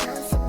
Dance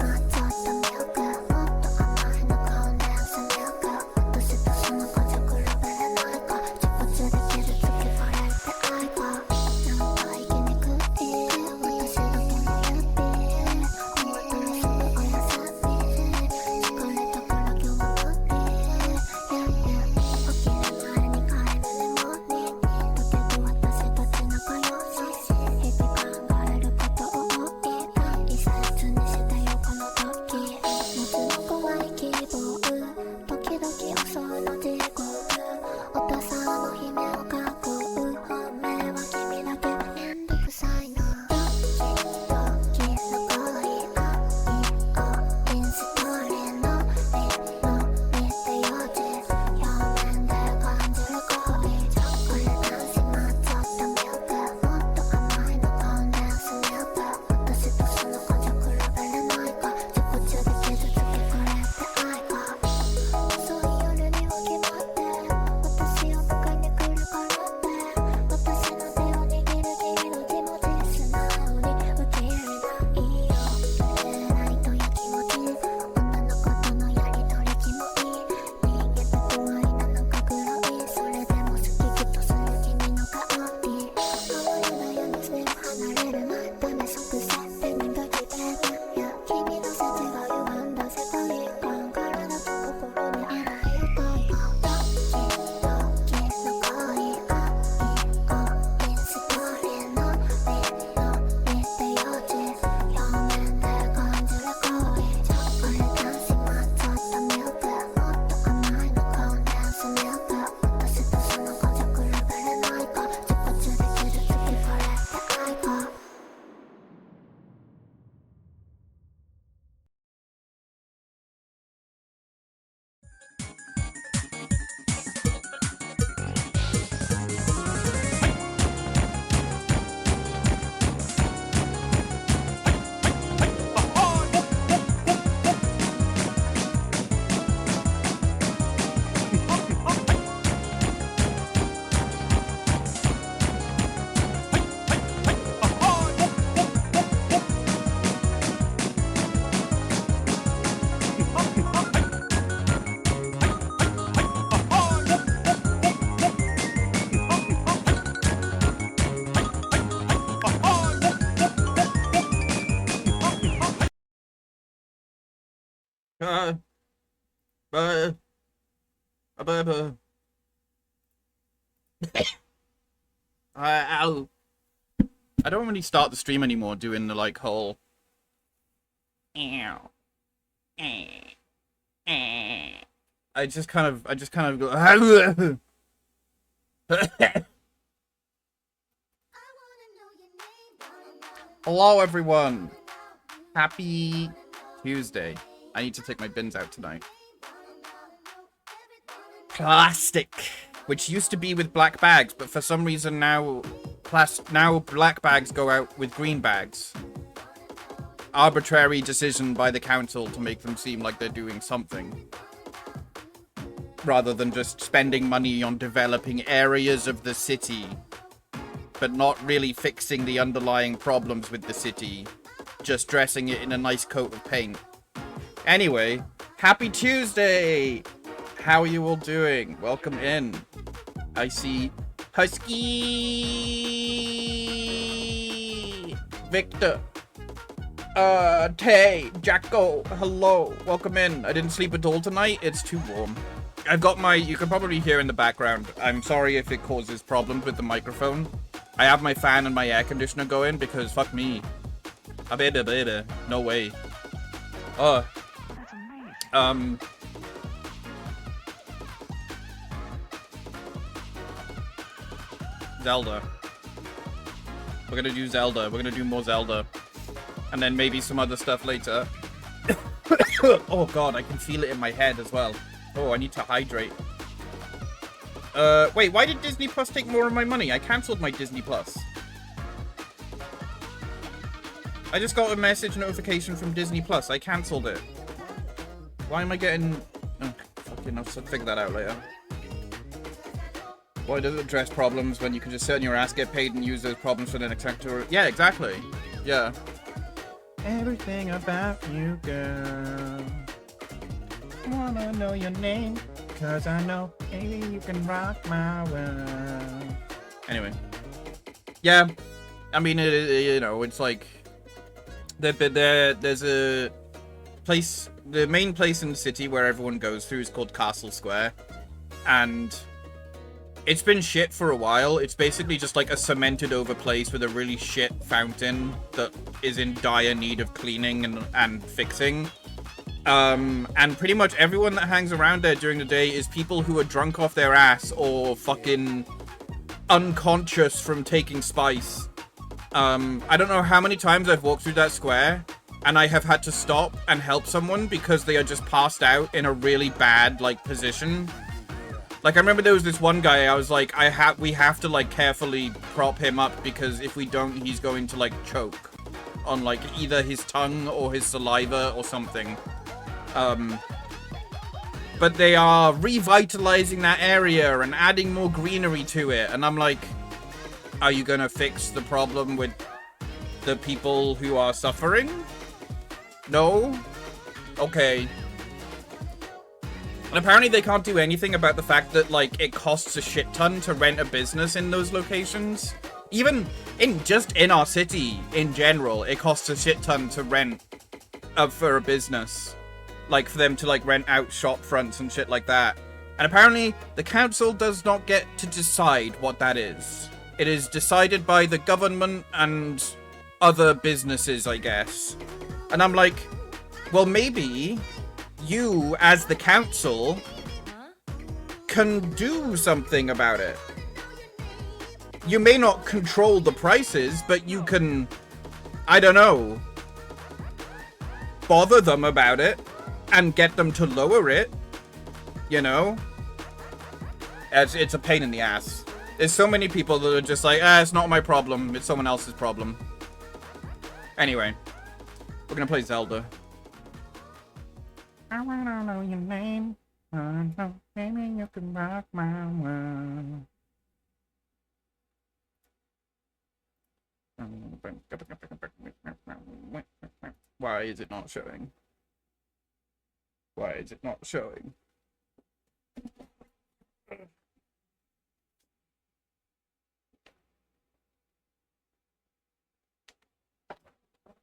Uh, uh, uh, uh, uh, ow. I don't really start the stream anymore doing the like whole. Ow. Eh, eh. I just kind of go. Hello, everyone. Happy Tuesday. I need to take my bins out tonight. Plastic, which used to be with black bags, but for some reason now black bags go out with green bags. Arbitrary decision by the council to make them seem like they're doing something, rather than just spending money on developing areas of the city, but not really fixing the underlying problems with the city, just dressing it in a nice coat of paint. Anyway, happy Tuesday! How are you all doing? Welcome in. I see Husky, Victor, Tay, Jacko, hello, welcome in. I didn't sleep at all tonight, it's too warm. I've got my, you can probably hear in the background, I'm sorry if it causes problems with the microphone. I have my fan and my air conditioner going because fuck me. No way. Zelda. We're gonna do Zelda. We're gonna do more Zelda. And then maybe some other stuff later. Oh god, I can feel it in my head as well. Oh, I need to hydrate. Wait, why did Disney Plus take more of my money? I cancelled my Disney Plus. I just got a message notification from Disney Plus. I cancelled it. Why am I getting... Oh, fucking, I'll figure that out later. Why does it address problems when you can just sit on your ass, get paid, and use those problems for the next actor? Yeah, exactly. Yeah. Everything about you, girl. Wanna know your name, cause I know maybe you can rock my world. Anyway. Yeah. I mean, you know, it's like... There's a place... The main place in the city where everyone goes through is called Castle Square. And... it's been shit for a while. It's basically just like a cemented over place with a really shit fountain that is in dire need of cleaning and fixing. And pretty much everyone that hangs around there during the day is people who are drunk off their ass or fucking unconscious from taking spice. I don't know how many times I've walked through that square and I have had to stop and help someone because they are just passed out in a really bad, like, position. Like, I remember there was this one guy, I was like, we have to, like, carefully prop him up because if we don't, he's going to, like, choke on, like, either his tongue or his saliva or something. But they are revitalizing that area and adding more greenery to it. And I'm like, are you gonna fix the problem with the people who are suffering? No? Okay. And apparently they can't do anything about the fact that, like, it costs a shit ton to rent a business in those locations. Even just in our city, in general, it costs a shit ton to rent for a business. Like, for them to, like, rent out shop fronts and shit like that. And apparently, the council does not get to decide what that is. It is decided by the government and other businesses, I guess. And I'm like, well, maybe... you, as the council, can do something about it. You may not control the prices, but you can, I don't know, bother them about it and get them to lower it, you know? It's a pain in the ass. There's so many people that are just like, it's not my problem, it's someone else's problem. Anyway, we're gonna play Zelda. I wanna know your name. Maybe you can rock my world. Why is it not showing? Why is it not showing?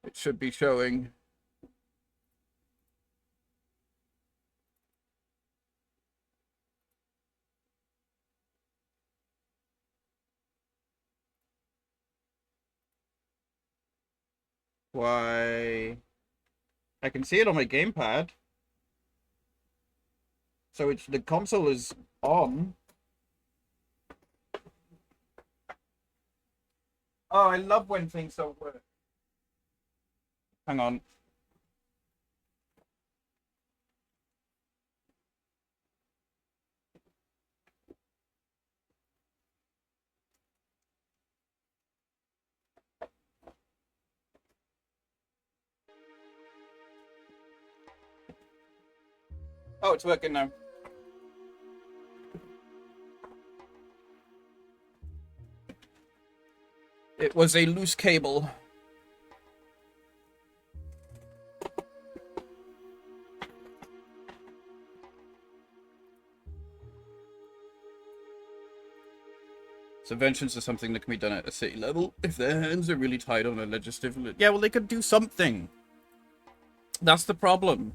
It should be showing. Why? I can see it on my gamepad. So it's the console is on. Oh, I love when things don't work. Hang on. Oh, it's working now. It was a loose cable. Subventions are something that can be done at a city level if their hands are really tied on a legislative... Yeah, well, they could do something. That's the problem.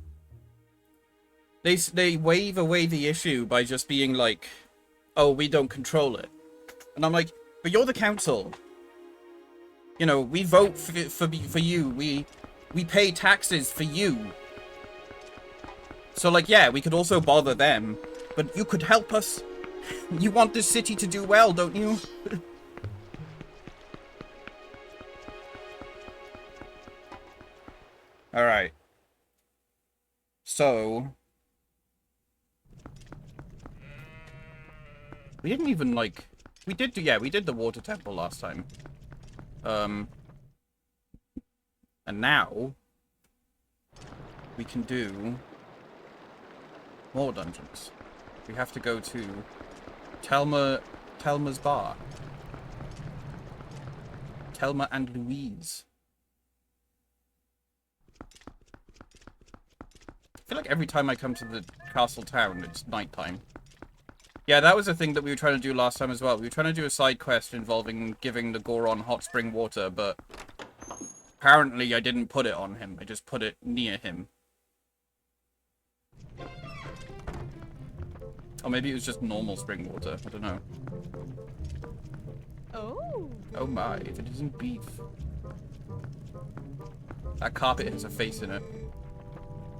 They wave away the issue by just being like, oh, we don't control it. And I'm like, but you're the council. You know, we vote for you. We pay taxes for you. So, like, yeah, we could also bother them. But you could help us. You want this city to do well, don't you? Alright. So... we didn't even, like... we did the water temple last time. And now... we can do... more dungeons. We have to go to... Telma's bar. Telma and Louise. I feel like every time I come to the castle town, it's nighttime. Yeah, that was a thing that we were trying to do last time as well. We were trying to do a side quest involving giving the Goron hot spring water, but apparently I didn't put it on him. I just put it near him. Or maybe it was just normal spring water. I don't know. Oh. Oh my, if it isn't beef. That carpet has a face in it.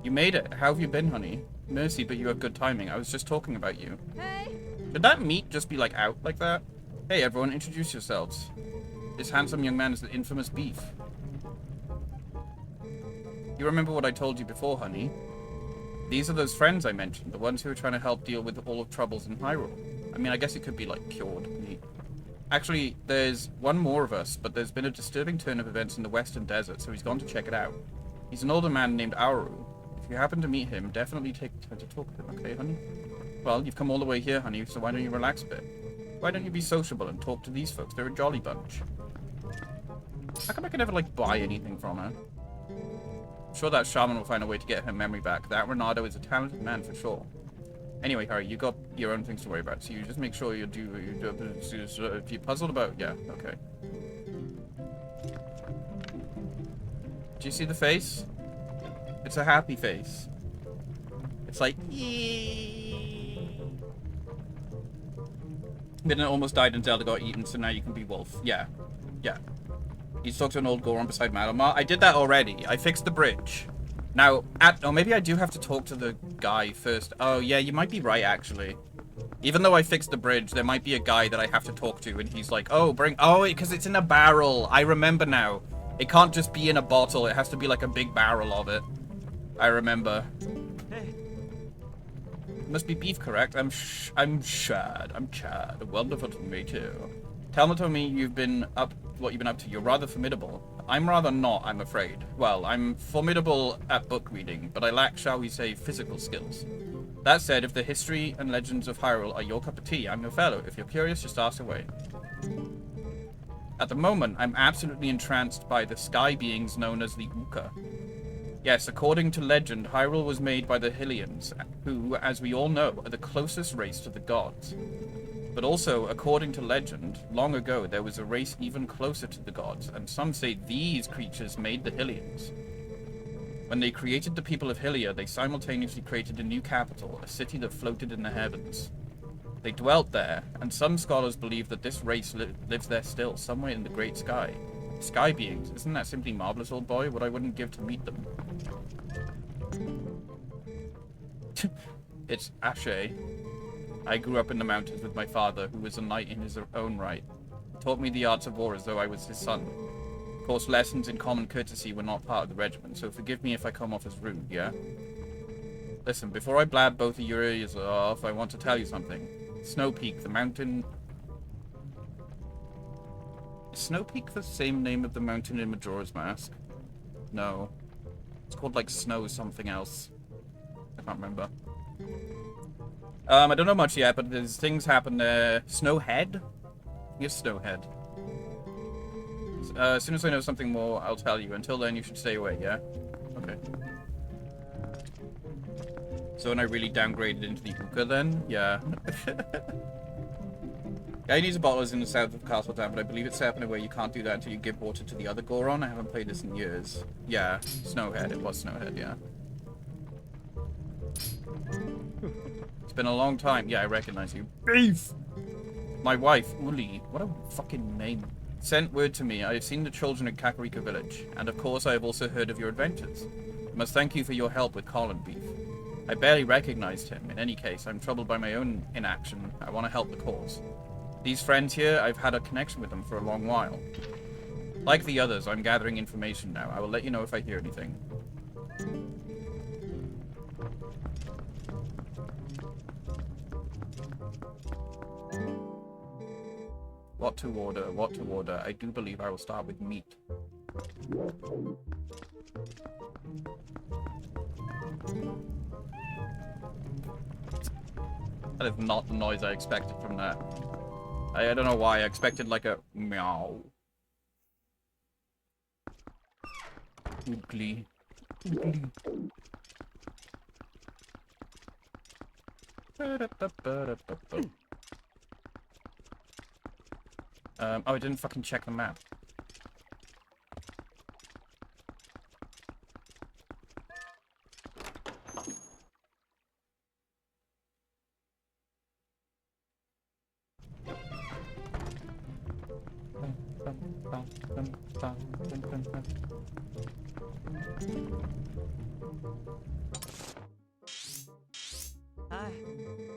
You made it. How have you been, honey? Mercy, but you have good timing. I was just talking about you. Hey. Did that meat just be, like, out like that? Hey, everyone, introduce yourselves. This handsome young man is the infamous Beef. You remember what I told you before, honey? These are those friends I mentioned, the ones who are trying to help deal with all of troubles in Hyrule. I mean, I guess it could be, like, cured meat. Actually, there's one more of us, but there's been a disturbing turn of events in the Western Desert, so he's gone to check it out. He's an older man named Auru. If you happen to meet him, definitely take time to talk to him, okay, honey? Well, you've come all the way here, honey, so why don't you relax a bit? Why don't you be sociable and talk to these folks? They're a jolly bunch. How come I can never, like, buy anything from her? I'm sure that shaman will find a way to get her memory back. That Renato is a talented man for sure. Anyway, Harry, you got your own things to worry about, so you just make sure you do what you do. If you puzzled about... yeah, okay. Do you see the face? It's a happy face. It's like... Then it almost died and Zelda got eaten, so now you can be Wolf. Yeah. Yeah. You talked to an old Goron beside Madomar. I did that already. I fixed the bridge. Now, oh, maybe I do have to talk to the guy first. Oh, yeah, you might be right, actually. Even though I fixed the bridge, there might be a guy that I have to talk to, and he's like, oh, because it's in a barrel. I remember now. It can't just be in a bottle. It has to be like a big barrel of it. I remember. Hey. Must be Beef, correct? I'm Chad. I'm Chad. Wonderful to meet you. Telma told me what you've been up to. You're rather formidable. I'm rather not, I'm afraid. Well, I'm formidable at book reading, but I lack, shall we say, physical skills. That said, if the history and legends of Hyrule are your cup of tea, I'm your fellow. If you're curious, just ask away. At the moment, I'm absolutely entranced by the sky beings known as the Uka. Yes, according to legend, Hyrule was made by the Hylians, who, as we all know, are the closest race to the gods. But also, according to legend, long ago there was a race even closer to the gods, and some say these creatures made the Hylians. When they created the people of Hylia, they simultaneously created a new capital, a city that floated in the heavens. They dwelt there, and some scholars believe that this race lives there still, somewhere in the great sky. Sky beings. Isn't that simply marvelous, old boy? What I wouldn't give to meet them. It's Ashe. I grew up in the mountains with my father, who was a knight in his own right. He taught me the arts of war as though I was his son. Of course, lessons in common courtesy were not part of the regiment, so forgive me if I come off as rude, yeah? Listen, before I blab both of your ears off, I want to tell you something. Snow Peak, the mountain... Is Snow Peak the same name of the mountain in Majora's Mask? No. It's called, like, Snow something else. I can't remember. I don't know much yet, but there's things happen there. Snowhead? Yes, Snowhead. As soon as I know something more, I'll tell you. Until then, you should stay away, yeah? Okay. So when I really downgraded into the Uka then? Yeah. Guy needs a bottle is in the south of Castletown, but I believe it's set up in a way you can't do that until you give water to the other Goron. I haven't played this in years. Yeah, Snowhead. It was Snowhead, yeah. It's been a long time. Yeah, I recognize you. Beef! My wife, Uli. What a fucking name. Sent word to me. I have seen the children at Kakariko Village. And of course, I have also heard of your adventures. I must thank you for your help with Colin Beef. I barely recognized him. In any case, I'm troubled by my own inaction. I want to help the cause. These friends here, I've had a connection with them for a long while. Like the others, I'm gathering information now. I will let you know if I hear anything. What to order? What to order? I do believe I will start with meat. That is not the noise I expected from that. I don't know why. I expected like a meow. Oogly. Oogly. Oh, I didn't fucking check the map.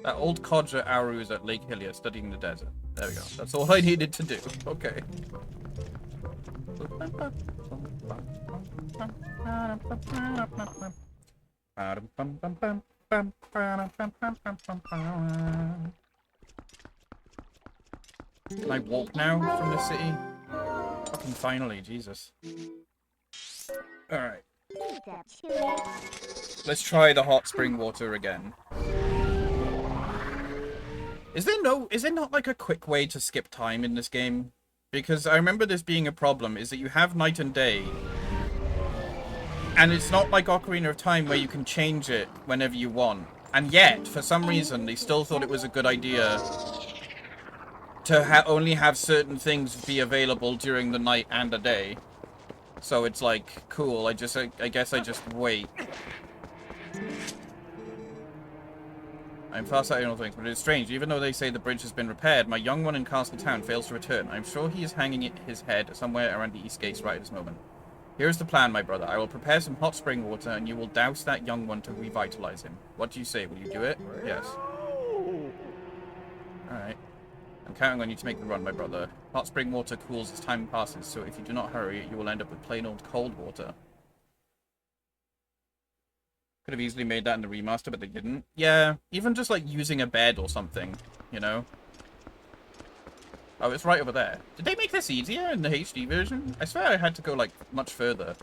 That old codger Aru is at Lake Hylia studying the desert. There we go. That's all I needed to do. Okay. Can I walk now from the city? Fucking finally, Jesus. Alright. Let's try the hot spring water again. Is there not like a quick way to skip time in this game? Because I remember this being a problem, is that you have night and day. And it's not like Ocarina of Time where you can change it whenever you want. And yet, for some reason, they still thought it was a good idea to only have certain things be available during the night and the day. So it's like, cool, I guess I just wait. I'm fast at all things, but it's strange. Even though they say the bridge has been repaired, my young one in Castletown fails to return. I'm sure he is hanging his head somewhere around the east gates right at this moment. Here's the plan, my brother. I will prepare some hot spring water, and you will douse that young one to revitalize him. What do you say? Will you do it? Yes. Alright. I'm counting on you to make the run, my brother. Hot spring water cools as time passes, so if you do not hurry, you will end up with plain old cold water. Could have easily made that in the remaster, but they didn't. Yeah, even just like using a bed or something, you know? Oh, it's right over there. Did they make this easier in the HD version? I swear I had to go like much further.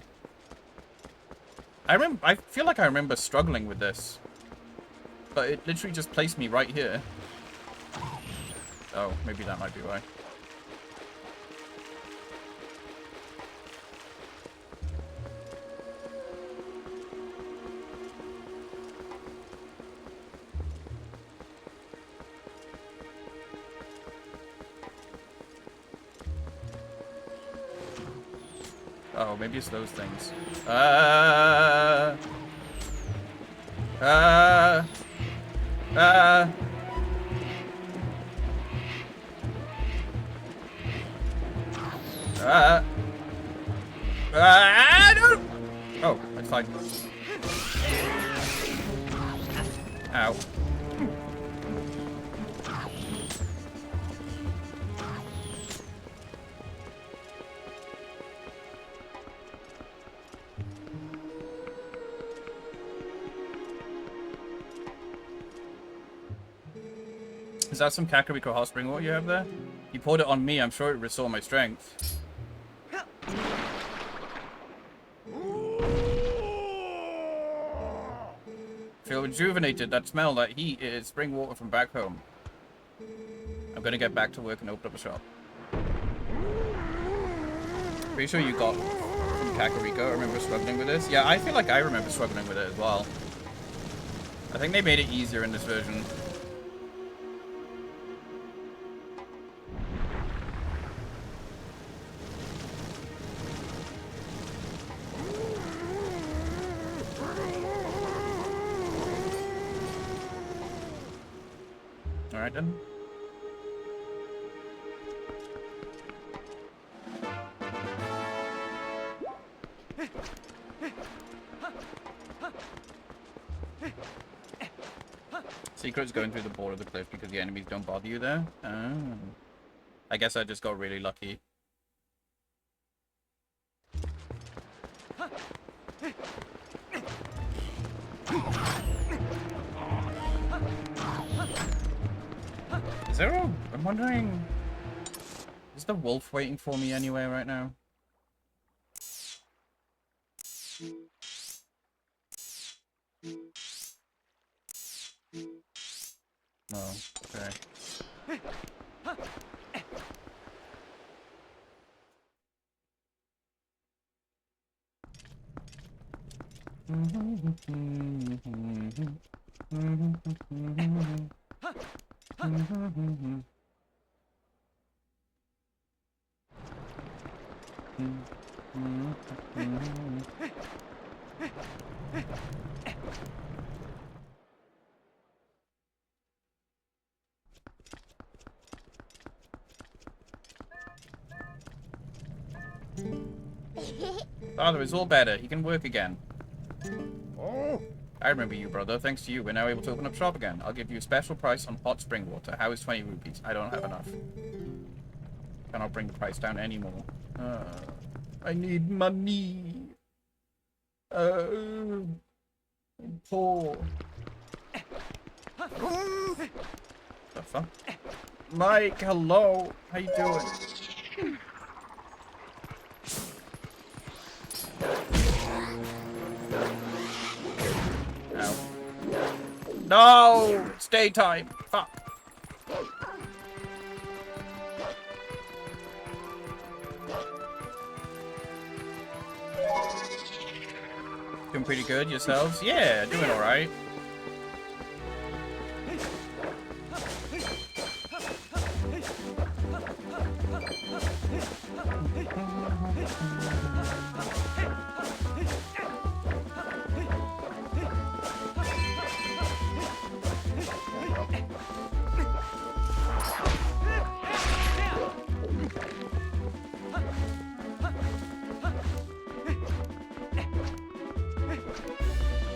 I feel like I remember struggling with this. But it literally just placed me right here. Oh, maybe that might be why. Oh, maybe it's those things. That's fine. Ow. Is that some Kakariko hot spring water you have there? You poured it on me, I'm sure it restored my strength. Feel rejuvenated, that smell, that heat is spring water from back home. I'm gonna get back to work and open up a shop. Pretty sure you got from Kakariko. I remember struggling with this. Yeah, I feel like I remember struggling with it as well. I think they made it easier in this version. Alright then. Secret's going through the border of the cliff because the enemies don't bother you there? Oh. I guess I just got really lucky. Is there a... I'm wondering... Is the wolf waiting for me anyway right now? No, okay. Father, it's all better. He can work again. Oh, I remember you, brother. Thanks to you, we're now able to open up shop again. I'll give you a special price on hot spring water. How is 20 rupees? I don't have enough. Cannot bring the price down anymore. I need money. I'm poor. The fuck? Mike, hello. How you doing? Ow. No! It's daytime. Fuck. Doing pretty good yourselves? Yeah, doing alright.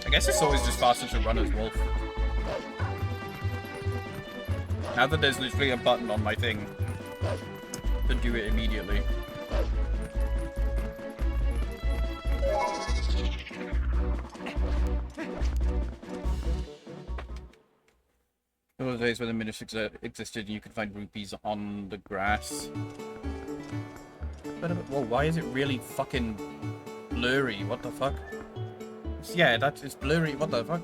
I guess it's always just faster to run as wolf. Now that there's literally a button on my thing to do it immediately. There were days when the minish existed and you could find rupees on the grass. Whoa, why is it really fucking blurry? What the fuck? Yeah, that is blurry. What the fuck?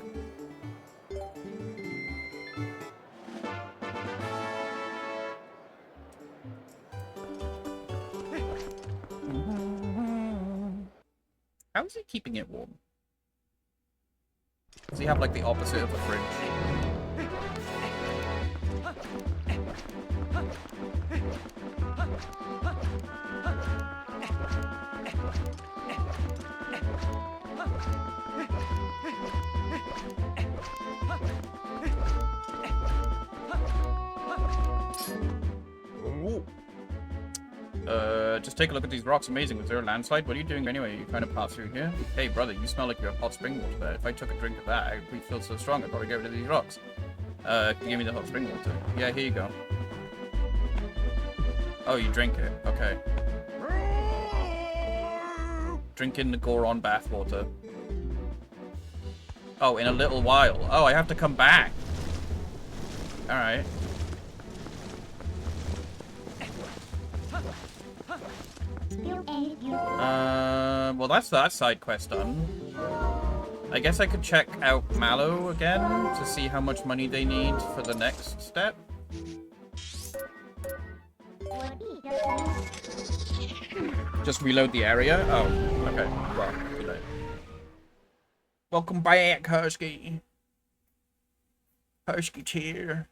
How is it keeping it warm? Does he have like the opposite of a fridge? Just Just take a look at these rocks. Amazing. Was there a landslide? What are you doing anyway? You trying to pass through here? Hey, brother, you smell like you have hot spring water there. If I took a drink of that, I'd feel so strong. I'd probably get rid of these rocks. Give me the hot spring water. Yeah, here you go. Oh, you drink it. Okay. Drinking the Goron bath water. Oh, in a little while. Oh, I have to come back. Alright. Well, that's that side quest done. I guess I could check out Mallow again to see how much money they need for the next step. Just reload the area? Oh, okay. Well, reload. Welcome back, Husky. Husky's here.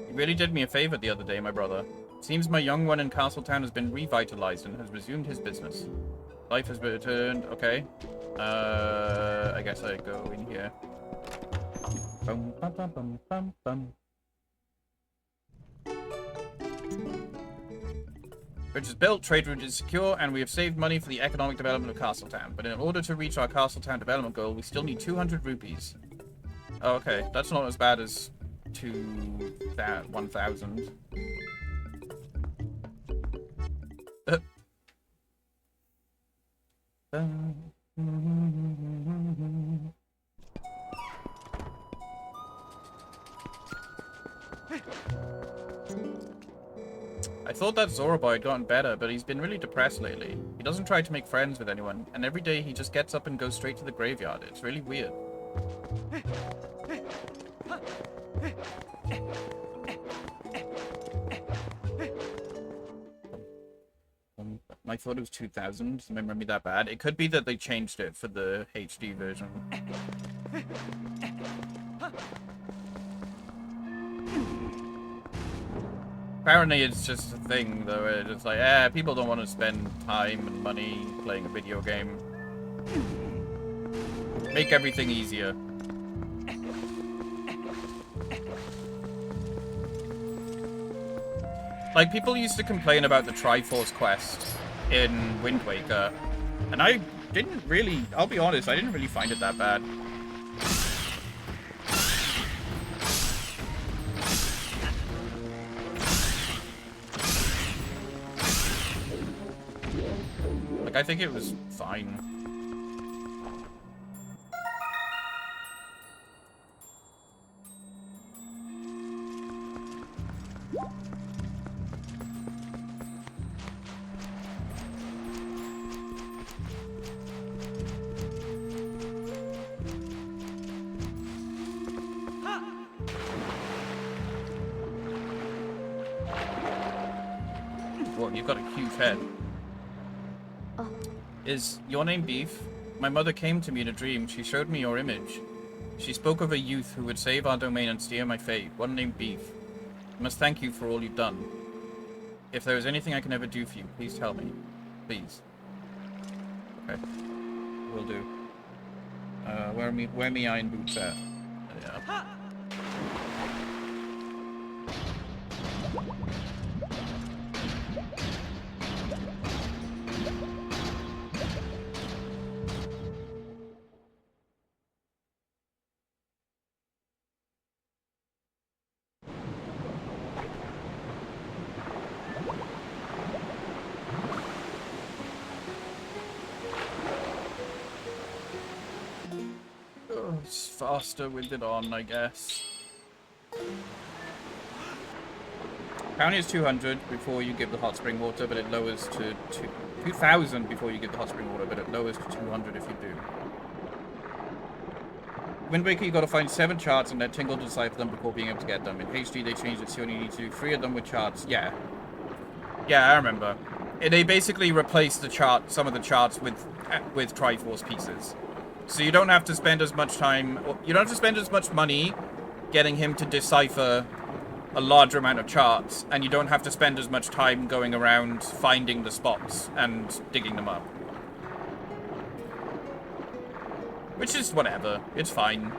You really did me a favor the other day, my brother. Seems my young one in Castletown has been revitalized and has resumed his business. Life has returned. Okay. I guess I go in here. Bum, bum, bum, bum, bum, bum. Bridge is built, trade route is secure, and we have saved money for the economic development of Castletown. But in order to reach our Castletown development goal, we still need 200 rupees. Oh, okay. That's not as bad as 1,000. I thought that Zoroboy had gotten better, but he's been really depressed lately. He doesn't try to make friends with anyone, and every day he just gets up and goes straight to the graveyard. It's really weird. I thought it was 2,000. Remember me that bad? It could be that they changed it for the HD version. Apparently it's just a thing, though. It's like, people don't want to spend time and money playing a video game. Make everything easier. Like, people used to complain about the Triforce quest in Wind Waker, and I didn't really, I'll be honest, I didn't really find it that bad. Like, I think it was fine. Well, you've got a cute head. Oh. Is your name Beef? My mother came to me in a dream. She showed me your image. She spoke of a youth who would save our domain and steer my fate. One named Beef. I must thank you for all you've done. If there is anything I can ever do for you, please tell me. Please. Okay. Will do. Where me iron boots at? Yeah. It's faster with it on, I guess. Apparently it's 200 before you give the hot spring water, but it lowers to 2,000 before you give the hot spring water, but it lowers to 200 if you do. Wind Waker, you gotta find 7 charts and let Tingle decipher them before being able to get them. In HD, they changed it so you only need to do 3 of them with charts. Yeah. Yeah, I remember. They basically replaced the chart, some of the charts with Triforce pieces. So you don't have to spend as much time, you don't have to spend as much money getting him to decipher a larger amount of charts, and you don't have to spend as much time going around finding the spots and digging them up. Which is whatever. It's fine.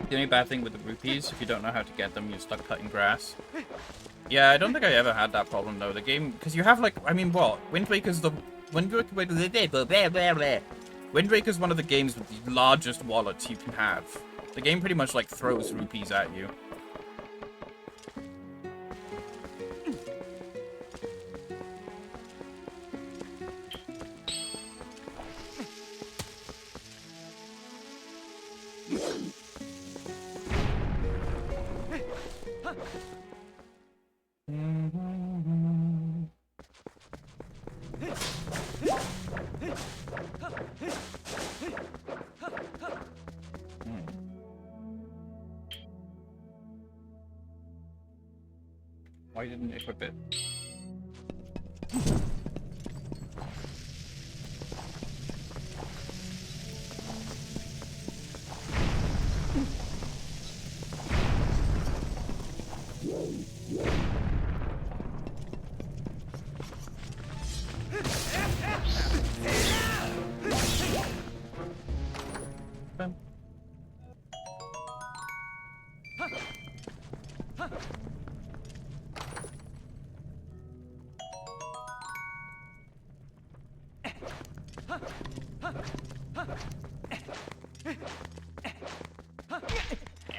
The only bad thing with the rupees, if you don't know how to get them, you're stuck cutting grass. Yeah, I don't think I ever had that problem though. The game, because you have like, I mean, what? Wind Waker's one of the games with the largest wallets you can have. The game pretty much like throws rupees at you. Why didn't it equip it?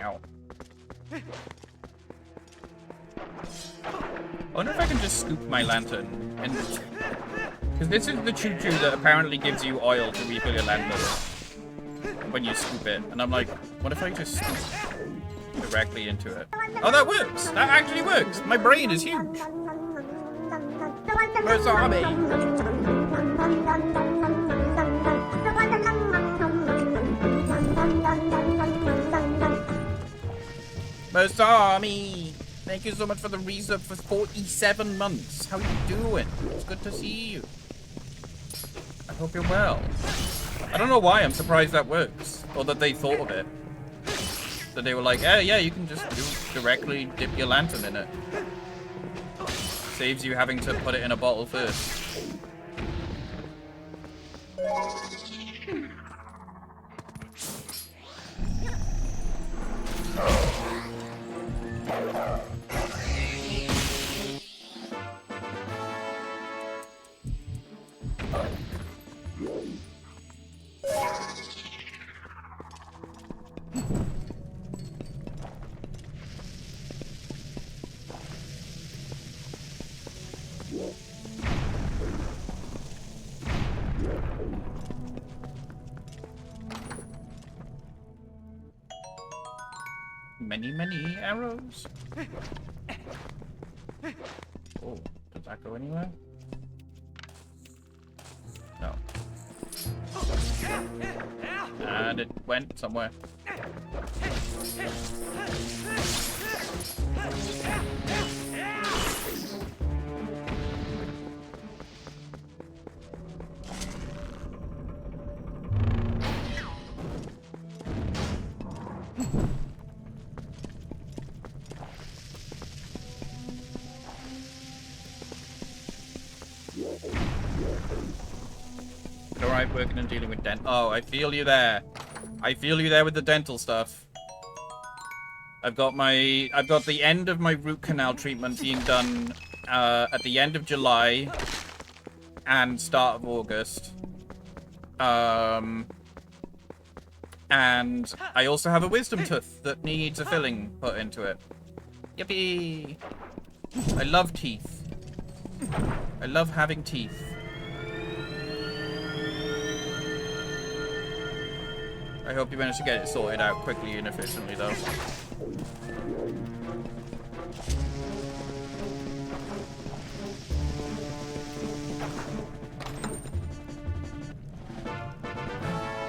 Ow. I wonder if I can just scoop my lantern and... Because this is the choo-choo that apparently gives you oil to refill your lantern when you scoop it. And I'm like, what if I just scoop directly into it? Oh, that works! That actually works! My brain is huge! Where's Army? Where's Army? Thank you so much for the resub for 47 months. How you doing? It's good to see you. I hope you're well. I don't know why I'm surprised that works. Or that they thought of it. That they were like, oh yeah, you can just directly dip your lantern in it. Saves you having to put it in a bottle first. Many arrows. Oh, does that go anywhere? No. And it went somewhere. Alright, working and dealing with Oh, I feel you there. I feel you there with the dental stuff. I've got the end of my root canal treatment being done at the end of July and start of August. And I also have a wisdom tooth that needs a filling put into it. Yippee! I love teeth. I love having teeth. I hope you manage to get it sorted out quickly and efficiently, though.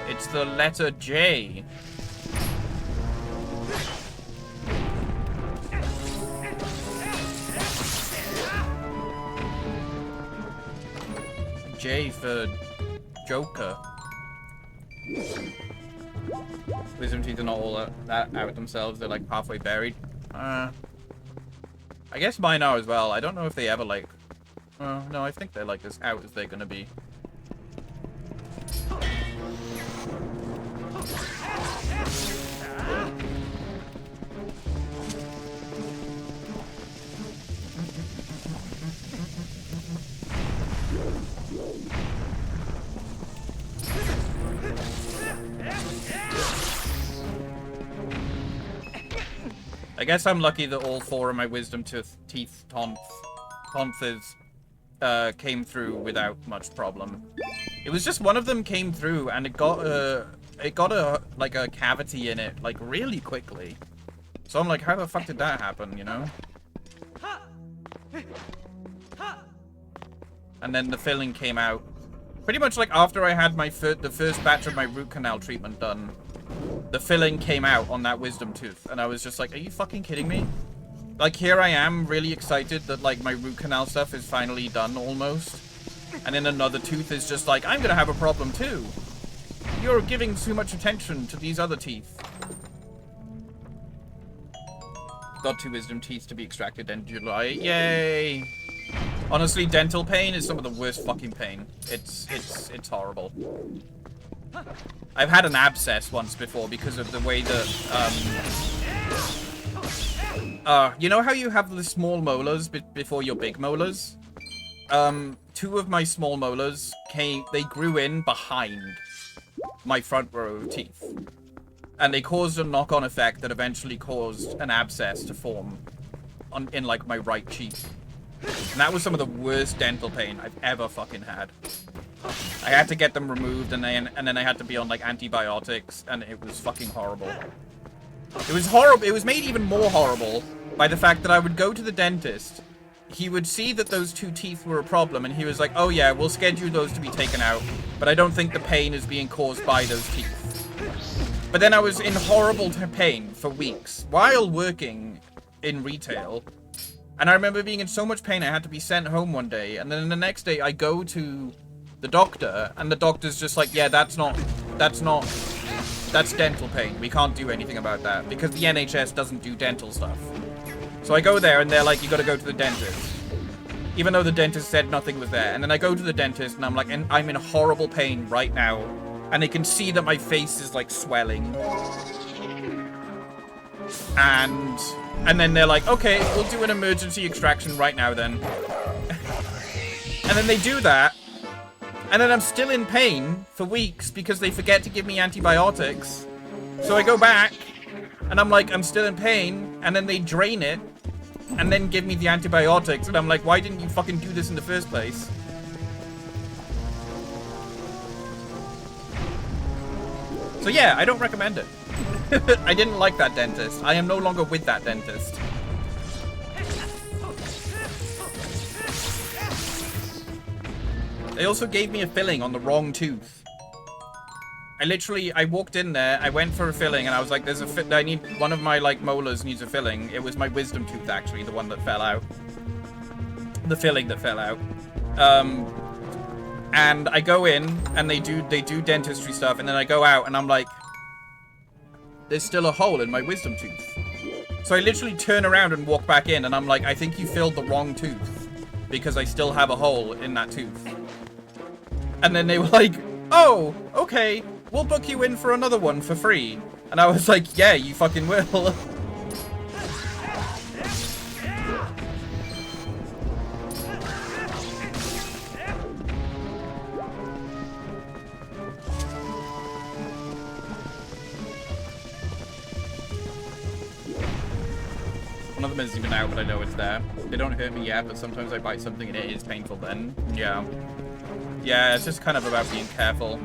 It's the letter J. J for Joker. Wisdom teeth are not all that out themselves. They're like halfway buried. I guess mine are as well. I don't know if they ever like... no, I think they're like as out as they're gonna be. I guess I'm lucky that all 4 of my wisdom teeth tonths came through without much problem. It was just one of them came through and it got a like a cavity in it like really quickly. So I'm like, how the fuck did that happen, you know? And then the filling came out pretty much like after I had my the first batch of my root canal treatment done. The filling came out on that wisdom tooth, and I was just like, are you fucking kidding me? Like, here I am, really excited that, like, my root canal stuff is finally done, almost. And then another tooth is just like, I'm gonna have a problem, too. You're giving too much attention to these other teeth. Got 2 wisdom teeth to be extracted in July. Yay! Honestly, dental pain is some of the worst fucking pain. It's horrible. I've had an abscess once before because of the way that, you know how you have the small molars before your big molars? 2 of my small molars they grew in behind my front row of teeth. And they caused a knock-on effect that eventually caused an abscess to form in, like, my right cheek. And that was some of the worst dental pain I've ever fucking had. I had to get them removed, and then I had to be on, like, antibiotics, and it was fucking horrible. It was horrible. It was made even more horrible by the fact that I would go to the dentist. He would see that those 2 teeth were a problem, and he was like, oh yeah, we'll schedule those to be taken out, but I don't think the pain is being caused by those teeth. But then I was in horrible pain for weeks while working in retail. And I remember being in so much pain I had to be sent home one day, and then the next day I go to the doctor, and the doctor's just like, yeah, that's dental pain. We can't do anything about that because the NHS doesn't do dental stuff. So I go there and they're like, you gotta go to the dentist. Even though the dentist said nothing was there. And then I go to the dentist and I'm like, and I'm in horrible pain right now. And they can see that my face is like swelling. And then they're like, okay, we'll do an emergency extraction right now then. And then they do that. And then I'm still in pain for weeks because they forget to give me antibiotics. So I go back, and I'm like, I'm still in pain, and then they drain it, and then give me the antibiotics, and I'm like, why didn't you fucking do this in the first place? So yeah, I don't recommend it. I didn't like that dentist. I am no longer with that dentist. They also gave me a filling on the wrong tooth. I walked in there, I went for a filling, and I was like, I need, one of my, like, molars needs a filling. It was my wisdom tooth, actually, the one that fell out. The filling that fell out. And I go in, and they do dentistry stuff, and then I go out, and I'm like, there's still a hole in my wisdom tooth. So I literally turn around and walk back in, and I'm like, I think you filled the wrong tooth, because I still have a hole in that tooth. And then they were like, oh, okay, we'll book you in for another one for free. And I was like, yeah, you fucking will. One of them isn't even out, but I know it's there. They don't hurt me yet, but sometimes I bite something and it is painful then. Yeah. Yeah, it's just kind of about being careful.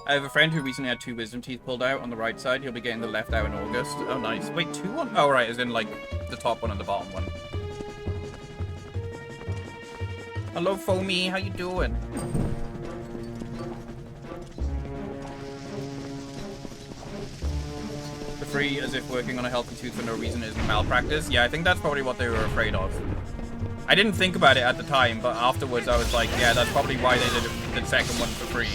I have a friend who recently had 2 wisdom teeth pulled out on the right side. He'll be getting the left out in August. Oh, nice. Wait, 2 on? Oh, right, as in, like, the top one and the bottom one. Hello, Foamy. How you doing? The free as if working on a healthy tooth for no reason is malpractice. Yeah, I think that's probably what they were afraid of. I didn't think about it at the time, but afterwards I was like, yeah, that's probably why they did the second one for free.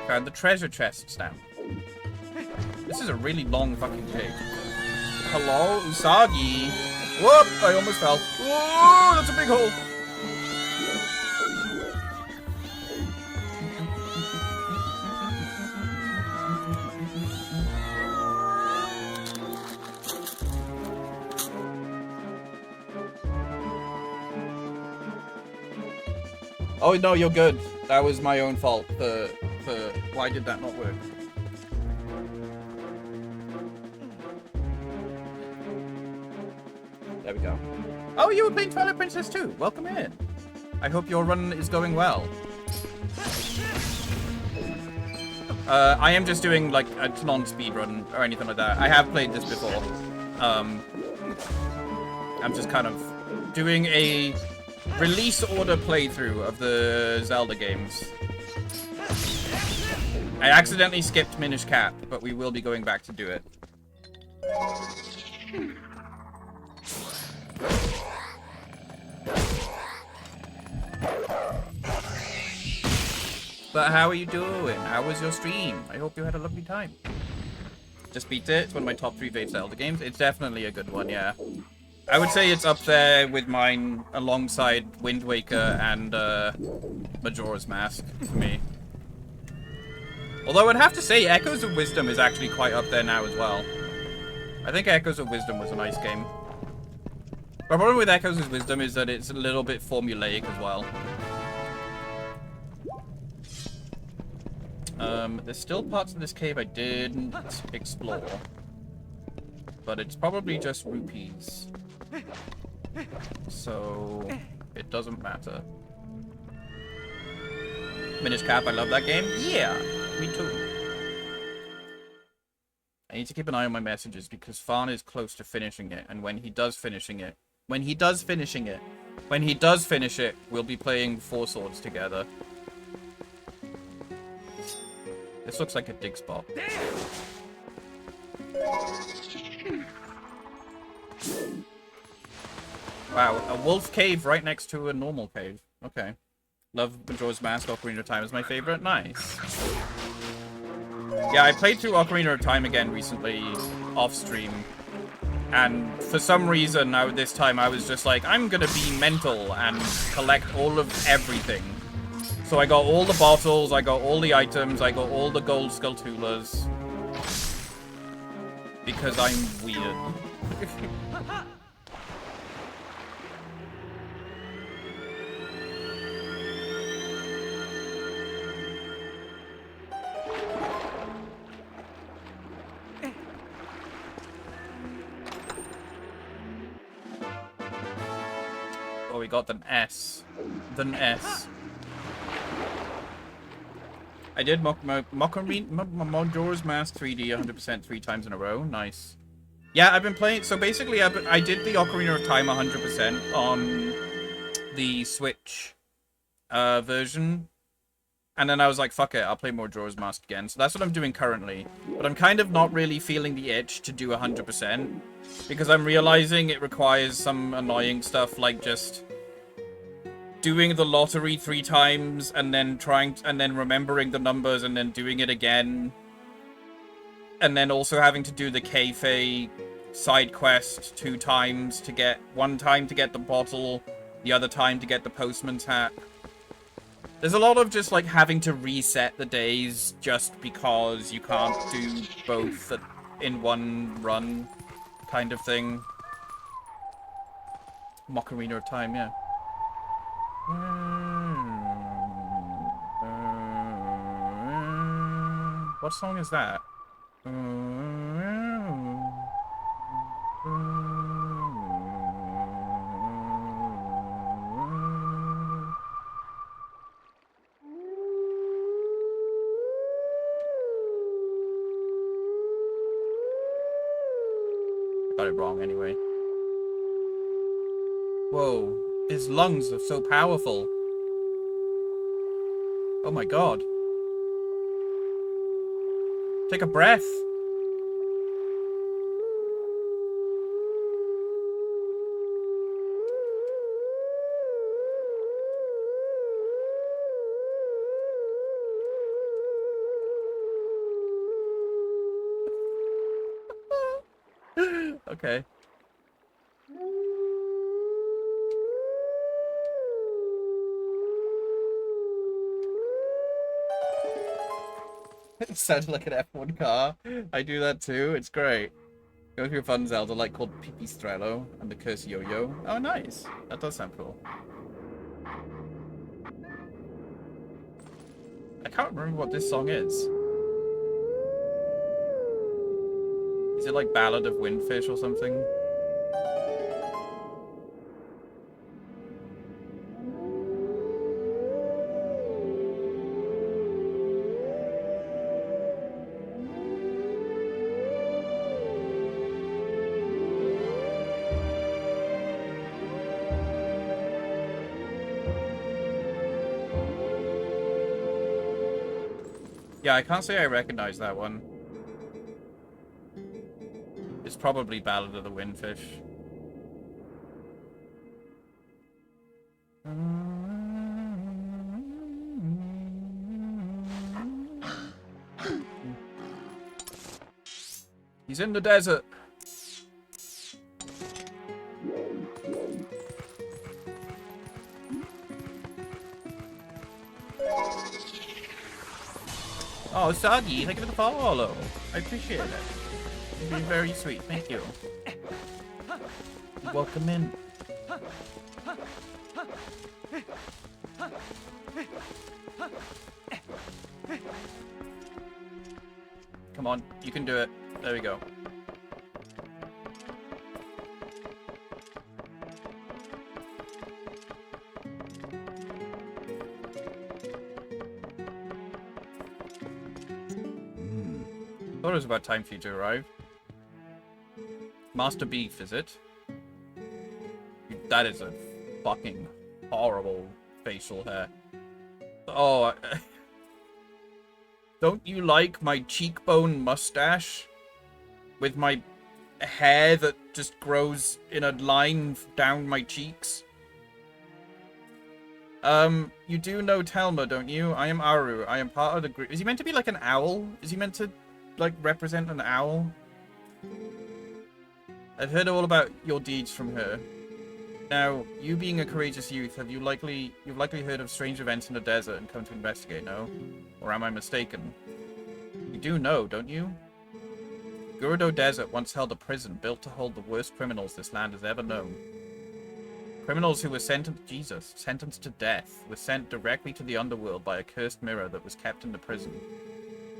Found the treasure chests now. This is a really long fucking pig. Hello, Usagi. Whoop! I almost fell. Whoa, that's a big hole. Oh no, you're good. That was my own fault for why did that not work? There we go. Oh, you were playing Twilight Princess too. Welcome in. I hope your run is going well. I am just doing like a non-speed run or anything like that. I have played this before. I'm just kind of doing a release order playthrough of the Zelda games. I accidentally skipped Minish Cap, but we will be going back to do it. But how are you doing? How was your stream? I hope you had a lovely time. Just beat it. It's one of my top 3 favorite Zelda games. It's definitely a good one, yeah. I would say it's up there with mine alongside Wind Waker and Majora's Mask for me. Although I'd have to say Echoes of Wisdom is actually quite up there now as well. I think Echoes of Wisdom was a nice game. The problem with Echoes of Wisdom is that it's a little bit formulaic as well. There's still parts of this cave I didn't explore. But it's probably just rupees. So it doesn't matter. Minish Cap, I love that game. Yeah, me too. I need to keep an eye on my messages because Farn is close to finishing it, and when he does finish it, we'll be playing Four Swords together. This looks like a dig spot. Wow, a wolf cave right next to a normal cave. Okay. Love Majora's Mask. Ocarina of Time is my favorite. Nice. Yeah, I played through Ocarina of Time again recently, off stream. And for some reason, this time I was just like, I'm gonna be mental and collect all of everything. So I got all the bottles, I got all the items, I got all the gold Skulltulas. Because I'm weird. Oh, we got an S. An S. I did Majora's Mask 3D 100% 3 times in a row. Nice. Yeah, I've been playing... So basically, I did the Ocarina of Time 100% on the Switch version. And then I was like, fuck it, I'll play Majora's Mask again. So that's what I'm doing currently. But I'm kind of not really feeling the itch to do 100%. Because I'm realizing it requires some annoying stuff like just doing the lottery 3 times and then remembering the numbers and then doing it again. And then also having to do the Kei side quest 2 times to get... 1 time to get the bottle, the other time to get the postman's hat. There's a lot of just like having to reset the days just because you can't do both in one run kind of thing. Ocarina of Time, yeah. What song is that? got it wrong anyway. Whoa, his lungs are so powerful. Oh my god. Take a breath. Okay. It sounds like an F1 car. I do that too. It's great. Go through a fun Zelda like called Pipistrello and the Curse Yo-Yo. Oh, nice. That does sound cool. I can't remember what this song is. Is it like Ballad of Windfish or something? Yeah, I can't say I recognize that one. It's probably Ballad of the Windfish. He's in the desert. Oh, Soggy, thank you for the follow. I appreciate it. You've been very sweet. Thank you. Welcome in. Come on, you can do it. There we go. Thought it was about time for you to arrive. Master Beef, is it? That is a fucking horrible facial hair. Oh, don't you like my cheekbone mustache? With my hair that just grows in a line down my cheeks? You do know Telma, don't you? I am Aru. I am part of the group. Is he meant to be like an owl? Is he meant to, like, represent an owl? I've heard all about your deeds from her. Now, you being a courageous youth, you've likely heard of strange events in the desert and come to investigate, no? Or am I mistaken? You do know, don't you? Gerudo Desert once held a prison built to hold the worst criminals this land has ever known. Criminals who were sentenced to death, were sent directly to the underworld by a cursed mirror that was kept in the prison.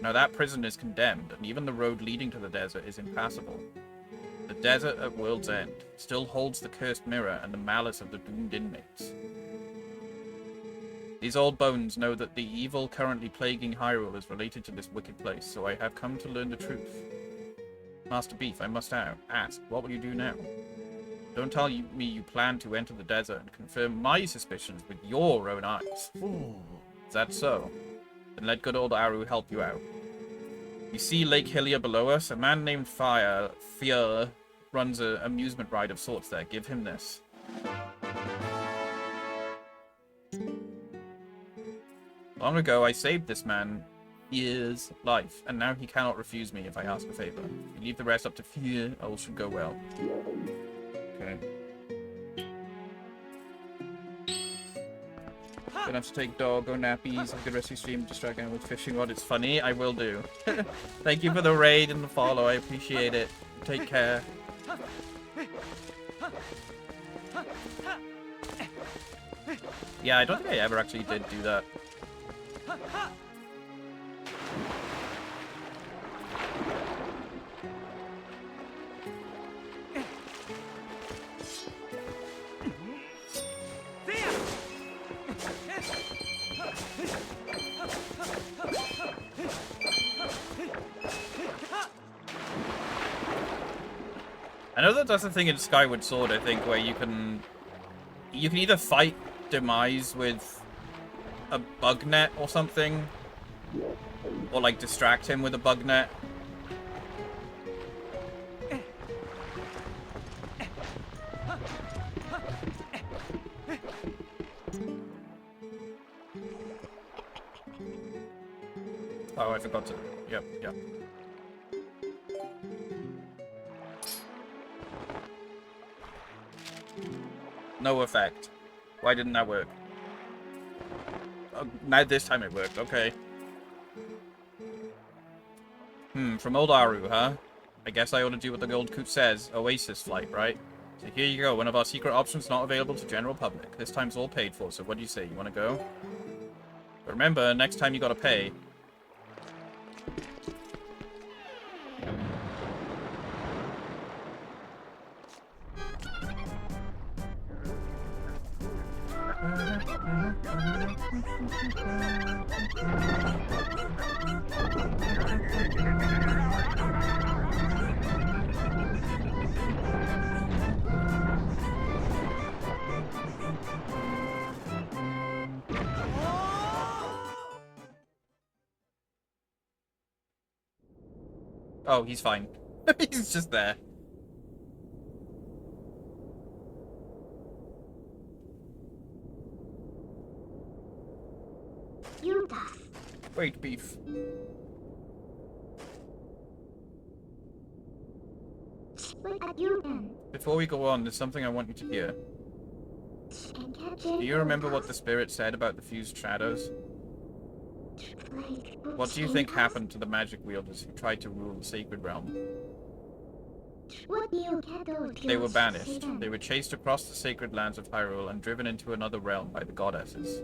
Now that prison is condemned, and even the road leading to the desert is impassable. The desert at World's End still holds the cursed mirror and the malice of the doomed inmates. These old bones know that the evil currently plaguing Hyrule is related to this wicked place, so I have come to learn the truth. Master Beef, I must ask, what will you do now? Don't tell me you plan to enter the desert and confirm my suspicions with your own eyes. Is that so? Then let good old Aru help you out. You see Lake Hylia below us? A man named Fear runs an amusement ride of sorts there. Give him this. Long ago, I saved this man Fear's life, and now he cannot refuse me if I ask a favor. If you leave the rest up to Fear, all should go well. Okay. Gonna have to take dog, go nappies, have a good rest of your stream, distract anyone with fishing rod. It's funny, I will do. Thank you for the raid and the follow, I appreciate it. Take care. Yeah, I don't think I ever actually did do that. I know that that's the thing in Skyward Sword, I think, where you can either fight Demise with a bug net or something, or like distract him with a bug net. Oh, I forgot to. Yep. No effect. Why didn't that work? Oh, now this time it worked. Okay. From old Aru, huh? I guess I ought to do what the gold coot says. Oasis flight, right? So here you go. One of our secret options not available to general public. This time's all paid for, so what do you say? You want to go? But remember, next time you gotta pay. Oh, he's fine. He's just there. Wait, beef. Before we go on, there's something I want you to hear. Do you remember what the spirit said about the fused shadows? What do you think happened to the magic wielders who tried to rule the sacred realm? They were banished. They were chased across the sacred lands of Hyrule and driven into another realm by the goddesses.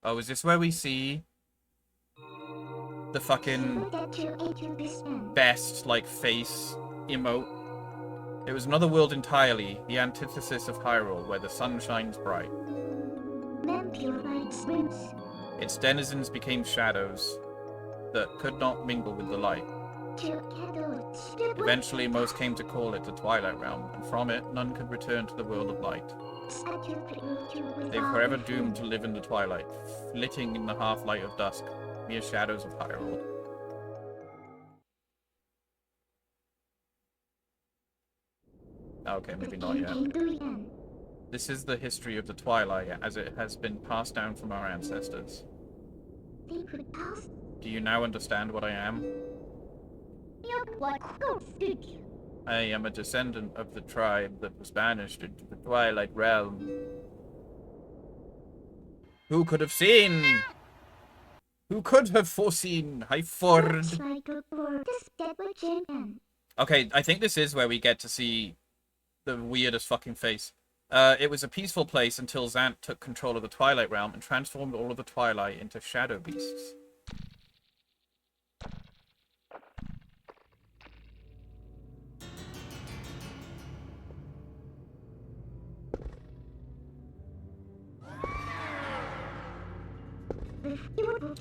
Oh, is this where we see the fucking best, like, face emote? It was another world entirely, the antithesis of Hyrule, where the sun shines bright. Its denizens became shadows that could not mingle with the light. Eventually, most came to call it the Twilight Realm, and from it, none could return to the world of light. They were forever doomed to live in the twilight, flitting in the half-light of dusk, mere shadows of Hyrule. Okay, maybe not yet. This is the history of the Twilight, as it has been passed down from our ancestors. Do you now understand what I am? I am a descendant of the tribe that was banished into the Twilight Realm. Who could have seen? Who could have foreseen? Okay, I think this is where we get to see the weirdest fucking face. It was a peaceful place until Zant took control of the Twilight Realm and transformed all of the Twilight into shadow beasts.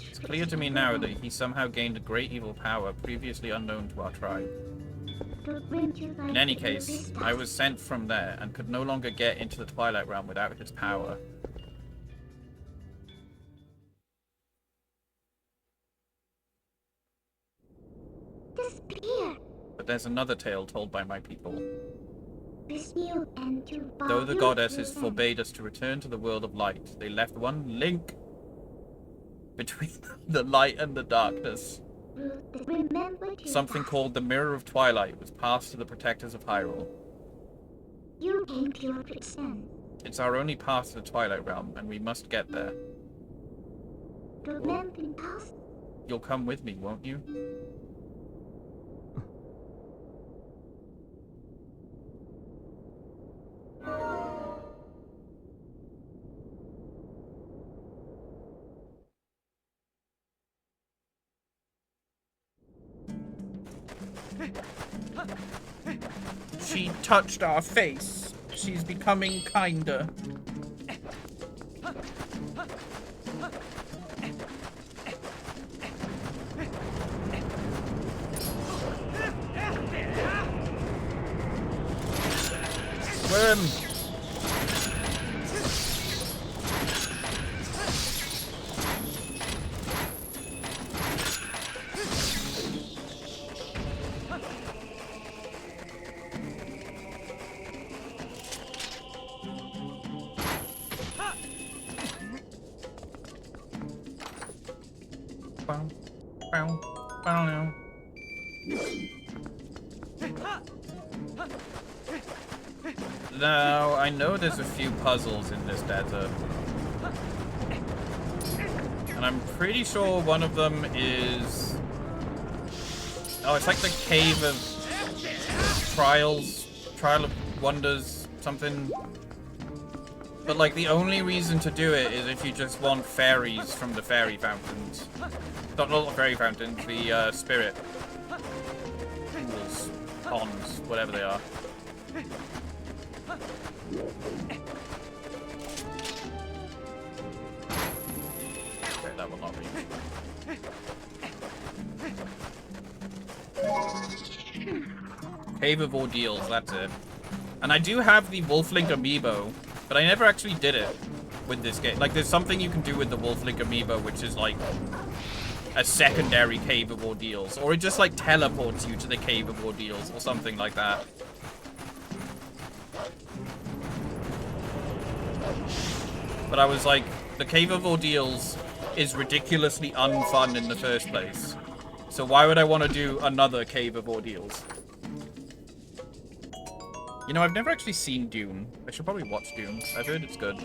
It's clear to me now that he somehow gained a great evil power previously unknown to our tribe. In any case, I was sent from there and could no longer get into the Twilight Realm without his power. But there's another tale told by my people. Though the goddesses forbade us to return to the world of light, they left one link between the light and the darkness. Something called the Mirror of Twilight was passed to the protectors of Hyrule. It's our only path to the Twilight Realm, and we must get there. You'll come with me, won't you? She touched our face. She's becoming kinder. Worm! Now, I know there's a few puzzles in this desert. And I'm pretty sure one of them is... Oh, it's like the Cave of Trials, Trial of Wonders, something. But, like, the only reason to do it is if you just want fairies from the fairy fountains. Not the fairy fountains, the, spirit pools, ponds, whatever they are. Okay, that will not reach. Cave of Ordeals, that's it. And I do have the Wolflink amiibo, but I never actually did it with this game. Like, there's something you can do with the Wolflink amiibo, which is like a secondary Cave of Ordeals. Or it just like teleports you to the Cave of Ordeals or something like that. But I was like, the Cave of Ordeals is ridiculously unfun in the first place. So why would I want to do another Cave of Ordeals? You know, I've never actually seen Dune. I should probably watch Dune. I've heard it's good.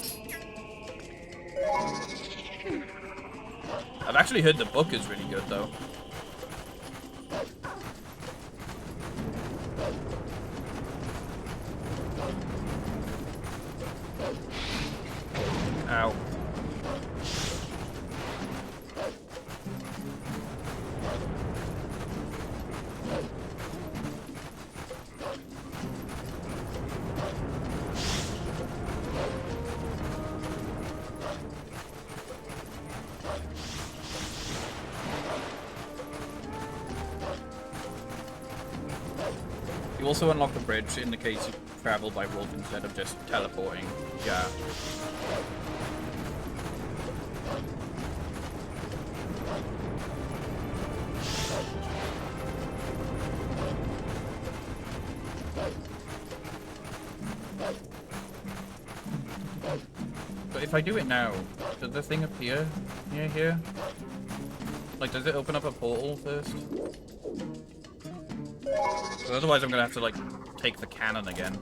I've actually heard the book is really good, though. Ow. You also unlock the bridge in the case you travel by wolf instead of just teleporting. Yeah. But if I do it now, does the thing appear near here? Like, does it open up a portal first? Otherwise, I'm gonna have to, like, take the cannon again.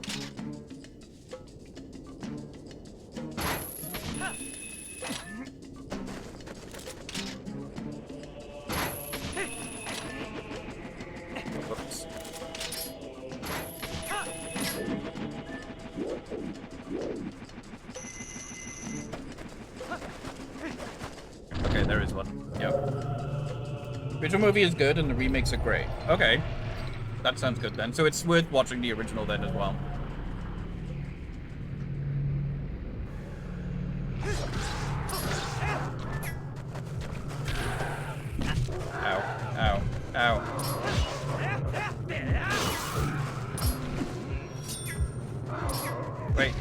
Whoops. Okay, there is one. Yep. The original movie is good, and the remakes are great. Okay. That sounds good then. So it's worth watching the original then as well. Ow. Ow. Ow. Wait.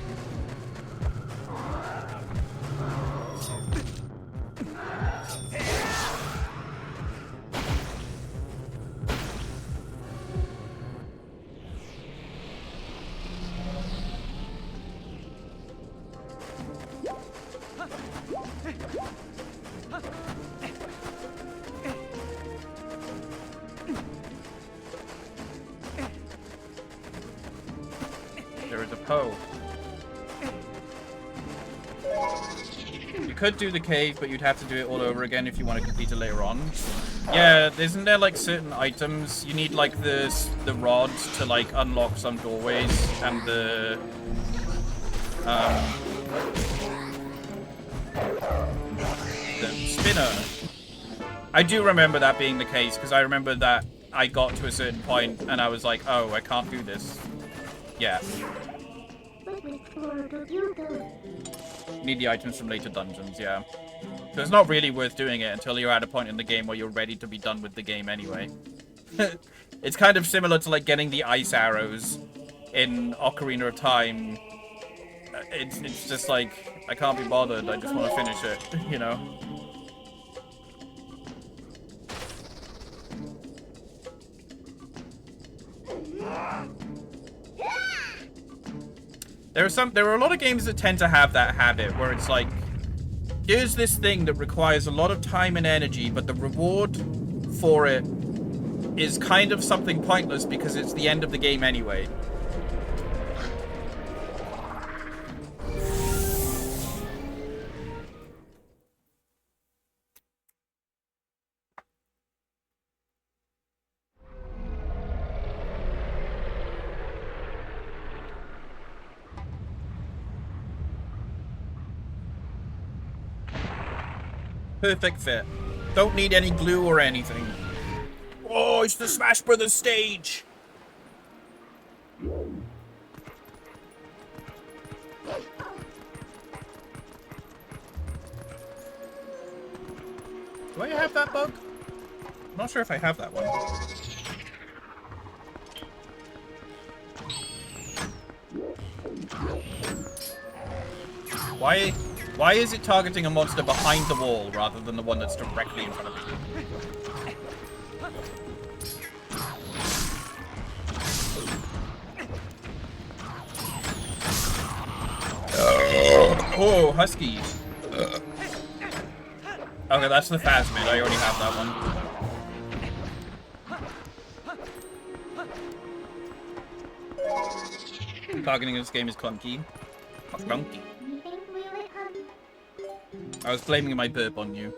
There is a Poe. You could do the cave, but you'd have to do it all over again if you want to complete it later on. Yeah, isn't there like certain items? You need like the rods to like unlock some doorways and the spinner. I do remember that being the case because I remember that I got to a certain point and I was like, oh, I can't do this. Yeah. Need the items from later dungeons, yeah. So it's not really worth doing it until you're at a point in the game where you're ready to be done with the game anyway. It's kind of similar to like getting the ice arrows in Ocarina of Time, it's just like, I can't be bothered, I just want to finish it, you know? There are a lot of games that tend to have that habit where it's like, here's this thing that requires a lot of time and energy, but the reward for it is kind of something pointless because it's the end of the game anyway. Perfect fit. Don't need any glue or anything. Oh, it's the Smash Brothers stage! Do I have that bug? I'm not sure if I have that one. Why is it targeting a monster behind the wall rather than the one that's directly in front of me? Oh, huskies. Okay, that's the Phasmid. I already have that one. Targeting in this game is clunky. Clunky. I was blaming my burp on you.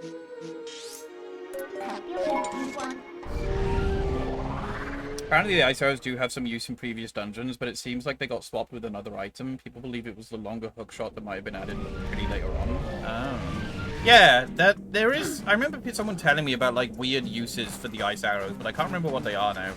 Apparently the ice arrows do have some use in previous dungeons, but it seems like they got swapped with another item. People believe it was the longer hookshot that might have been added pretty later on. Oh. Yeah, there is... I remember someone telling me about, like, weird uses for the ice arrows, but I can't remember what they are now.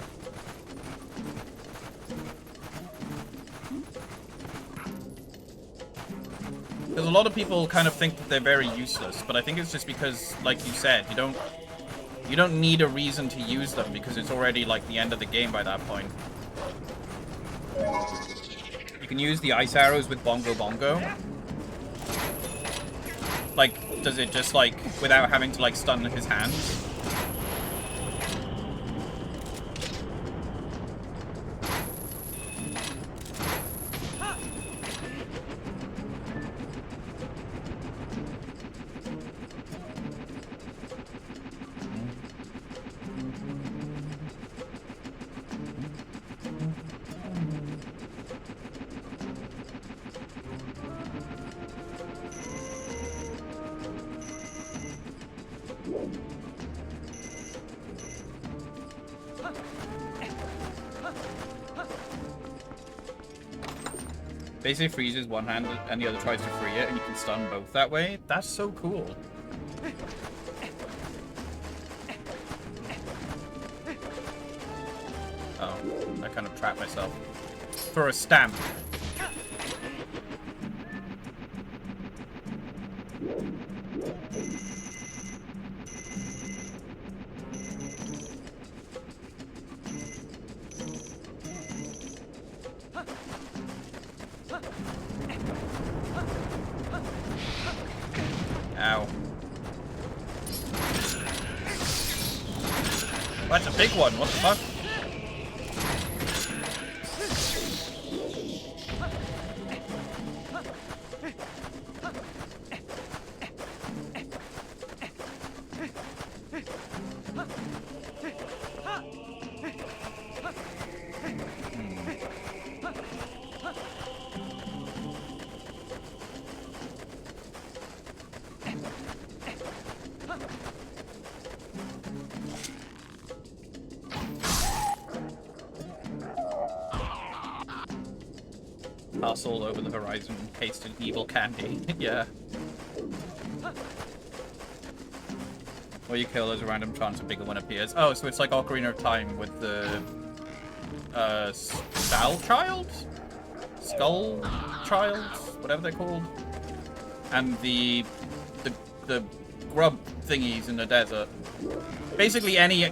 Because a lot of people kind of think that they're very useless, but I think it's just because, like you said, you don't need a reason to use them because it's already like the end of the game by that point. You can use the ice arrows with Bongo Bongo. Like, does it just like, without having to like stun his hands? Basically freezes one hand and the other tries to free it, and you can stun both that way. That's so cool. Oh, I kind of trapped myself. For a stamp. Ow. That's a big one, what the fuck? Castle over the horizon encased in evil candy. Yeah. Or you kill as a random chance a bigger one appears. Oh, so it's like Ocarina of Time with the Skull Child? Skull Child? Whatever they're called. And the grub thingies in the desert. Basically any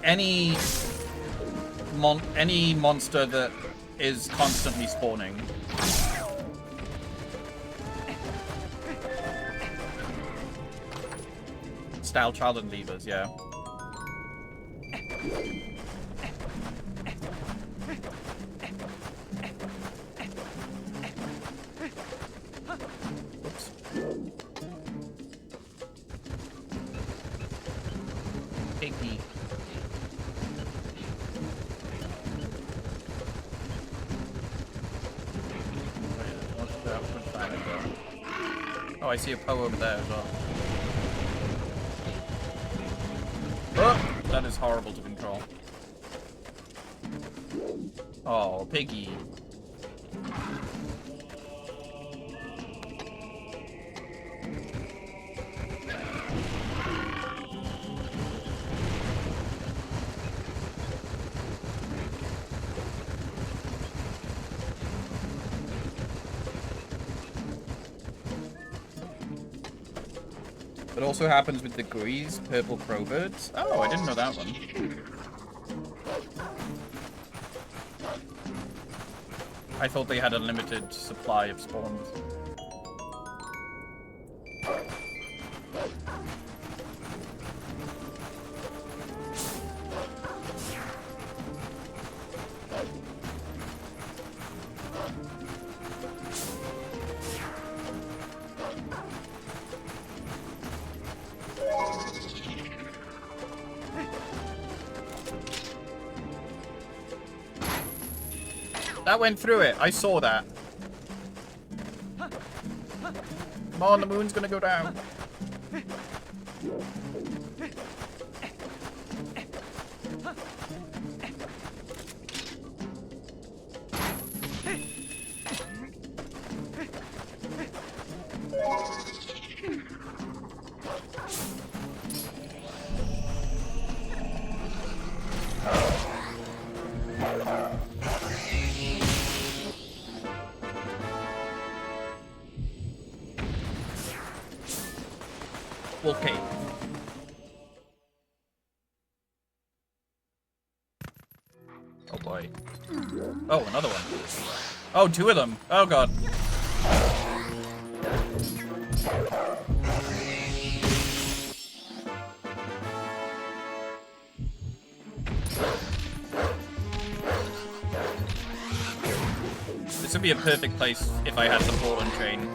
monster that is constantly spawning. Style child and levers, yeah. Oops. Piggy. Oh, I see a Poe over there as well. Oh, that is horrible to control. Oh, Piggy. It also happens with the Grease purple crowbirds. Oh, I didn't know that one. I thought they had a limited supply of spawns. That went through it. I saw that. Come on, the moon's gonna go down. Okay. Oh boy. Oh, another one. Oh, two of them. Oh god. This would be a perfect place if I had the ball and chain.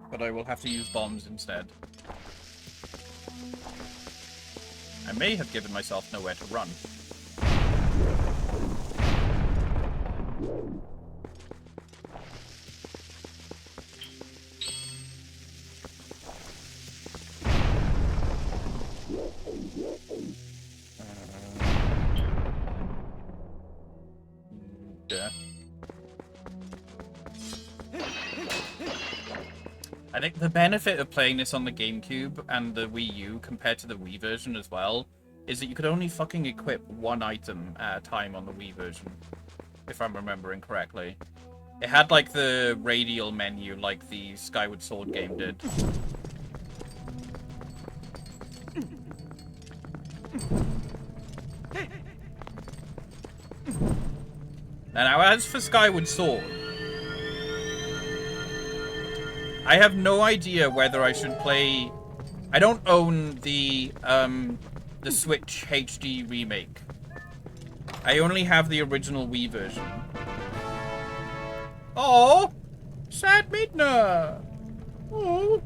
But I will have to use bombs instead. I may have given myself nowhere to run. Yeah. I think the benefit of playing this on the GameCube and the Wii U compared to the Wii version as well is that you could only fucking equip one item at a time on the Wii version, if I'm remembering correctly. It had like the radial menu like the Skyward Sword game did. Now as for Skyward Sword, I have no idea whether I should play... I don't own the Switch HD remake. I only have the original Wii version. Oh, sad Midna. Oh,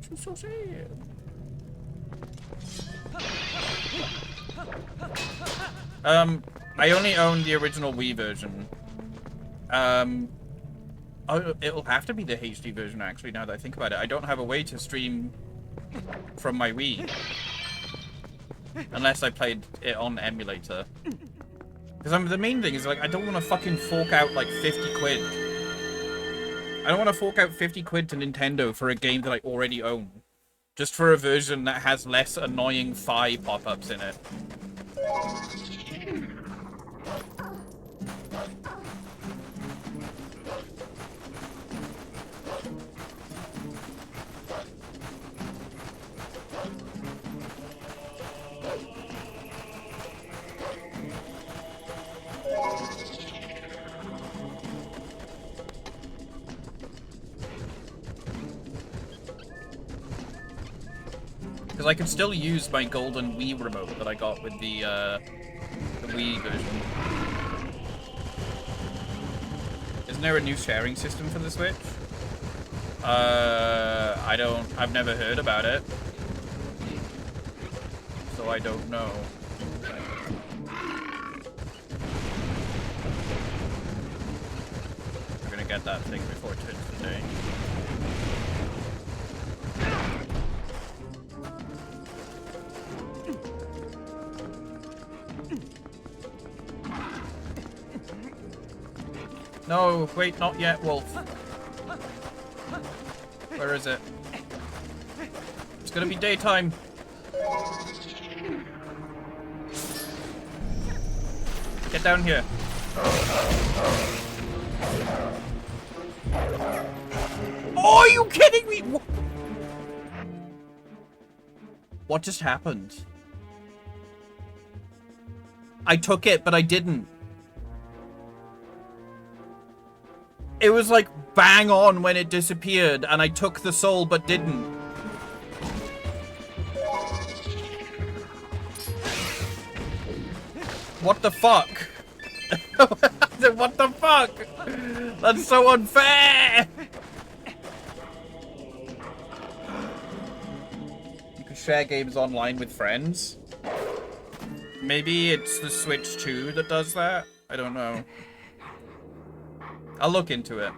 she's so sad. I only own the original Wii version. Oh, it'll have to be the HD version, actually, now that I think about it. I don't have a way to stream from my Wii. Unless I played it on emulator. Because the main thing is, like, I don't want to fucking fork out, like, 50 quid. I don't want to fork out 50 quid to Nintendo for a game that I already own. Just for a version that has less annoying Fi pop-ups in it. Because I could still use my golden Wii remote that I got with the Wii version. Isn't there a new sharing system for the Switch? I've never heard about it. So I don't know. We're gonna get that thing before it turns the day. No, wait, not yet, Wolf. Where is it? It's gonna be daytime. Get down here. Oh, are you kidding me? What just happened? I took it, but I didn't. It was like bang on when it disappeared, and I took the soul but didn't. What the fuck? What the fuck? That's so unfair! You can share games online with friends. Maybe it's the Switch 2 that does that? I don't know. I'll look into it.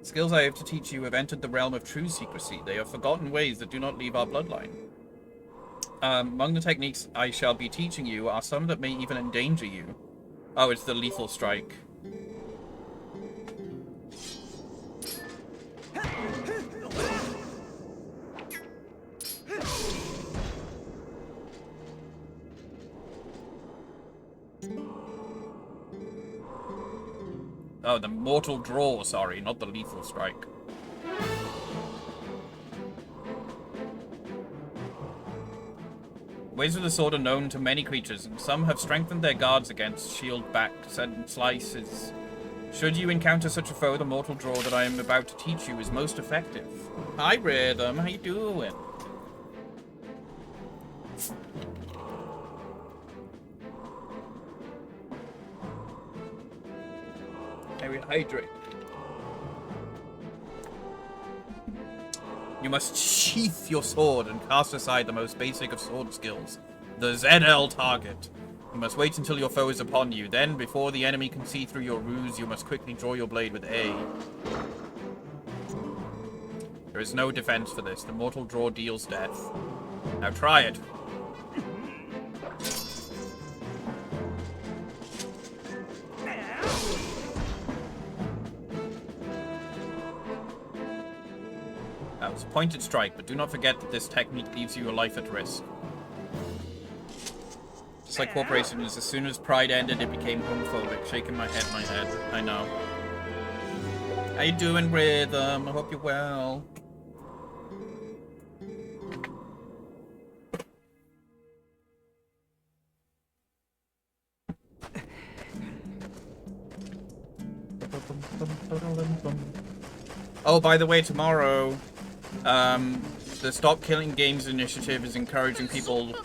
Skills I have to teach you have entered the realm of true secrecy. They are forgotten ways that do not leave our bloodline. Among the techniques I shall be teaching you are some that may even endanger you. Oh, it's the lethal strike. Oh, the mortal draw, sorry, not the lethal strike. Ways of the sword are known to many creatures, and some have strengthened their guards against shield-backed and slices. Should you encounter such a foe, the mortal draw that I am about to teach you is most effective. Hi, Rhythm, how you doing? Hydrate. You must sheath your sword and cast aside the most basic of sword skills, the ZL target. You must wait until your foe is upon you. Then, before the enemy can see through your ruse, you must quickly draw your blade with A. There is no defense for this. The mortal draw deals death. Now try it. That was a pointed strike, but do not forget that this technique leaves your life at risk. Just like corporations, as soon as Pride ended, it became homophobic. Shaking my head. I know. How you doing, Rhythm? I hope you're well. Oh, by the way, tomorrow, the Stop Killing Games initiative is encouraging people...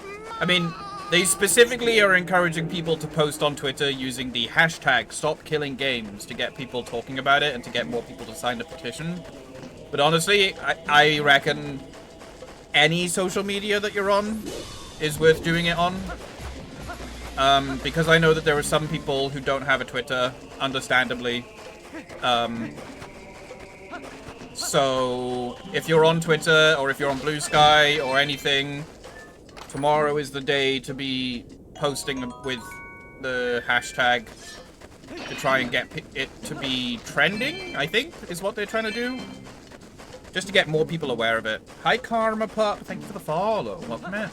I mean, they specifically are encouraging people to post on Twitter using the hashtag #StopKillingGames to get people talking about it and to get more people to sign the petition. But honestly, I reckon any social media that you're on is worth doing it on. Because I know that there are some people who don't have a Twitter, understandably. So, if you're on Twitter, or if you're on Blue Sky, or anything, tomorrow is the day to be posting with the hashtag to try and get it to be trending, I think, is what they're trying to do. Just to get more people aware of it. Hi, Karma Pup. Thank you for the follow. Welcome in.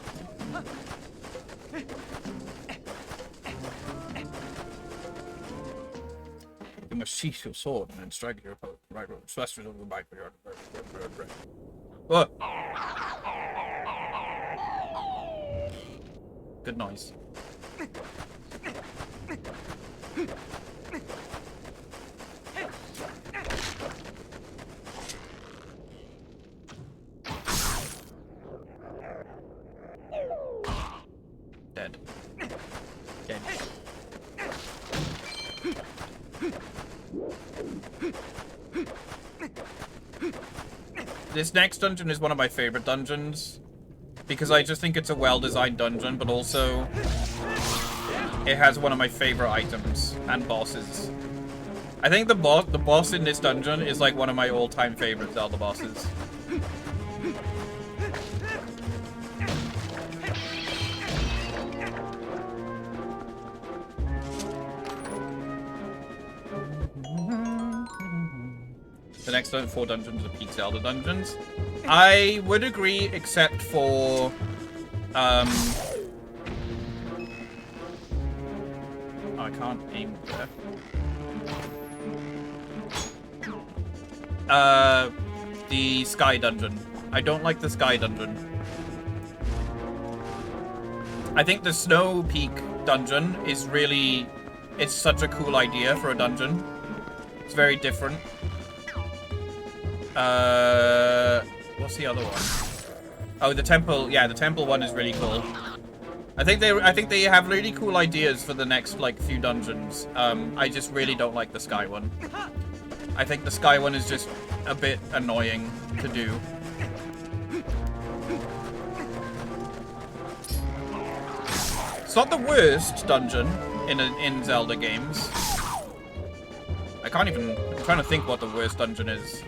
You must sheath your sword and then strike your opponent. Right, thrusters over the back. Whoa. Good noise. This next dungeon is one of my favorite dungeons because I just think it's a well-designed dungeon, but also it has one of my favorite items and bosses. I think the boss in this dungeon is like one of my all-time favorite Zelda bosses. The next 4 dungeons are peak Zelda dungeons. I would agree, except for oh, I can't aim there. The Sky Dungeon. I don't like the Sky Dungeon. I think the Snow Peak Dungeon is really... It's such a cool idea for a dungeon. It's very different. What's the other one? Oh, the temple. Yeah, the temple one is really cool. I think they have really cool ideas for the next like few dungeons. I just really don't like the Sky one. I think the Sky one is just a bit annoying to do. It's not the worst dungeon in Zelda games. I'm trying to think what the worst dungeon is.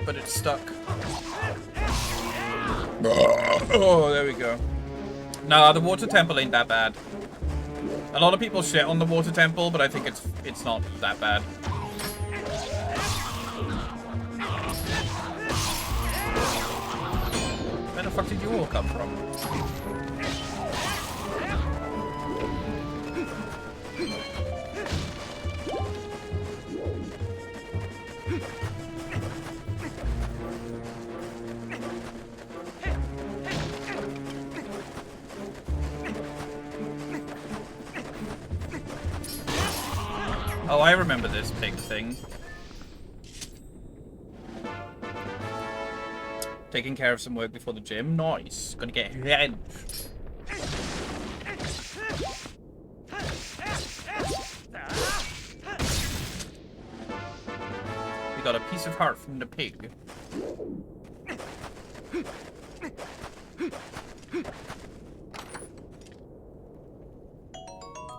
But it's stuck. Oh, there we go. Nah, the water temple ain't that bad. A lot of people shit on the water temple, but I think it's not that bad. Where the fuck did you all come from? Oh, I remember this pig thing. Taking care of some work before the gym. Nice. Gonna get head. We got a piece of heart from the pig.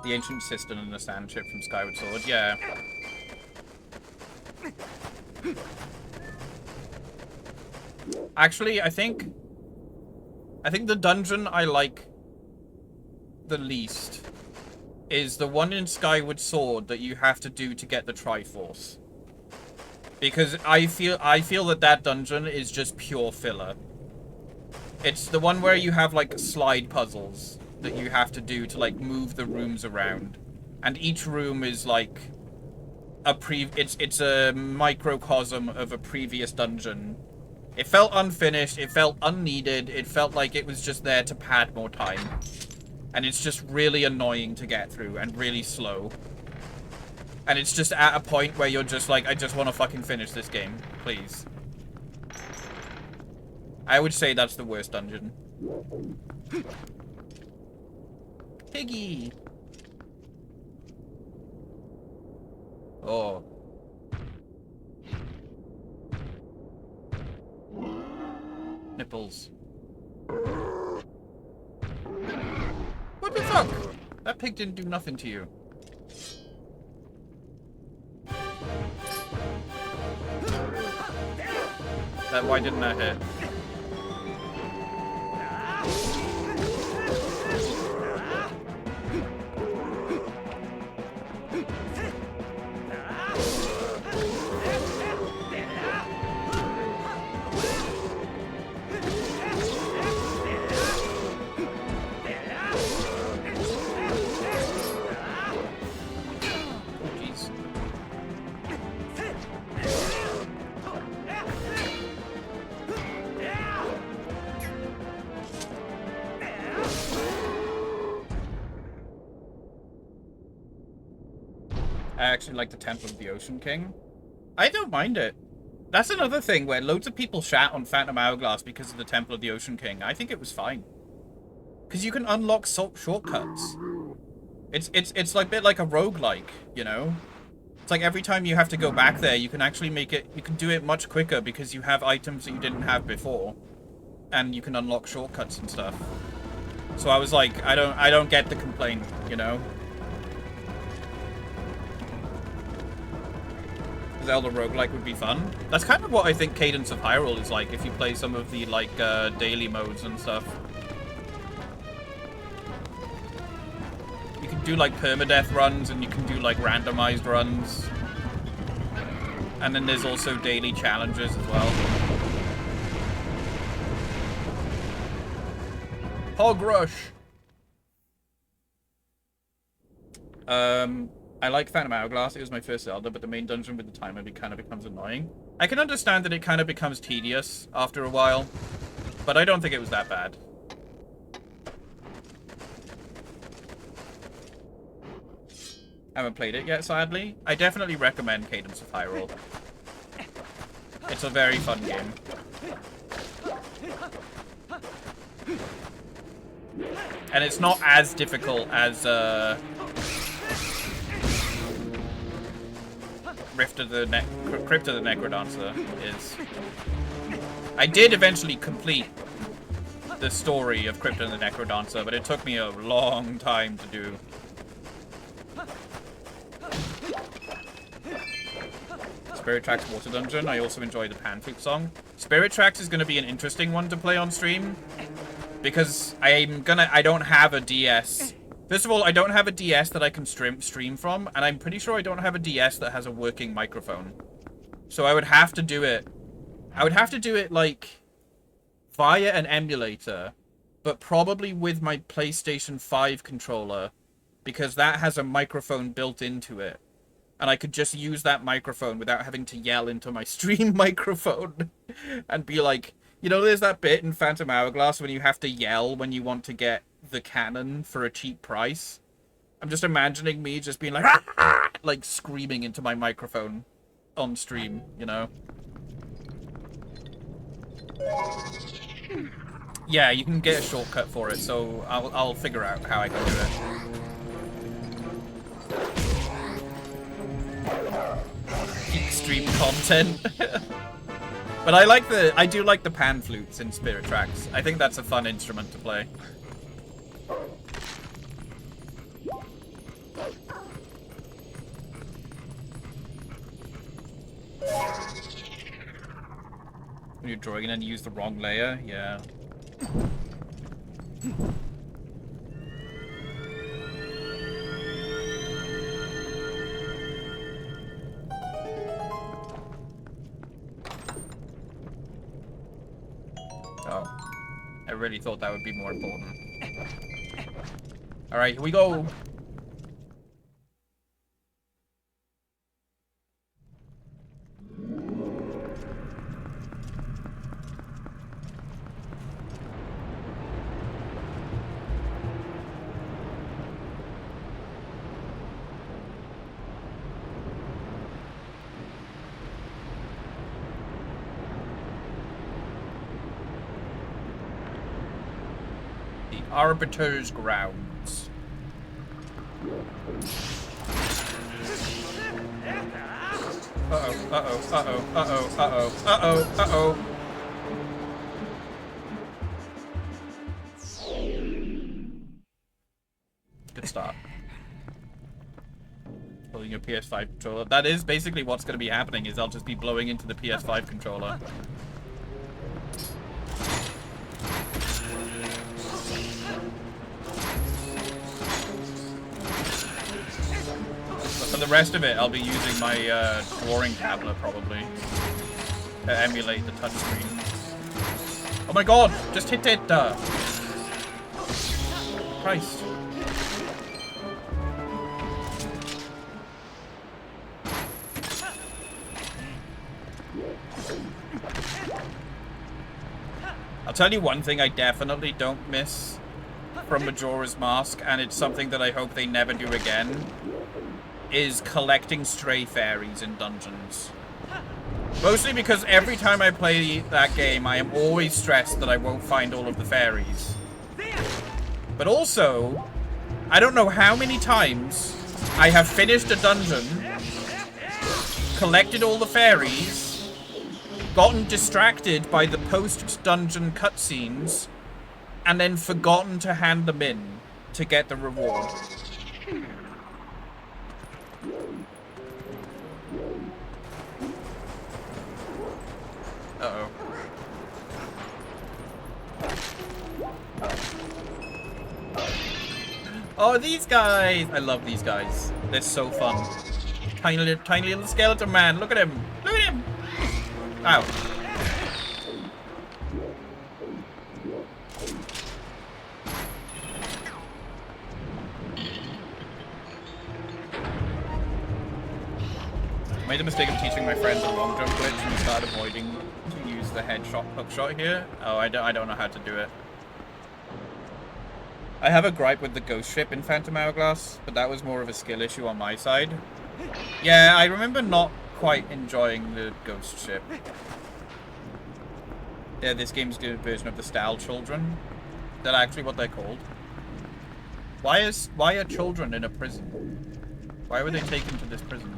The ancient cistern and the sand ship from Skyward Sword, yeah. Actually, I think the dungeon I like the least is the one in Skyward Sword that you have to do to get the Triforce. Because I feel that dungeon is just pure filler. It's the one where you have like slide puzzles that you have to do to like move the rooms around, and each room is like it's a microcosm of a previous dungeon. It felt unfinished, it felt unneeded, it felt like it was just there to pad more time, and it's just really annoying to get through and really slow, and it's just at a point where you're just like, I just want to fucking finish this game, please. I would say that's the worst dungeon. Piggy! Oh. Nipples. What the fuck? That pig didn't do nothing to you. Why didn't that hit? I actually like the Temple of the Ocean King. I don't mind it. That's another thing where loads of people shat on Phantom Hourglass because of the Temple of the Ocean King. I think it was fine. Because you can unlock shortcuts. It's like a bit like a roguelike, you know? It's like every time you have to go back there, you can actually make it... You can do it much quicker because you have items that you didn't have before. And you can unlock shortcuts and stuff. So I was like, I don't get the complaint, you know? Zelda roguelike would be fun. That's kind of what I think Cadence of Hyrule is like if you play some of the like daily modes and stuff. You can do like permadeath runs and you can do like randomized runs. And then there's also daily challenges as well. Hog Rush! I like Phantom Hourglass. It was my first Zelda, but the main dungeon with the timer kind of becomes annoying. I can understand that it kind of becomes tedious after a while, but I don't think it was that bad. I haven't played it yet, sadly. I definitely recommend Cadence of Hyrule. It's a very fun game. And it's not as difficult as, Crypt of the Necrodancer is. I did eventually complete the story of Crypt of the Necrodancer, but it took me a long time to do. Spirit Tracks Water Dungeon. I also enjoy the Pan Flute song. Spirit Tracks is going to be an interesting one to play on stream because I don't have a DS. First of all, I don't have a DS that I can stream from, and I'm pretty sure I don't have a DS that has a working microphone. So I would have to do it. I would have to do it, like, via an emulator, but probably with my PlayStation 5 controller, because that has a microphone built into it. And I could just use that microphone without having to yell into my stream microphone and be like, you know, there's that bit in Phantom Hourglass when you have to yell when you want to get the cannon for a cheap price. I'm just imagining me just being like, ah! Like screaming into my microphone on stream, you know? Yeah, you can get a shortcut for it, so I'll figure out how I can do it. Extreme content. But I do like the pan flutes in Spirit Tracks. I think that's a fun instrument to play. When you're drawing and you use the wrong layer, yeah. Oh. I really thought that would be more important. Alright, here we go! Arbiter's Grounds. Uh-oh, uh-oh, uh-oh, uh-oh, uh-oh, uh-oh, uh-oh. Good start. Holding your PS5 controller. That is basically what's going to be happening, is I'll just be blowing into the PS5 controller. For the rest of it, I'll be using my drawing tablet, probably, to emulate the touchscreen. Oh my god! Just hit it! Christ. I'll tell you one thing I definitely don't miss from Majora's Mask, and it's something that I hope they never do again, is collecting stray fairies in dungeons. Mostly because every time I play that game, I am always stressed that I won't find all of the fairies. But also, I don't know how many times I have finished a dungeon, collected all the fairies, gotten distracted by the post-dungeon cutscenes, and then forgotten to hand them in to get the reward. Uh-oh. Oh, these guys! I love these guys. They're so fun. Tiny little skeleton man. Look at him. Look at him. Ow. Made the mistake of teaching my friend the long jump glitch and started avoiding to use the headshot hookshot here. Oh, I don't know how to do it. I have a gripe with the ghost ship in Phantom Hourglass, but that was more of a skill issue on my side. Yeah, I remember not quite enjoying the ghost ship. Yeah, this game's a version of the Style Children. Is that actually what they're called? Why are children in a prison? Why were they taken to this prison?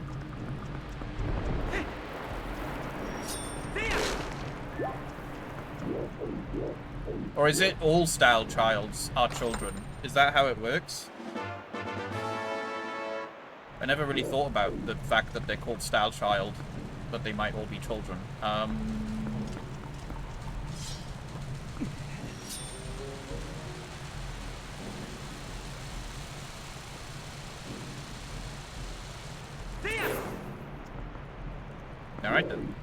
Or is it all Style Childs are children? Is that how it works? I never really thought about the fact that they're called Style Child, but they might all be children. Alright then.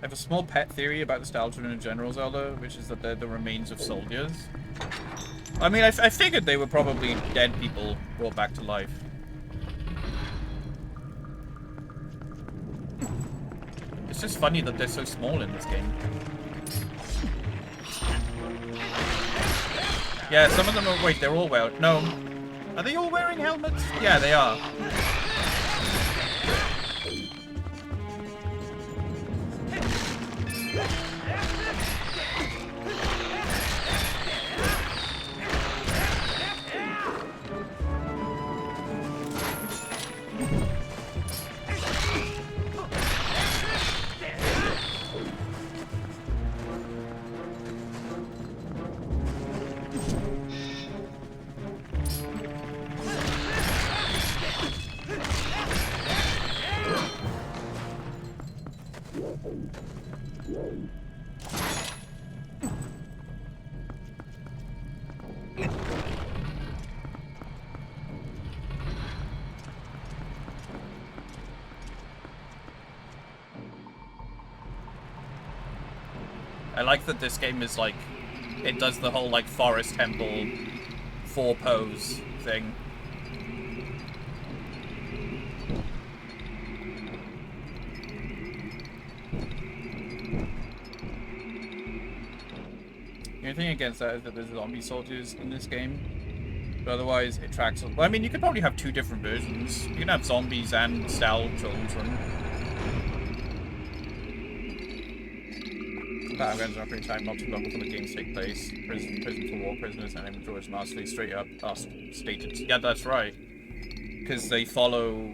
I have a small pet theory about the Style Children in general, Zelda, which is that they're the remains of soldiers. I mean, I figured they were probably dead people brought back to life. It's just funny that they're so small in this game. Yeah, some of them are... Wait, they're all wearing... No. Are they all wearing helmets? Yeah, they are. I like that this game is like, it does the whole like forest temple 4 pose thing. The only thing against that is that there's zombie soldiers in this game. But otherwise, it tracks... Well, I mean, you could probably have 2 different versions. You can have zombies and Style Children. Battlegrounds are pretty time, not too long before the games take place. Prison for war prisoners and inventories masterly straight up stated. Yeah, that's right. Because they follow...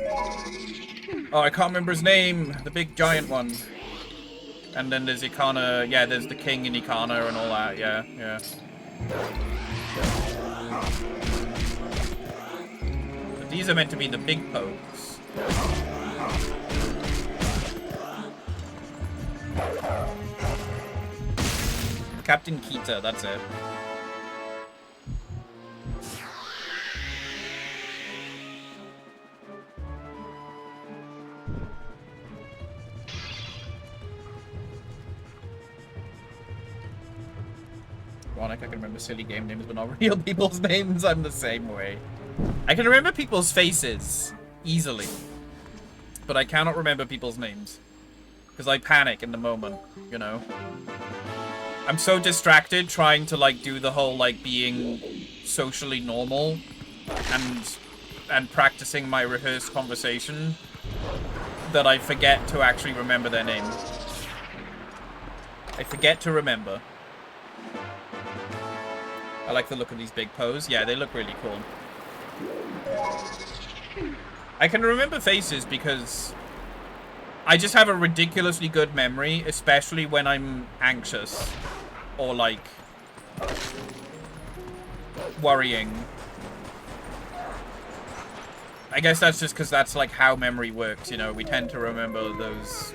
Oh, I can't remember his name! The big giant one. And then there's Ikana, yeah, there's the king in Ikana and all that, yeah, yeah. But these are meant to be the big pokes. Captain Kita, that's it. Ironic, I can remember silly game names, but not real people's names. I'm the same way. I can remember people's faces easily. but I cannot remember people's names. Because I panic in the moment, you know? I'm so distracted trying to, like, do the whole, like, being socially normal and practicing my rehearsed conversation that I forget to actually remember their name. I forget to remember. I like the look of these big pose. Yeah, they look really cool. I can remember faces because I just have a ridiculously good memory, especially when I'm anxious or, like, worrying. I guess that's just because that's, like, how memory works, you know? We tend to remember those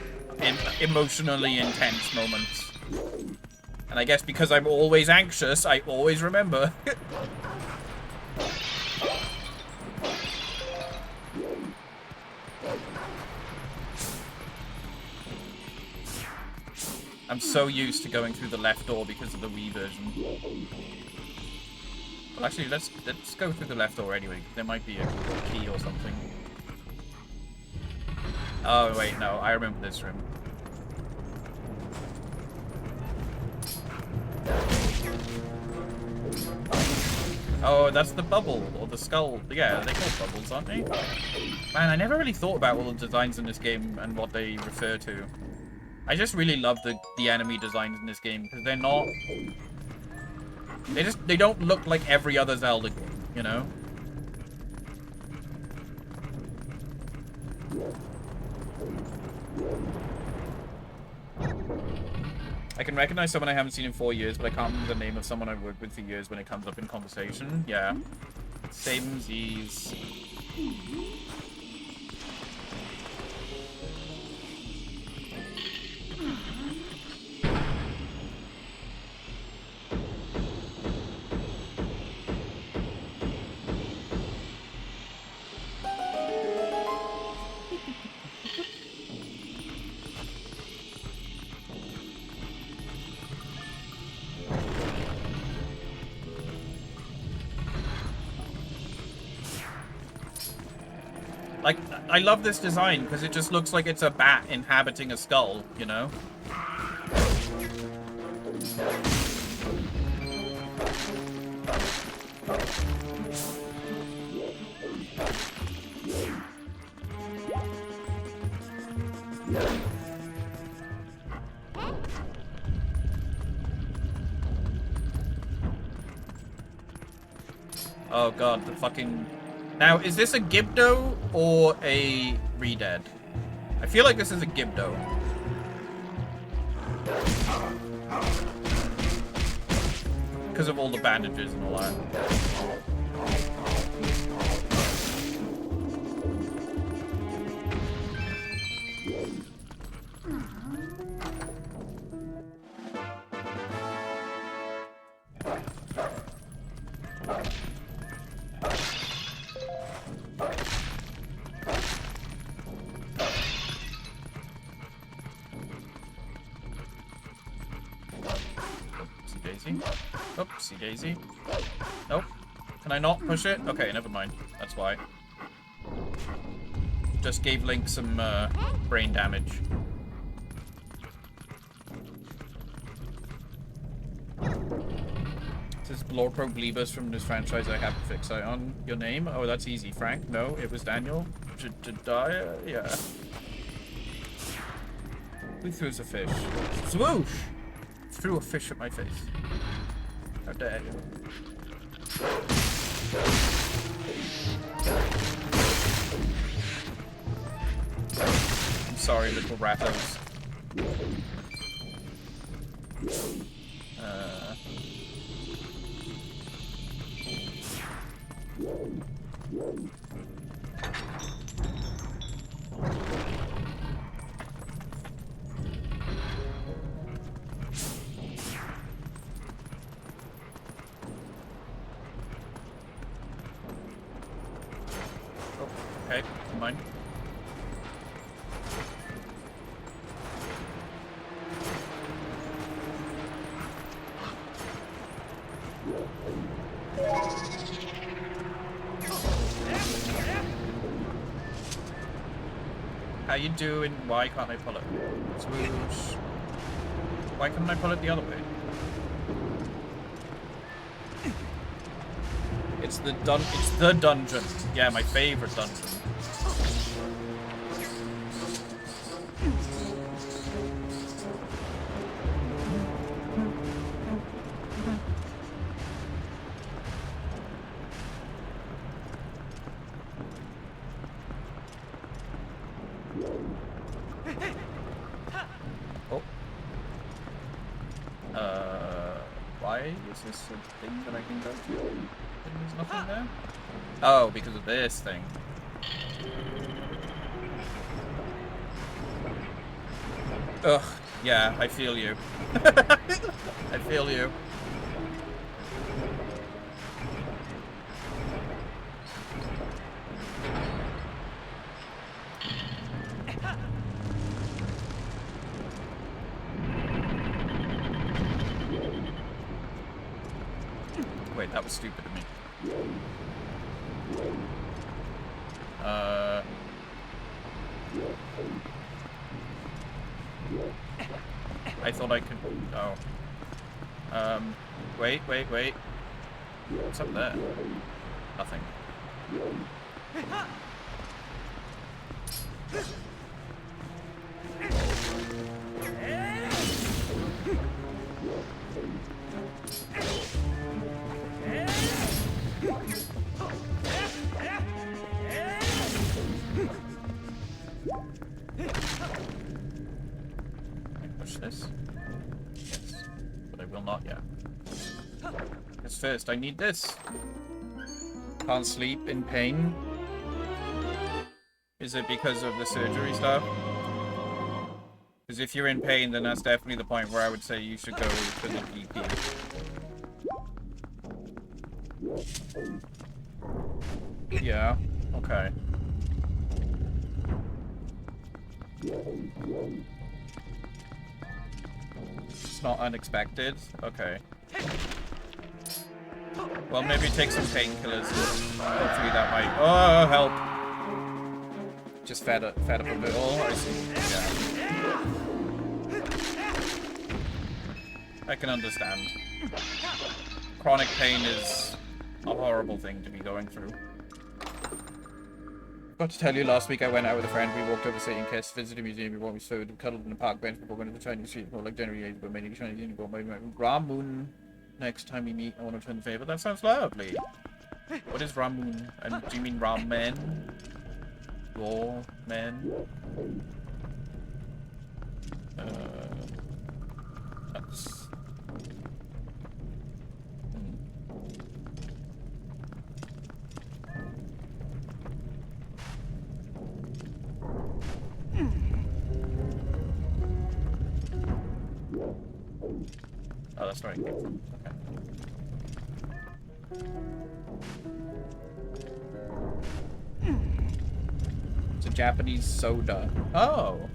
emotionally intense moments. And I guess because I'm always anxious, I always remember. I'm so used to going through the left door because of the Wii version. Well, actually, let's go through the left door anyway. There might be a key or something. Oh, wait, no. I remember this room. Oh, that's the bubble, or the skull. Yeah, they're called bubbles, aren't they? Man, I never really thought about all the designs in this game and what they refer to. I just really love the enemy designs in this game, because they're not... They don't look like every other Zelda game, you know? I can recognize someone I haven't seen in 4 years, but I can't remember the name of someone I've worked with for years when it comes up in conversation. Yeah. Samesies. Like, I love this design because it just looks like it's a bat inhabiting a skull, you know? Oh god, the fucking... Now, is this a Gibdo or a Redead? I feel like this is a Gibdo. Because of all the bandages and all that. Oopsie daisy. Nope. Can I not push it? Okay, never mind. That's why. Just gave Link some brain damage. This is Lord Pro Glebus from this franchise I have a fixate on. Your name? Oh, that's easy. Frank? No, it was Daniel. Jediah? Yeah. Who threw us a fish? Swoosh! Threw a fish at my face. How dare you? I'm sorry, little rattos. Okay, mine. How you doing? Why can't I pull it? Swoosh. Why couldn't I pull it the other way? It's the dungeon. Yeah, my favorite dungeon. Why is this a thing that I can go to? And there's nothing there? Oh, because of this thing. Ugh, yeah, I feel you. I feel you. Wait, that was stupid of me. I thought I could... Oh. Wait. What's up there? Nothing. Push this? Yes. But I will not yet. Because first I need this. Can't sleep in pain. Is it because of the surgery stuff? Because if you're in pain, then that's definitely the point where I would say you should go to the GP. Yeah, okay. It's not unexpected. Okay. Well, maybe take some painkillers. Hopefully that might... Oh, help! Just fed up a bit. Oh, I see. Yeah. I can understand. Chronic pain is a horrible thing to be going through. Got to tell you, last week I went out with a friend. We walked over City and Kiss, visited a museum, we bought me food, we cuddled in a park bench before going to the Chinese street, like generally age, but mainly Chinese Indian, bought my ramen. Next time we meet, I want to return the favor. That sounds lovely. What is ramen? And do you mean ramen? Raw men? That's... Oh, that's where I came from. Okay. It's a Japanese soda. Oh!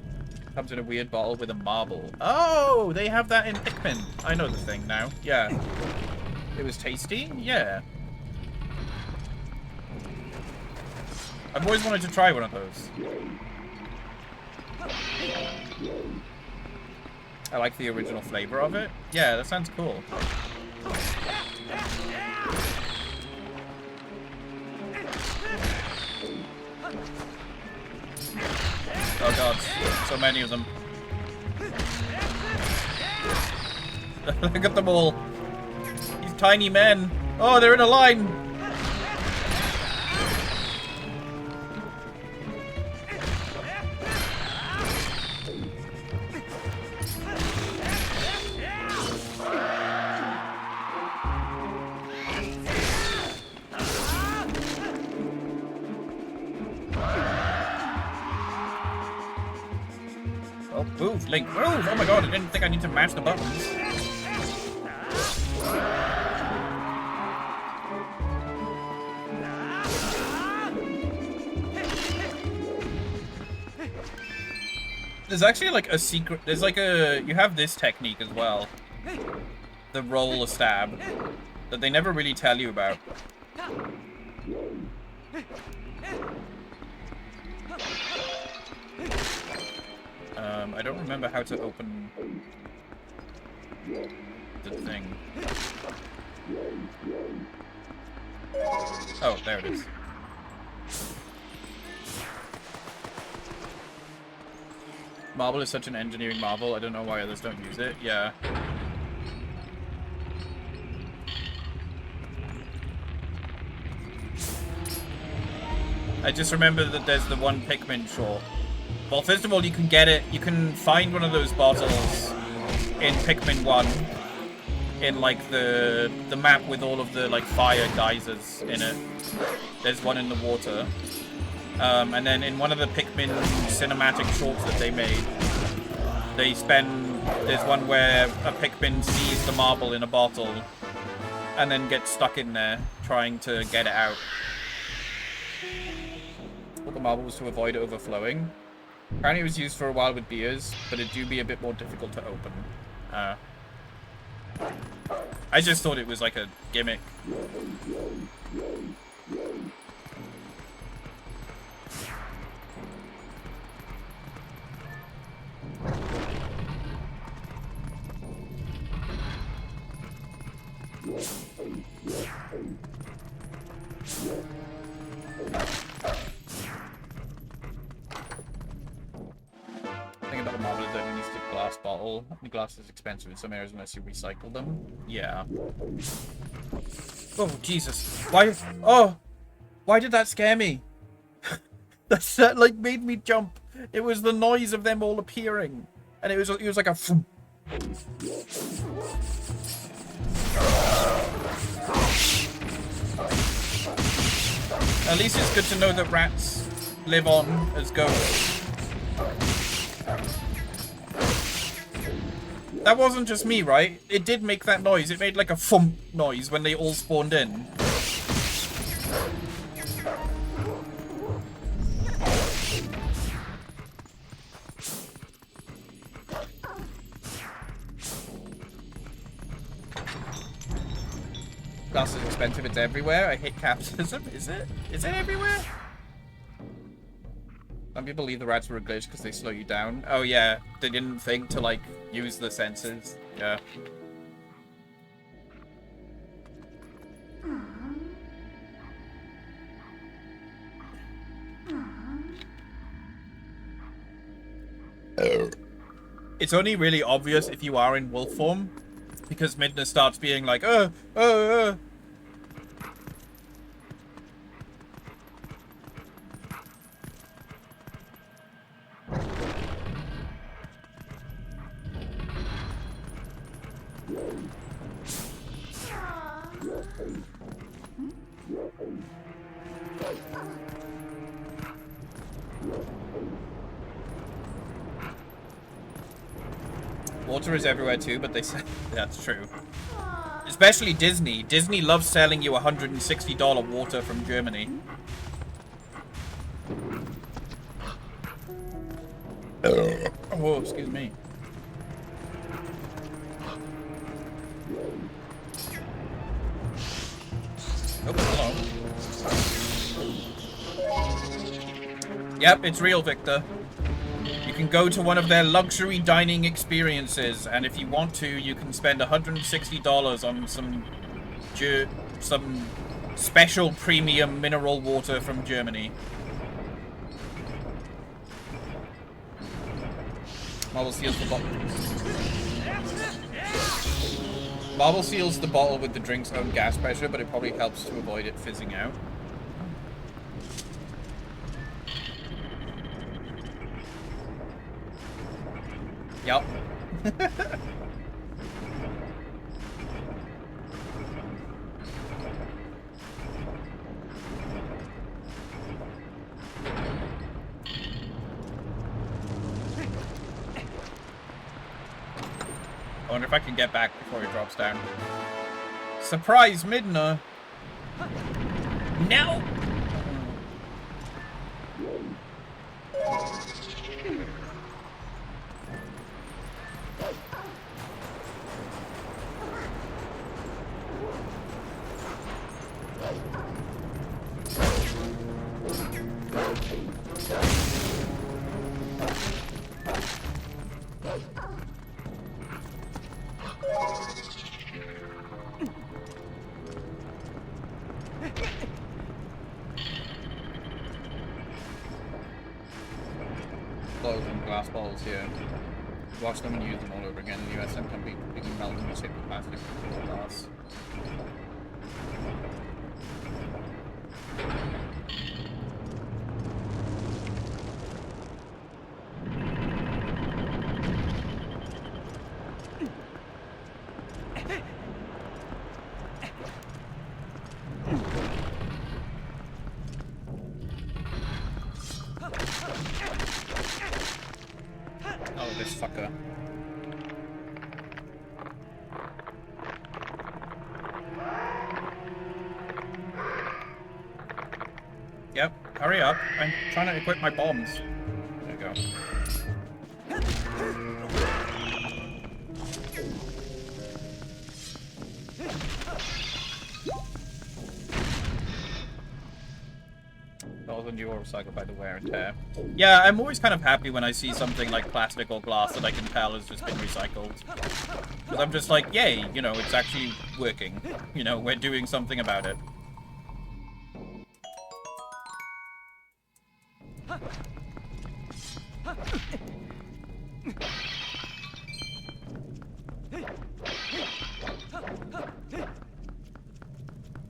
Comes in a weird bottle with a marble. Oh! They have that in Pikmin. I know the thing now. Yeah. It was tasty? Yeah. I've always wanted to try one of those. I like the original flavor of it. Yeah, that sounds cool. Oh god, so many of them. Look at them all. These tiny men. Oh, they're in a line. Move, Link, move! Oh my god, I didn't think I need to mash the buttons. There's actually like a secret, there's like a, you have this technique as well. The roll a stab. That they never really tell you about. I don't remember how to open the thing. Oh, there it is. Marble is such an engineering marvel. I don't know why others don't use it. Yeah. I just remember that there's the one Pikmin short. Well, first of all, you can get it. You can find one of those bottles in Pikmin 1 in, like, the map with all of the, like, fire geysers in it. There's one in the water. And then in one of the Pikmin cinematic shorts that they made, there's one where a Pikmin sees the marble in a bottle and then gets stuck in there trying to get it out. Well, the marble was to avoid overflowing. Apparently it was used for a while with beers, but it do be a bit more difficult to open. I just thought it was like a gimmick. Thing about the marble is that it needs a glass bottle. The glass is expensive in some areas unless you recycle them. Yeah. Oh, Jesus. Why? Oh! Why did that scare me? That like made me jump. It was the noise of them all appearing. And it was like a... At least it's good to know that rats live on as ghosts. That wasn't just me, right? It did make that noise. It made like a thump noise when they all spawned in. Glass is expensive, it's everywhere. I hate capitalism. Is it? Is it everywhere? Some people believe the rats were a glitch because they slow you down. Oh yeah, they didn't think to like use the senses. Yeah. It's only really obvious if you are in wolf form, because Midna starts being like, Water is everywhere too, but they say that's true. Especially Disney. Disney loves selling you $160 water from Germany. Oh, excuse me. Oh, hello. Yep, it's real, Victor. You can go to one of their luxury dining experiences, and if you want to, you can spend $160 on some special premium mineral water from Germany. Marble seals the bottle. Marble seals the bottle with the drink's own gas pressure, but it probably helps to avoid it fizzing out. Yep. I wonder if I can get back before he drops down. Surprise, Midna! No! glass bottles here. Wash them and use them all over again. In the US, some company completely melt them and shape the plastic into glass. Oh, this fucker. Yep, hurry up. I'm trying to equip my bombs. There you go. All the new or recycled by the wear and tear. Yeah, I'm always kind of happy when I see something like plastic or glass that I can tell has just been recycled. Because I'm just like, yay, you know, it's actually working. You know, we're doing something about it.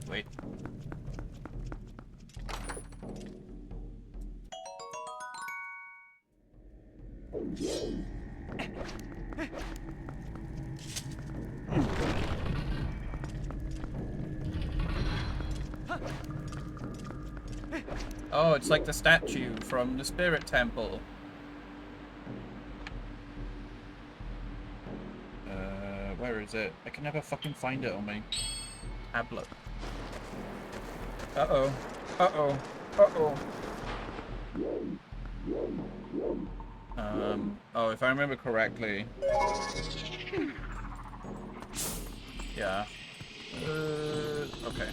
Wait. Oh, it's like the statue from the Spirit Temple. Where is it? I can never fucking find it on my tablet. Uh-oh. Uh-oh. Uh-oh. Oh, if I remember correctly. Yeah. Okay.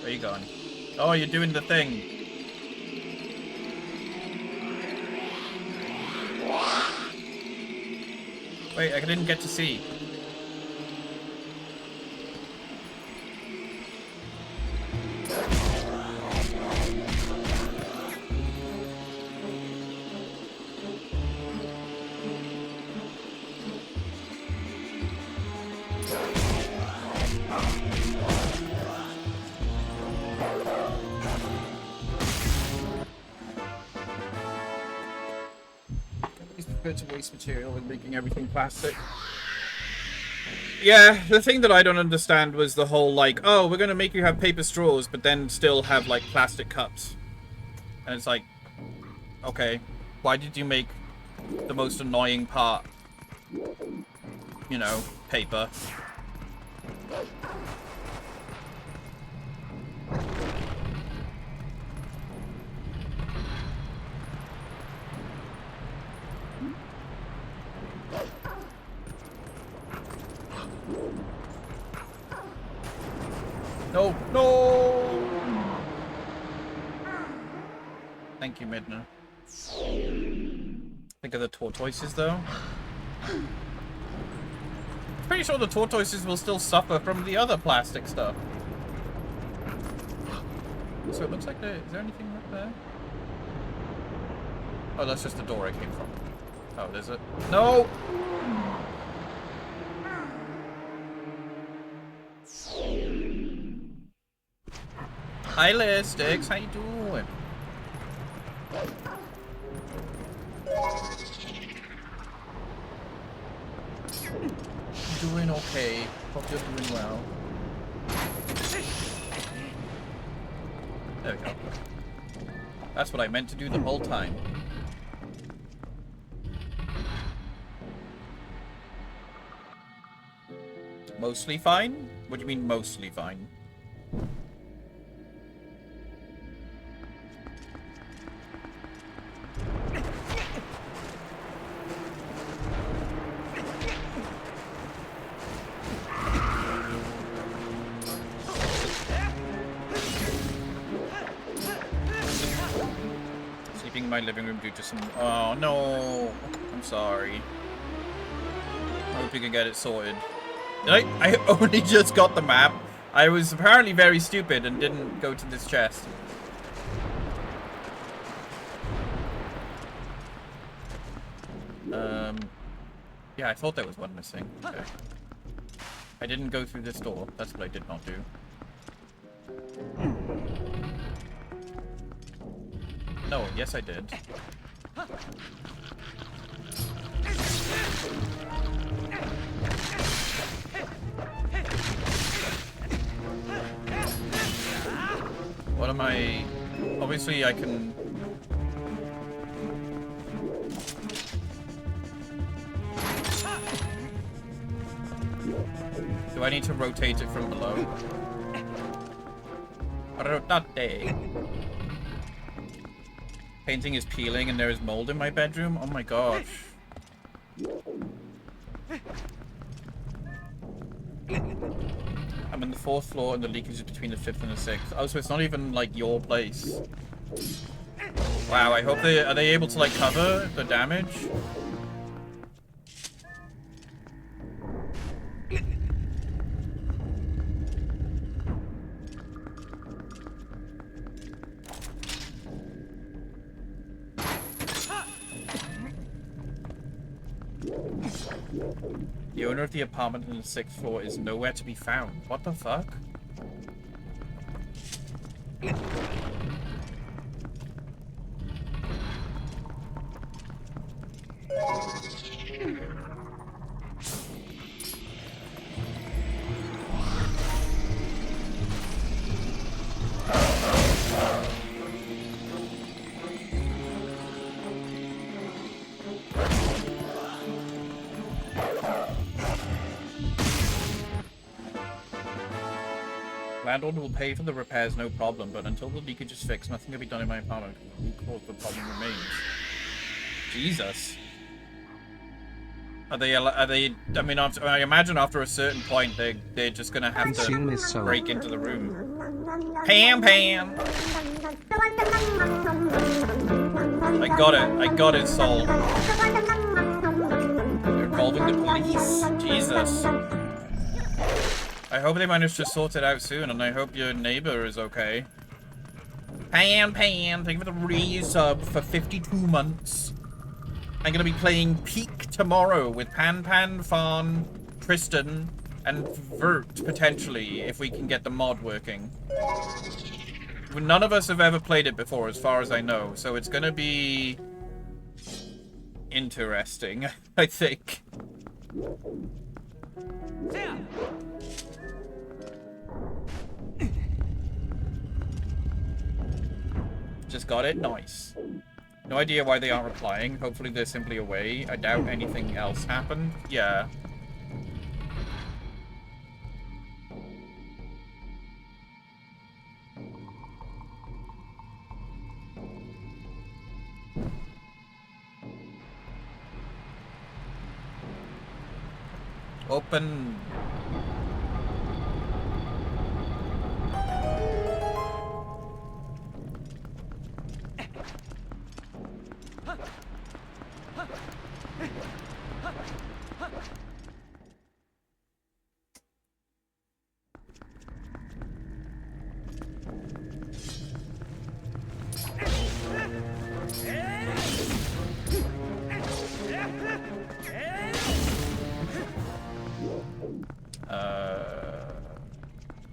Where are you going? Oh, you're doing the thing. Wait, I didn't get to see. To waste material and making everything plastic. Yeah, the thing that I don't understand was the whole like, oh, we're gonna make you have paper straws, but then still have like plastic cups. And it's like, okay, why did you make the most annoying part, you know, paper? No, no! Thank you, Midna. Think of the tortoises, though. Pretty sure the tortoises will still suffer from the other plastic stuff. So it looks like there... Is there anything up there? Oh, that's just the door I came from. Oh, is it? No! Hi, Listix. How you doing? Doing okay. Hope you're doing well. There we go. That's what I meant to do the whole time. Mostly fine? What do you mean mostly fine? Sleeping in my living room due to some... Oh, no. I'm sorry. I hope you can get it sorted. I only just got the map. I was apparently very stupid and didn't go to this chest. Yeah, I thought there was one missing. Okay. I didn't go through this door. That's what I did not do. No, yes I did. What am I... Obviously I can... Do I need to rotate it from below? Rotate. Painting is peeling and there is mold in my bedroom? Oh my gosh. I'm on the 4th floor and the leakage is between the 5th and the 6th. Oh, so it's not even like your place. Wow, I hope are they able to like cover the damage? The owner of the apartment on the 6th floor is nowhere to be found. What the fuck? Landlord will pay for the repairs, no problem, but until the leakage is fixed, nothing can be done in my apartment. Who caused the problem remains. Jesus. Are they, I mean, I imagine after a certain point, they're just gonna have to break into the room. Pam! I got it, soul. They're involving the police. Jesus. I hope they manage to sort it out soon, and I hope your neighbor is okay. Pan, thank you for the resub for 52 months. I'm gonna be playing Peak tomorrow with Pan, Fawn, Tristan, and Vert, potentially, if we can get the mod working. None of us have ever played it before, as far as I know, so it's gonna be... interesting, I think. Just got it? Nice. No idea why they aren't replying. Hopefully they're simply away. I doubt anything else happened. Yeah. Open.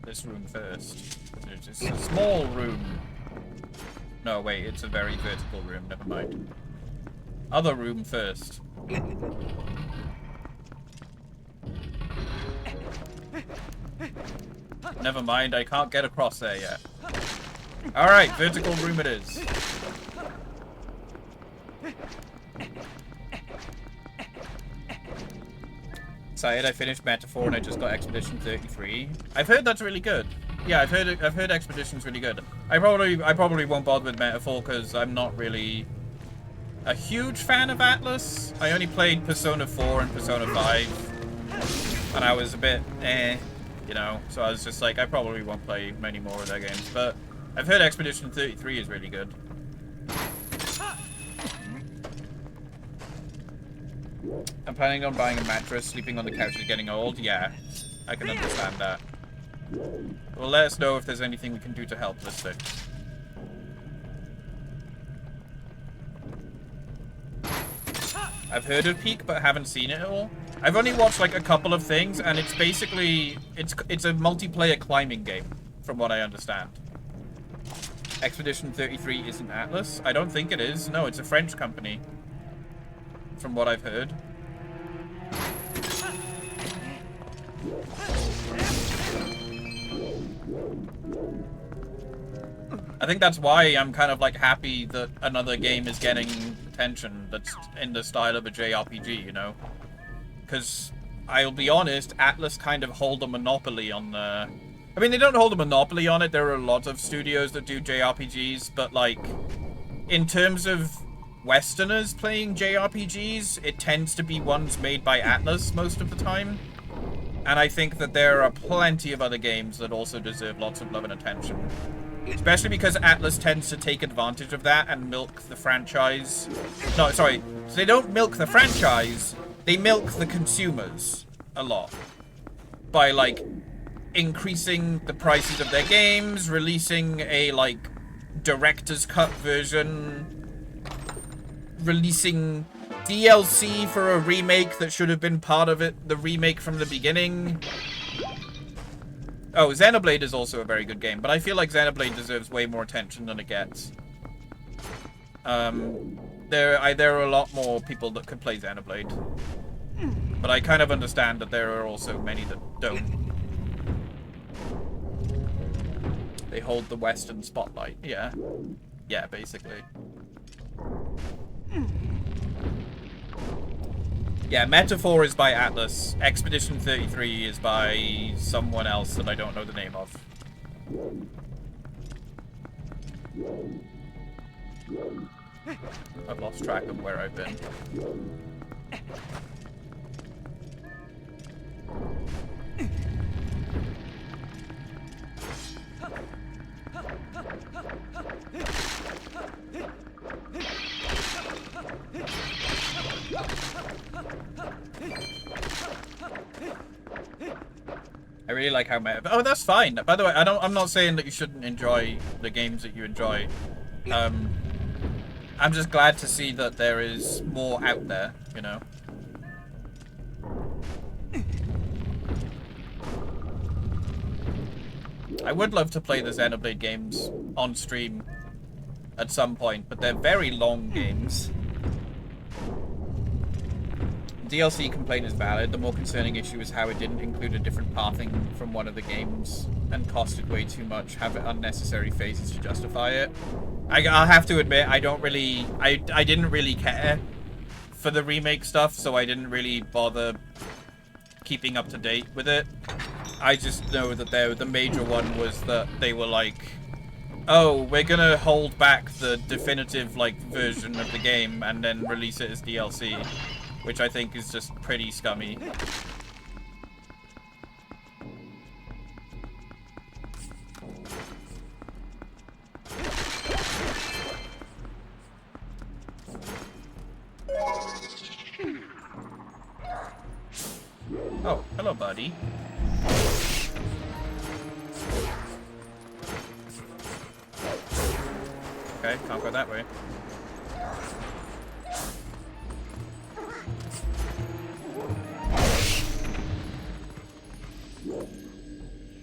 This room first. There's just a small room. No, wait, it's a very vertical room. Never mind. Other room first. Never mind, I can't get across there yet. Alright, vertical room it is. Excited, I finished Metaphor and I just got Expedition 33. I've heard that's really good. Yeah, I've heard Expedition's really good. I probably won't bother with Metaphor because I'm not really a huge fan of Atlas. I only played Persona 4 and Persona 5. And I was a bit you know, so I was just like, I probably won't play many more of their games. But I've heard Expedition 33 is really good. I'm planning on buying a mattress. Sleeping on the couch is getting old. Yeah, I can understand that. Well, let us know if there's anything we can do to help, Lister. I've heard of Peak, but haven't seen it all. I've only watched like a couple of things, and it's basically it's a multiplayer climbing game, from what I understand. Expedition 33 isn't Atlas. I don't think it is. No, it's a French company, from what I've heard. I think that's why I'm kind of like happy that another game is getting attention that's in the style of a JRPG, you know? Because I'll be honest, Atlas kind of hold a monopoly on the... I mean, they don't hold a monopoly on it. There are a lot of studios that do JRPGs, but like, in terms of Westerners playing JRPGs, it tends to be ones made by Atlas most of the time. And I think that there are plenty of other games that also deserve lots of love and attention. Especially because Atlas tends to take advantage of that and milk the franchise. No, sorry. So they don't milk the franchise. They milk the consumers a lot. By, like, increasing the prices of their games, releasing a, like, director's cut version, releasing DLC for a remake that should have been part of it, the remake from the beginning. Oh, Xenoblade is also a very good game, but I feel like Xenoblade deserves way more attention than it gets. There are a lot more people that could play Xenoblade. But I kind of understand that there are also many that don't. They hold the Western spotlight. Yeah. Yeah, basically. Yeah, Metaphor is by Atlas. Expedition 33 is by someone else that I don't know the name of. I've lost track of where I've been. I really like how oh, that's fine. By the way, I'm not saying that you shouldn't enjoy the games that you enjoy. I'm just glad to see that there is more out there, you know. I would love to play the Xenoblade games on stream at some point, but they're very long games. DLC complaint is valid. The more concerning issue is how it didn't include a different pathing from one of the games and costed way too much, have unnecessary phases to justify it. I'll have to admit, I didn't really care for the remake stuff, so I didn't really bother keeping up to date with it. I just know that the major one was that they were like, oh, we're gonna hold back the definitive like version of the game and then release it as DLC. Which I think is just pretty scummy. Oh, hello, buddy. Okay, can't go that way.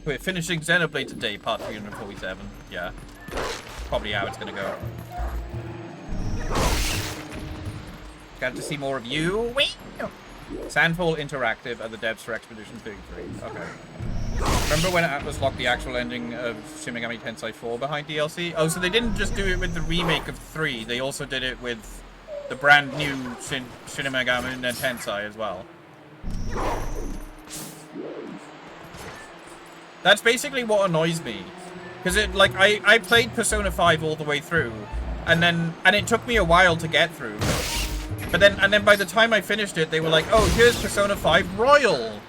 We're finishing Xenoblade today, part 347. Yeah. Probably how it's gonna go. Got to see more of you. Wait. Sandfall Interactive are the devs for Expedition 33. Okay. Remember when Atlas locked the actual ending of Shin Megami Tensei 4 behind DLC? Oh, so they didn't just do it with the remake of 3, they also did it with the brand new Shin Megami Tensei as well. That's basically what annoys me. Because it, like, I played Persona 5 all the way through, and it took me a while to get through. But then by the time I finished it, they were like, oh, here's Persona 5 Royal,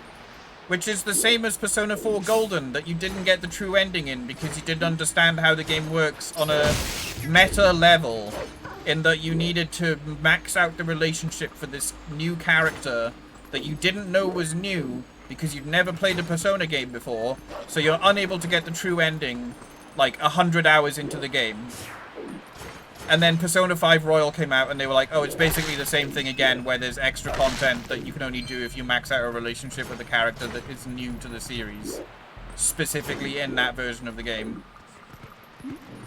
which is the same as Persona 4 Golden, that you didn't get the true ending in because you didn't understand how the game works on a meta level. in that you needed to max out the relationship for this new character that you didn't know was new because you've never played a Persona game before, so you're unable to get the true ending like 100 hours into the game. And then Persona 5 Royal came out and they were like, oh, it's basically the same thing again, where there's extra content that you can only do if you max out a relationship with a character that is new to the series, specifically in that version of the game.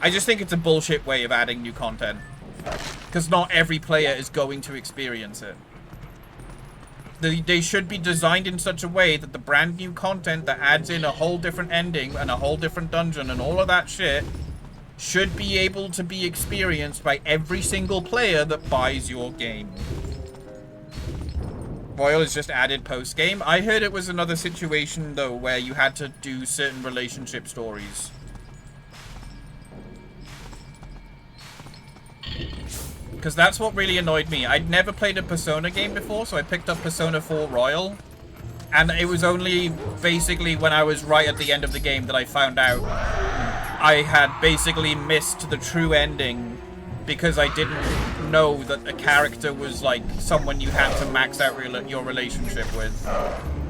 I just think it's a bullshit way of adding new content, because not every player is going to experience it. They should be designed in such a way that the brand new content that adds in a whole different ending and a whole different dungeon and all of that shit should be able to be experienced by every single player that buys your game. Royal is just added post-game. I heard it was another situation, though, where you had to do certain relationship stories. Because that's what really annoyed me. I'd never played a Persona game before, so I picked up Persona 4 Royal. And it was only basically when I was right at the end of the game that I found out I had basically missed the true ending because I didn't know that a character was like someone you had to max out your relationship with.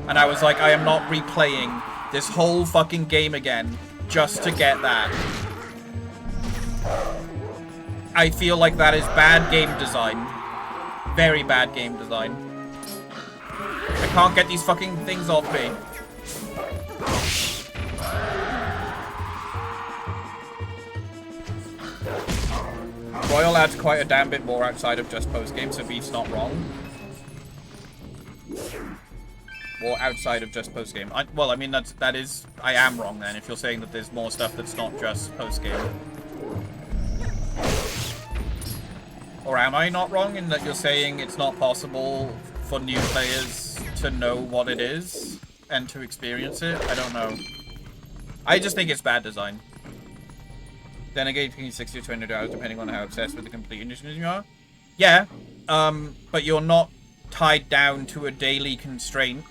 And I was like, I am not replaying this whole fucking game again just to get that. I feel like that is bad game design. Very bad game design. I can't get these fucking things off me. Royal adds quite a damn bit more outside of just post-game, so Beef's not wrong. Or outside of just post-game. Well, I mean, I am wrong then, if you're saying that there's more stuff that's not just post-game. Or am I not wrong in that you're saying it's not possible for new players to know what it is and to experience it? I don't know. I just think it's bad design. Then again, 60 or 20 hours, depending on how obsessed with the complete edition you are. Yeah, but you're not tied down to a daily constraint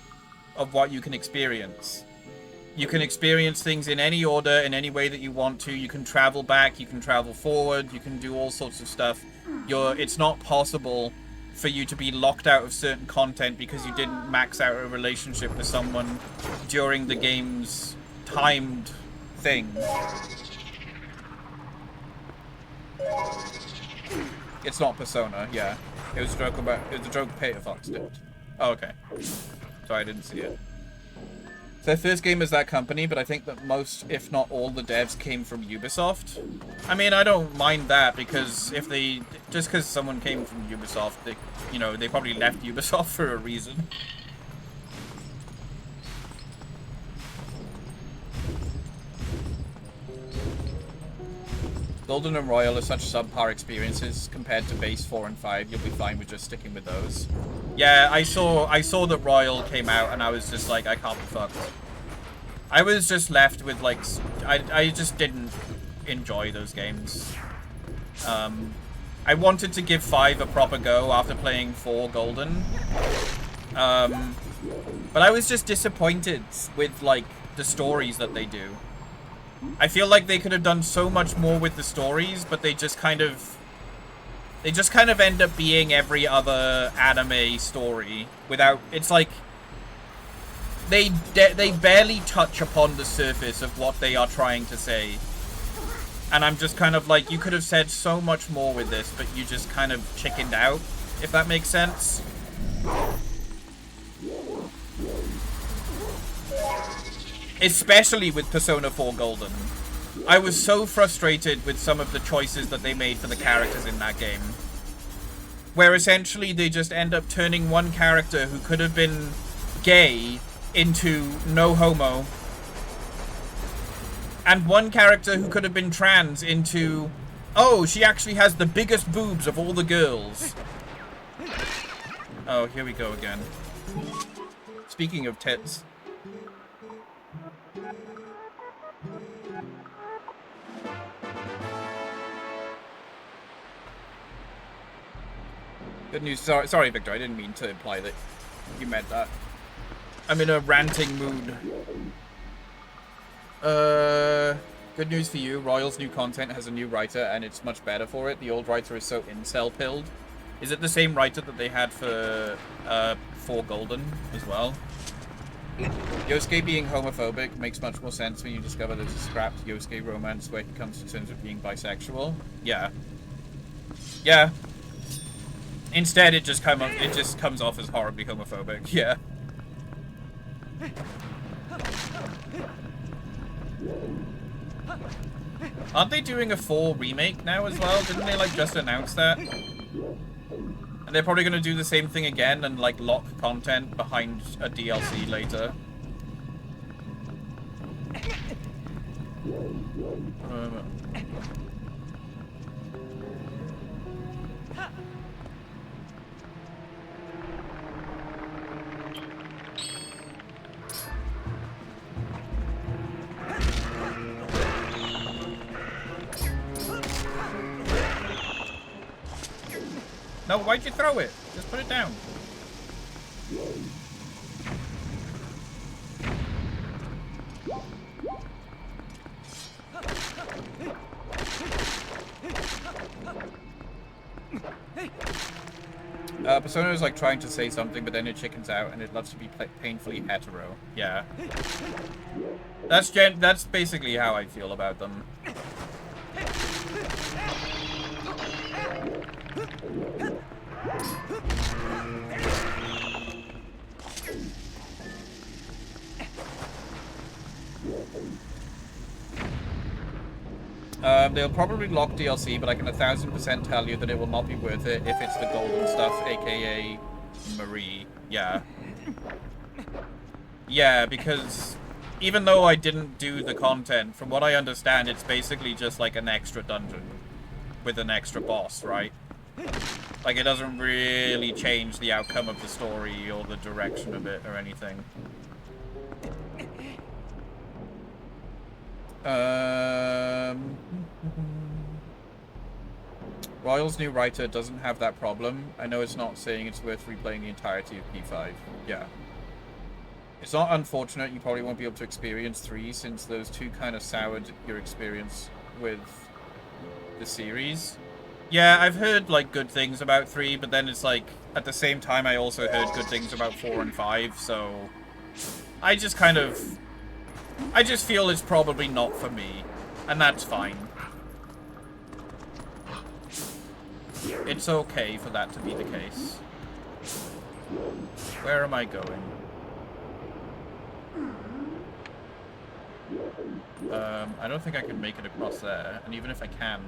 of what you can experience. You can experience things in any order, in any way that you want to. You can travel back, you can travel forward, you can do all sorts of stuff. It's not possible for you to be locked out of certain content because you didn't max out a relationship with someone during the game's timed thing. It's not Persona, yeah. It was a joke Peter Fox did. Oh, okay. Sorry, I didn't see it. Their first game is that company, but I think that most, if not all, the devs came from Ubisoft. I mean, I don't mind that, because just because someone came from Ubisoft, they probably left Ubisoft for a reason. Golden and Royal are such subpar experiences compared to base 4 and 5. You'll be fine with just sticking with those. Yeah, I saw that Royal came out and I was just like, I can't be fucked. I was just left with like, I just didn't enjoy those games. I wanted to give 5 a proper go after playing 4 Golden. But I was just disappointed with like the stories that they do. I feel like they could have done so much more with the stories, but they just kind of end up being every other anime story without, it's like they barely touch upon the surface of what they are trying to say. And I'm just kind of like, you could have said so much more with this, but you just kind of chickened out, if that makes sense. Especially with Persona 4 Golden. I was so frustrated with some of the choices that they made for the characters in that game. Where essentially they just end up turning one character who could have been gay into no homo. And one character who could have been trans into, oh, she actually has the biggest boobs of all the girls. Oh, here we go again. Speaking of tits. Good news. Sorry, Victor. I didn't mean to imply that you meant that. I'm in a ranting mood. Good news for you, Royal's new content has a new writer, and it's much better for it. The old writer is so incel-pilled. Is it the same writer that they had for Golden as well? Yosuke being homophobic makes much more sense when you discover there's a scrapped Yosuke romance where he comes to terms with being bisexual. Yeah. Yeah. Instead, it just comes off as horribly homophobic. Yeah. Aren't they doing a 4 remake now as well? Didn't they, like, just announce that? And they're probably going to do the same thing again and, like, lock content behind a DLC later. No, why'd you throw it? Just put it down. Persona is like trying to say something, but then it chickens out, and it loves to be painfully hetero. Yeah. That's basically how I feel about them. They'll probably lock DLC, but I can 1000% tell you that it will not be worth it if it's the golden stuff, aka Marie. Yeah. Yeah, because even though I didn't do the content, from what I understand, it's basically just like an extra dungeon with an extra boss, right? Like, it doesn't really change the outcome of the story or the direction of it or anything. Royal's new writer doesn't have that problem. I know it's not saying it's worth replaying the entirety of P5. Yeah. It's not unfortunate you probably won't be able to experience 3 since those 2 kind of soured your experience with the series. Yeah, I've heard, like, good things about 3, but then it's like, at the same time I also heard good things about 4 and 5, so I just feel it's probably not for me, and that's fine. It's okay for that to be the case. Where am I going? I don't think I can make it across there, and even if I can,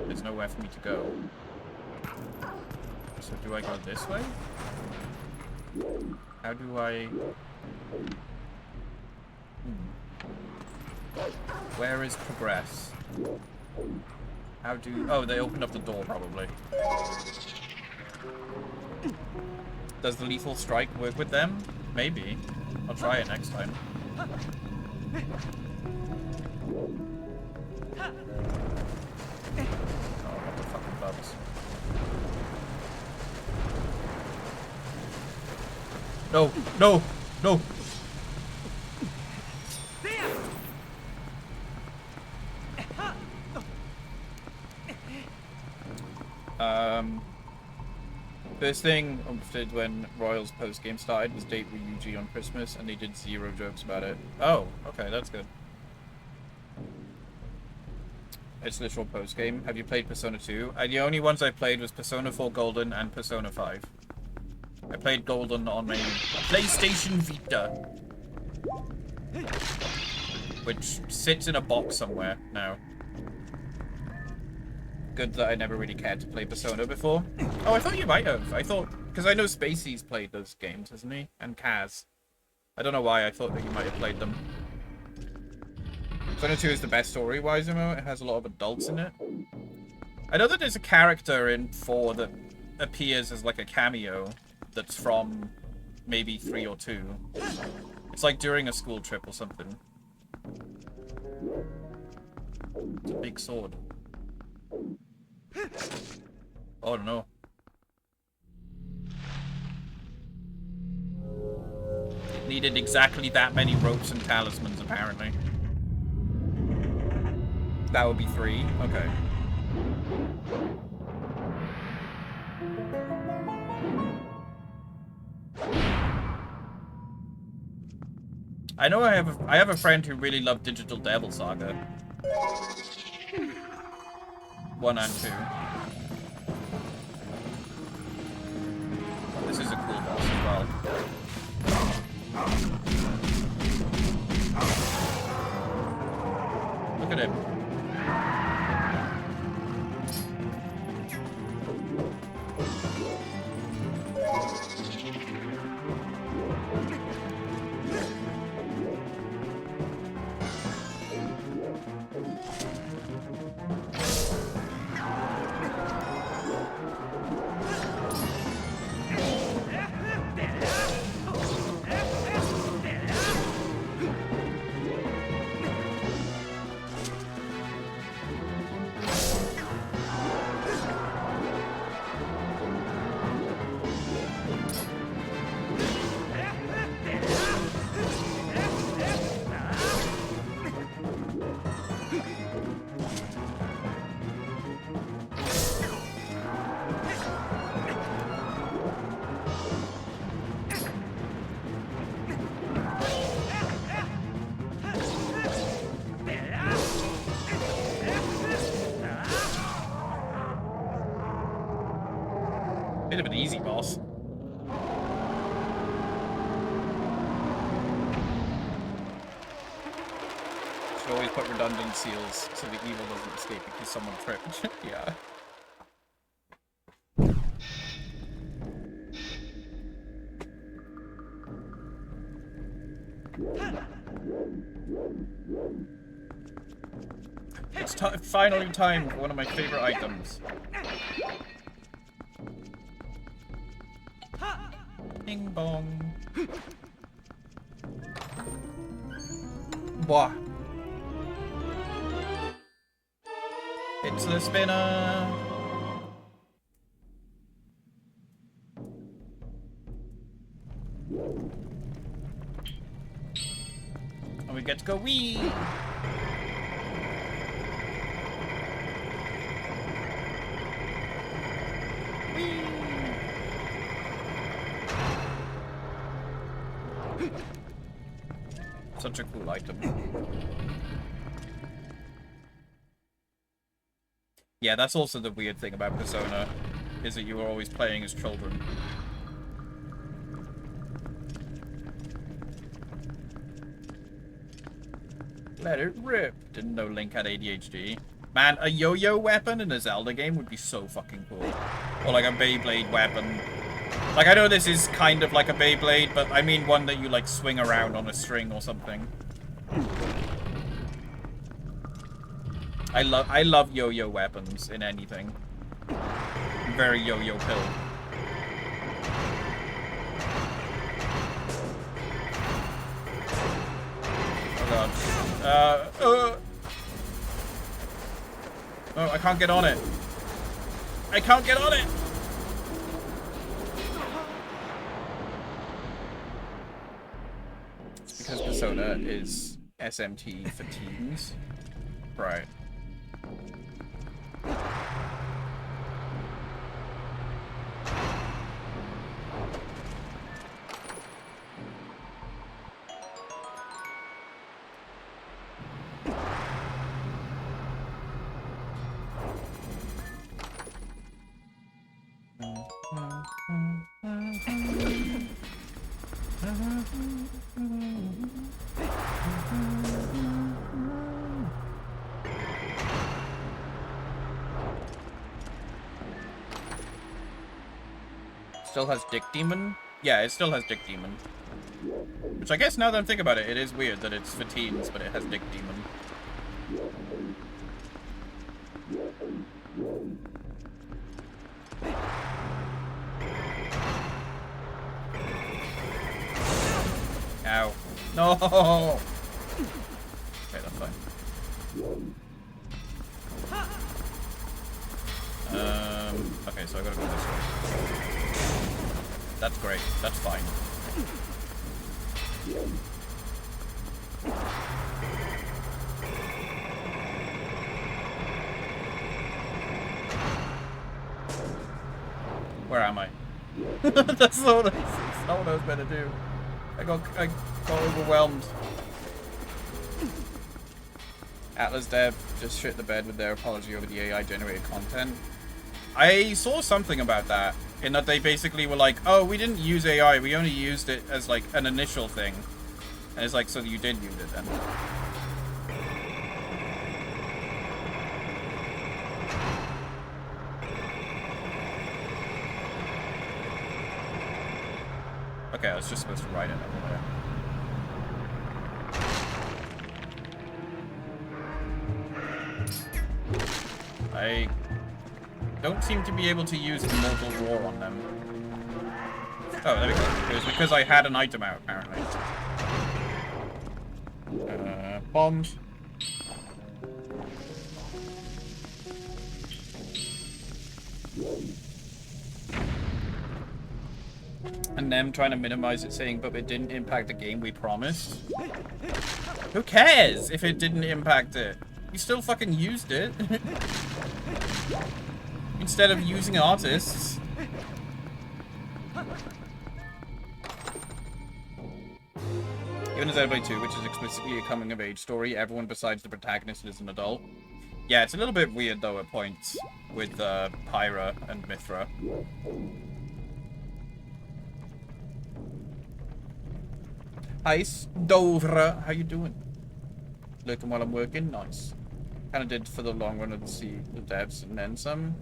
there's nowhere for me to go. So do I go this way? How do I... Where is progress? How do... Oh, they opened up the door, probably. Does the lethal strike work with them? Maybe. I'll try it next time. Oh, what the fucking bugs. No! No! No! First thing I did when Royals post-game started was date Ryuji on Christmas, and they did 0 jokes about it. Oh, okay, that's good. It's literal post-game. Have you played Persona 2? The only ones I played was Persona 4 Golden and Persona 5. I played Golden on my PlayStation Vita, which sits in a box somewhere now. Good that I never really cared to play Persona before. Oh, I thought you might have. I thought... Because I know Spacey's played those games, hasn't he? And Kaz. I don't know why I thought that you might have played them. Persona 2 is the best story-wise, It has a lot of adults in it. I know that there's a character in 4 that appears as like a cameo that's from maybe 3 or 2. It's like during a school trip or something. It's a big sword. Oh no. It needed exactly that many ropes and talismans, apparently. That would be 3. Okay. I know I have a friend who really loved Digital Devil Saga. 1 and 2. This is a cool boss as well. Look at him. Bit of an easy boss. Should always put redundant seals so the evil doesn't escape because someone tripped. Yeah. It's finally time for one of my favorite items. Ding bong. Boah. It's the spinner. And we get to go wee. Wee. Such a cool item. Yeah, that's also the weird thing about Persona, is that you are always playing as children. Let it rip. Didn't know Link had ADHD. Man, a yo-yo weapon in a Zelda game would be so fucking cool. Or like a Beyblade weapon. Like, I know this is kind of like a Beyblade, but I mean one that you, like, swing around on a string or something. I love yo-yo weapons in anything. I'm very yo-yo pill. Oh god. Oh, I can't get on it. I can't get on it! Because Persona is SMT for teens. Right. Still has Dick Demon? Yeah, it still has Dick Demon. Which I guess now that I'm thinking about it, it is weird that it's for teens, but it has Dick Demon. Ow. No! Okay, that's fine. Okay, so I gotta go this way. That's great. That's fine. Where am I? That's not what I was meant to do. I got overwhelmed. Atlas Dev just shit the bed with their apology over the AI generated content. I saw something about that, in that they basically were like, oh, we didn't use AI, we only used it as like an initial thing. And it's like, so you did use it then. Okay, I was just supposed to write it over there. I don't seem to be able to use the Mortal Roar on them. Oh, there we go. It was because I had an item out, apparently. Bombs. And them trying to minimize it, saying, but it didn't impact the game we promised. Who cares if it didn't impact it? You still fucking used it. Instead of using artists. Even as Xenoblade 2, which is explicitly a coming-of-age story, everyone besides the protagonist is an adult. Yeah, it's a little bit weird, though, at points, with Pyra and Mithra. Hi, Dovra. How you doing? Looking while I'm working? Nice. Kind of did for the long run of the devs and then some.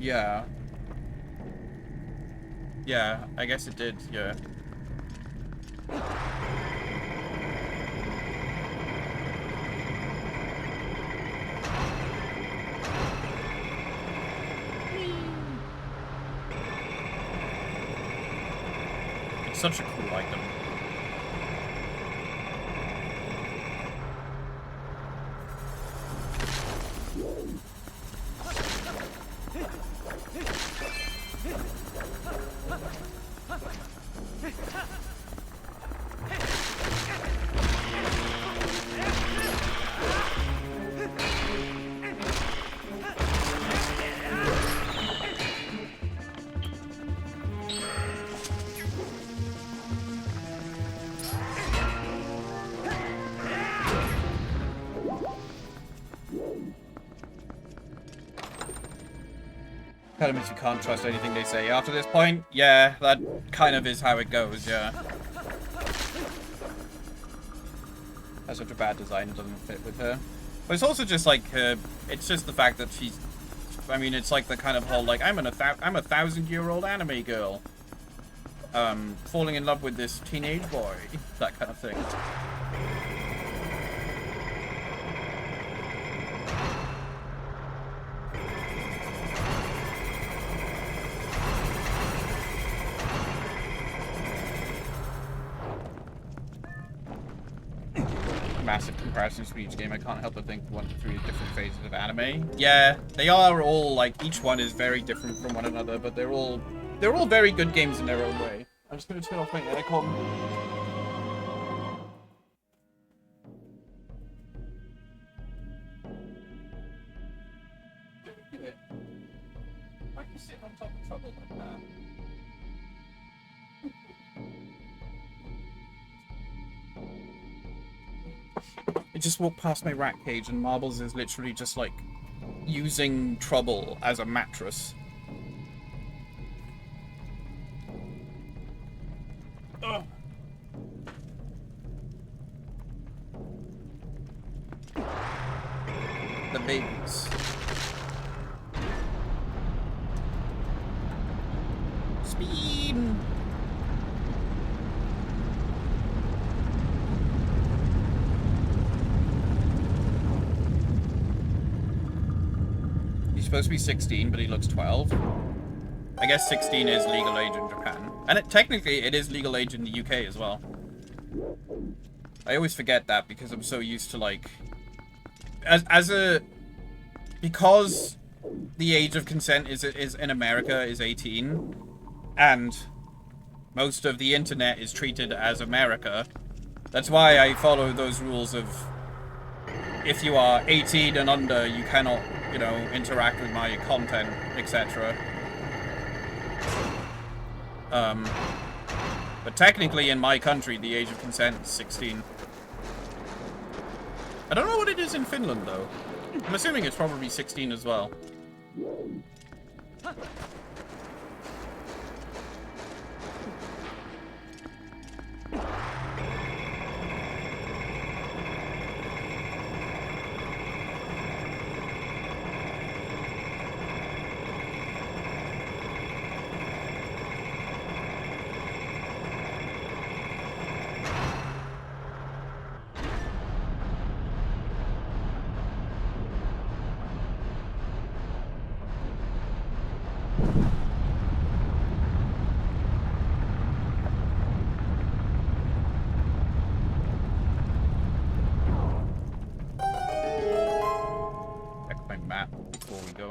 Yeah. Yeah, I guess it did, yeah. It's such a cool item. Kind of means you can't trust anything they say after this point. Yeah, that kind of is how it goes, yeah. That's such a bad design, it doesn't fit with her. But it's also just like, it's just the fact that she's, I mean, it's like the kind of whole, like, I'm a 1,000-year-old anime girl. Falling in love with this teenage boy. That kind of thing. Massive comparisons to each game. I can't help but think 1 to 3 different phases of anime. Yeah, they are all like, each one is very different from one another, but they're all very good games in their own way. I'm just gonna turn off my aircon. I can sit on top of trouble like that. I just walked past my rat cage and Marbles is literally just like using Trouble as a mattress. Ugh. The babies. Speed. He's supposed to be 16, but he looks 12. I guess 16 is legal age in Japan. And technically, it is legal age in the UK as well. I always forget that because I'm so used to, like... Because the age of consent is in America is 18, and most of the internet is treated as America, that's why I follow those rules of... If you are 18 and under, you cannot you know, interact with my content, etc. But technically in my country, the age of consent is 16. I don't know what it is in Finland, though. I'm assuming it's probably 16 as well.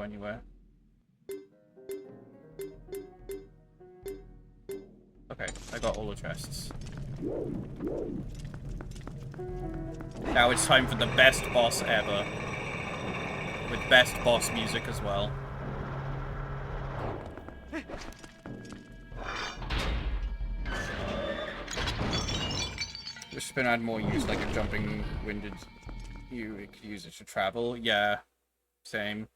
Anywhere. Okay, I got all the chests. Now it's time for the best boss ever. With best boss music as well. Wish spin had more use, like a jumping winded. You could use it to travel. Yeah, same.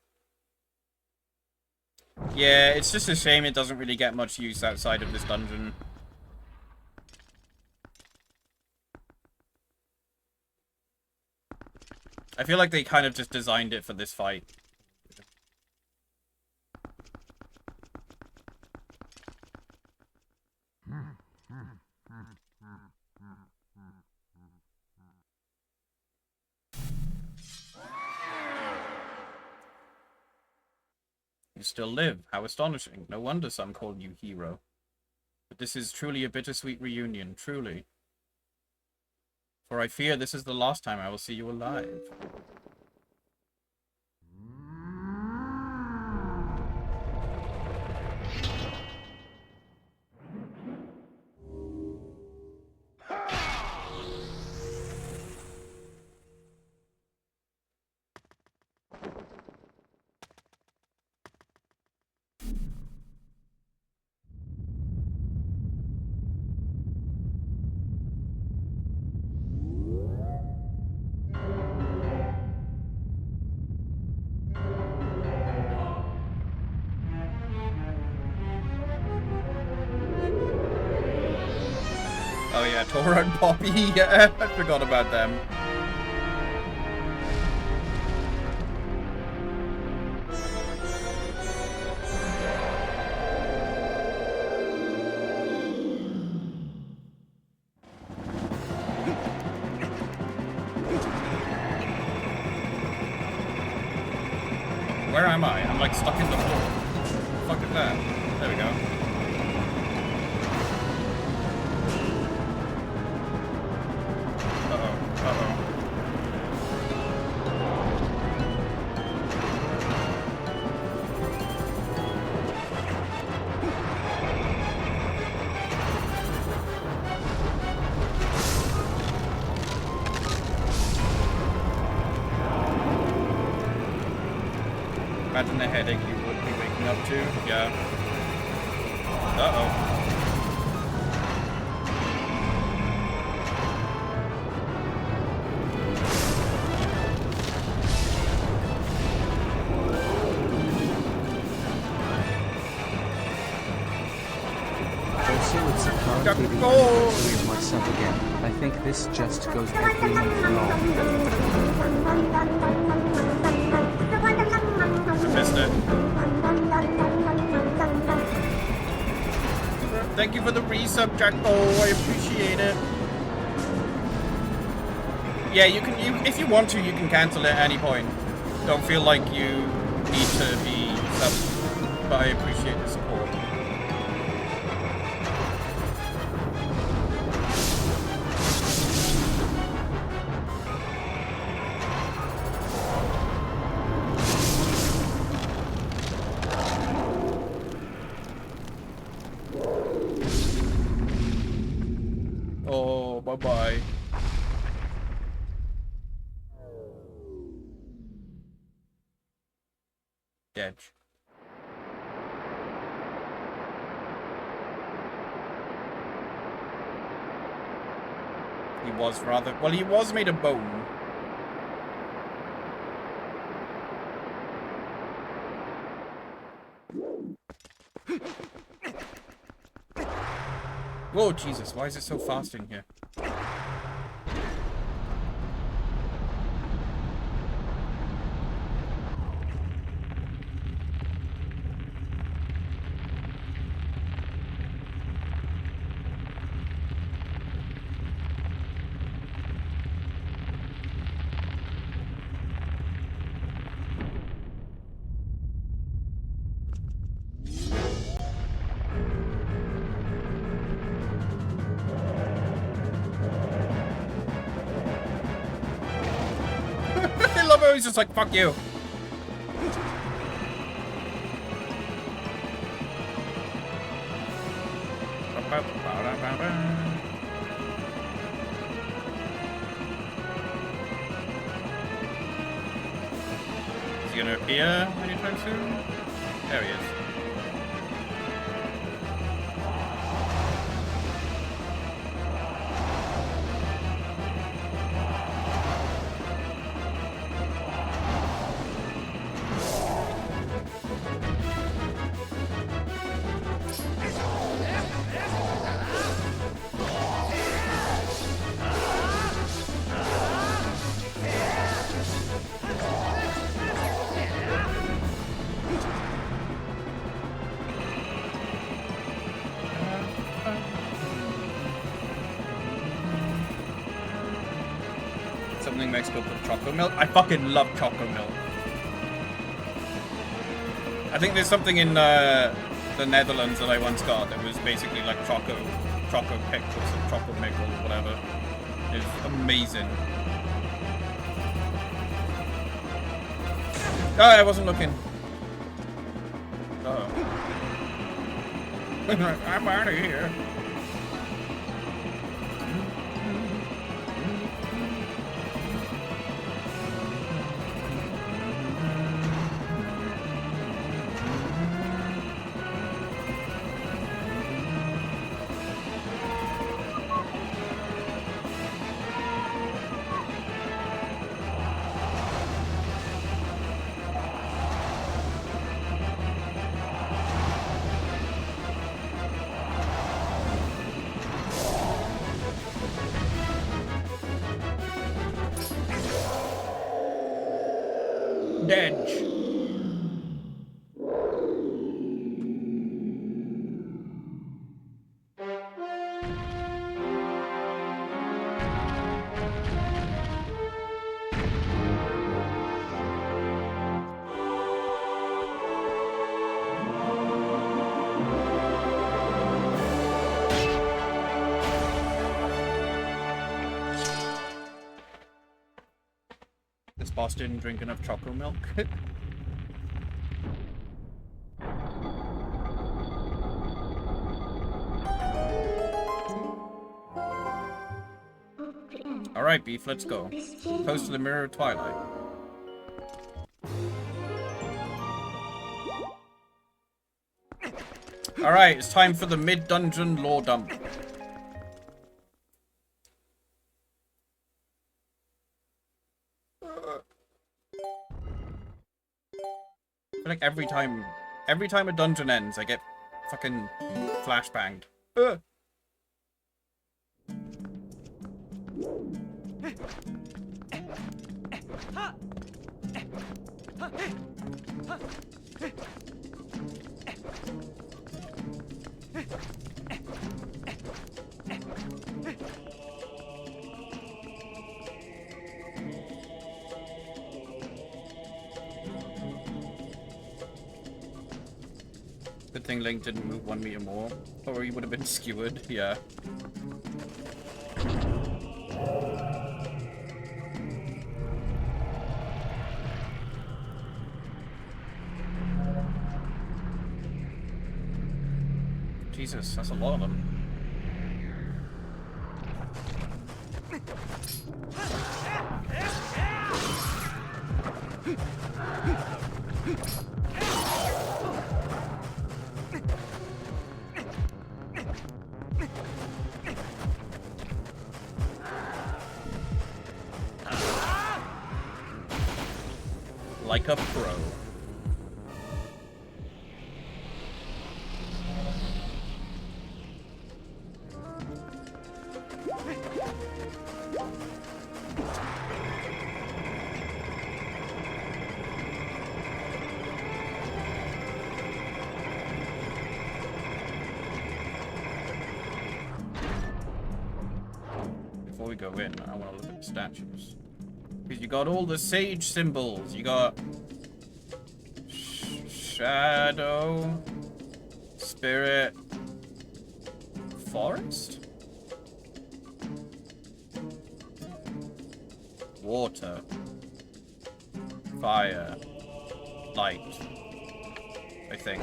Yeah, it's just a shame it doesn't really get much use outside of this dungeon. I feel like they kind of just designed it for this fight. You still live. How astonishing. No wonder some call you hero. But this is truly a bittersweet reunion, truly. For I fear this is the last time I will see you alive. Oh yeah, Tora and Poppy, yeah, I forgot about them. Where am I? I'm like stuck in the floor. What the fuck is that? There we go. Imagine the headache you would be waking up to. Yeah. Uh-oh. Also, it's apparently the anniversary of my sub again. I think this just goes every month long. Missed it. Thank you for the resub, Jacko. I appreciate it. Yeah, you can. If you want to, you can cancel it at any point. Don't feel like you need to be subbed, but I appreciate the support. Oh, bye-bye. Dead. He was rather... Well, he was made of bone. Whoa, Jesus. Why is it so fast in here? He's just like, fuck you. Is he gonna appear anytime soon? There he is. Something Mexico put choco milk. I fucking love choco milk. I think there's something in the Netherlands that I once got that was basically like choco pick or some choco milk or whatever. It's amazing. Oh, I wasn't looking. Uh-oh. I'm out of here. Dead. This boss didn't drink enough choco milk. Alright, Beef, let's go. Close to the Mirror of Twilight. Alright, it's time for the mid-dungeon lore dump. I feel like every time a dungeon ends, I get fucking flashbanged. Good thing Link didn't move 1 meter more, or he would have been skewered, yeah. Jesus, that's a lot of them. like a pro. Before we go in, I want to look at the statues. Because you got all the sage symbols. You got shadow, spirit, forest, water, fire, light, I think.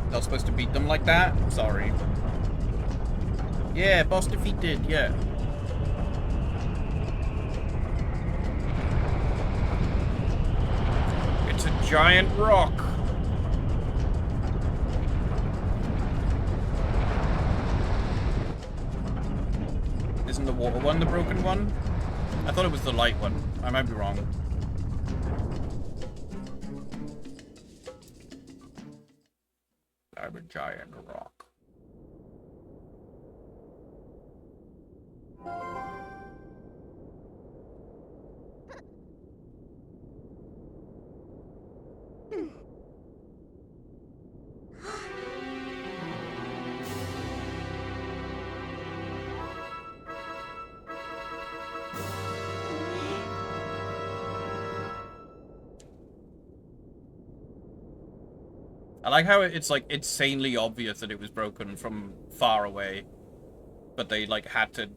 Not supposed to beat them like that? Sorry. Yeah, boss defeated, yeah. It's a giant rock. Isn't the water one the broken one? I thought it was the light one. I might be wrong. I'm a giant rock. I like how it's like insanely obvious that it was broken from far away, but they like had to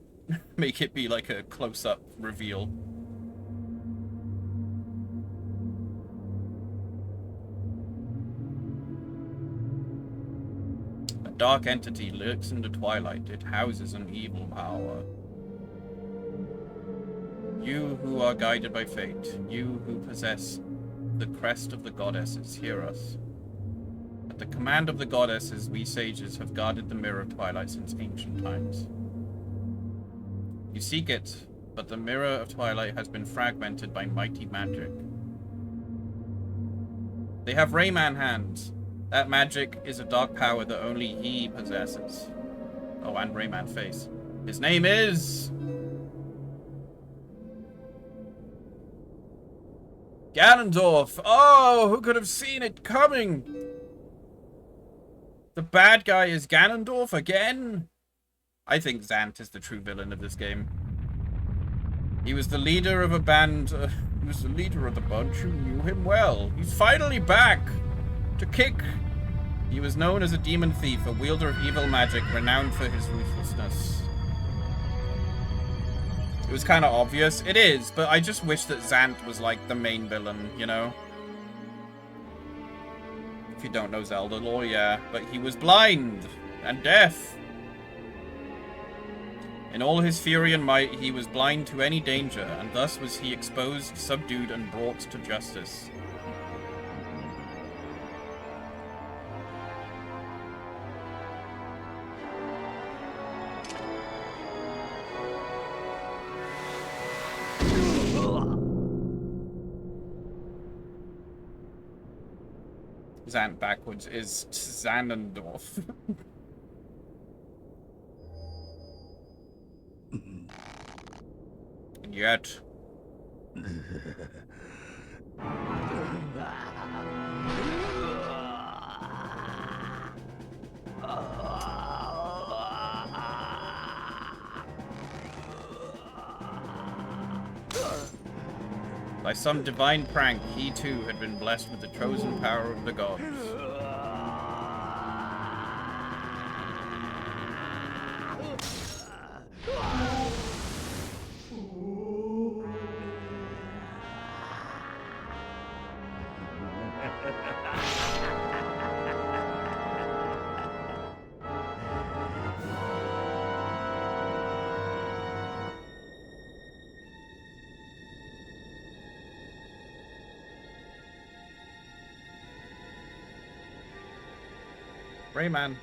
make it be like a close-up reveal. A dark entity lurks in the twilight. It houses an evil power. You who are guided by fate, you who possess the crest of the goddesses, hear us. At the command of the goddesses, we sages have guarded the mirror of Twilight since ancient times. You seek it, but the mirror of Twilight has been fragmented by mighty magic. They have Rayman hands. That magic is a dark power that only he possesses. Oh, and Rayman face. His name is... Ganondorf! Oh, who could have seen it coming? The bad guy is Ganondorf again? I think Zant is the true villain of this game. He was the leader of a band. He was the leader of the bunch who knew him well. He's finally back to kick. He was known as a demon thief, a wielder of evil magic, renowned for his ruthlessness. It was kind of obvious. It is, but I just wish that Zant was like the main villain, you know? If you don't know Zelda lore, yeah. But he was blind and deaf. In all his fury and might, he was blind to any danger, and thus was he exposed, subdued, and brought to justice. Zant backwards is Zanendorf. And yet... By some divine prank, he too had been blessed with the chosen power of the gods. Rayman.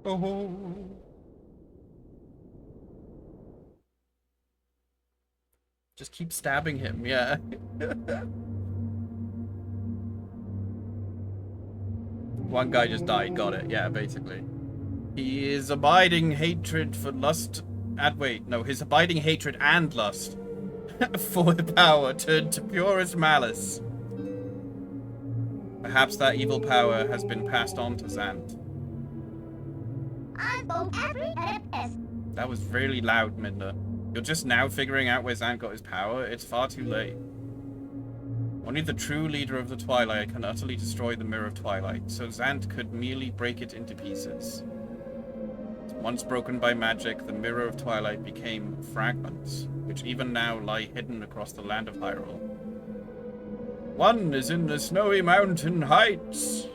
Oh. Just keep stabbing him, yeah. One guy just died, got it. Yeah, basically. He is abiding hatred for lust. Wait, no, his abiding hatred and lust for the power turned to purest malice. Perhaps that evil power has been passed on to Zant. I vote every NFS. That was really loud, Minda. You're just now figuring out where Zant got his power? It's far too late. Only the true leader of the Twilight can utterly destroy the Mirror of Twilight, so Zant could merely break it into pieces. Once broken by magic, the Mirror of Twilight became fragments, which even now lie hidden across the land of Hyrule. One is in the snowy mountain heights.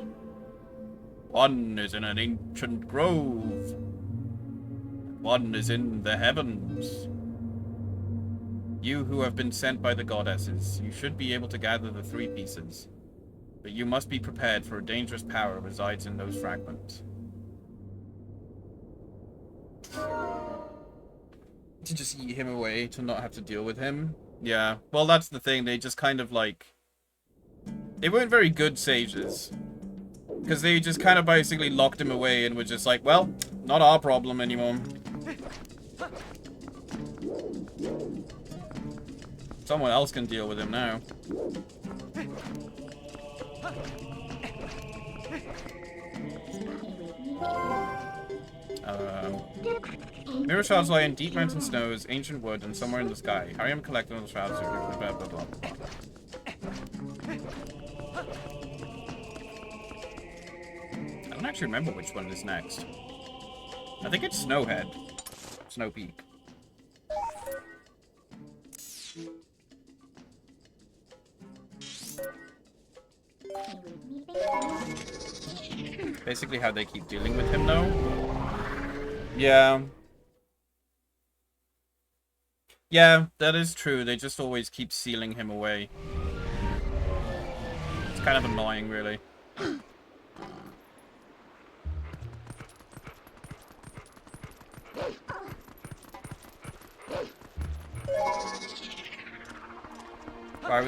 One is in an ancient grove. One is in the heavens. You who have been sent by the goddesses, you should be able to gather the three pieces. But you must be prepared for a dangerous power resides in those fragments. To just eat him away, to not have to deal with him. Yeah, well that's the thing, they just kind of like... They weren't very good sages. Because they just kind of basically locked him away and were just like, well, not our problem anymore. Someone else can deal with him now. Mirror shards lie in deep mountain snows, ancient wood, and somewhere in the sky. Hurry up and collect those shards. Blah, blah, blah, blah. I don't actually remember which one is next. I think it's Snowhead. Snow Peak. Basically how they keep dealing with him, though. Yeah. Yeah, that is true. They just always keep sealing him away. It's kind of annoying, really. Why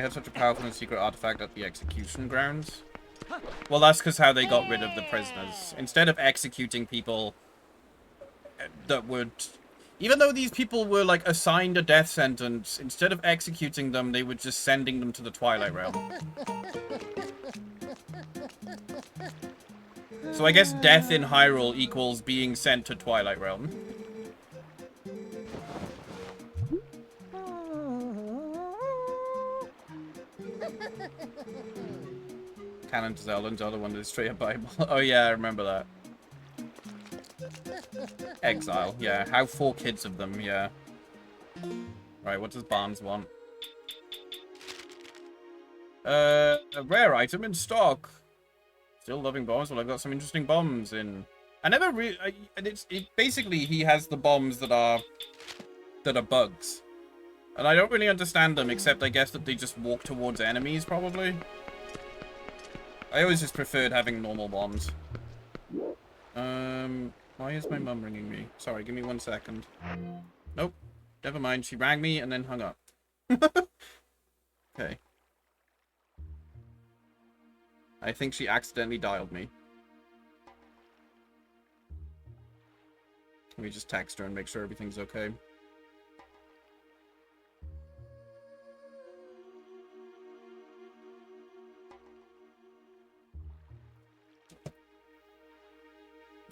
had such a powerful and secret artifact at the execution grounds? Well, that's because how they got rid of the prisoners. Instead of executing people that would... Even though these people were, like, assigned a death sentence, instead of executing them, they were just sending them to the Twilight Realm. So I guess death in Hyrule equals being sent to Twilight Realm. Canon to Zelda and Zelda wanted to straight a Bible. Oh yeah, I remember that. Exile, yeah. How 4 kids of them, yeah. Right, what does Barnes want? A rare item in stock. Still loving bombs? Well, I've got some interesting bombs in. I never really... basically, he has the bombs that are bugs. And I don't really understand them, except I guess that they just walk towards enemies, probably. I always just preferred having normal bombs. Why is my mum ringing me? Sorry, give me 1 second. Nope. Never mind. She rang me and then hung up. Okay. I think she accidentally dialed me. Let me just text her and make sure everything's okay.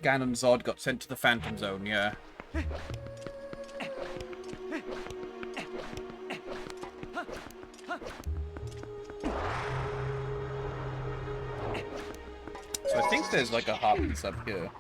Ganon and Zod got sent to the Phantom Zone, yeah. So I think there's like a heart piece up here.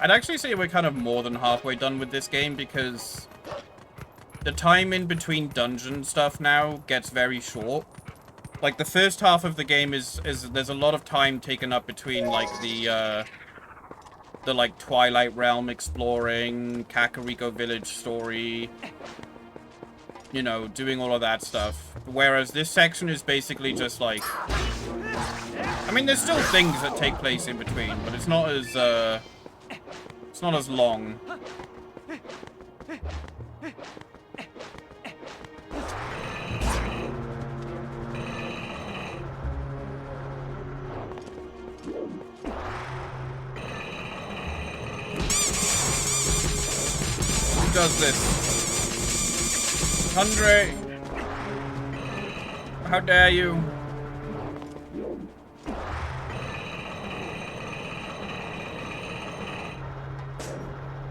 I'd actually say we're kind of more than halfway done with this game because the time in between dungeon stuff now gets very short. Like, the first half of the game is there's a lot of time taken up between, like, the like, Twilight realm exploring, Kakariko village story, you know, doing all of that stuff. Whereas this section is basically just, like... I mean, there's still things that take place in between, but it's not as long. Who does this? Andre! How dare you?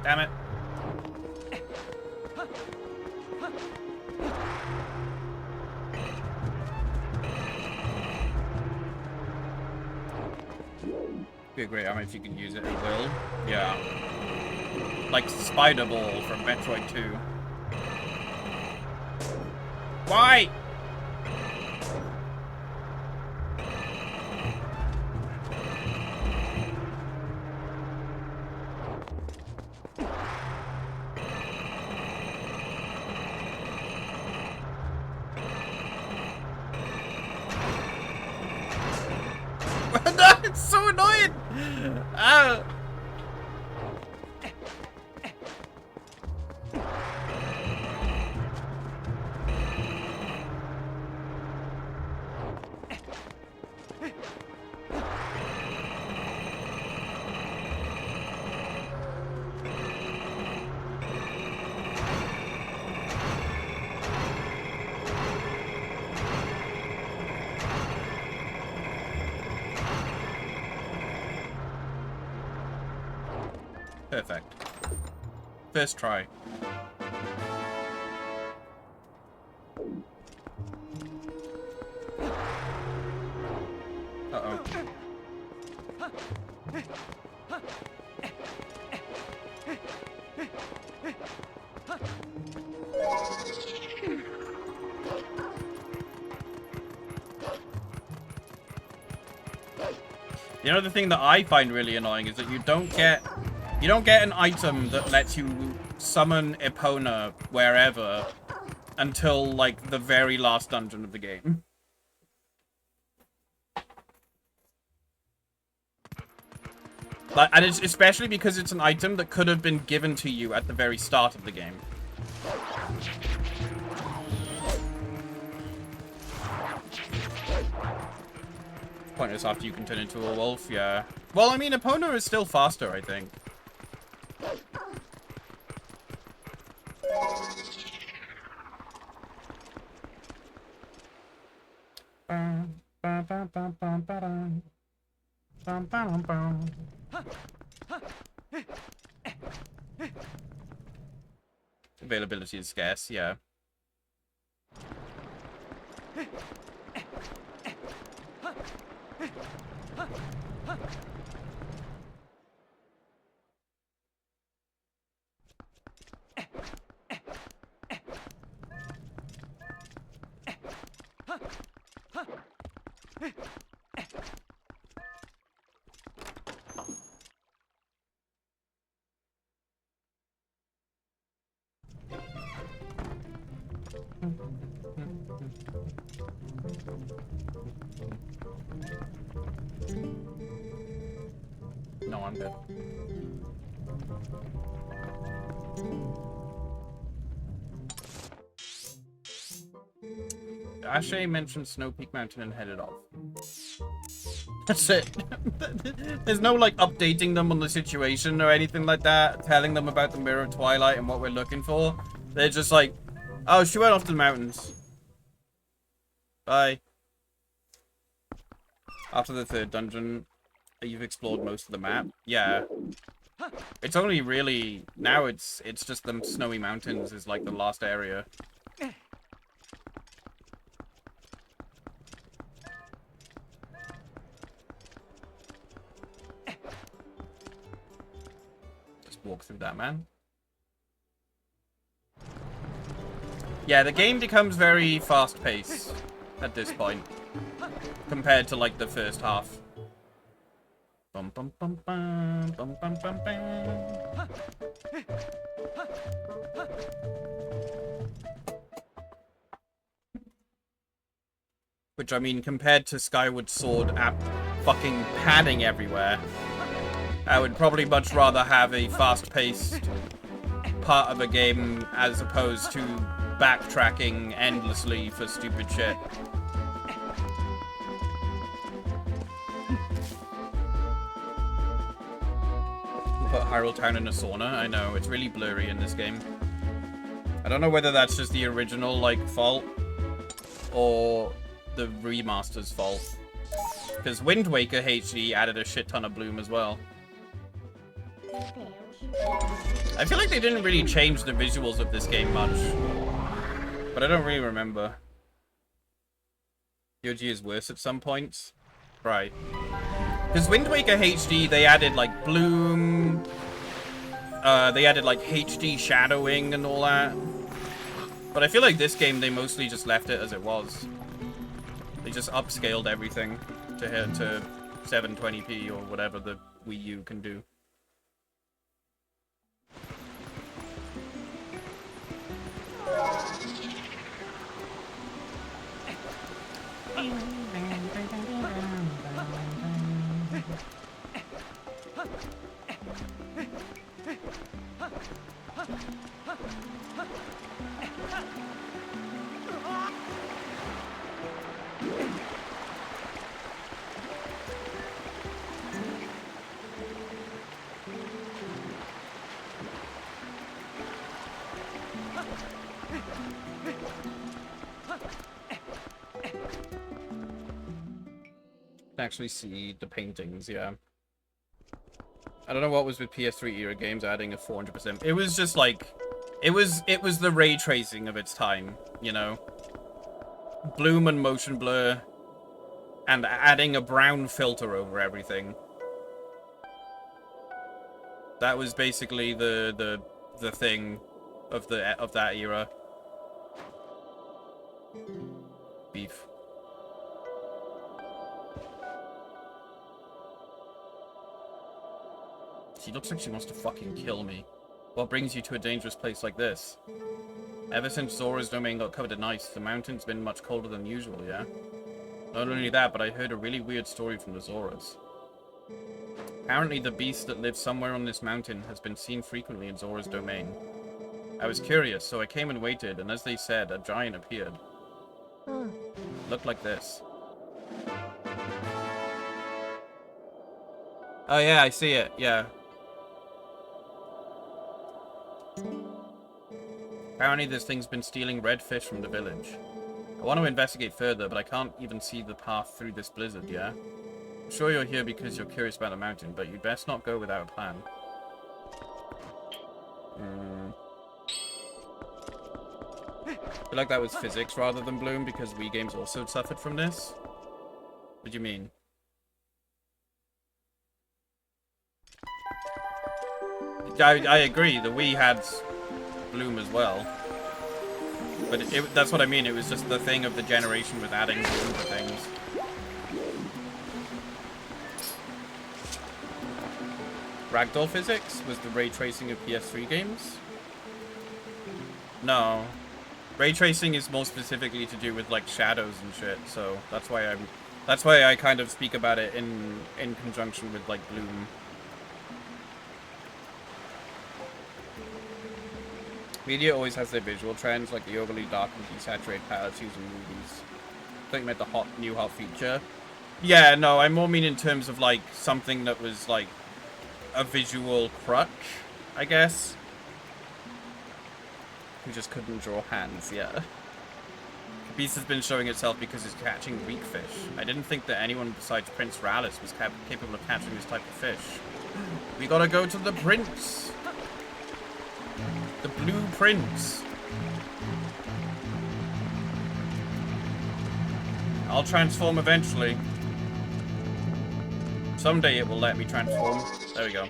Damn it. Be a great armor if you can use it, it will. Yeah. Like Spider Ball from Metroid 2. Why? It's so annoying! Ah! Perfect. First try. Uh-oh. You know, the thing that I find really annoying is that you don't get an item that lets you summon Epona wherever until, like, the very last dungeon of the game. Like, and it's especially because it's an item that could have been given to you at the very start of the game. Pointless after you can turn into a wolf, yeah. Well, I mean, Epona is still faster, I think. Availability is scarce, yeah. No, I'm good. Ashe mentioned Snow Peak Mountain and headed off. That's it. There's no, like, updating them on the situation or anything like that, telling them about the Mirror of Twilight and what we're looking for. They're just like, oh, she went off to the mountains. Bye. After the third dungeon, you've explored most of the map. Yeah. It's only really... Now it's just the snowy mountains is, like, the last area. walk through that, man. Yeah, the game becomes very fast-paced at this point, compared to, like, the first half. Bum, bum, bum, bum, bum, bum, bum, bum. Which, I mean, compared to Skyward Sword fucking padding everywhere, I would probably much rather have a fast-paced part of a game as opposed to backtracking endlessly for stupid shit. Put Hyrule Town in a sauna. I know, it's really blurry in this game. I don't know whether that's just the original, like, fault or the remaster's fault. Because Wind Waker HD added a shit ton of bloom as well. I feel like they didn't really change the visuals of this game much. But I don't really remember. POG is worse at some points. Right. Because Wind Waker HD, they added, like, bloom. They added, like, HD shadowing and all that. But I feel like this game, they mostly just left it as it was. They just upscaled everything to 720p or whatever the Wii U can do. Actually see the paintings, yeah. I don't know what was with PS3 era games adding a 400%. It was just like, it was the ray tracing of its time, you know? Bloom and motion blur, and adding a brown filter over everything. That was basically the thing of that era. Beef. She looks like she wants to fucking kill me. What brings you to a dangerous place like this? Ever since Zora's domain got covered in ice, the mountain's been much colder than usual, yeah? Not only that, but I heard a really weird story from the Zoras. Apparently the beast that lives somewhere on this mountain has been seen frequently in Zora's domain. I was curious, so I came and waited, and as they said, a giant appeared. Looked like this. Oh yeah, I see it, yeah. Apparently this thing's been stealing red fish from the village. I want to investigate further, but I can't even see the path through this blizzard, yeah? I'm sure you're here because you're curious about the mountain, but you'd best not go without a plan. I feel like that was physics rather than bloom, because Wii games also suffered from this. What do you mean? I agree, the Wii had bloom as well. But that's what I mean, it was just the thing of the generation with adding bloom to things. Ragdoll physics was the ray tracing of PS3 games? No. Ray tracing is more specifically to do with like shadows and shit, so that's why I kind of speak about it in conjunction with like bloom. Media always has their visual trends, like the overly dark and desaturated palettes used in movies. I thought you meant the new hot feature. Yeah, no, I more mean in terms of like something that was like a visual crutch, I guess. Who just couldn't draw hands, yeah. The beast has been showing itself because it's catching weak fish. I didn't think that anyone besides Prince Rallis was capable of catching this type of fish. We gotta go to the prince. The Blue Prince. I'll transform eventually. Someday it will let me transform. There we go.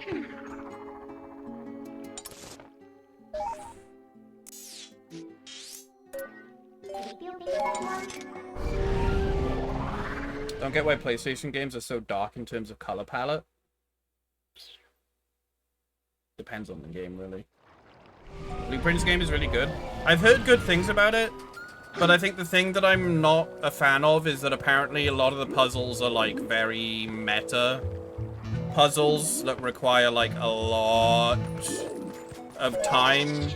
Don't get why PlayStation games are so dark in terms of color palette. Depends on the game, really. Blueprint's game is really good. I've heard good things about it, but I think the thing that I'm not a fan of is that apparently a lot of the puzzles are, like, very meta puzzles that require, like, a lot of time.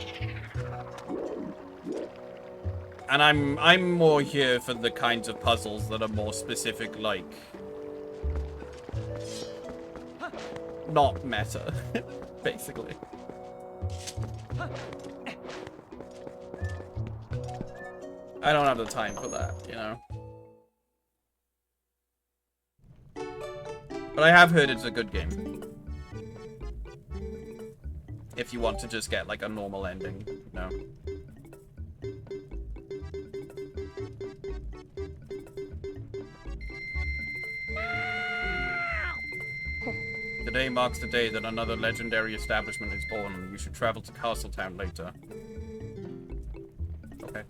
And I'm more here for the kinds of puzzles that are more specific, like, not meta, basically. I don't have the time for that, you know. But I have heard it's a good game. If you want to just get, like, a normal ending, you know. Today marks the day that another legendary establishment is born. You should travel to Castletown later. Okay.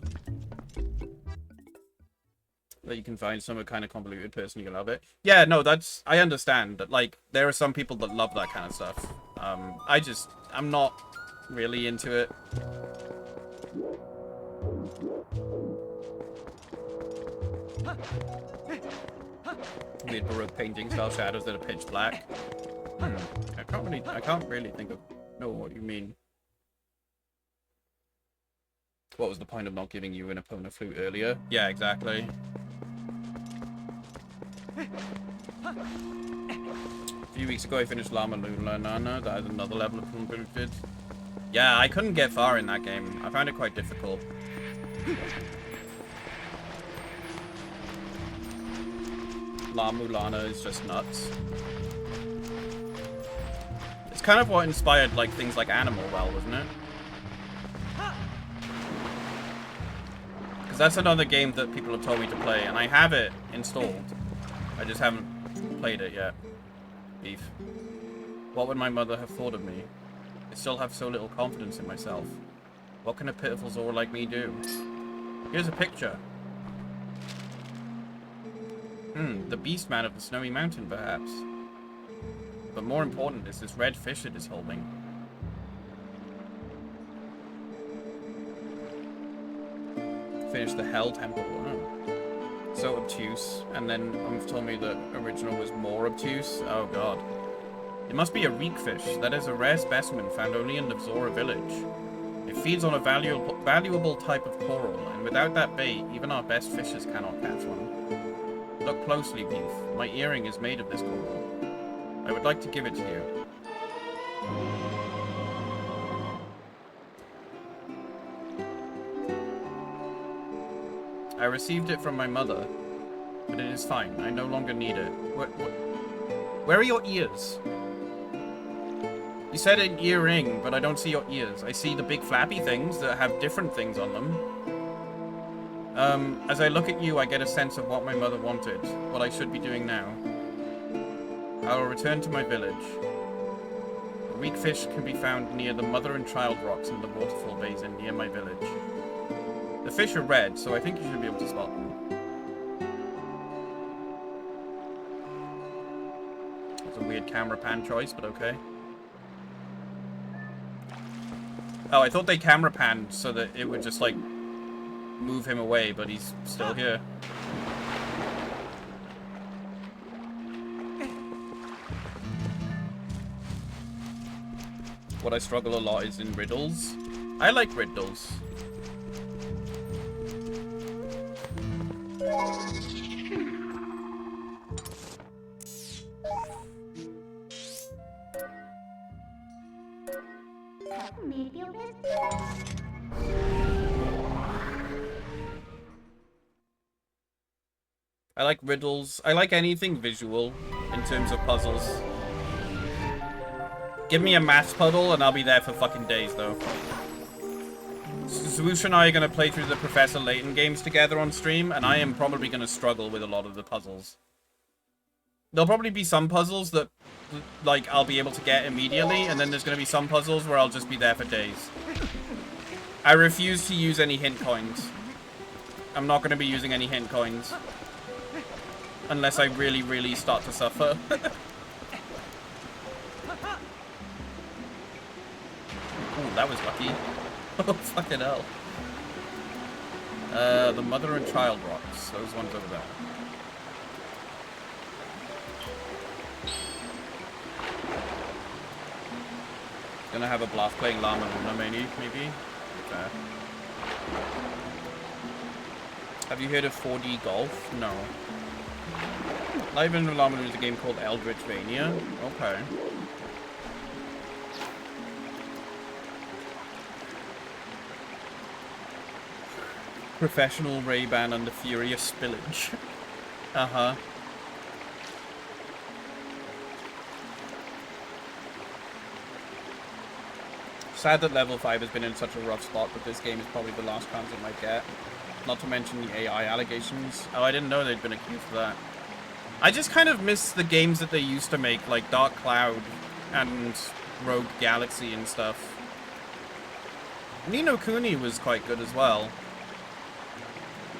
That you can find some kind of convoluted person you can love it. Yeah, no, that's... I understand that, like, there are some people that love that kind of stuff. I'm not really into it. Weird Baroque painting style shadows that are pitch black. I can't really know what you mean. What was the point of not giving you an opponent flute earlier? Yeah, exactly. A few weeks ago I finished Llama Luna Nana. That is another level of convoluted. Yeah, I couldn't get far in that game. I found it quite difficult. La Mulana is just nuts. It's kind of what inspired, like, things like Animal Well, wasn't it? Because that's another game that people have told me to play, and I have it installed. I just haven't played it yet. Beef. What would my mother have thought of me? I still have so little confidence in myself. What can a pitiful Zora like me do? Here's a picture. The beast man of the snowy mountain, perhaps. But more important is this red fish it is holding. Finish the Hell Temple. Oh. So obtuse. And then told me the original was more obtuse. Oh god. It must be a reek fish. That is a rare specimen found only in the Zora village. It feeds on a valuable type of coral, and without that bait, even our best fishers cannot catch one. Look closely, Beef. My earring is made of this coral. I would like to give it to you. I received it from my mother, but it is fine. I no longer need it. Where are your ears? You said an earring, but I don't see your ears. I see the big flappy things that have different things on them. As I look at you, I get a sense of what my mother wanted, what I should be doing now. I will return to my village. The reek fish can be found near the mother and child rocks in the waterfall basin near my village. The fish are red, so I think you should be able to spot them. It's a weird camera pan choice, but okay. Oh, I thought they camera panned so that it would just, like, move him away, but he's still here. What I struggle a lot is in riddles. I like riddles. I like riddles. I like anything visual in terms of puzzles. Give me a maths puzzle and I'll be there for fucking days, though. Swoosh and I are going to play through the Professor Layton games together on stream, and I am probably going to struggle with a lot of the puzzles. There'll probably be some puzzles that, like, I'll be able to get immediately, and then there's going to be some puzzles where I'll just be there for days. I refuse to use any hint coins. I'm not going to be using any hint coins. Unless I really, really start to suffer. Ooh, that was lucky. Oh, fucking hell. The mother and child rocks. Those ones over there. Gonna have a blast playing Llama Luna, maybe? Okay. Have you heard of 4D Golf? No. Live in Llama Luna is a game called Eldritch Vania. Okay. Professional Ray-Ban under furious spillage. Uh-huh. Sad that level 5 has been in such a rough spot, but this game is probably the last chance it might get. Not to mention the AI allegations. Oh, I didn't know they'd been accused of that. I just kind of miss the games that they used to make, like Dark Cloud and Rogue Galaxy and stuff. Ni no Kuni was quite good as well.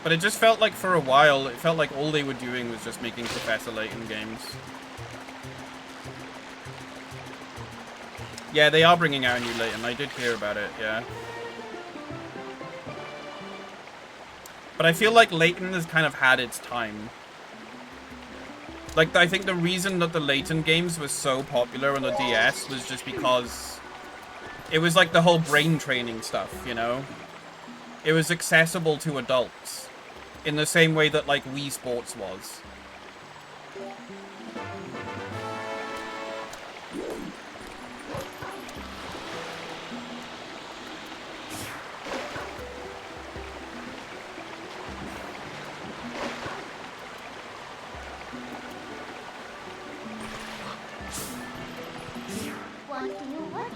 But it just felt like for a while, it felt like all they were doing was just making Professor Layton games. Yeah, they are bringing out a new Layton. I did hear about it, yeah. But I feel like Layton has kind of had its time. Like, I think the reason that the Layton games were so popular on the DS was just because it was like the whole brain training stuff, you know? It was accessible to adults in the same way that, like, Wii Sports was.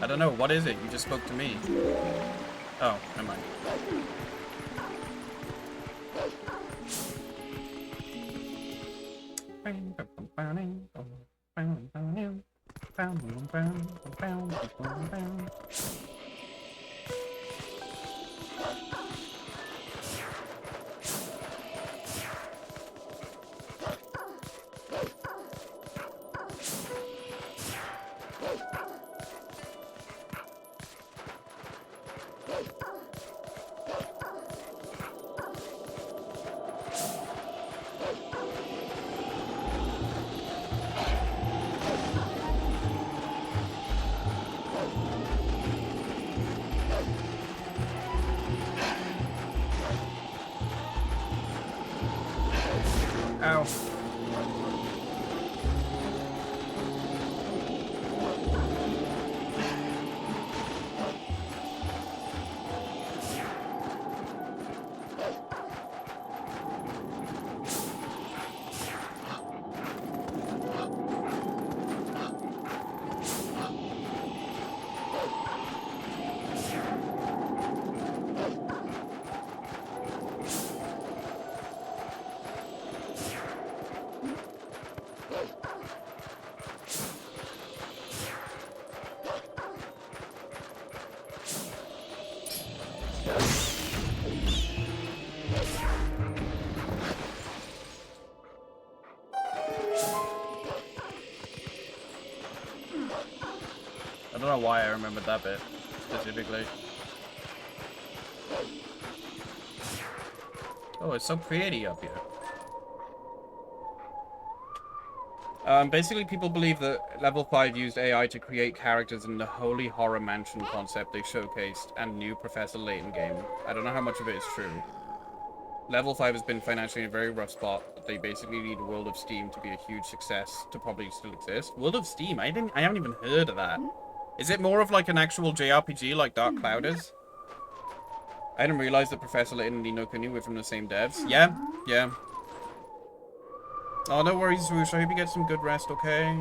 I don't know, what is it? You just spoke to me. Oh, never mind. Ow. I don't know why I remembered that bit specifically. Oh, it's so pretty up here. Basically, people believe that Level 5 used AI to create characters in the Holy Horror Mansion concept they showcased and new Professor Layton game. I don't know how much of it is true. Level 5 has been financially in a very rough spot, but they basically need World of Steam to be a huge success to probably still exist. World of Steam? I haven't even heard of that. Is it more of like an actual JRPG like Dark Cloud is? I didn't realize that Professor Layton and Ni no Kuni were from the same devs. Yeah, yeah. Oh, no worries, Swoosh. I hope you get some good rest, okay?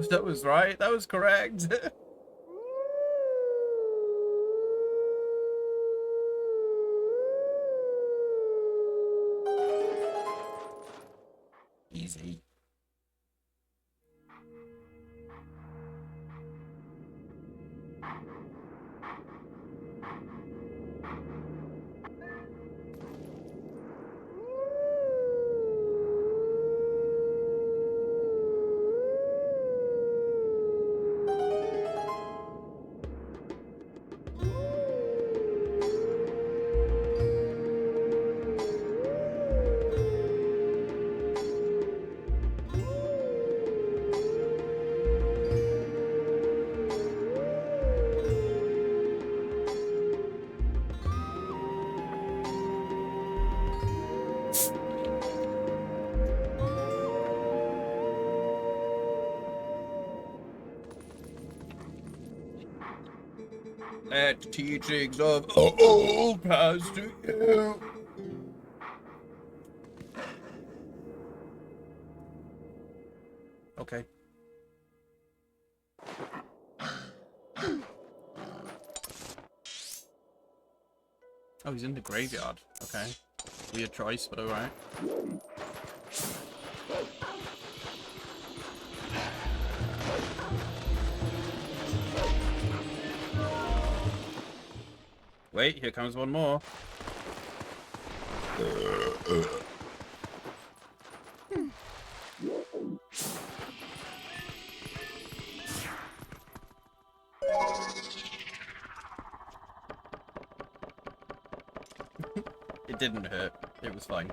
That was right. That was correct. easy. Let teachings of old pass to you. Okay. Oh, he's in the graveyard. Okay. Weird choice, but alright. Wait, here comes one more. It didn't hurt. It was fine.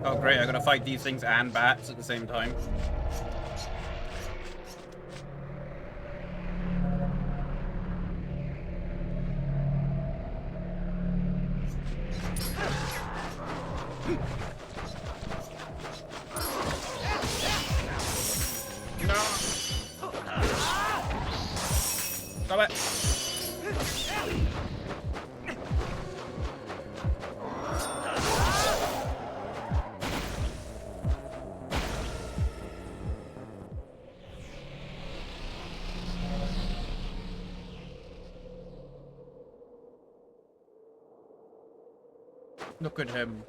Oh great, I gotta fight these things and bats at the same time. No! Stop it! Look at him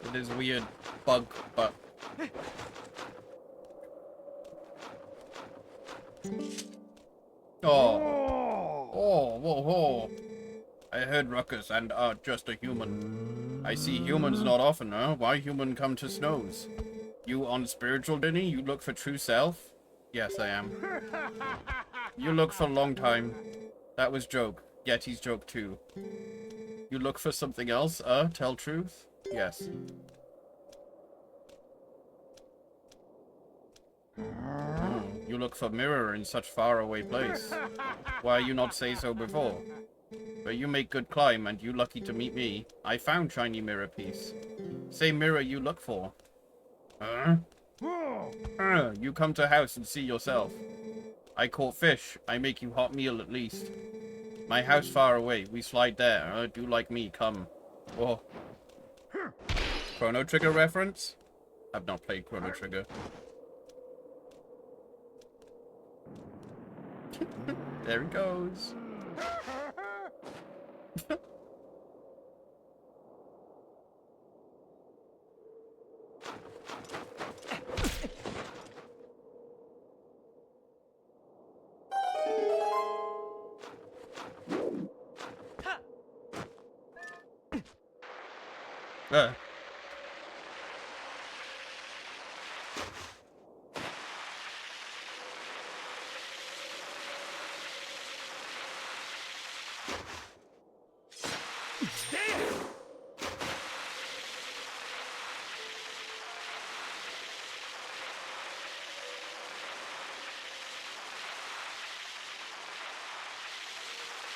with his weird bug butt. Oh. Oh, whoa, whoa. I heard ruckus and are just a human. I see humans not often, huh? Why human come to snows? You on spiritual journey? You look for true self? Yes, I am. You look for a long time. That was joke. Yeti's joke too. You look for something else, tell truth? Yes. You look for mirror in such far away place. Why you not say so before? But you make good climb and you lucky to meet me. I found shiny mirror piece. Same mirror you look for. You come to house and see yourself. I caught fish. I make you hot meal at least. My house far away. We slide there. Do like me. Come. Whoa. Chrono Trigger reference? I've not played Chrono Trigger. There he goes.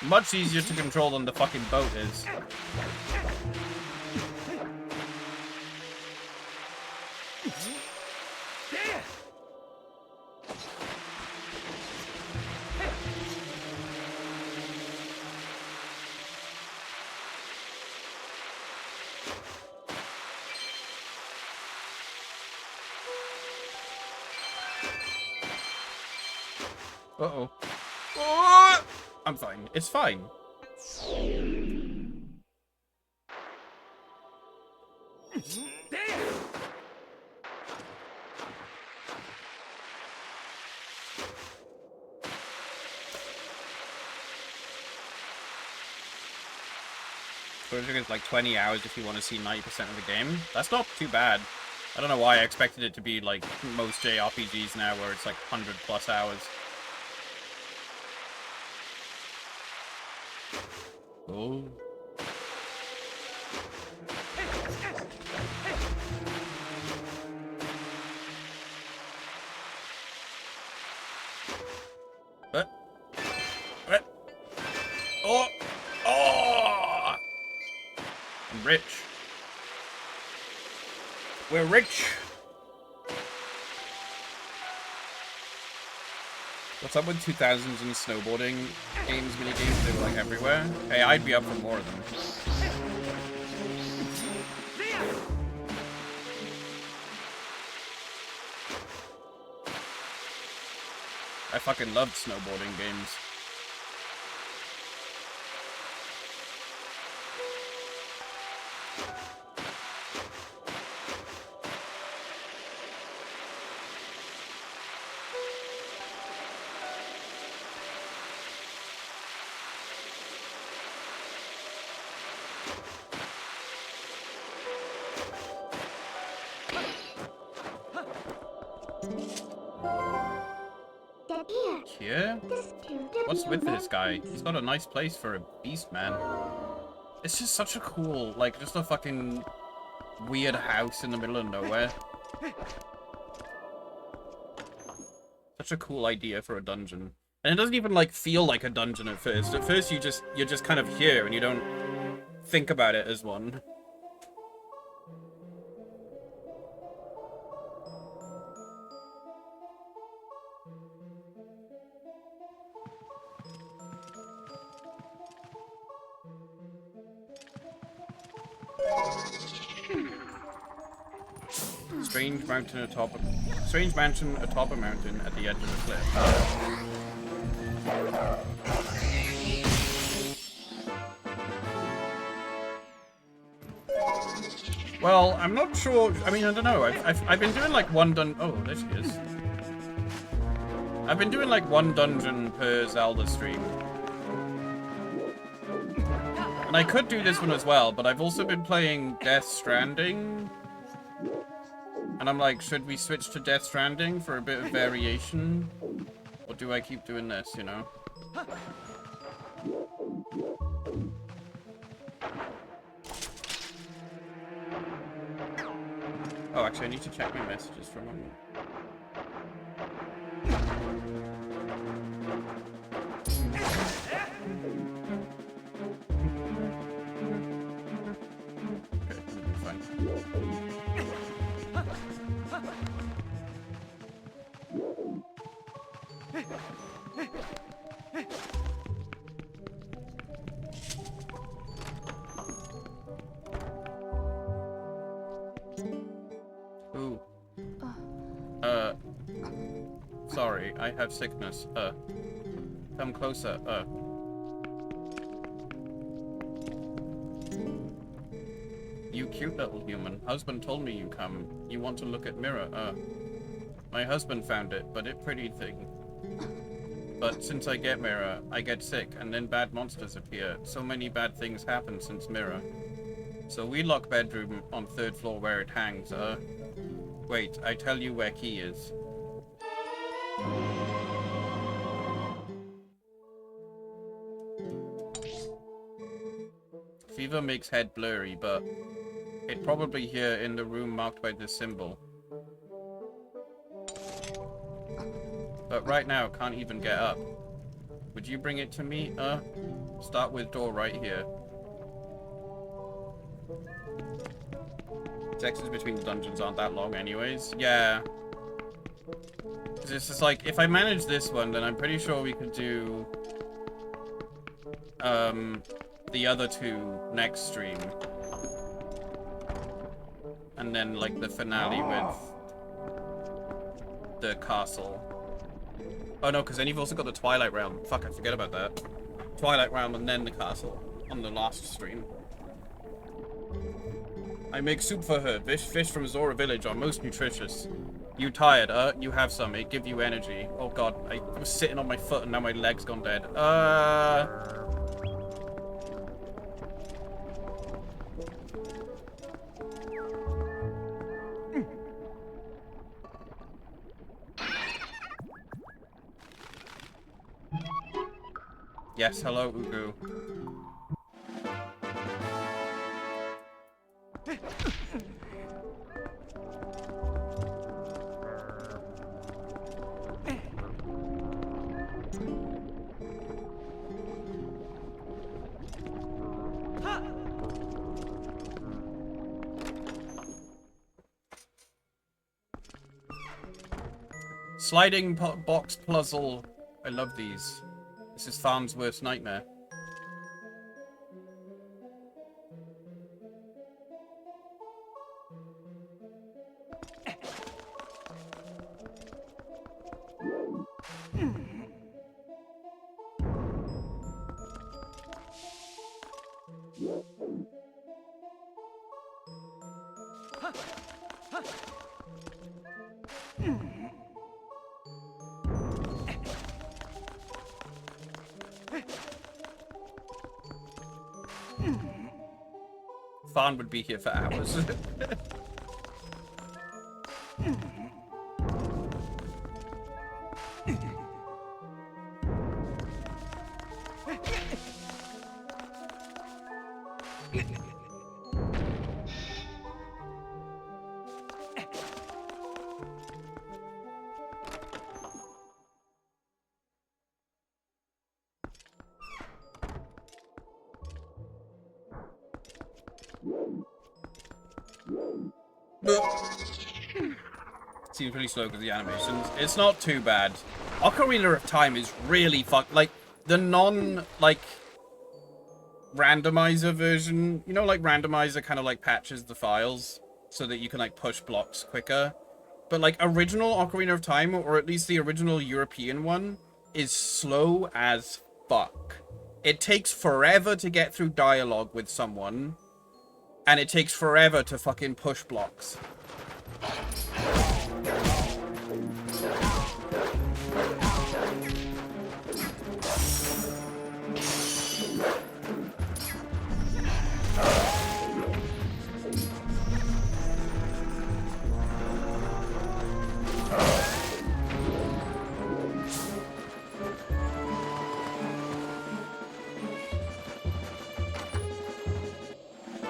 Much easier to control than the fucking boat is. Uh-oh. Oh! I'm fine. It's fine. Project is like 20 hours if you want to see 90% of the game. That's not too bad. I don't know why I expected it to be like most JRPGs now where it's like 100+ hours. Oh. What? Oh! Oh! I'm rich. We're rich. What's up with 2000s and snowboarding games, mini games? They were like everywhere. Hey, I'd be up for more of them. I fucking loved snowboarding games. Here? What's with this guy? He's got a nice place for a beast, man. It's just such a cool, like, just a fucking weird house in the middle of nowhere. Such a cool idea for a dungeon. And it doesn't even, like, feel like a dungeon at first. At first, you're just kind of here, and you don't think about it as one. Strange mansion atop a mountain at the edge of a cliff. Well, I'm not sure. I mean, I don't know. I've been doing like one oh, there she is. I've been doing like one dungeon per Zelda stream. And I could do this one as well, but I've also been playing Death Stranding. And I'm like, should we switch to Death Stranding for a bit of variation? Or do I keep doing this, you know? Oh, actually, I need to check my messages for a moment. Okay, fine. Ooh. Sorry, I have sickness. Come closer. You cute little human. Husband told me you come. You want to look at mirror. My husband found it, but it pretty thing. But since I get mirror, I get sick, and then bad monsters appear. So many bad things happen since mirror. So we lock bedroom on 3rd floor where it hangs. Wait, I tell you where key is. Fever makes head blurry, but it probably here in the room marked by this symbol. But right now, can't even get up. Would you bring it to me? Start with door right here. Sections between the dungeons aren't that long anyways. Yeah. Because it's just like, if I manage this one, then I'm pretty sure we could do the other two next stream. And then, like, the finale with the castle. Oh no, because then you've also got the Twilight Realm. Fuck, I forget about that. Twilight Realm and then the castle on the last stream. I make soup for her. Fish from Zora village are most nutritious. You tired? You have some. It give you energy. Oh god, I was sitting on my foot and now my leg's gone dead. Yes, hello, Ugu. Sliding box puzzle. I love these. This is Farnsworth's nightmare. Farn would be here for hours. Seems pretty slow because the animations. It's not too bad. Ocarina of Time is really like the like randomizer version. You know, like randomizer kind of like patches the files so that you can like push blocks quicker. But like original Ocarina of Time, or at least the original European one, is slow as fuck. It takes forever to get through dialogue with someone, and it takes forever to fucking push blocks.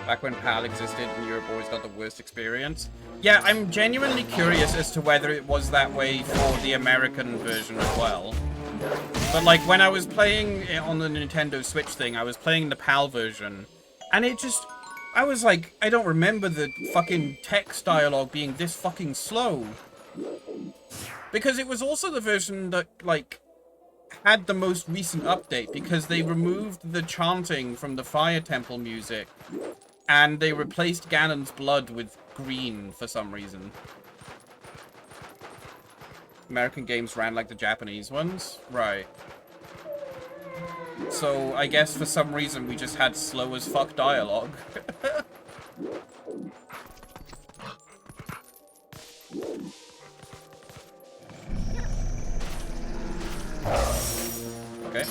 Back when PAL existed and Europe always got the worst experience. Yeah, I'm genuinely curious as to whether it was that way for the American version as well. But like when I was playing it on the Nintendo Switch thing, I was playing the PAL version, and it just, I was like, I don't remember the fucking text dialogue being this fucking slow. Because it was also the version that like had the most recent update, because they removed the chanting from the Fire Temple music. And they replaced Ganon's blood with green for some reason. American games ran like the Japanese ones? Right. So, I guess for some reason we just had slow as fuck dialogue. Okay.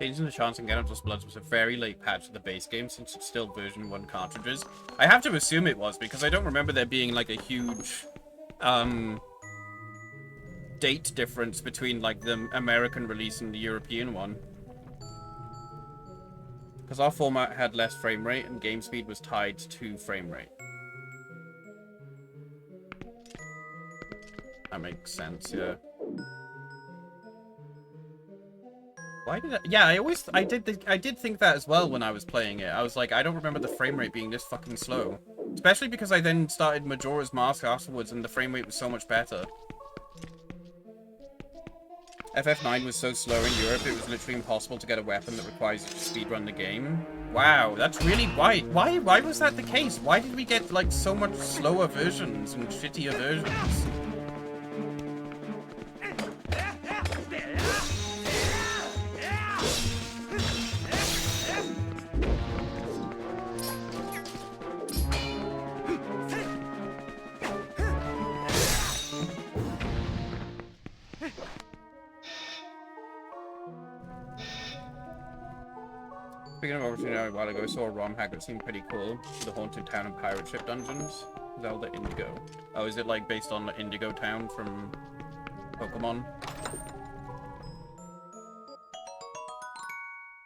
Changing the chance and Gyarados Bloods was a very late patch of the base game since it's still version 1 cartridges. I have to assume it was because I don't remember there being like a huge date difference between like the American release and the European one. Because our format had less frame rate and game speed was tied to frame rate. That makes sense, yeah. Why did I did think that as well when I was playing it. I was like, I don't remember the frame rate being this fucking slow. Especially because I then started Majora's Mask afterwards and the frame rate was so much better. FF9 was so slow in Europe, it was literally impossible to get a weapon that requires you to speedrun the game. Wow, that's really... Why was that the case? Why did we get, like, so much slower versions and shittier versions? Speaking of opportunity, a while ago, I saw a ROM hack that seemed pretty cool. The Haunted Town and Pirate Ship dungeons. Zelda Indigo. Oh, is it like based on the Indigo Town from Pokemon?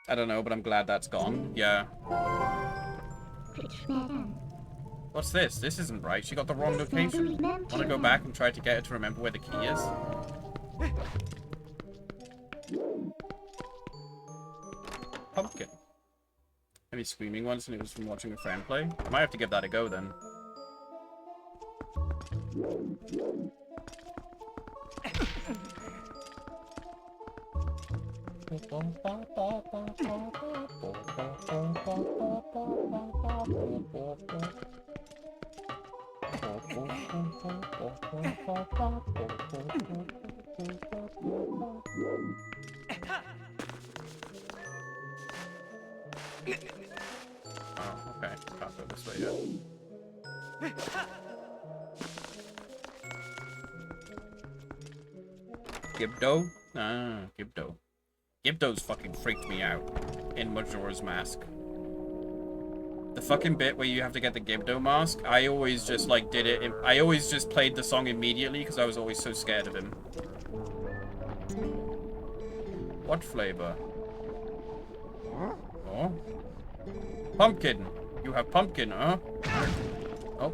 I don't know, but I'm glad that's gone. Yeah. What's this? This isn't right. She got the wrong location. Want to go back and try to get her to remember where the key is? Pumpkin. Maybe screaming once and it was from watching a friend play. I might have to give that a go then. Oh, okay. Can't go this way yet. Gibdo? Ah, Gibdo. Gibdo's fucking freaked me out in Majora's Mask. The fucking bit where you have to get the Gibdo mask, I always just like did it. I always just played the song immediately because I was always so scared of him. What flavor? Oh. Pumpkin. You have pumpkin, huh? Oh.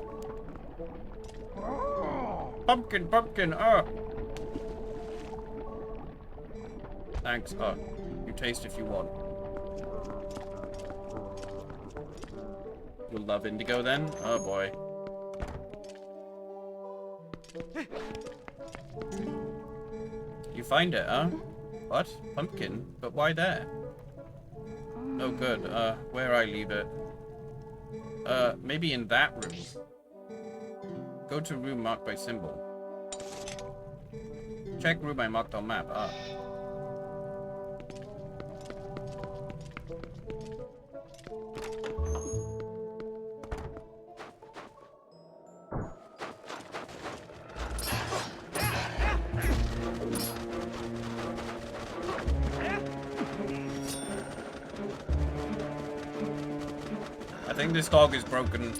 Pumpkin, pumpkin, Thanks, you taste if you want. You'll love indigo then? Oh boy. You find it, huh? What? Pumpkin? But why there? Oh good, where I leave it? Maybe in that room. Go to room marked by symbol. Check room I marked on map, I think this dog is broken.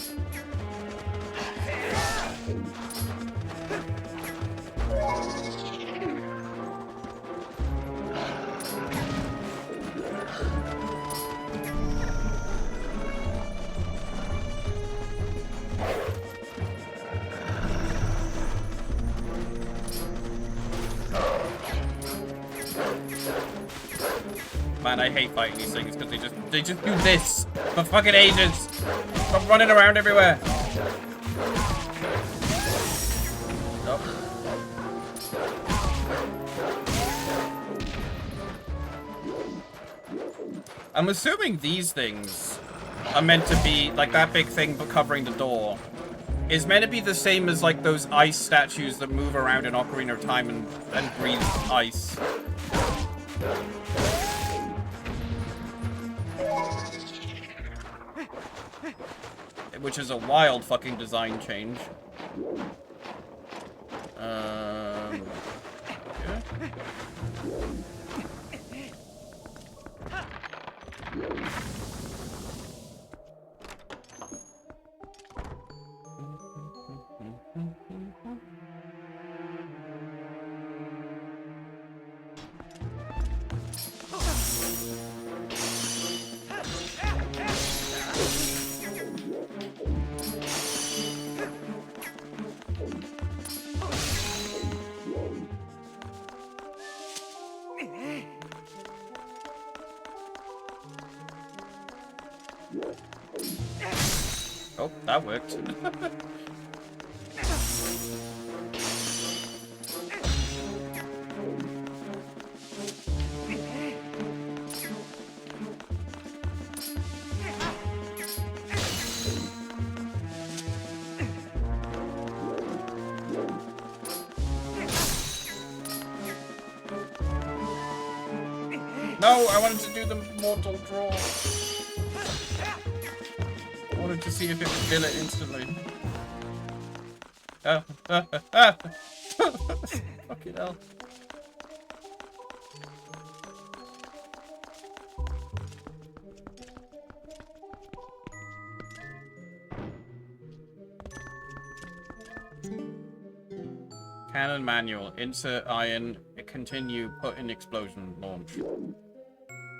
Man, I hate fighting these things because they just do this for fucking ages. Stop running around everywhere. Nope. I'm assuming these things are meant to be like that big thing covering the door is meant to be the same as like those ice statues that move around in Ocarina of Time and breathe ice. Which is a wild fucking design change. Yeah. Oh, that worked. No, I wanted to do the mortal draw. I wanted to see if it would kill it instantly. Fucking hell. Cannon manual. Insert iron. Continue. Put in explosion. Launch.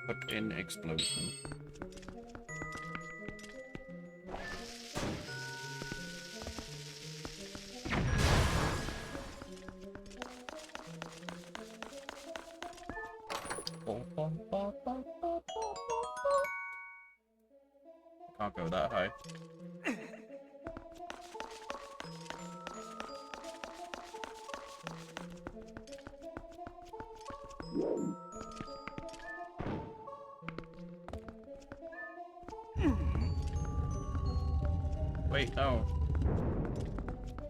Put in explosion. Can't go that high. Wait, no.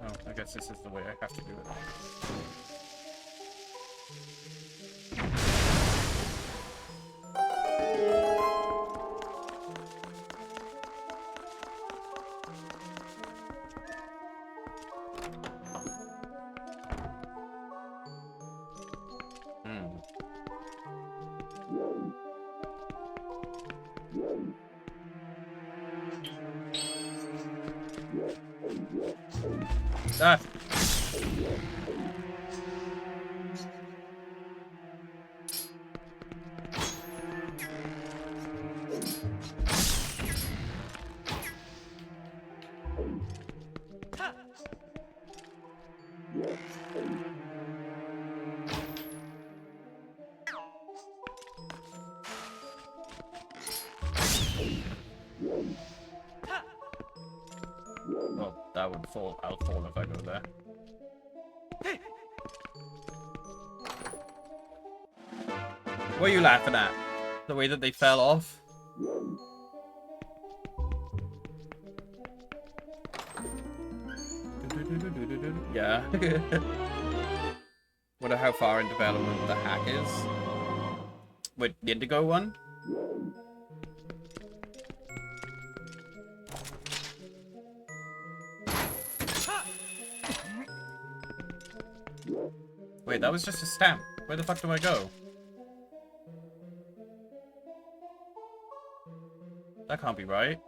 Oh, I guess this is the way I have to do it. Ah. Well, that would fall. I'll fall if I go there. What are you laughing at? The way that they fell off? Yeah. Wonder how far in development the hack is. Wait, the Indigo one? Wait, that was just a stamp. Where the fuck do I go? That can't be right.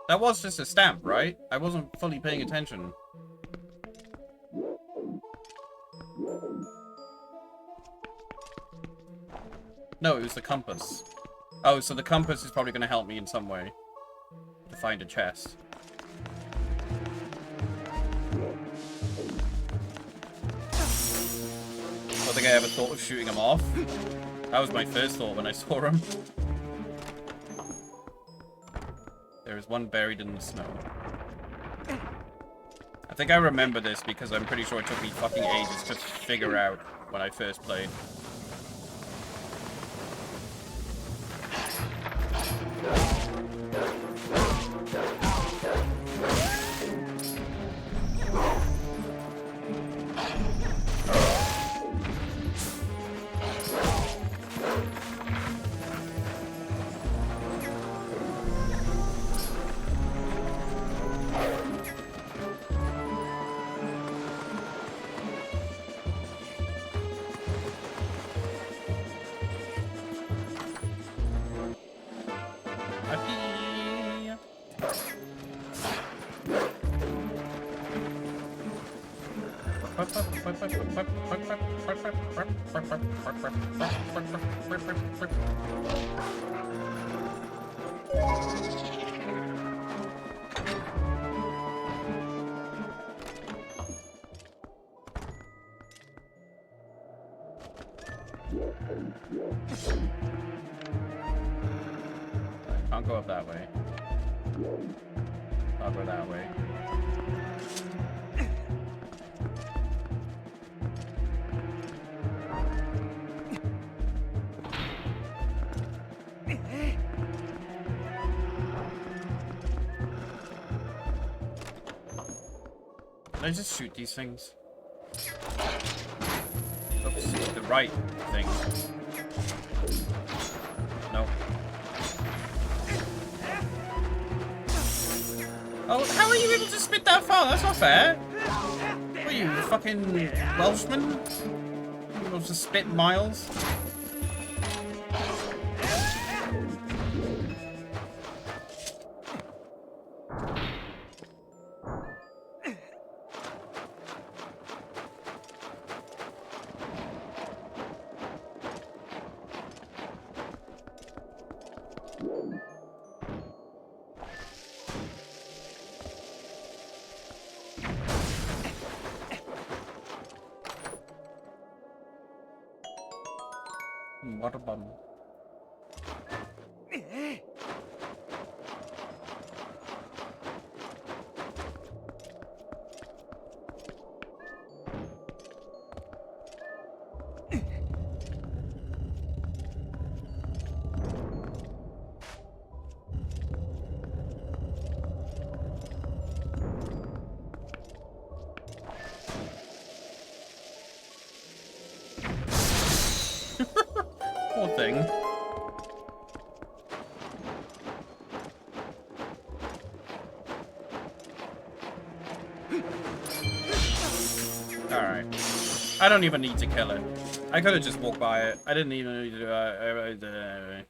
That was just a stamp, right? I wasn't fully paying attention. No, it was the compass. Oh, so the compass is probably going to help me in some way to find a chest. I don't think I ever thought of shooting him off. That was my first thought when I saw him. There is one buried in the snow. I think I remember this because I'm pretty sure it took me fucking ages to figure out when I first played. Can't go up that way. I'll go that way. Can I just shoot these things? Oops, the right thing. No. Oh, how are you able to spit that far? That's not fair. What are you, fucking Welshman? You able to spit miles? Water bottle. Poor thing. Alright. I don't even need to kill it. I could have just walked by it. I didn't even need to do it.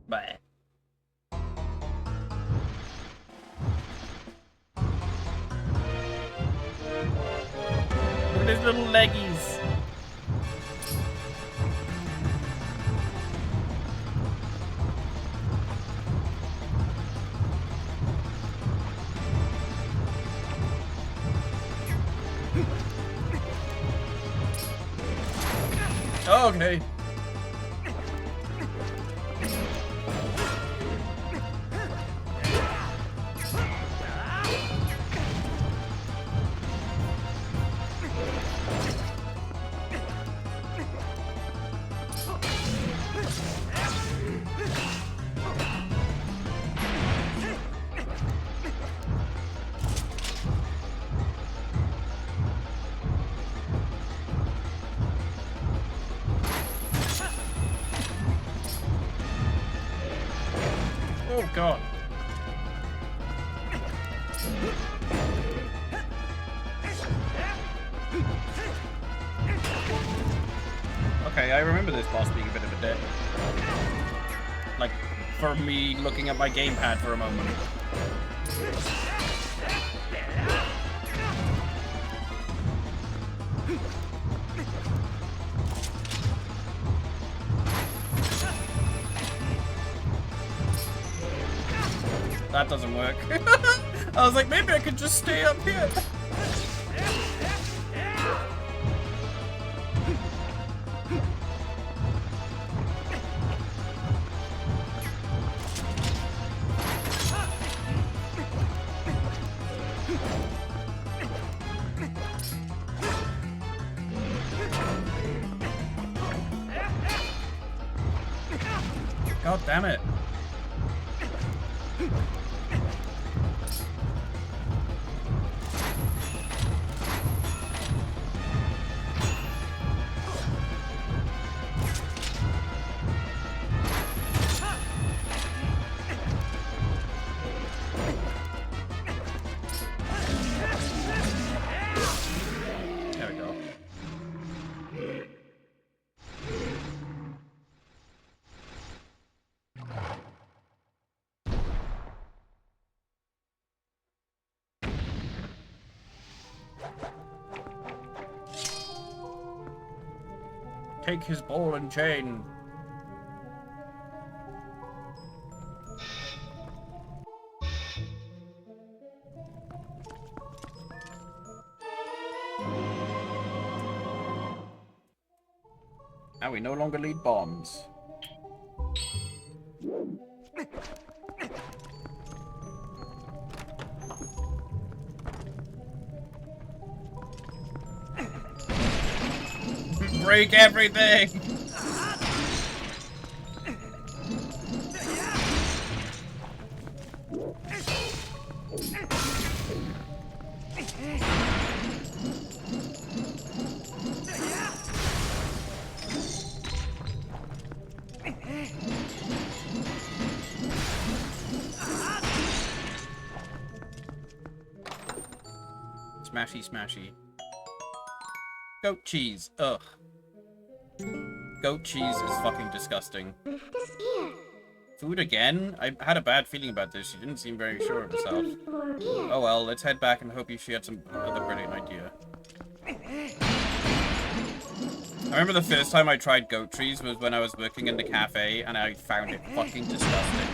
Bye. Look at his little leggies. Oh, okay. Oh god. Okay, I remember this boss being a bit of a dick. Like, for me looking at my gamepad for a moment. That doesn't work. I was like, maybe I could just stay up here. God damn it. take his ball and chain. Now we no longer lead bombs. Break everything! Smashy, smashy. Goat cheese. Ugh. Goat cheese is fucking disgusting. Food again? I had a bad feeling about this. She didn't seem very sure of herself. Oh well, let's head back and hope she had some other brilliant idea. I remember the first time I tried goat cheese was when I was working in the cafe and I found it fucking disgusting.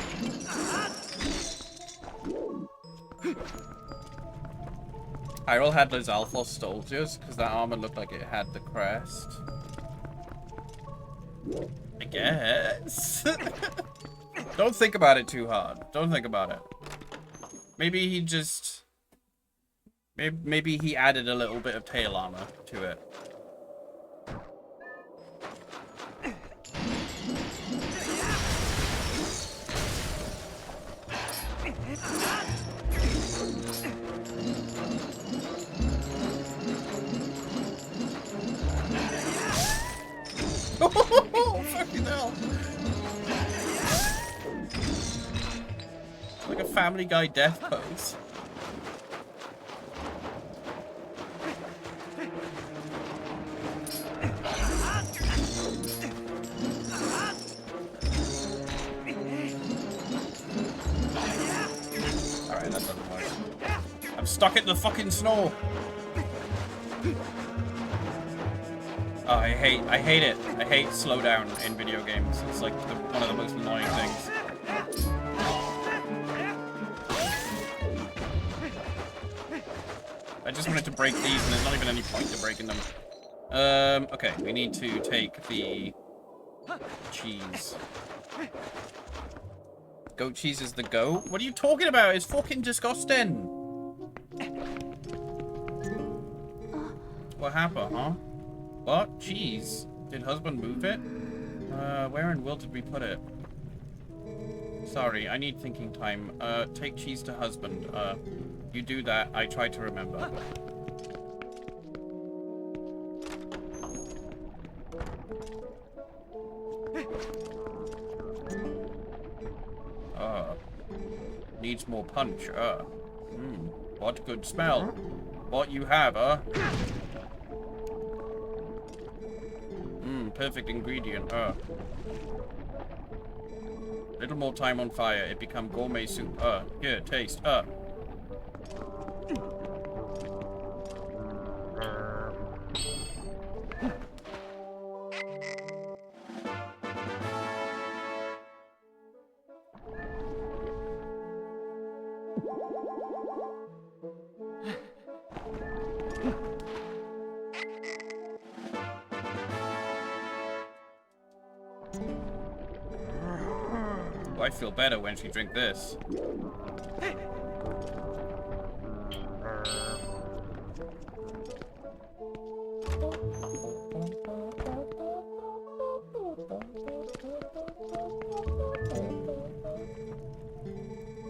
Hyrule had those Alphos soldiers because that armor looked like it had the crest. I guess. Don't think about it too hard. Don't think about it. Maybe he just... Maybe he added a little bit of tail armor to it. Oh, fucking hell. It's like a Family Guy death pose. Alright, that doesn't work. I'm stuck in the fucking snow. Oh, I hate it. I hate slowdown in video games. It's like one of the most annoying things. I just wanted to break these and there's not even any point to breaking them. Okay, we need to take the cheese. Goat cheese is the goat? What are you talking about? It's fucking disgusting. What happened, huh? What? Cheese? Did husband move it? Where in will did we put it? Sorry, I need thinking time. Take cheese to husband. You do that. I try to remember. Needs more punch. What good smell. What you have, perfect ingredient, Little more time on fire, it become gourmet soup, Here, taste, I feel better when she drink this.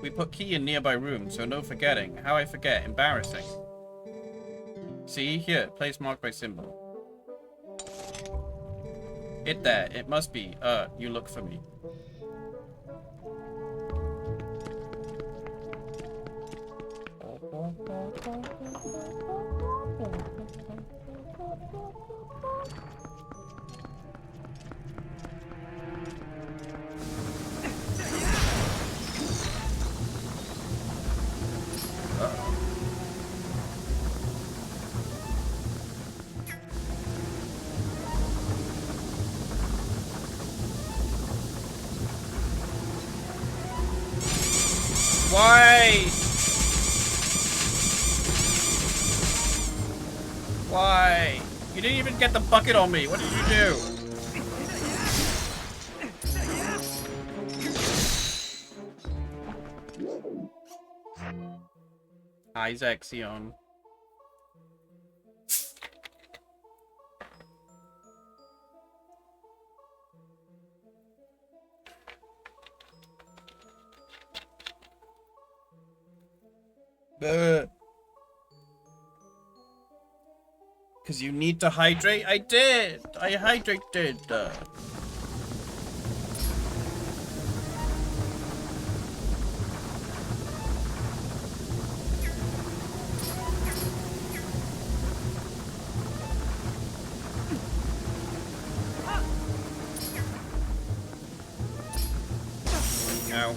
We put key in nearby room, so no forgetting. How I forget? Embarrassing. See? Here, place marked by symbol. It there. It must be. You look for me. Why? Why? You didn't even get the bucket on me. What did you do? Isaac Sion. Because you need to hydrate? I did! I hydrated. Ow.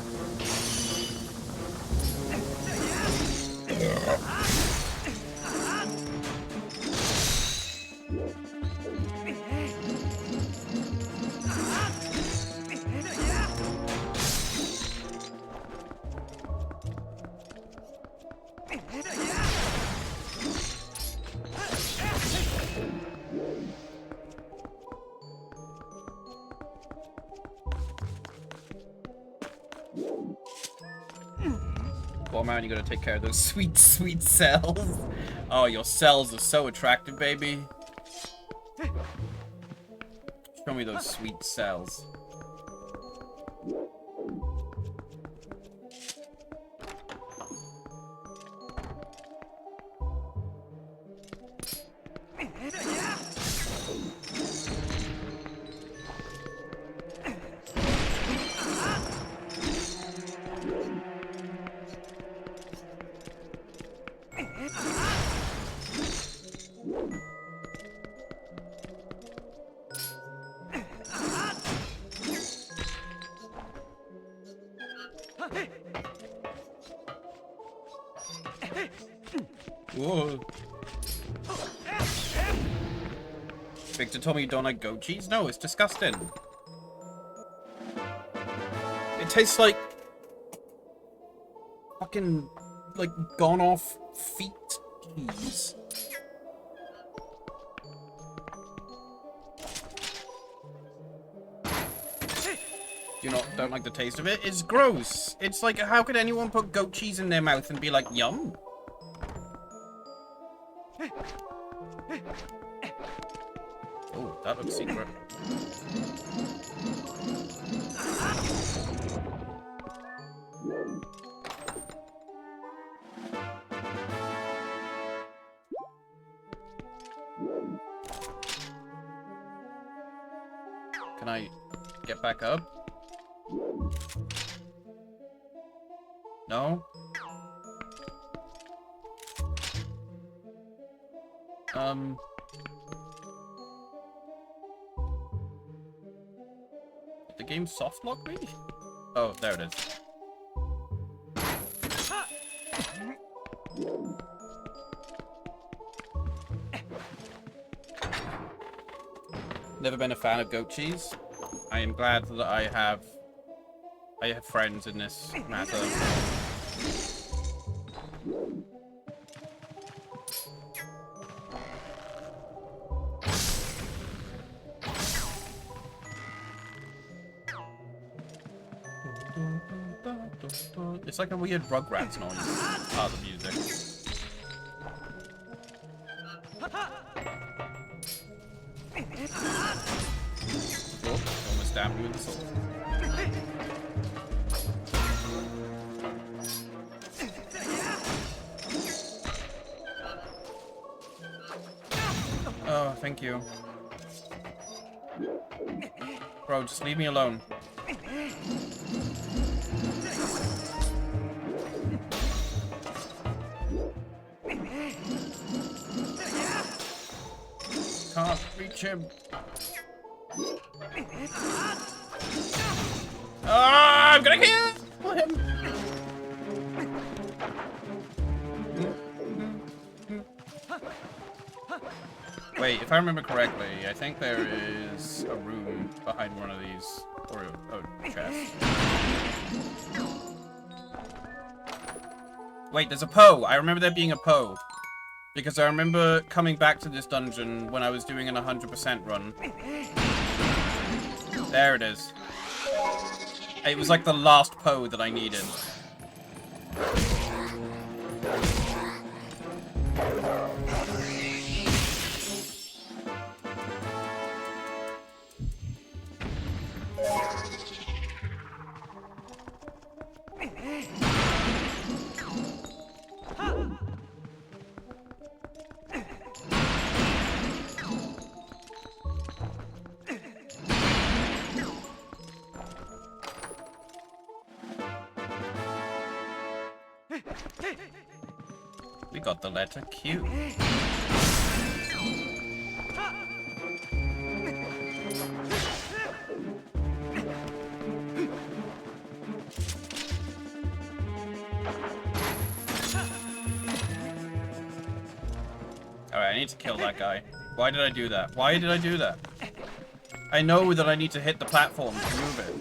Well, man, you gotta take care of those sweet, sweet cells. Oh, your cells are so attractive, baby. Show me those sweet cells. Whoa. Victor told me you don't like goat cheese? No, it's disgusting. It tastes like fucking like gone off feet cheese. You don't like the taste of it? It's gross. It's like, how could anyone put goat cheese in their mouth and be like, yum? Oh, that looks secret. Can I get back up? No? Did the game soft lock me? Oh, there it is. Never been a fan of goat cheese. I am glad that I have friends in this matter. It's like a weird Rugrats noise. Ah, the music. Oh, almost stabbed me with the sword. Oh, thank you. Bro, just leave me alone. Can't reach him. Ah, I'm gonna kill him. Wait, if I remember correctly, I think there is a room behind one of these, or a chest. Wait, there's a Poe. I remember there being a Poe. Because I remember coming back to this dungeon when I was doing an 100% run. There it is. It was like the last Poe that I needed. We got the letter Q. Alright, I need to kill that guy. Why did I do that? Why did I do that? I know that I need to hit the platform to move it.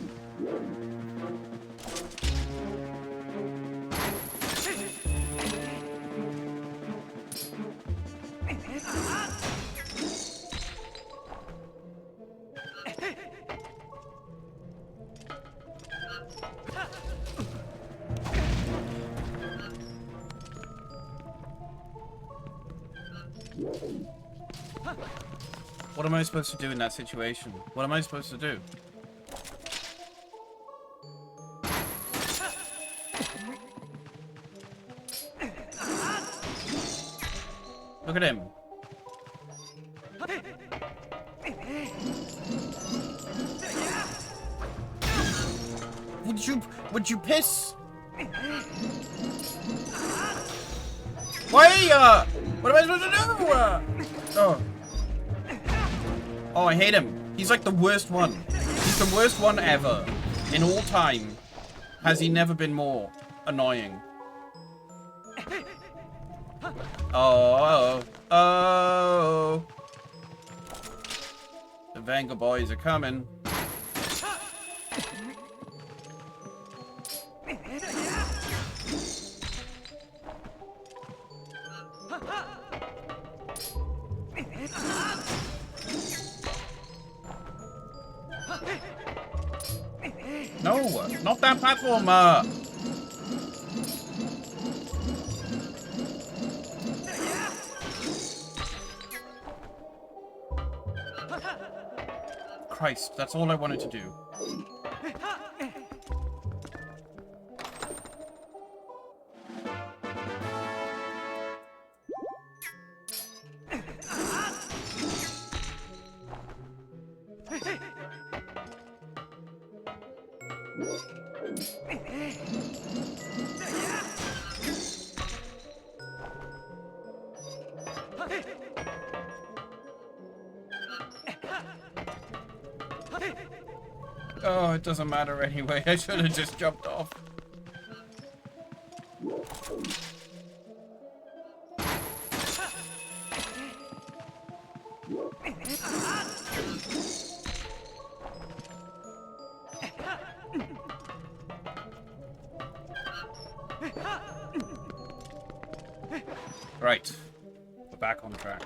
What am I supposed to do in that situation? What am I supposed to do? Look at him. Would you piss? Why, what am I supposed to do? Oh. Oh, I hate him. He's like the worst one. He's the worst one ever. In all time. Has he never been more annoying? Oh. Oh. The Venga boys are coming. No, not that platform. Christ, that's all I wanted to do. Oh, it doesn't matter anyway. I should have just jumped off. Right. We're back on track.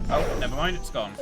Oh, never mind, it's gone.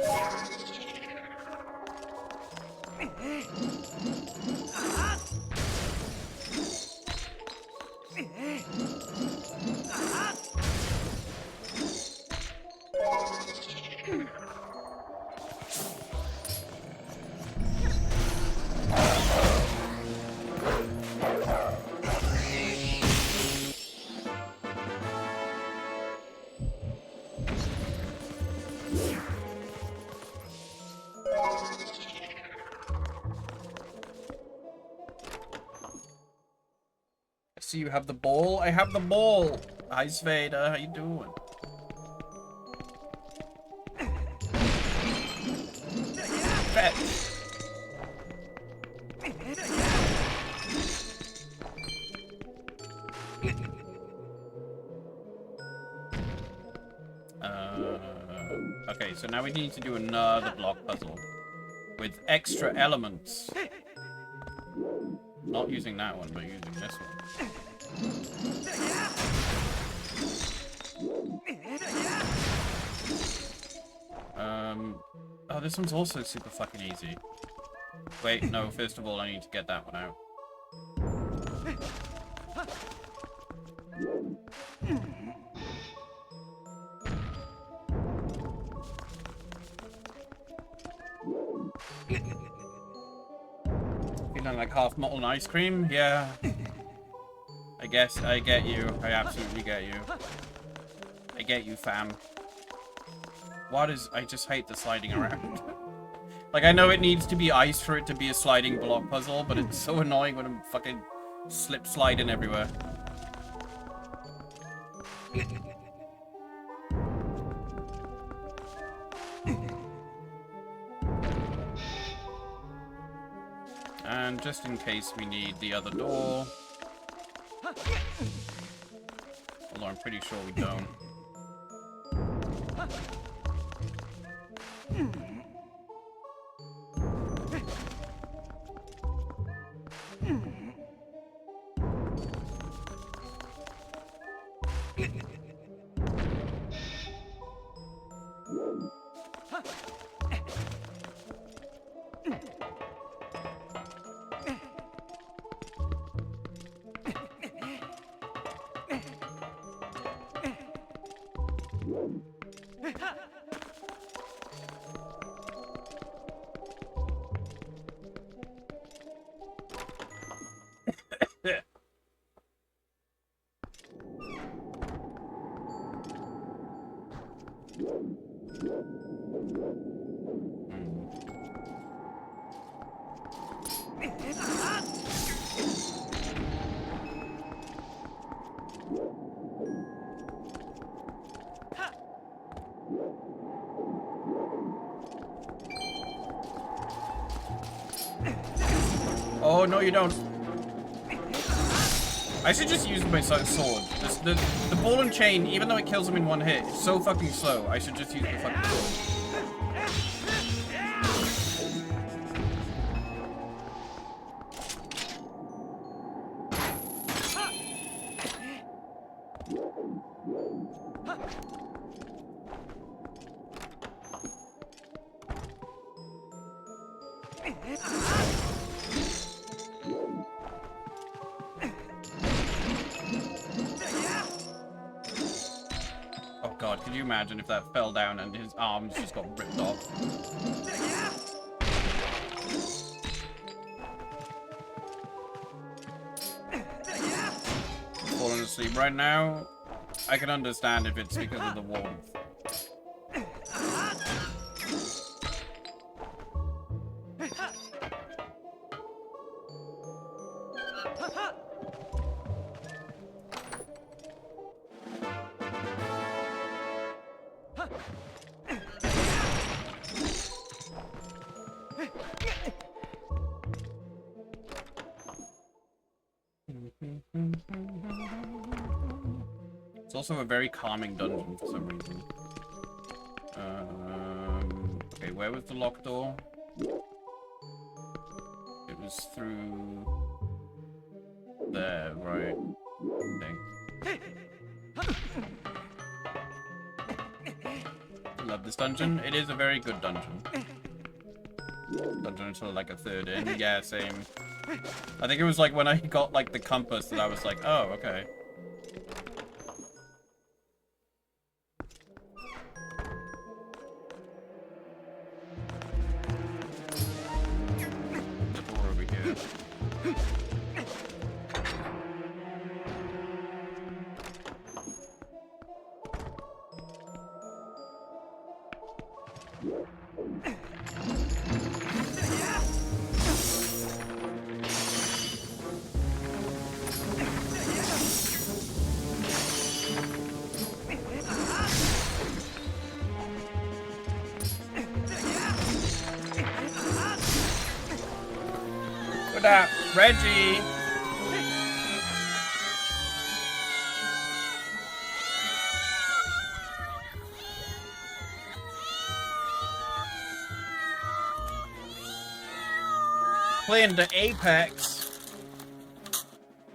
So you have the ball? I have the ball. Hi, Sveda. How you doing? bet. Okay, so now we need to do another block puzzle with extra elements. Not using that one, but using this one. Oh, this one's also super fucking easy. Wait, no, first of all, I need to get that one out. Feeling like half molten ice cream? Yeah. I guess I get you. I absolutely get you. I get you, fam. What is... I just hate the sliding around. Like, I know it needs to be ice for it to be a sliding block puzzle, but it's so annoying when I'm fucking sliding everywhere. And just in case we need the other door. Although I'm pretty sure we don't. Oh, no, you don't. I should just use my sword. The ball and chain, even though it kills him in one hit, it's so fucking slow. I should just use the fucking sword. Could you imagine if that fell down and his arms just got ripped off? Falling asleep right now? I can understand if it's because of the warmth. It's also a very calming dungeon for some reason. Okay, where was the locked door? It was through there, right? Okay. Love this dungeon. It is a very good dungeon. Dungeon until like a third in. Yeah, same. I think it was like when I got like the compass that I was like, oh, okay. The door over here. that, Reggie. Playing the Apex.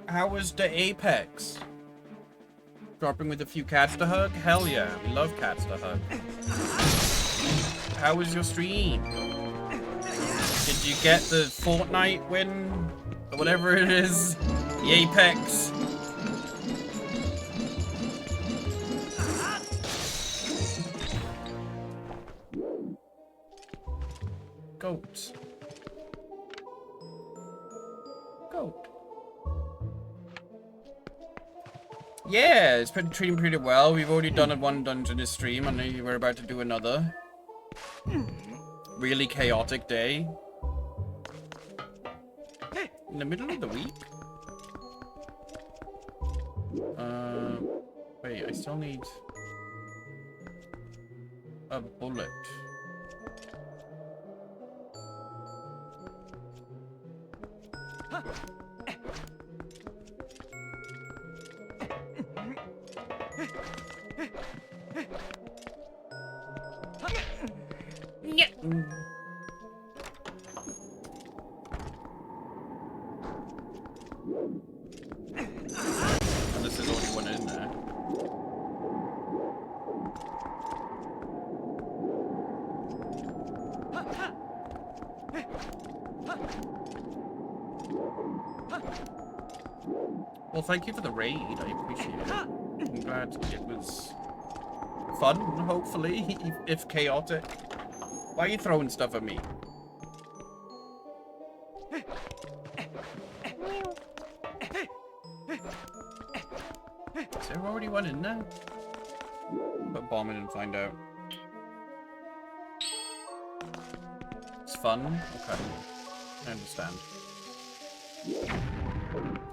How was the Apex? Dropping with a few cats to hug? Hell yeah, we love cats to hug. How was your stream? Did you get the Fortnite win? Or whatever it is? The Apex? Goat. Goat. Yeah, it's been treating pretty well. We've already done one dungeon this stream. I know we're about to do another. Really chaotic day. In the middle of the week? Wait, I still need a bullet. Unless there's already one in there. Well, thank you for the raid. I appreciate it. I'm glad it was fun, hopefully, if chaotic. Why are you throwing stuff at me? Is there already one in there? Put a bomb in and find out. It's fun? Okay. I understand.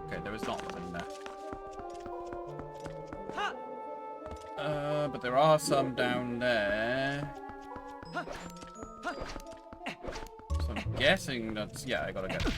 Okay, there is not one in there. But there are some down there. So I'm guessing that's... Yeah, I gotta get it.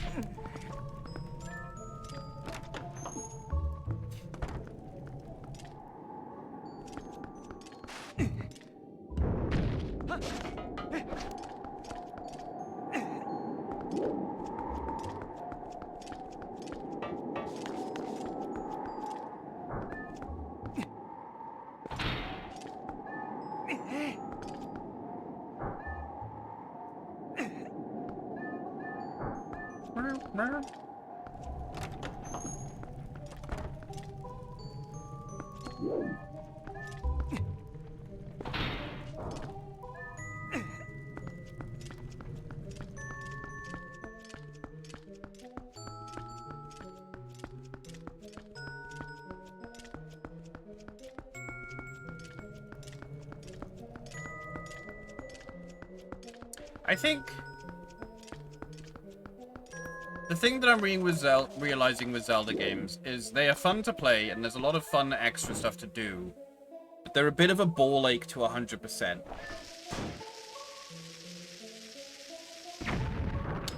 I think the thing that I'm realizing with Zelda games is they are fun to play and there's a lot of fun extra stuff to do, but they're a bit of a ball ache to 100%.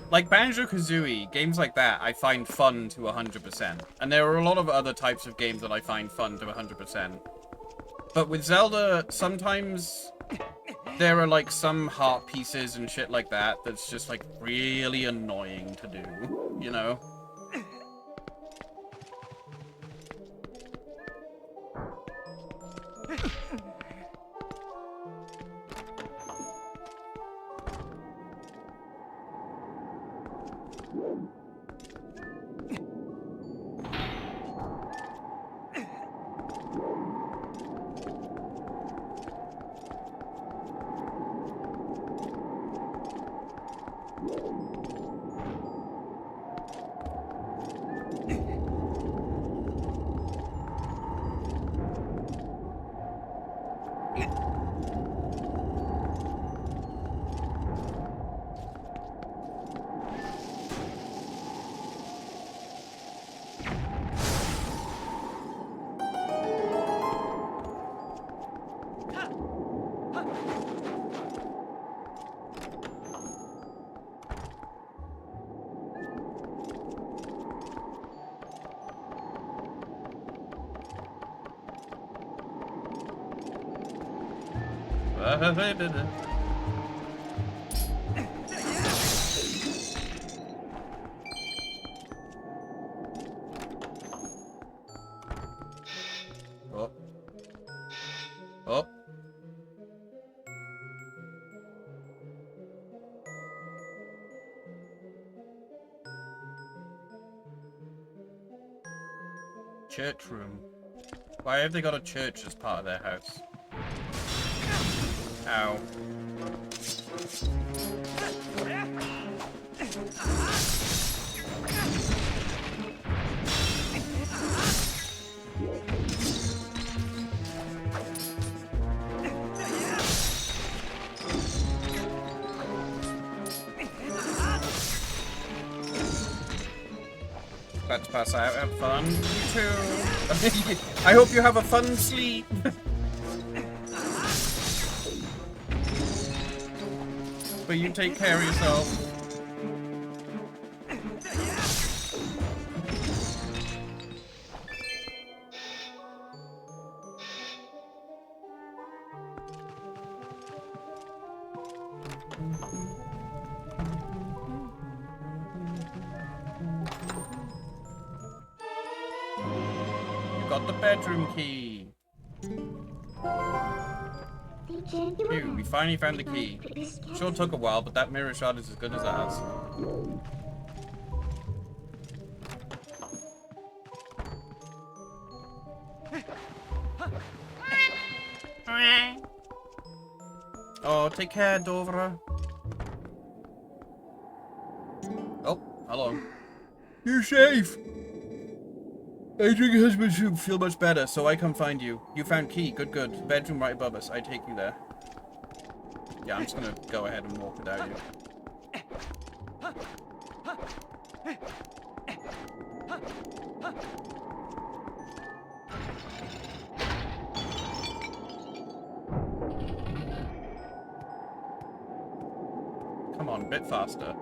Like Banjo-Kazooie, games like that I find fun to 100%. And there are a lot of other types of games that I find fun to 100%. But with Zelda, sometimes there are like some heart pieces and shit like that that's just like really annoying to do, you know? Oh. Oh. Church room. Why have they got a church as part of their house? Ow. About to pass out. Have fun. You too. I hope you have a fun sleep. But you take care of yourself. You got the bedroom key. Phew, we finally found the key. Sure took a while, but that mirror shot is as good as ours. Oh, take care, Dovra. Oh, hello. You're safe. I drink husband soup, feel much better, so I come find you. You found key, good, good. Bedroom right above us, I take you there. Yeah, I'm just gonna go ahead and walk without you. Come on, a bit faster.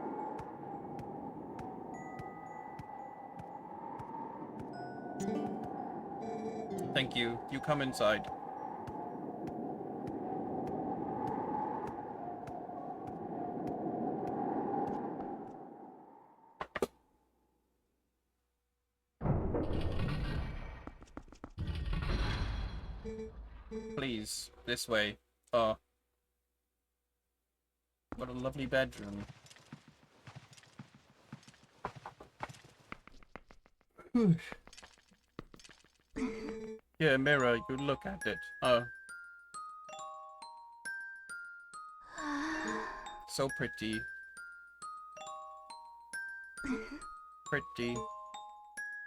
Thank you. You come inside. Please, this way. Oh. What a lovely bedroom. Yeah, mirror, you look at it. Oh. So pretty. Pretty.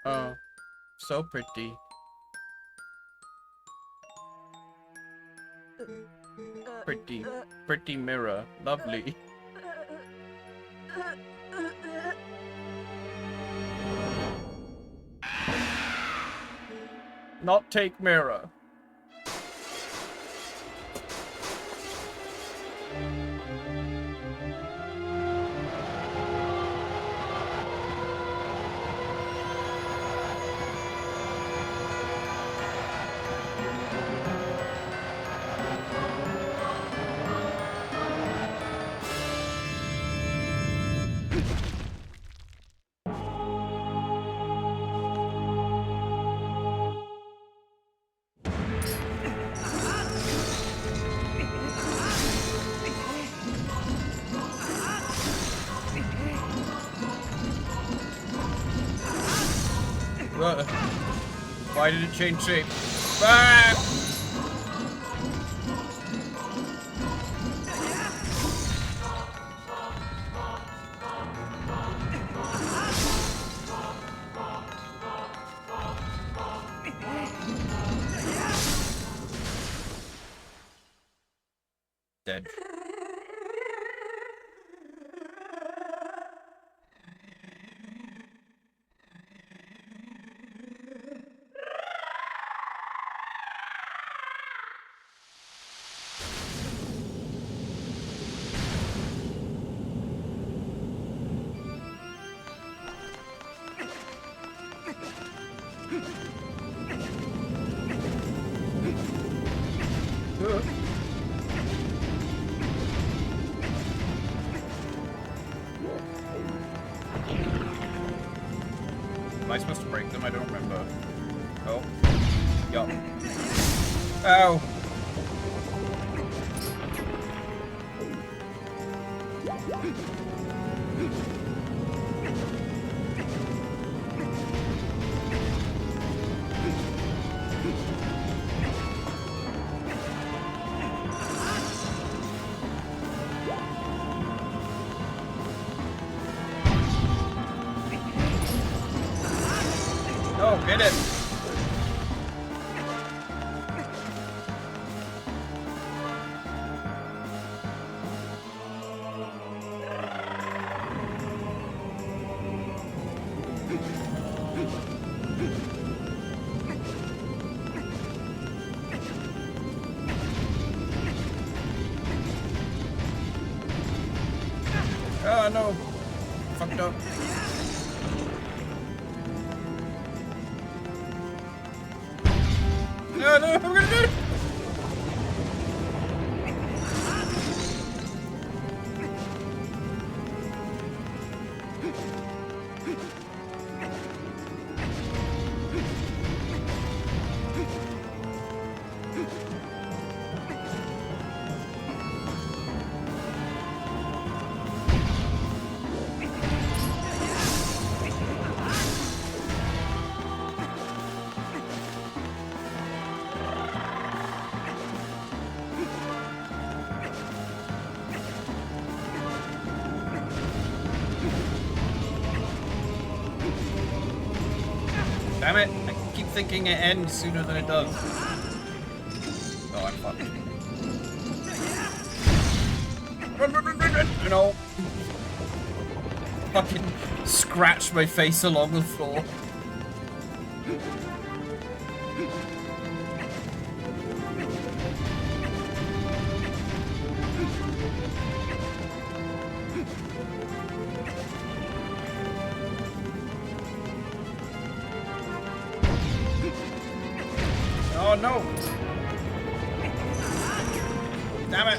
Oh. So pretty. Pretty. Pretty mirror. Lovely. Not take mirror. Why did it change shape? Ah! Dead. Ow. Oh, get it. Oh no. Fucked up. No, no, I'm gonna do it. Damn it! I keep thinking it ends sooner than it does. Oh, I'm fucked. Run, run, run, run, run! You know. Fucking scratch my face along the floor. Oh no! Damn it!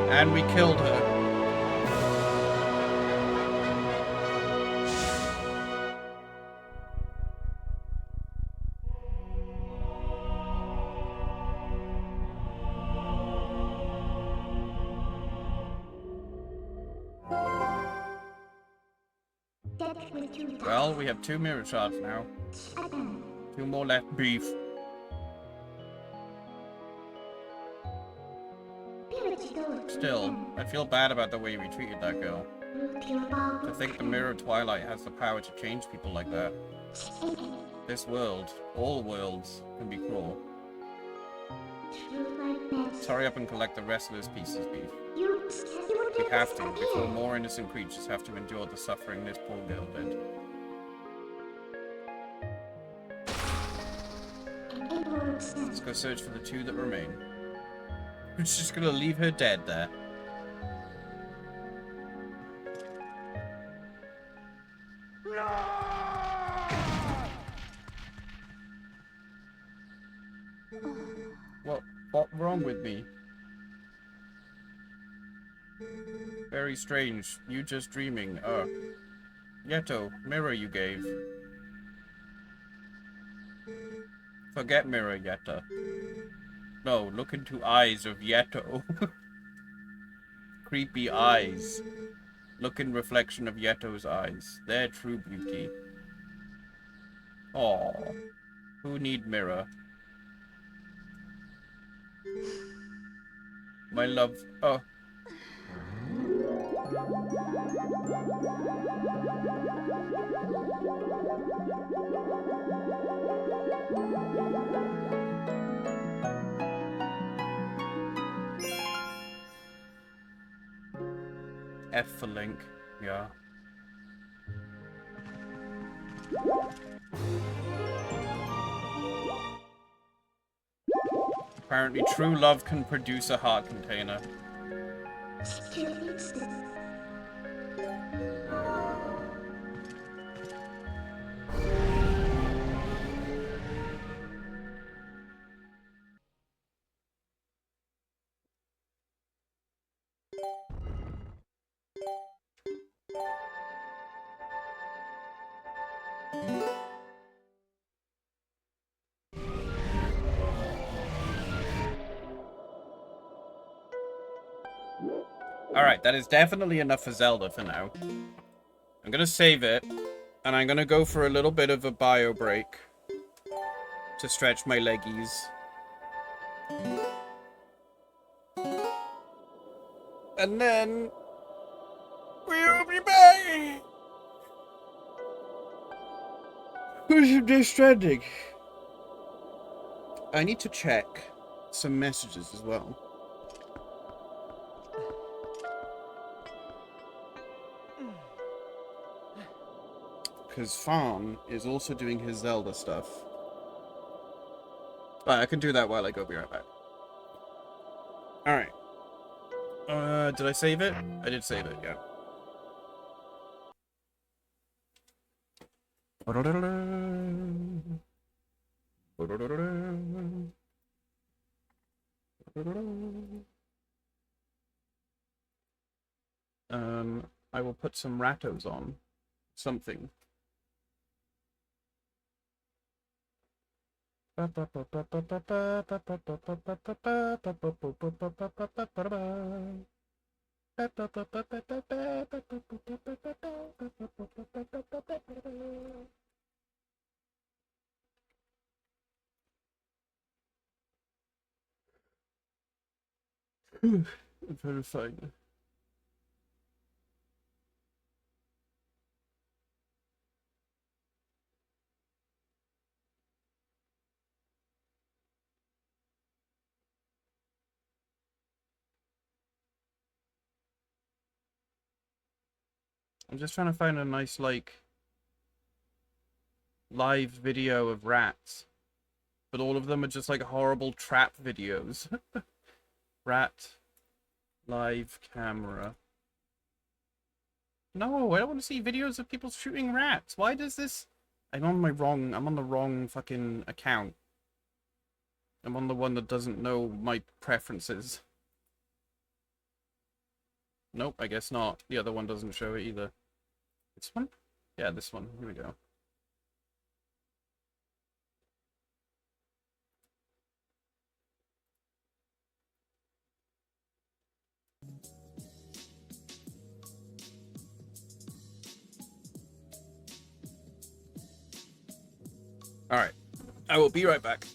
And we killed her. Well, we have 2 mirror shards now. 2 more left. Beef. Still, I feel bad about the way we treated that girl. To think the mirror Twilight has the power to change people like that. This world, all worlds, can be cruel. Let's hurry up and collect the rest of those pieces, Beef. We have to, before more innocent creatures have to endure the suffering this poor girl did. Let's go search for the 2 that remain. We're just gonna leave her dead there. What's wrong with me? Very strange. You just dreaming. Yeto, mirror you gave. Forget mirror, Yetta. No, look into eyes of Yeto. Creepy eyes. Look in reflection of Yeto's eyes. Their true beauty. Aww. Who need mirror? My love. Oh. F for Link. Yeah. Apparently, true love can produce a heart container. Alright, that is definitely enough for Zelda for now. I'm gonna save it, and I'm gonna go for a little bit of a bio break to stretch my leggies. And then we'll be back with some Death Stranding. I need to check some messages as well. Because Fawn is also doing his Zelda stuff. But I can do that while I go. Be right back. Alright. Did I save it? I did save it, yeah. I will put some Ratos on. Something. I'm trying to find it. I'm just trying to find a nice, like, live video of rats. But all of them are just, like, horrible trap videos. Rat. Live camera. No, I don't want to see videos of people shooting rats. Why does this... I'm on the wrong fucking account. I'm on the one that doesn't know my preferences. Nope, I guess not. The other one doesn't show it either. This one? Yeah, this one. Here we go. Alright. I will be right back.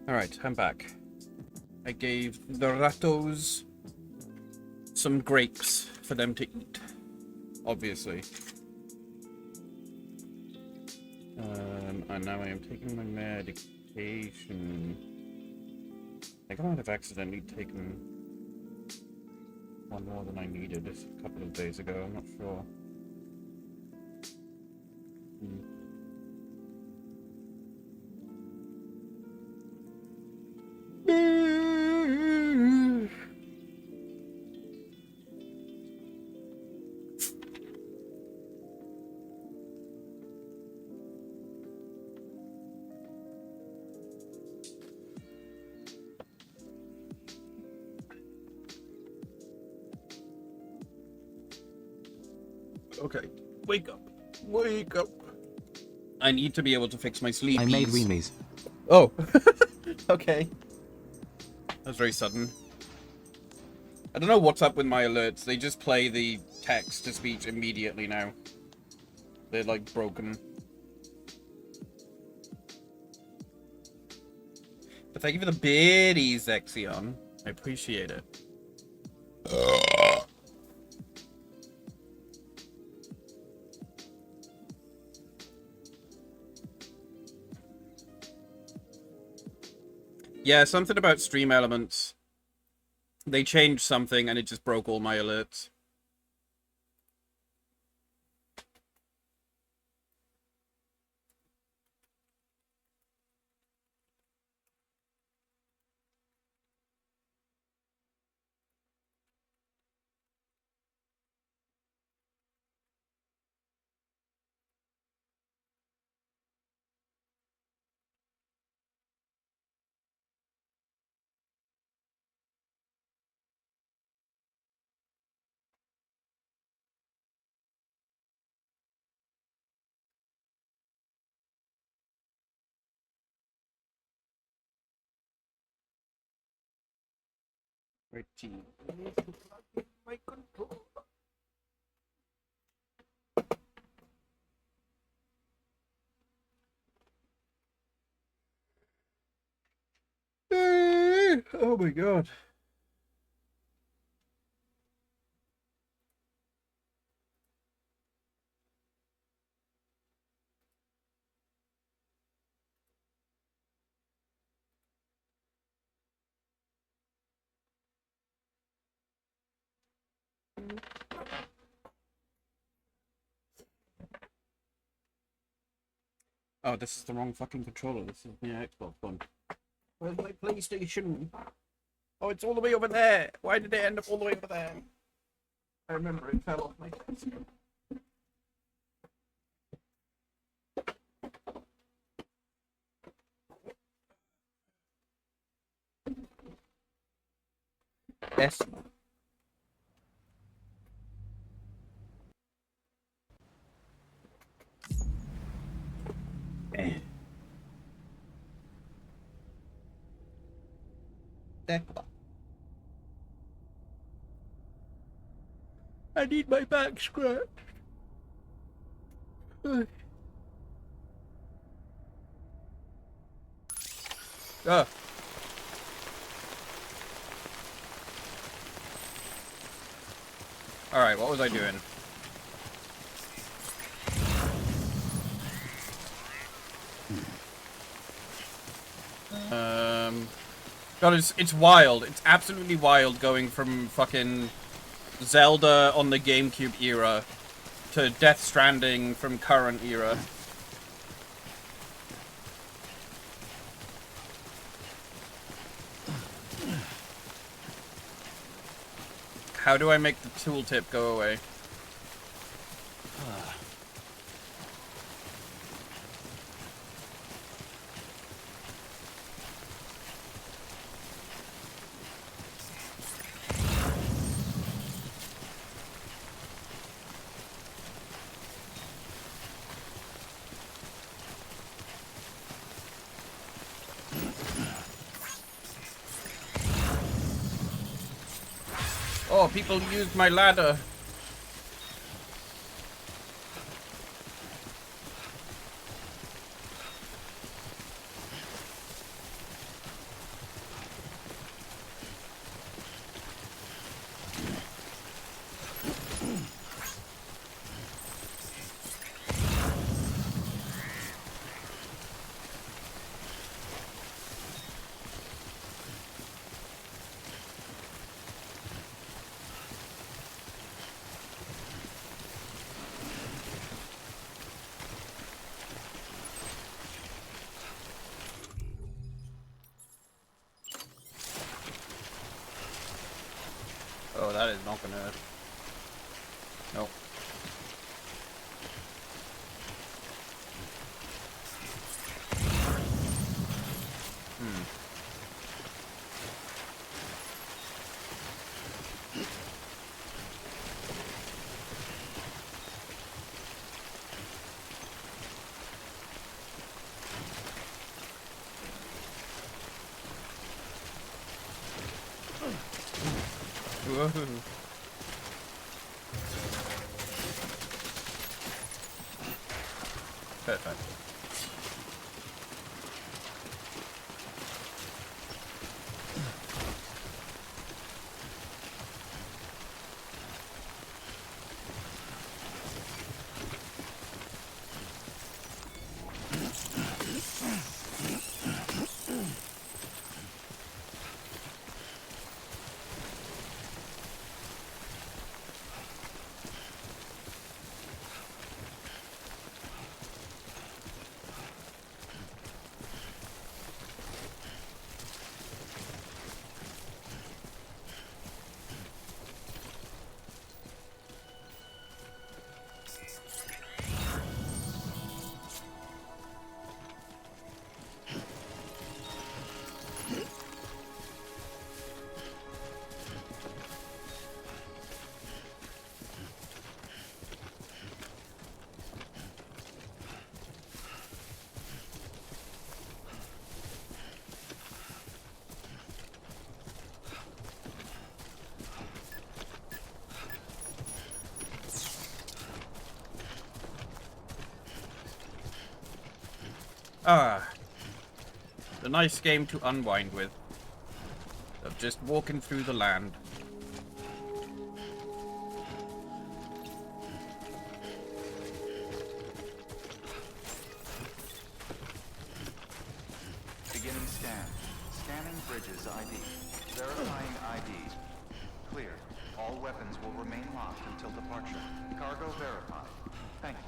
Alright, I'm back. I gave the rattos some grapes for them to eat. Obviously. And now I am taking my medication. I think I might have accidentally taken one more than I needed a couple of days ago, I'm not sure. Okay, wake up. Wake up. I need to be able to fix my sleepies. I made remies. Oh. Okay. That was very sudden. I don't know what's up with my alerts. They just play the text-to-speech immediately now. They're, like, broken. But thank you for the biddies, Exion. I appreciate it. Yeah, something about stream elements. They changed something and it just broke all my alerts. My control. Oh my god. Oh, this is the wrong fucking controller. This is the Xbox one. Where's my PlayStation? Oh, it's all the way over there. Why did it end up all the way over there? I remember it fell off my desk. Yes. I need my back scratched. Ah. Alright, what was I doing? God, it's wild. It's absolutely wild going from fucking Zelda on the GameCube era to Death Stranding from current era. How do I make the tooltip go away? Oh, people used my ladder. that is not gonna... Nope. Whoa. Perfect. Ah, a nice game to unwind with. Of just walking through the land. Beginning scan. Scanning bridges ID. Verifying ID. Clear. All weapons will remain locked until departure. Cargo verified. Thank you.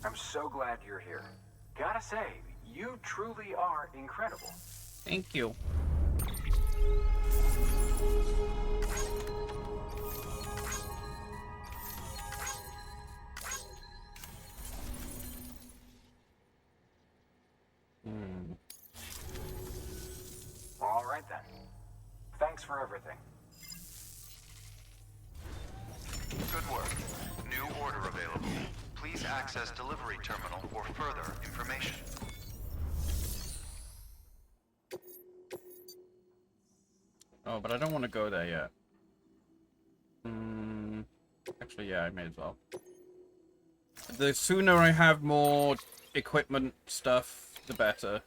I'm so glad you're here. Gotta say, you truly are incredible. Thank you. All right then. Thanks for everything. Good work. New order available. Please access delivery terminal for further information. Oh, but I don't want to go there yet. Actually, yeah, I may as well. The sooner I have more equipment stuff, the better.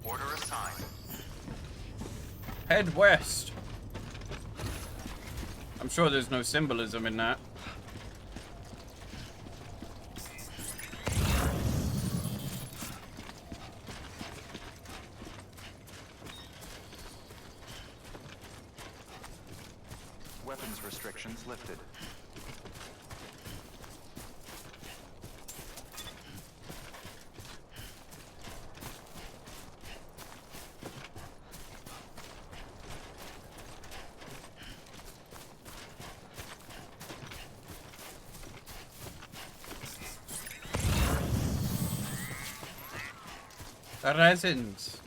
Order assigned. Head west. I'm sure there's no symbolism in that. Weapons restrictions lifted. Resins.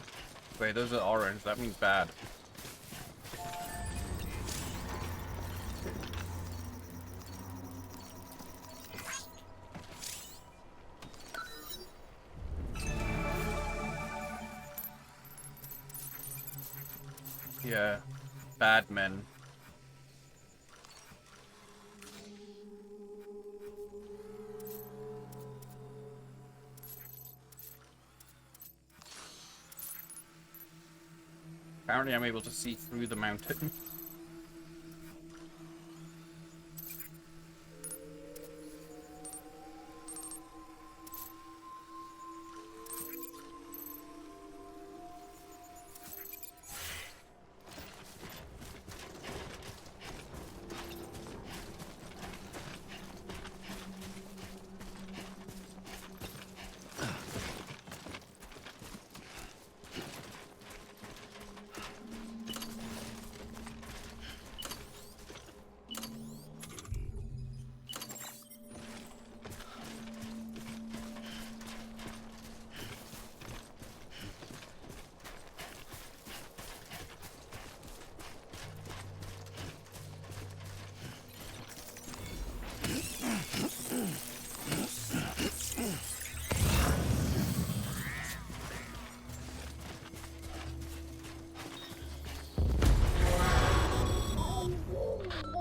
Wait, those are orange. That means bad. Yeah. Bad men. Apparently I'm able to see through the mountain.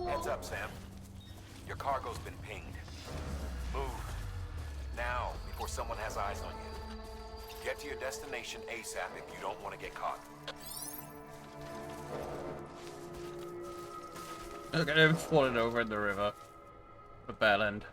Heads up, Sam. Your cargo's been pinged. Move. Now, before someone has eyes on you. Get to your destination ASAP if you don't want to get caught. Look at him floating over in the river. The bell end.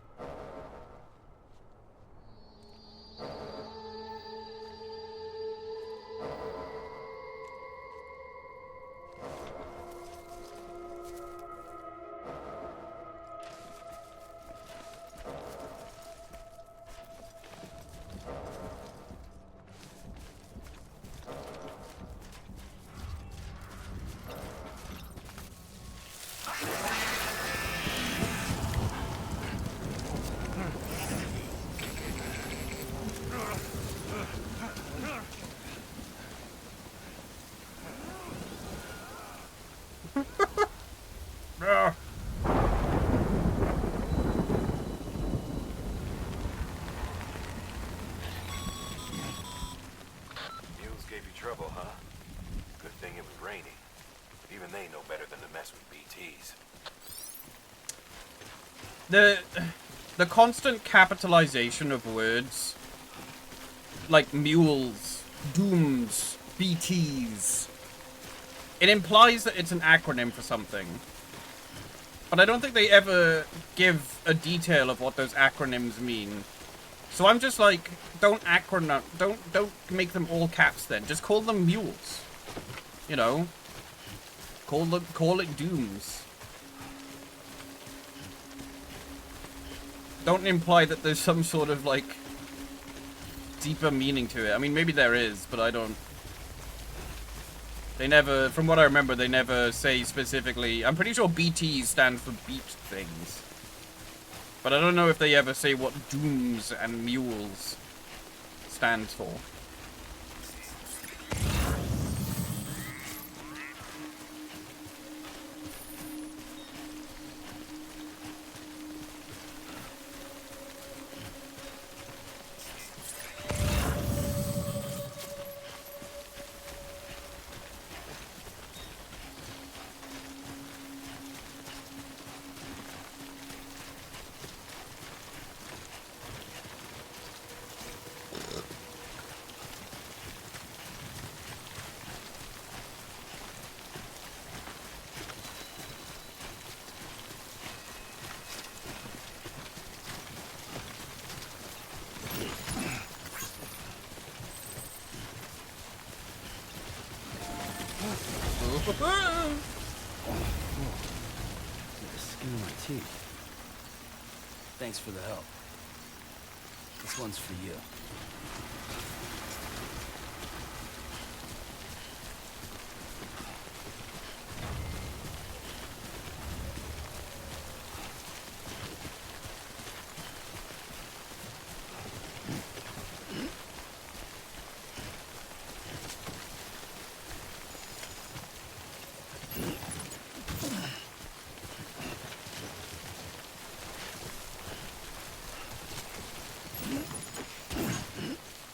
Mules gave you trouble, huh? Good thing it was raining. Even they know better than to mess with BTs. The constant capitalization of words like mules, dooms, BTs, it implies that it's an acronym for something. But I don't think they ever give a detail of what those acronyms mean. So I'm just like, don't make them all caps then. Just call them mules. You know? Call it dooms. Don't imply that there's some sort of like deeper meaning to it. I mean, maybe there is, but I don't. They never, from what I remember, they never say specifically. I'm pretty sure BT stands for beat things. But I don't know if they ever say what dooms and mules stands for. The skin of my teeth. Thanks for the help. This one's for you.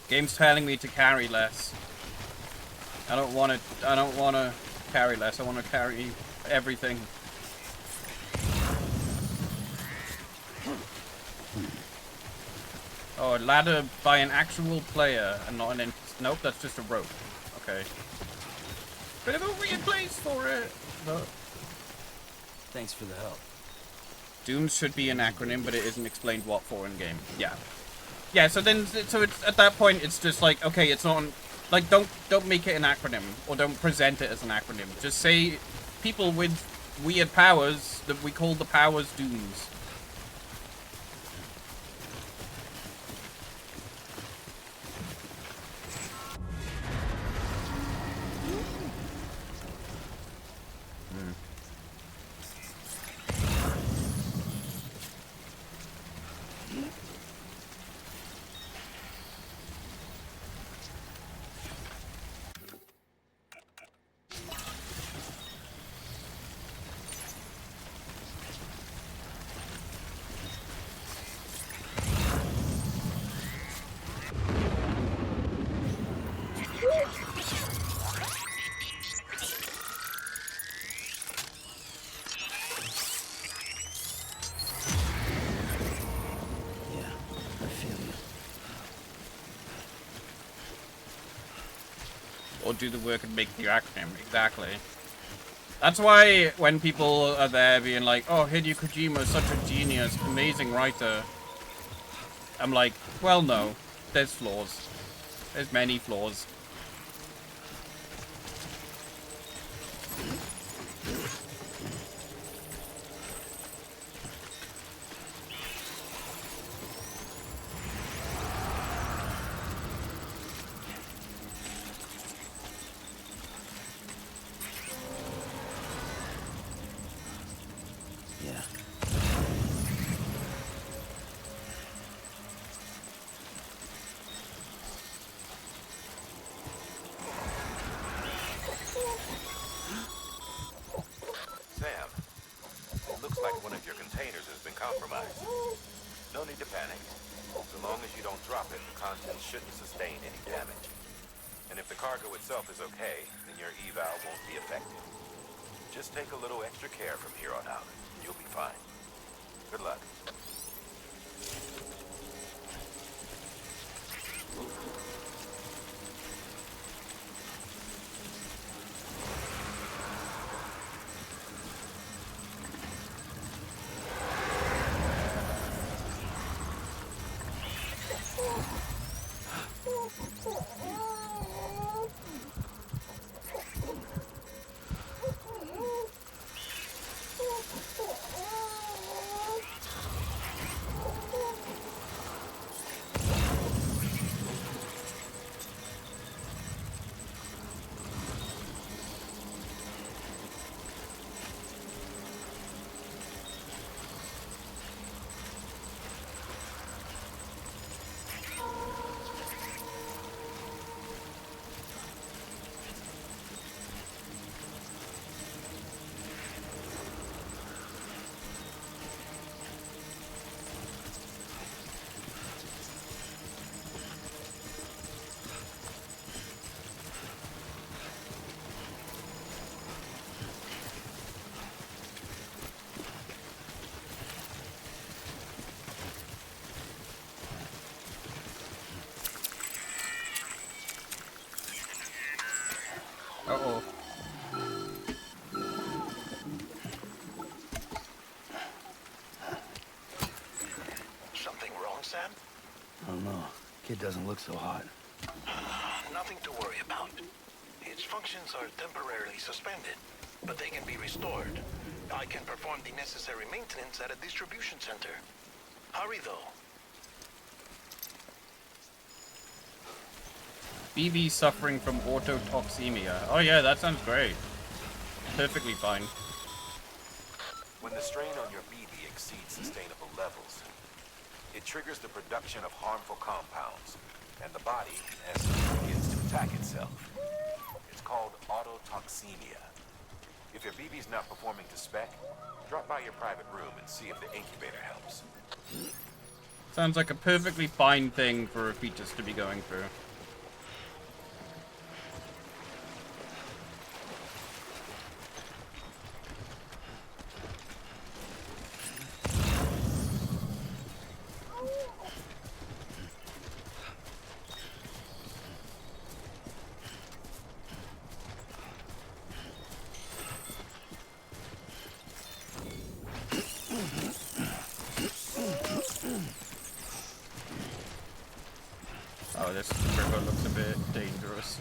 Game's telling me to carry less. I don't want to carry less. I want to carry everything. Oh, a ladder by an actual player and not an nope, that's just a rope. Okay. Bit of a weird place for it. But Thanks for the help. Dooms should be an acronym, but it isn't explained what for in game. Yeah. Yeah, so then, so it's, at that point, it's just like, okay, it's not, like, don't make it an acronym, or don't present it as an acronym. Just say people with weird powers that we call the powers Dooms. Or do the work and make the acronym. Exactly. That's why when people are there being like, oh, Hideo Kojima is such a genius, amazing writer. I'm like, well, no. There's flaws. There's many flaws. Take a little extra care from here on out. You'll be fine. Good luck. Uh-oh. Something wrong, Sam? I don't know. Kid doesn't look so hot. Nothing to worry about. Its functions are temporarily suspended, but they can be restored. I can perform the necessary maintenance at a distribution center. Hurry, though. BB suffering from autotoxemia. Oh yeah, that sounds great. Perfectly fine. When the strain on your BB exceeds sustainable levels, it triggers the production of harmful compounds, and the body, in essence, begins to attack itself. It's called autotoxemia. If your BB's not performing to spec, drop by your private room and see if the incubator helps. Sounds like a perfectly fine thing for a fetus to be going through. this river looks a bit dangerous.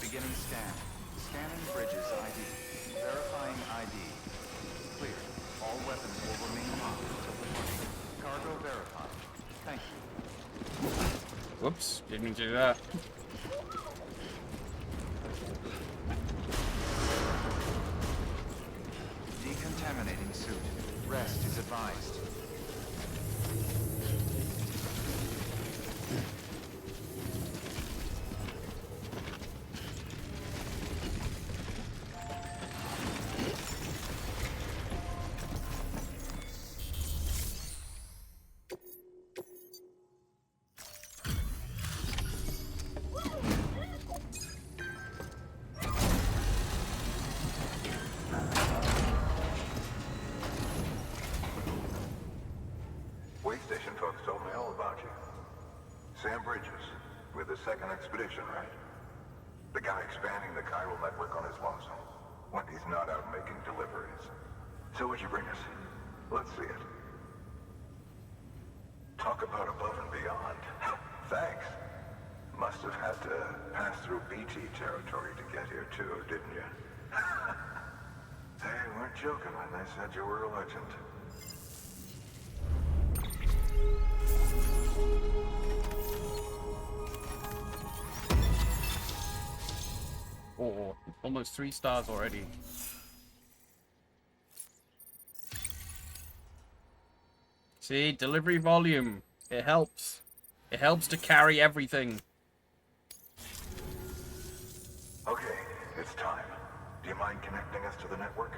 Beginning scan. Scanning bridges ID. Verifying ID. Clear. All weapons will remain locked until departure. Cargo verified. Thank you. Whoops, didn't mean to do that. Decontaminating suit. Rest is advised. Way station folks told me all about you. Sam Bridges, with the second expedition, right? The guy expanding the chiral network on his lonesome, when he's not out making deliveries. So what'd you bring us? Let's see it. Talk about above and beyond. Thanks. Must have had to pass through BT territory to get here too, didn't you? They weren't joking when they said you were a legend. Oh, almost 3 stars already. See, delivery volume. It helps. It helps to carry everything. Okay, it's time. Do you mind connecting us to the network?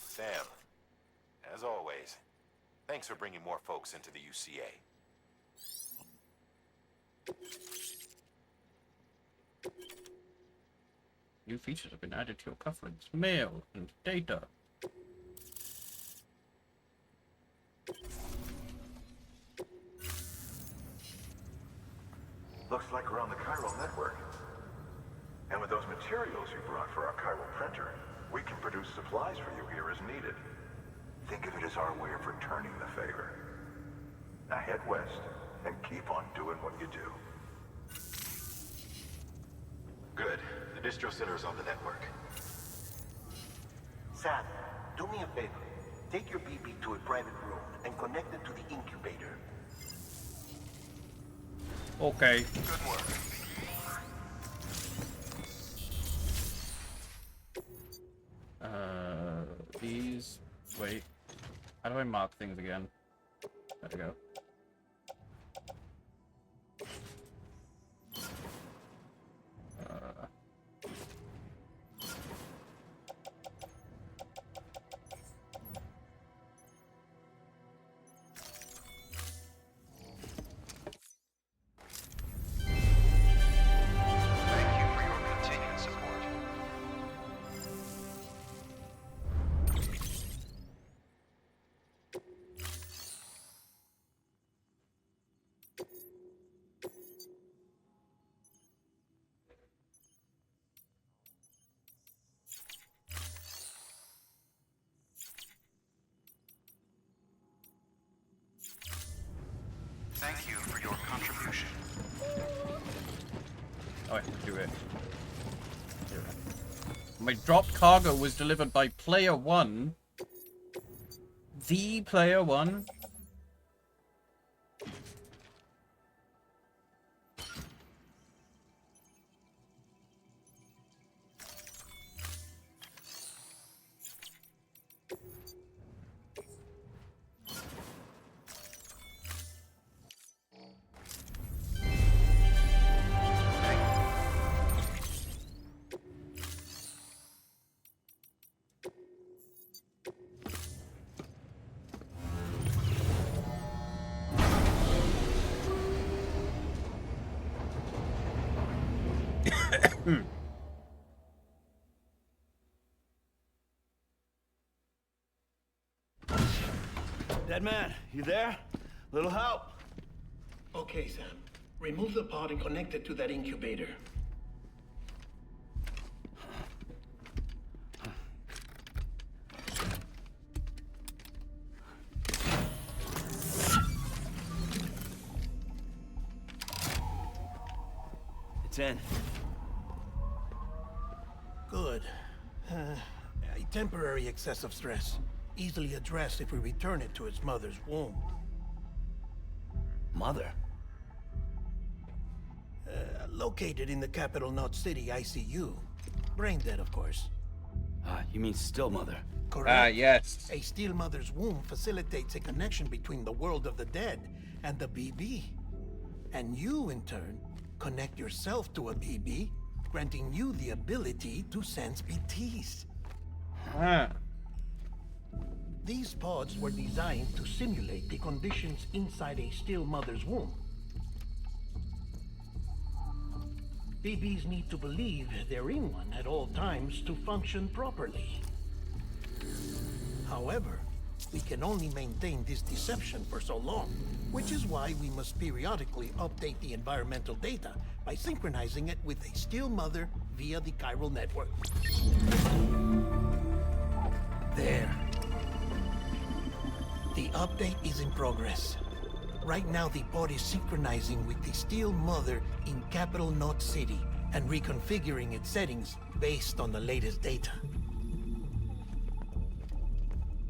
Sam, as always, thanks for bringing more folks into the UCA. New features have been added to your cufflinks, mail, and data. Looks like we're on the chiral network. And with those materials you brought for our chiral printer, we can produce supplies for you here as needed. Think of it as our way of returning the favor. Now head west and keep on doing what you do. Good. The distro center is on the network. Sam, do me a favor. Take your BB to a private room and connect it to the incubator. Okay. Good work. These... Wait. How do I mark things again? There we go. Thank you for your continued support. I have to do it. My dropped cargo was delivered by player 1. The player 1. Dead man, you there? Little help? Okay, Sam. Remove the pod and connect it to that incubator. It's in. Good. A temporary excessive stress. Easily addressed if we return it to its mother's womb. Mother? Located in the capital Knot City ICU. Brain dead, of course. You mean still mother? Correct. Yes. A still mother's womb facilitates a connection between the world of the dead and the BB. And you, in turn, connect yourself to a BB, granting you the ability to sense BTs. Ah. These pods were designed to simulate the conditions inside a still mother's womb. BBs need to believe they're in one at all times to function properly. However, we can only maintain this deception for so long, which is why we must periodically update the environmental data by synchronizing it with a still mother via the chiral network. There. The update is in progress. Right now, the pod is synchronizing with the still mother in capital Knot City and reconfiguring its settings based on the latest data.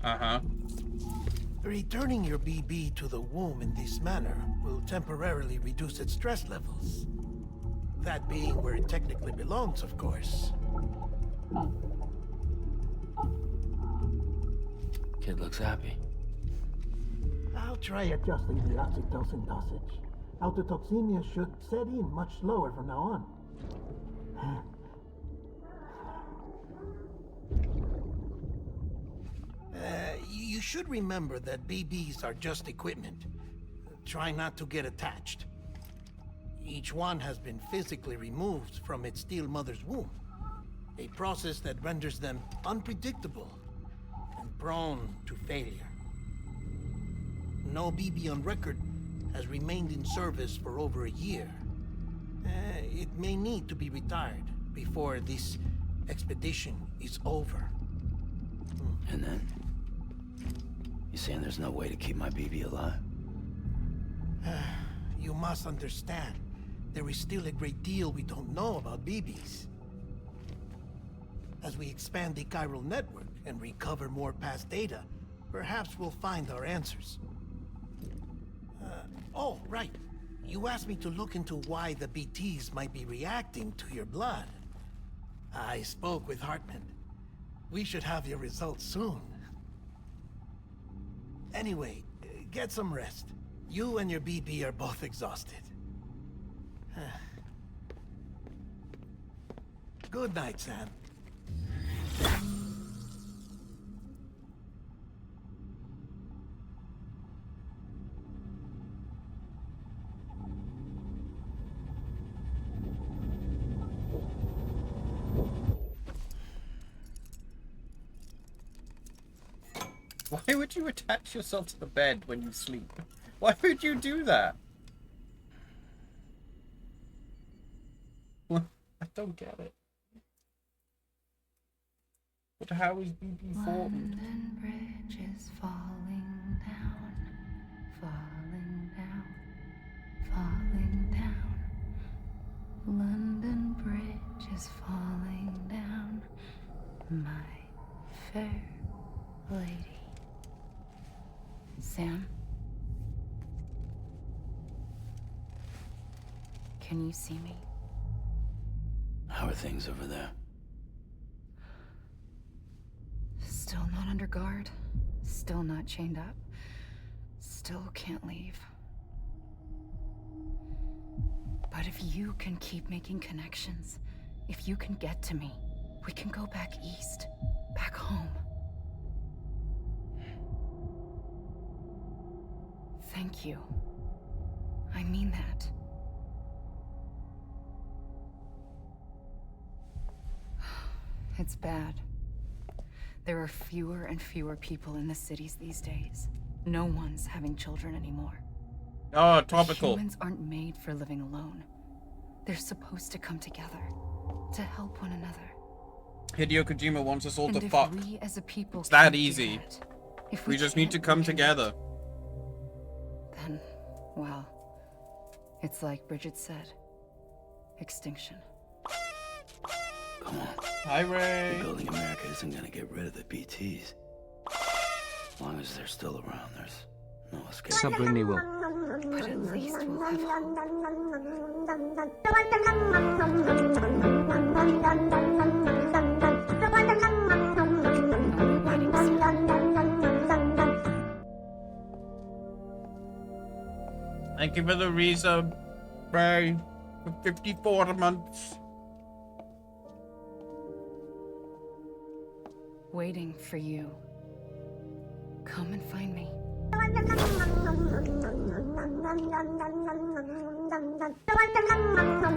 Uh-huh. Returning your BB to the womb in this manner will temporarily reduce its stress levels. That being where it technically belongs, of course. Kid looks happy. I'll try adjusting the oxytocin dosage. Autotoxemia should set in much slower from now on. You should remember that BBs are just equipment. Try not to get attached. Each one has been physically removed from its still mother's womb. A process that renders them unpredictable and prone to failure. No BB on record has remained in service for over a year. It may need to be retired before this expedition is over. And then? You saying there's no way to keep my BB alive? You must understand, there is still a great deal we don't know about BBs. As we expand the chiral network and recover more past data, perhaps we'll find our answers. Oh, right. You asked me to look into why the BTs might be reacting to your blood. I spoke with Hartman. We should have your results soon. Anyway, get some rest. You and your BB are both exhausted. Good night, Sam. Why would you attach yourself to the bed when you sleep? Why would you do that? I don't get it. But how is BB formed? London Bridge is falling down, falling down, falling down. London is falling down, my fair lady. Sam? Can you see me? How are things over there? Still not under guard. Still not chained up. Still can't leave. But if you can keep making connections, if you can get to me, we can go back east. Back home. Thank you. I mean that. It's bad. There are fewer and fewer people in the cities these days. No one's having children anymore. Oh, topical. Humans aren't made for living alone. They're supposed to come together, to help one another. Hideo Kojima wants us all And to if fuck. we as a people It's that can't do easy. that, if We just need to can't come reconnect, together. Then, well, it's like Bridget said. Extinction. Come on. Hi, Ray. Rebuilding America isn't gonna get rid of the BTs. As long as they're still around, there's no escape. Subrenewal. But at least we'll have Thank you for the resub, Ray, for 54 months. waiting for you. Come and find me.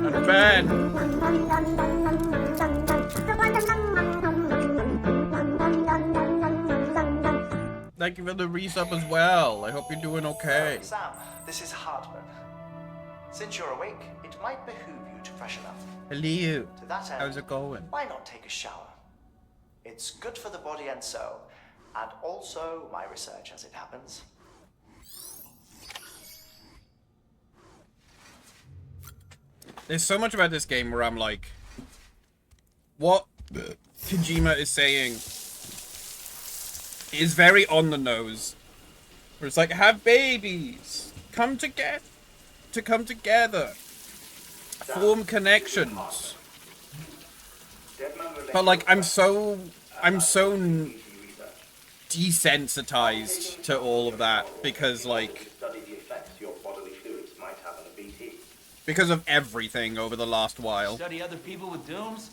Not a bad. Thank you for the resub as well. I hope you're doing okay. Sam, this is Hartman. Since you're awake, it might behoove you to freshen up. Hello. To that end, How's it going? why not take a shower? It's good for the body and soul, and also my research as it happens. There's so much about this game where I'm like, what Kojima is saying is very on the nose. Where it's like, have babies, come together, form connections. But like, I'm so desensitized to all of that because like, because of everything over the last while. Study other people with dooms?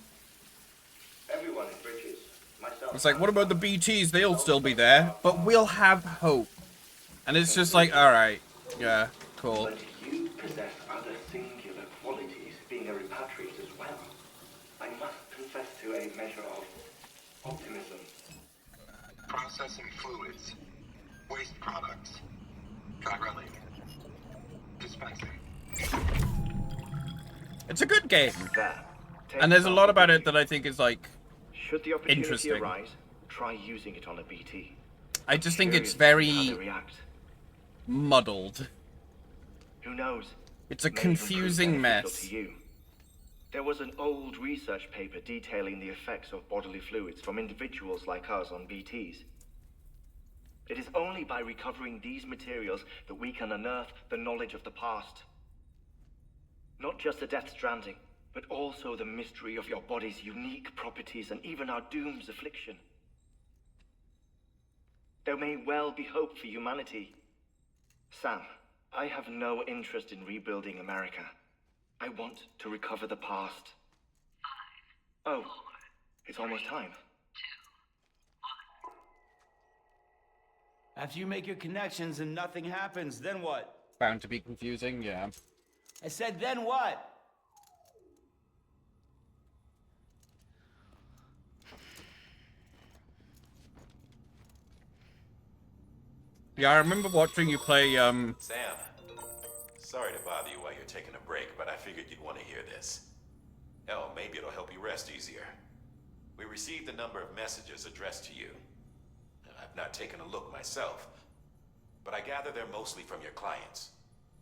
Everyone in Bridges, myself. It's like, what about the BTs? They'll still be there, but we'll have hope. And it's just like, alright, yeah, cool. But you possess other singular qualities, being a repatriate as well. I must confess to a measure of optimism. Processing fluids, waste products, drilling, dispensing. It's a good game. And there's a lot about it that I think is like Should the opportunity interesting. arise, try using it on a BT. I just think it's Curious how very they react. muddled. Who knows? It's a May even prove confusing beneficial mess. to you. There was an old research paper detailing the effects of bodily fluids from individuals like us on BTs. It is only by recovering these materials that we can unearth the knowledge of the past. Not just the Death Stranding, but also the mystery of your body's unique properties and even our doom's affliction. There may well be hope for humanity. Sam, I have no interest in rebuilding America. I want to recover the past. Oh, it's almost time. After you make your connections and nothing happens, then what? Bound to be confusing, yeah. I said, then what? Yeah, I remember watching you play, Sam, sorry to bother you while you're taking a break, but I figured you'd want to hear this. Hell, maybe it'll help you rest easier. We received a number of messages addressed to you. I've not taken a look myself, but I gather they're mostly from your clients.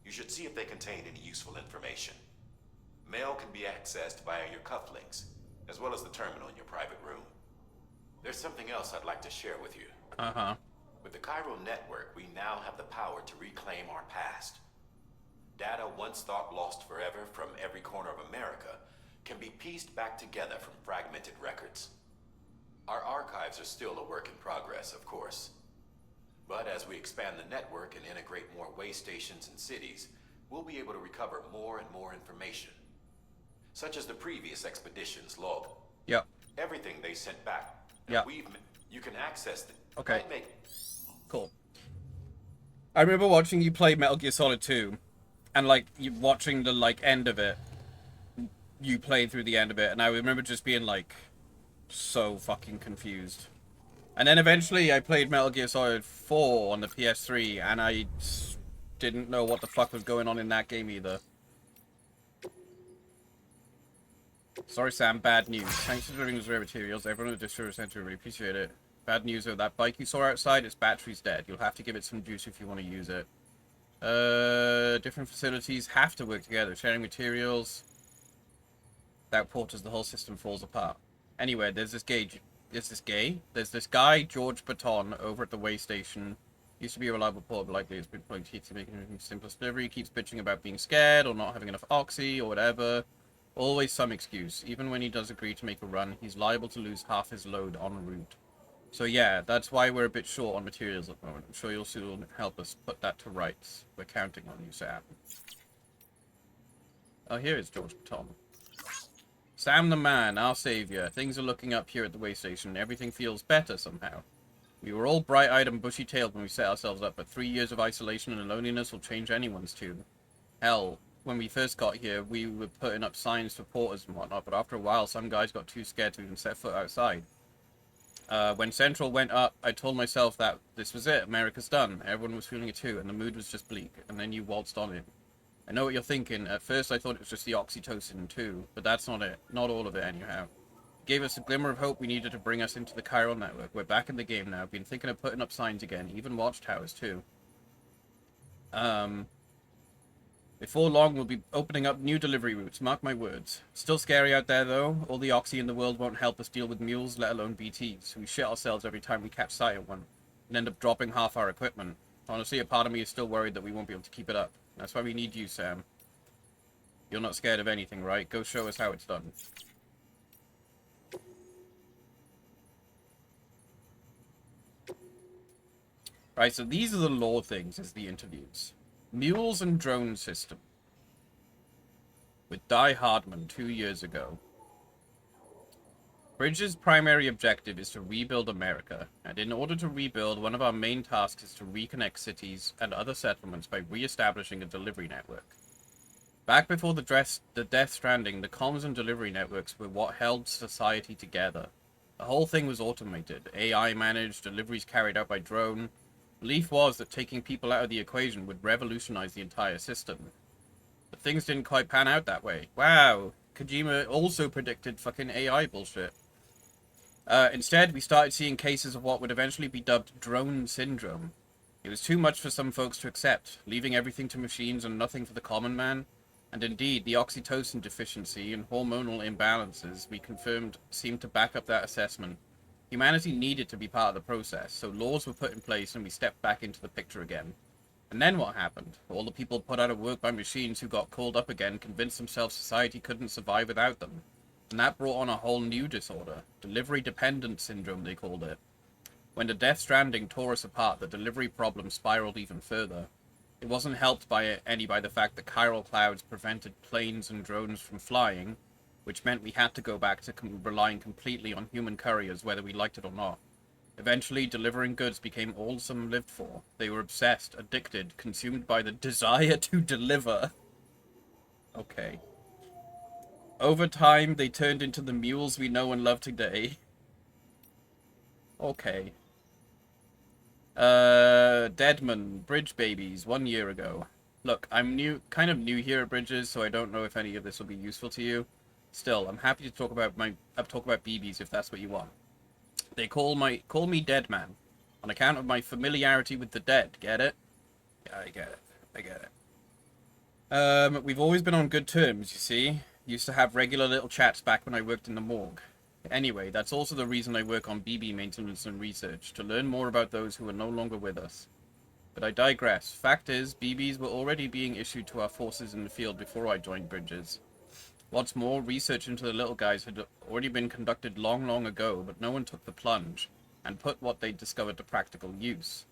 You should see if they contain any useful information. Mail can be accessed via your cufflinks, as well as the terminal in your private room. There's something else I'd like to share with you. Uh-huh. With the chiral network, we now have the power to reclaim our past. Data once thought lost forever from every corner of America can be pieced back together from fragmented records. Our archives are still a work in progress, of course. But as we expand the network and integrate more way stations and cities, we'll be able to recover more and more information. Such as the previous expedition's log. Yep. Everything they sent back. Yep. You can access it. Okay. Cool. I remember watching you play Metal Gear Solid 2, and like you watching the like end of it. You played through the end of it, and I remember just being like so fucking confused. And then eventually I played Metal Gear Solid 4 on the PS3, and I didn't know what the fuck was going on in that game either. Sorry, Sam, bad news. Thanks for delivering those rare materials. Everyone at the distributor center really appreciate it. Bad news though, that bike you saw outside, its battery's dead. You'll have to give it some juice if you want to use it. Different facilities have to work together, sharing materials. Without porters, the whole system falls apart. Anyway, there's this guy, George Baton, over at the way station. Used to be a reliable porter, but likely it's been pulling teeth to make anything simplest delivery. Keeps bitching about being scared or not having enough oxy or whatever. Always some excuse. Even when he does agree to make a run, he's liable to lose half his load en route. So yeah, that's why we're a bit short on materials at the moment. I'm sure you'll soon help us put that to rights. We're counting on you, Sam. Oh, here is George Baton. Sam the man, our savior. Things are looking up here at the way station. Everything feels better somehow. We were all bright-eyed and bushy-tailed when we set ourselves up, but 3 years of isolation and loneliness will change anyone's tune. Hell, when we first got here, we were putting up signs for porters and whatnot, but after a while, some guys got too scared to even set foot outside. When Central went up, I told myself that this was it, America's done. Everyone was feeling it too, and the mood was just bleak, and then you waltzed on in. I know what you're thinking. At first, I thought it was just the oxytocin too, but that's not it. Not all of it, anyhow. It gave us a glimmer of hope we needed to bring us into the chiral network. We're back in the game now. Been thinking of putting up signs again, even watchtowers too. Before long, we'll be opening up new delivery routes, mark my words. Still scary out there, though. All the oxy in the world won't help us deal with mules, let alone BTs. We shit ourselves every time we catch sight of one, and end up dropping half our equipment. Honestly, a part of me is still worried that we won't be able to keep it up. That's why we need you, Sam. You're not scared of anything, right? Go show us how it's done. Right, so these are the lore things as the interviews. Mules and drone system. With Di Hardman 2 years ago. Bridges' primary objective is to rebuild America, and in order to rebuild, one of our main tasks is to reconnect cities and other settlements by re-establishing a delivery network. Back before the Death Stranding, the comms and delivery networks were what held society together. The whole thing was automated, AI managed, deliveries carried out by drone. Belief was that taking people out of the equation would revolutionize the entire system. But things didn't quite pan out that way. Wow, Kojima also predicted fucking AI bullshit. Instead, we started seeing cases of what would eventually be dubbed drone syndrome. It was too much for some folks to accept, leaving everything to machines and nothing for the common man. And indeed, the oxytocin deficiency and hormonal imbalances we confirmed seemed to back up that assessment. Humanity needed to be part of the process, so laws were put in place and we stepped back into the picture again. And then what happened? All the people put out of work by machines who got called up again convinced themselves society couldn't survive without them. And that brought on a whole new disorder. Delivery dependent syndrome, they called it. When the Death Stranding tore us apart, the delivery problem spiraled even further. It wasn't helped by the fact that chiral clouds prevented planes and drones from flying, which meant we had to go back to relying completely on human couriers, whether we liked it or not. Eventually, delivering goods became all some lived for. They were obsessed, addicted, consumed by the desire to deliver. Okay. Over time, they turned into the mules we know and love today. Okay. Deadman, Bridge Babies, 1 year ago. Look, I'm kind of new here at Bridges, so I don't know if any of this will be useful to you. Still, I'm happy to talk about BBs if that's what you want. They call me Dead Man, on account of my familiarity with the dead. Get it? Yeah, I get it. We've always been on good terms, you see. Used to have regular little chats back when I worked in the morgue. Anyway, that's also the reason I work on BB maintenance and research, to learn more about those who are no longer with us. But I digress. Fact is, BBs were already being issued to our forces in the field before I joined Bridges. What's more, research into the little guys had already been conducted long ago, but no one took the plunge, and put what they'd discovered to practical use.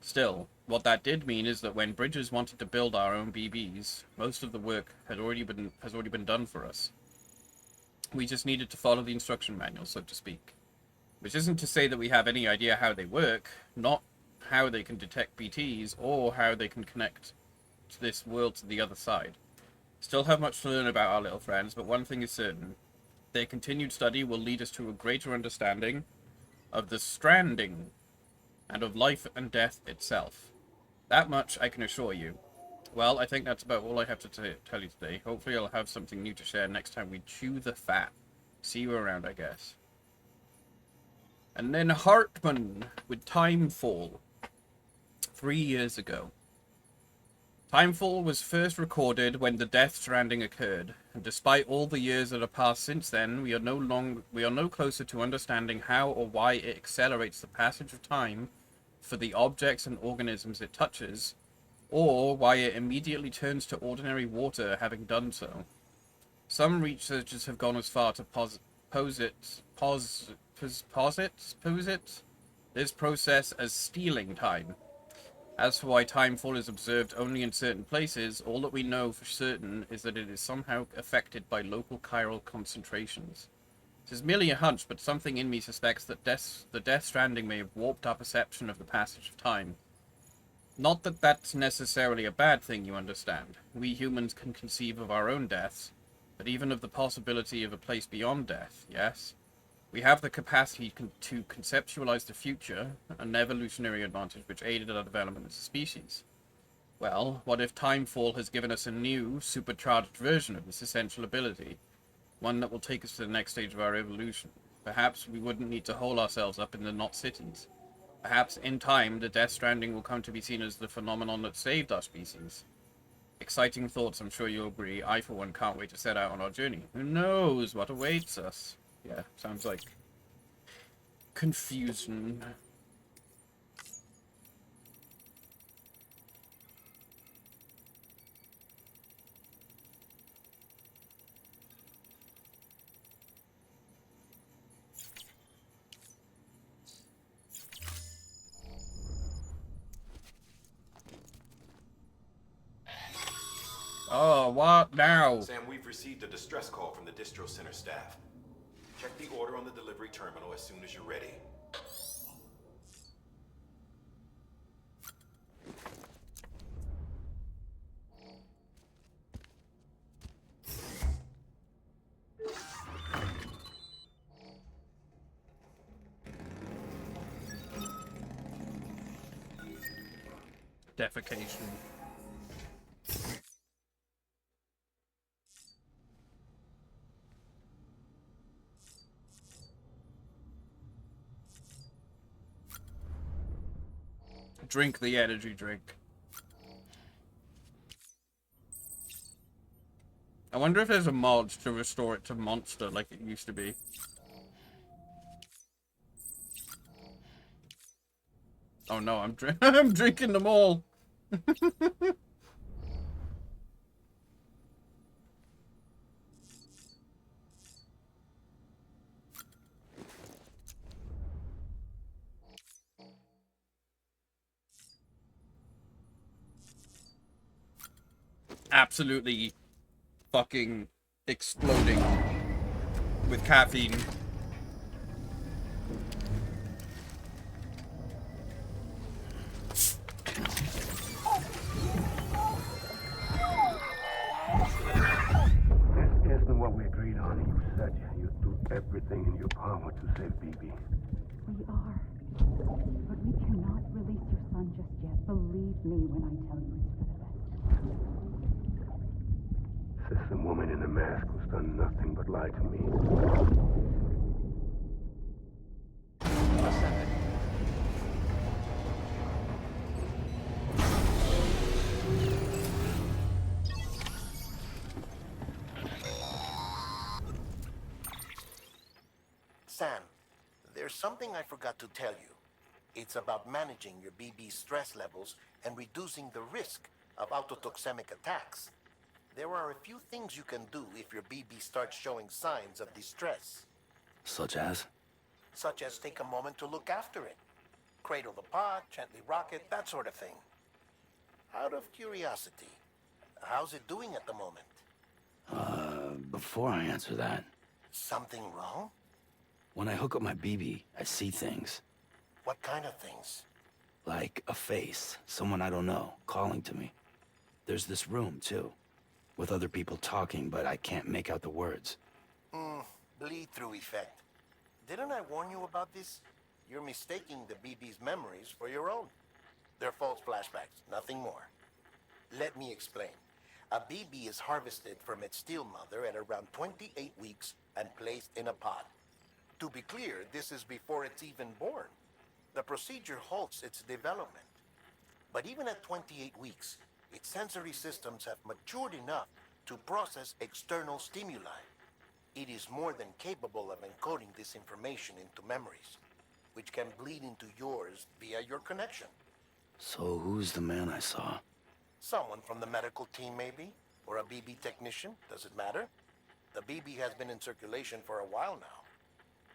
Still, what that did mean is that when Bridges wanted to build our own BBs, most of the work has already been done for us. We just needed to follow the instruction manual, so to speak. Which isn't to say that we have any idea how they work, not how they can detect BTs, or how they can connect to this world to the other side. Still have much to learn about our little friends, but one thing is certain. Their continued study will lead us to a greater understanding of the Stranding, and of life and death itself. That much I can assure you. Well, I think that's about all I have to tell you today. Hopefully I'll have something new to share next time we chew the fat. See you around, I guess. And then Hartman with Timefall. 3 years ago. Timefall was first recorded when the Death Stranding occurred, and despite all the years that have passed since then, we are no closer to understanding how or why it accelerates the passage of time for the objects and organisms it touches, or why it immediately turns to ordinary water having done so. Some researchers have gone as far to posit this process as stealing time. As for why timefall is observed only in certain places, all that we know for certain is that it is somehow affected by local chiral concentrations. This is merely a hunch, but something in me suspects that the Death Stranding may have warped our perception of the passage of time. Not that that's necessarily a bad thing, you understand. We humans can conceive of our own deaths, but even of the possibility of a place beyond death, yes? We have the capacity to conceptualize the future, an evolutionary advantage which aided our development as a species. Well, what if Timefall has given us a new, supercharged version of this essential ability? One that will take us to the next stage of our evolution. Perhaps we wouldn't need to hole ourselves up in the Knot Cities. Perhaps, in time, the Death Stranding will come to be seen as the phenomenon that saved our species. Exciting thoughts, I'm sure you'll agree. I, for one, can't wait to set out on our journey. Who knows what awaits us? Yeah, sounds like confusion. Oh, what now? Sam, we've received a distress call from the distro center staff. Check the order on the delivery terminal as soon as you're ready. Defecation. Drink the energy drink. I wonder if there's a mod to restore it to monster like it used to be. Oh no, I'm drinking them all. Absolutely fucking exploding with caffeine. This isn't what we agreed on. You said you'd do everything in your power to save BB. We are. But we cannot release your son just yet. Believe me when I tell you it's for the best. Some woman in a mask who's done nothing but lie to me. Sam, there's something I forgot to tell you. It's about managing your BB stress levels and reducing the risk of autotoxemic attacks. There are a few things you can do if your BB starts showing signs of distress. Such as? Such as take a moment to look after it. Cradle the pod, gently rock it, that sort of thing. Out of curiosity, how's it doing at the moment? Before I answer that... Something wrong? When I hook up my BB, I see things. What kind of things? Like a face, someone I don't know, calling to me. There's this room, too, with other people talking, but I can't make out the words. Bleed-through effect. Didn't I warn you about this? You're mistaking the BB's memories for your own. They're false flashbacks, nothing more. Let me explain. A BB is harvested from its steel mother at around 28 weeks and placed in a pod. To be clear, this is before it's even born. The procedure halts its development. But even at 28 weeks, its sensory systems have matured enough to process external stimuli. It is more than capable of encoding this information into memories, which can bleed into yours via your connection. So who's the man I saw? Someone from the medical team, maybe? Or a BB technician? Does it matter? The BB has been in circulation for a while now.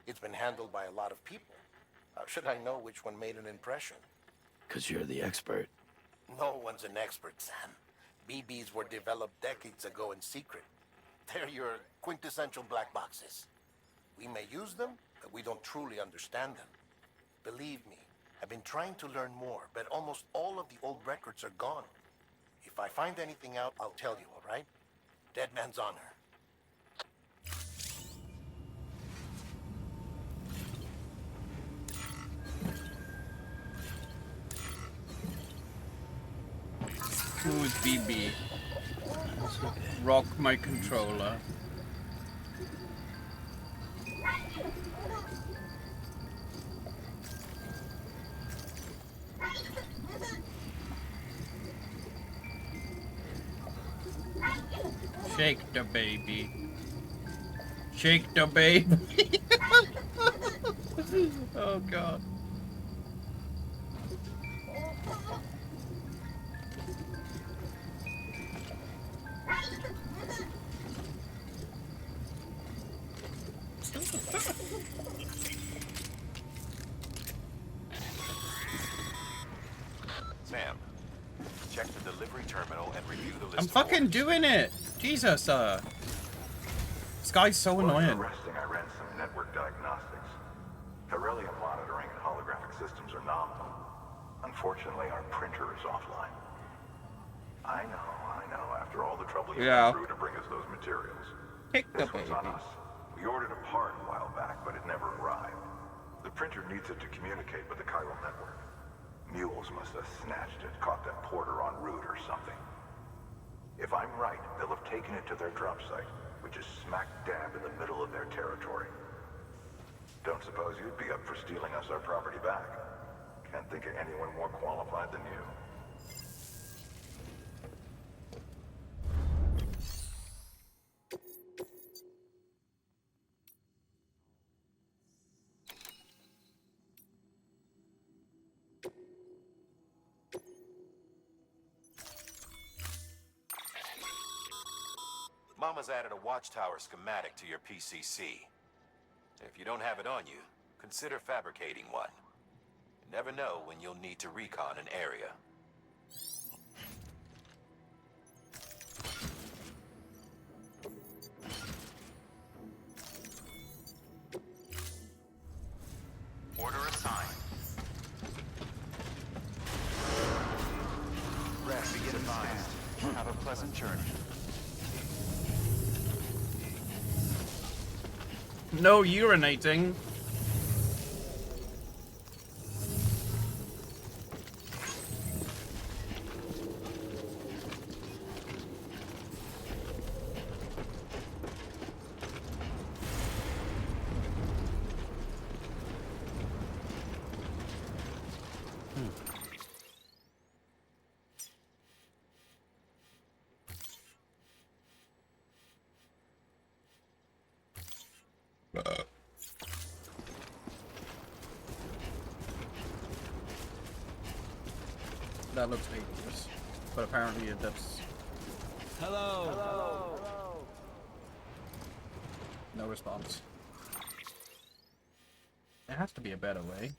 It's been handled by a lot of people. How should I know which one made an impression? 'Cause you're the expert. No one's an expert, Sam. BBs were developed decades ago in secret. They're your quintessential black boxes. We may use them, but we don't truly understand them. Believe me, I've been trying to learn more, but almost all of the old records are gone. If I find anything out, I'll tell you, all right? Dead man's honor. Who's BB? Rock my controller. Shake the baby. Shake the baby. Oh god. Sam, check the delivery terminal and review the list. I'm fucking doing it! Jesus, this guy's so annoying. Arresting, I ran some network diagnostics. Beryllium monitoring and holographic systems are nominal. Unfortunately, our printer is offline. I know. After all the trouble you went through to bring us those materials. This one's on us. We ordered a part a while back, but it never arrived. The printer needs it to communicate with the chiral network. Mules must have snatched it, caught that porter en route or something. If I'm right, they'll have taken it to their drop site, which is smack dab in the middle of their territory. Don't suppose you'd be up for stealing us our property back? Can't think of anyone more qualified than you. Mama's added a watchtower schematic to your PCC. If you don't have it on you, consider fabricating one. You never know when you'll need to recon an area. Order assigned. Red, begin advised. Have a pleasant journey. No urinating. That looks dangerous. But apparently that's... Hello. Hello. No response. There has to be a better way.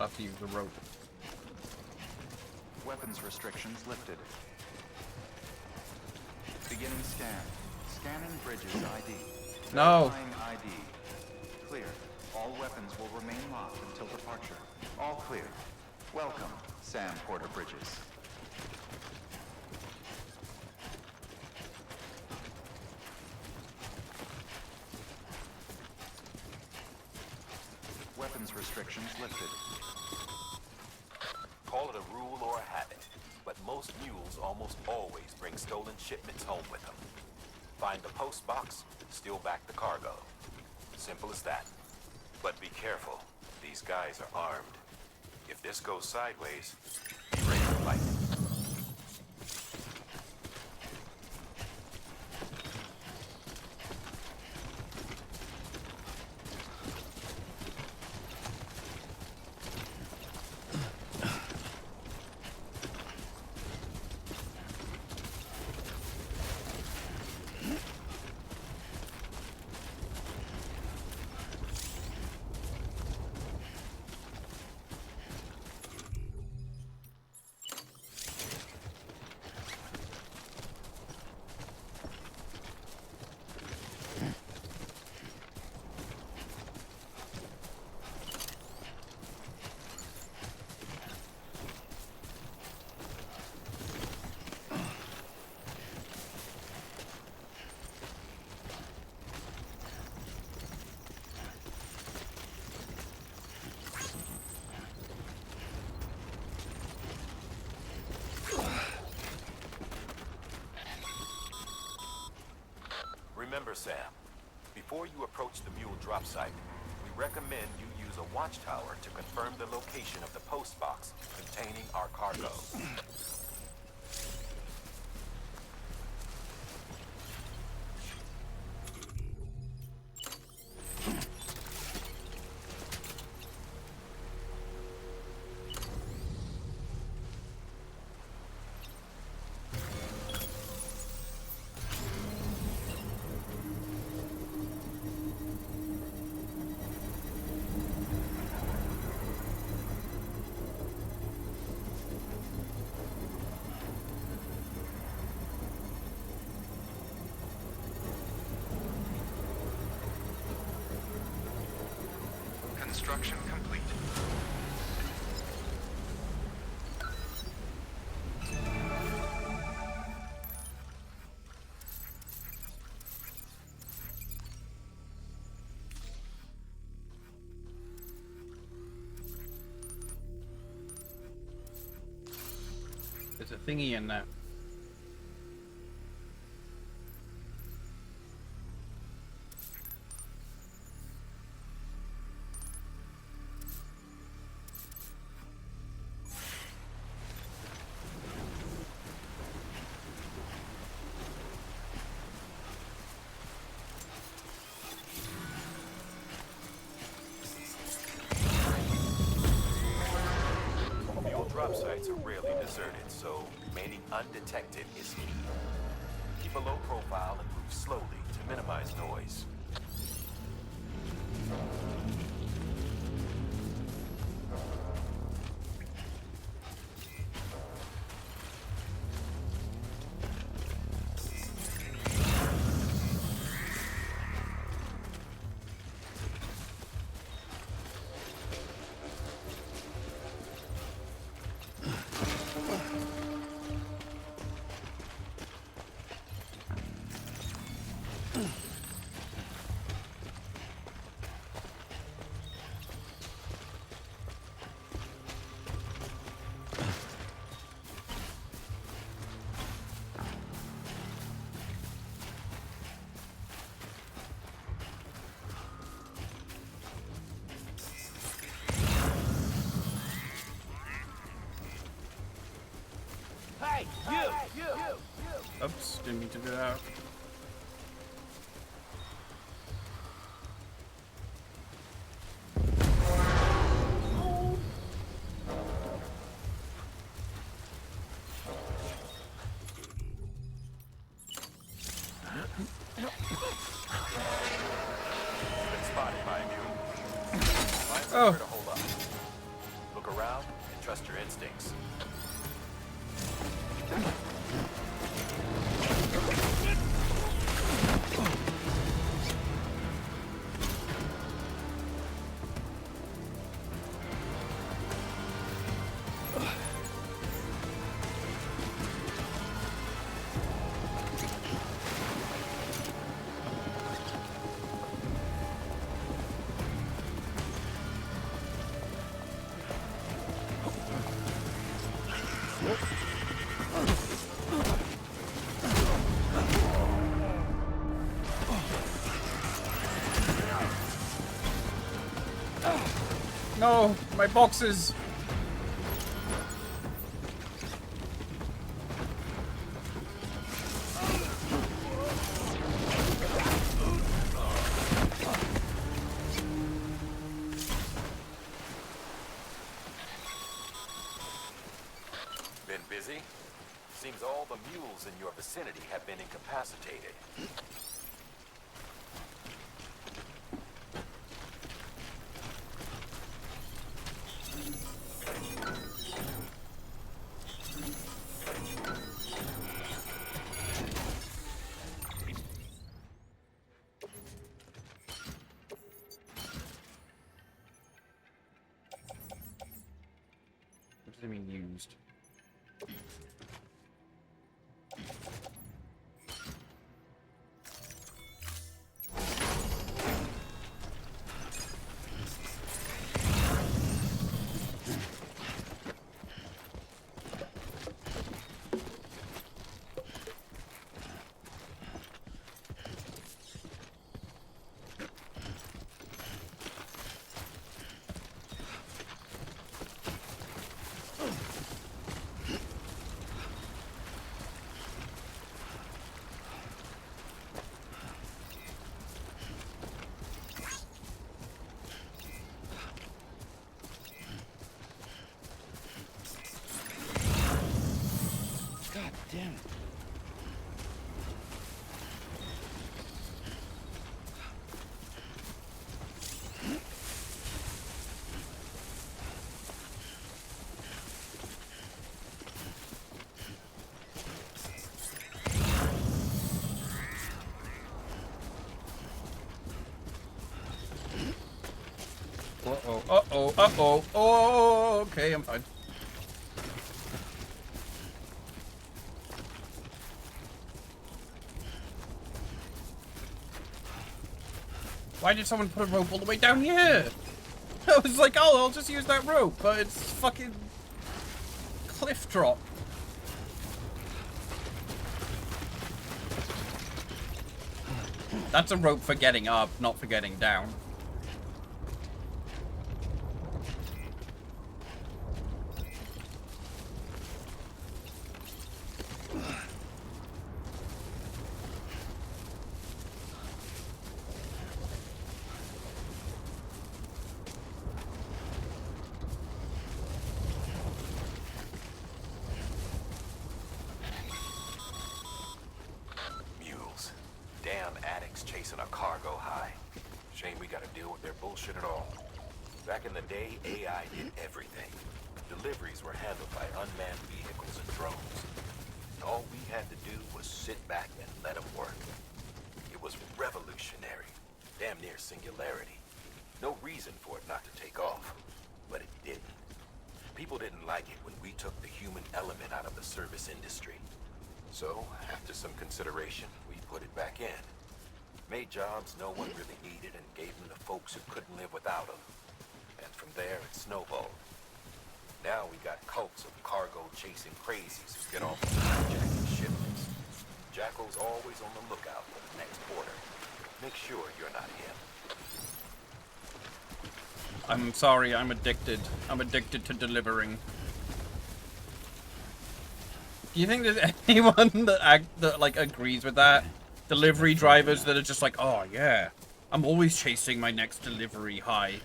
I'll have to use the rope. Weapons restrictions lifted. Beginning scan. Scanning bridges ID. No. Verifying ID. Clear. All weapons will remain locked until departure. All clear. Welcome, Sam Porter Bridges. Weapons restrictions lifted. Call it a rule or a habit, but most mules almost always bring stolen shipments home with them. Find the post box, steal back the cargo. Simple as that. But be careful. These guys are armed. If this goes sideways, be ready to fight. Remember, Sam, before you approach the mule drop site, we recommend you use a watchtower to confirm the location of the post box containing our cargo. Construction complete. There's a thingy in there. Mule drop sites are rarely deserted, so remaining undetected is key. Keep a low profile and move slowly to minimize noise. Hey, you! Oops, didn't mean to do that. Anywhere to hold up. Look around and trust your instincts. No, my boxes. Been busy? Seems all the mules in your vicinity have been incapacitated. What does it mean used? God damn it. Uh-oh, uh-oh, uh-oh. Oh, okay, I'm fine. Why did someone put a rope all the way down here? I was like, oh, I'll just use that rope, but it's fucking cliff drop. That's a rope for getting up, not for getting down. Mules. Damn addicts chasing a cargo high. Shame we gotta deal with their bullshit at all. Back in the day, AI did everything. Deliveries were handled by unmanned vehicles and drones. All we had to do was sit back and let them work. It was revolutionary. Damn near singularity. No reason for it not to take off. But it didn't. People didn't like it when we took the human element out of the service industry. So, after some consideration, we put it back in. Made jobs no one really needed and gave them to folks who couldn't live without them. And from there, it snowballed. Now we got cults of cargo-chasing crazies who get off on hijacking shipments. Jackal's always on the lookout for the next order. Make sure you're not him. I'm sorry, I'm addicted. I'm addicted to delivering. Do you think there's anyone that like agrees with that? Delivery drivers that are just like, oh yeah, I'm always chasing my next delivery high.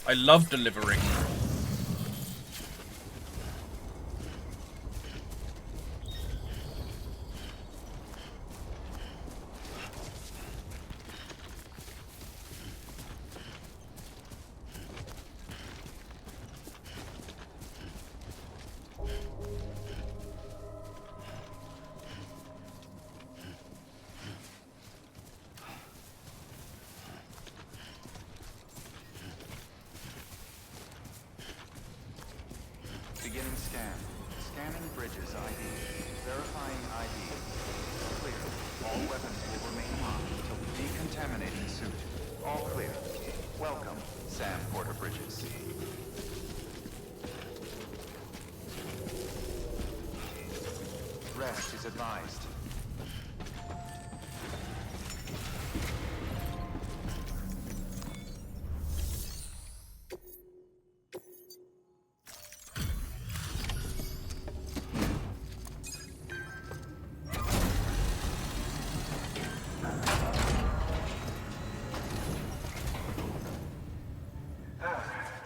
I love delivering. Screen scan. Scanning bridges ID. Verifying ID. Clear. All weapons will remain locked until decontaminating suit. All clear. Welcome, Sam Porter Bridges. Rest is advised.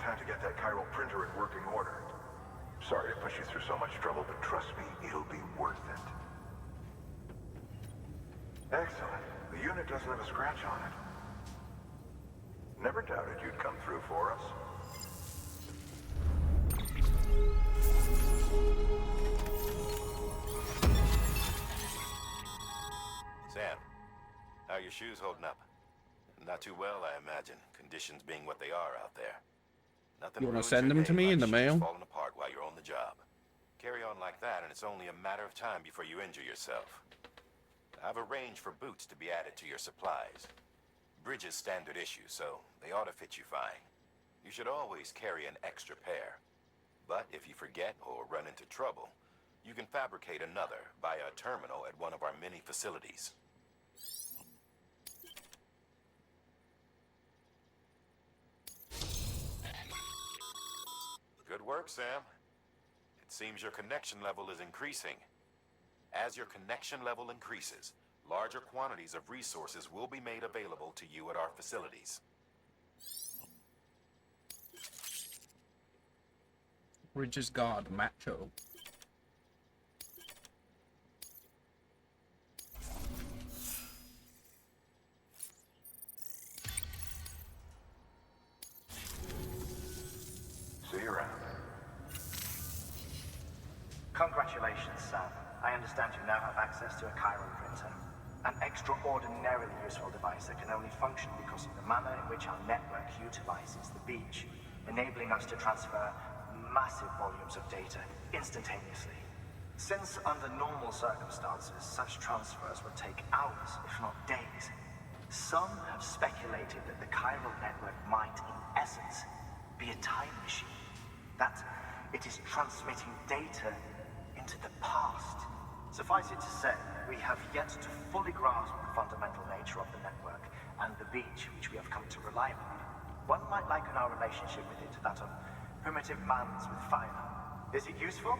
Time to get that chiral printer in working order. Sorry to push you through so much trouble, but trust me, it'll be worth it. Excellent. The unit doesn't have a scratch on it. Never doubted you'd come through for us. Sam, how are your shoes holding up? Not too well, I imagine. Conditions being what they are out there. Nothing You want ruins to send your them to day me like in the shoes mail? falling apart while you're on the job. Carry on like that, and it's only a matter of time before you injure yourself. I've arranged for boots to be added to your supplies. Bridges standard issue, so they ought to fit you fine. You should always carry an extra pair. But if you forget or run into trouble, you can fabricate another via a terminal at one of our many facilities. Good work, Sam. It seems your connection level is increasing. As your connection level increases, larger quantities of resources will be made available to you at our facilities. Bridges guard, macho. See you around. Congratulations, Sam. I understand you now have access to a chiral printer. An extraordinarily useful device that can only function because of the manner in which our network utilizes the beach, enabling us to transfer massive volumes of data instantaneously. Since under normal circumstances, such transfers would take hours, if not days, some have speculated that the chiral network might, in essence, be a time machine. That it is transmitting data into the past. Suffice it to say, we have yet to fully grasp the fundamental nature of the network and the beach which we have come to rely upon. One might liken our relationship with it to that of primitive mans with fire. Is it useful?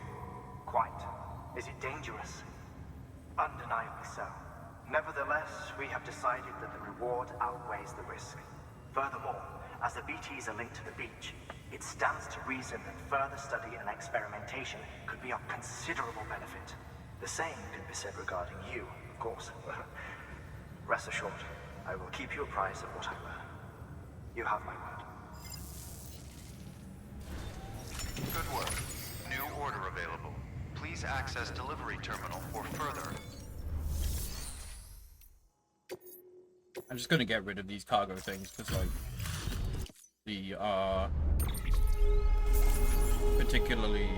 Quite. Is it dangerous? Undeniably so. Nevertheless, we have decided that the reward outweighs the risk. Furthermore, as the BTs are linked to the beach, it stands to reason that further study and experimentation could be of considerable benefit. The same can be said regarding you, of course. Rest assured, I will keep you apprised of what I learn. You have my word. Good work. New order available. Please access delivery terminal for further. I'm just gonna get rid of these cargo things because, like, the particularly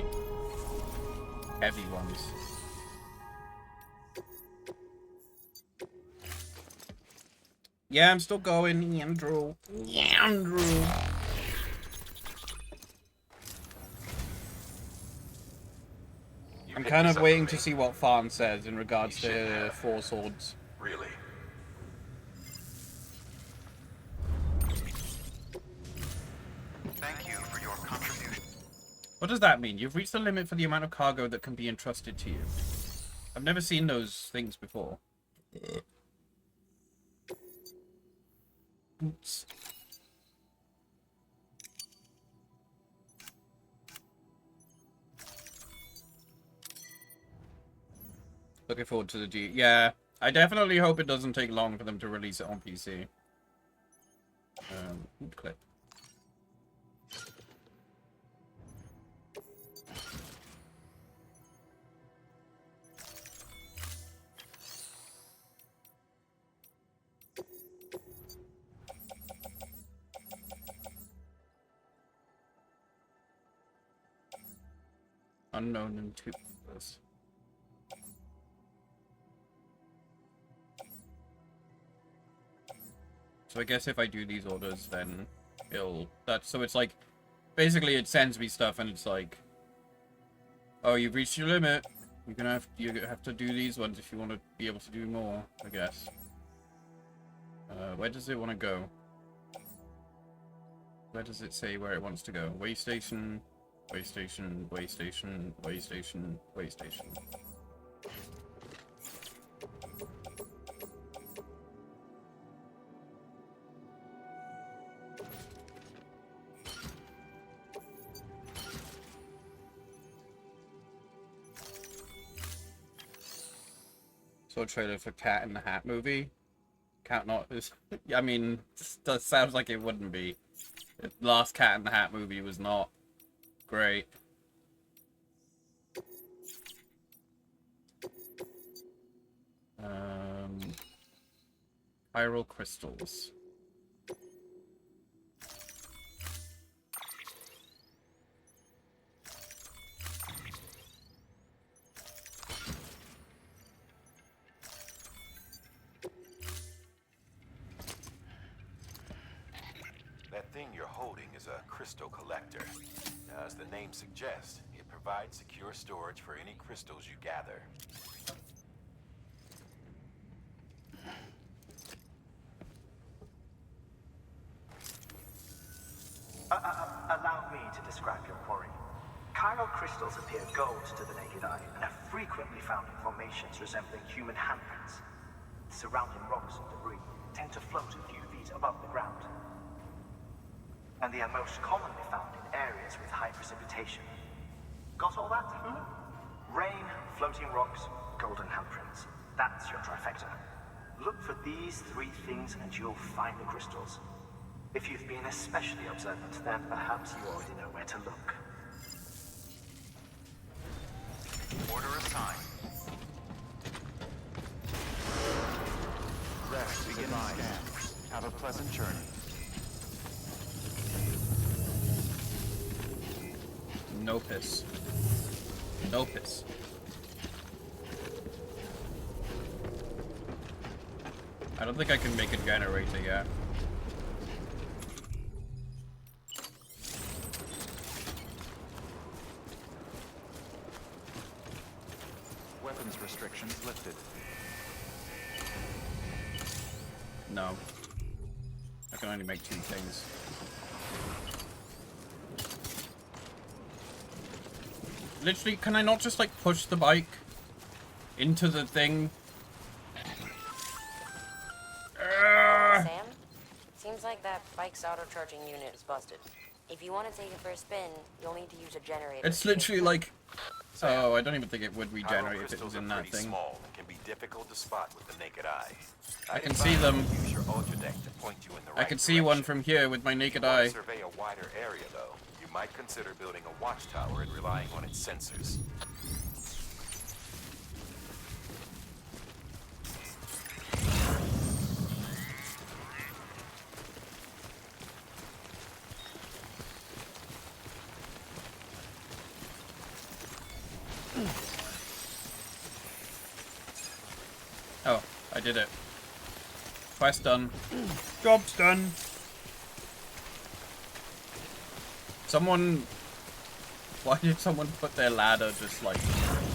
heavy ones. Yeah, I'm still going, Andrew. Andrew. I'm kind of waiting to see what Farn says in regards to Four Swords. Really? Thank you for your contribution. What does that mean? You've reached the limit for the amount of cargo that can be entrusted to you. I've never seen those things before. Oops. Looking forward to the G. Yeah, I definitely hope it doesn't take long for them to release it on PC. Click. Unknown and toothless. So I guess if I do these orders, then so it's like, basically it sends me stuff and it's like, oh, you've reached your limit. You have to do these ones if you want to be able to do more, I guess. Where does it want to go? Where does it say where it wants to go? Way station, way station, way station, way station, way station. So a trailer for Cat in the Hat movie. Cat not is. I mean, that sounds like it wouldn't be. The last Cat in the Hat movie was not great. Chiral crystals. That thing you're holding is a crystal collector. As the name suggests, it provides secure storage for any crystals you gather. Allow me to describe your quarry. Chiral crystals appear gold to the naked eye and are frequently found in formations resembling human handprints. Surrounding rocks and debris tend to float a few feet above the ground. And they are most commonly found in areas with high precipitation. Got all that? Rain, floating rocks, golden handprints. That's your trifecta. Look for these three things and you'll find the crystals. If you've been especially observant, then perhaps you already know where to look. Order assigned. Rest beginning scan. Have a pleasant journey. No piss. No piss. I don't think I can make a generator yet. Weapons restrictions lifted. No. I can only make 2 things. Literally, can I not just, like, push the bike into the thing? Sam? Seems like that bike's auto-charging unit is busted. If you want to take it for a spin, you'll need to use a generator. It's literally like... Oh, I don't even think it would regenerate if it was Crystals in are that pretty thing. small and can be difficult to spot with the naked eye. I can see them. Use your ultra deck to point you in the I right can see one from here with my naked If you want eye. to survey a wider area, though, you might consider building a watchtower and relying on its sensors. Oh, I did it. Quest done. Job's done. Someone... Why did someone put their ladder just like...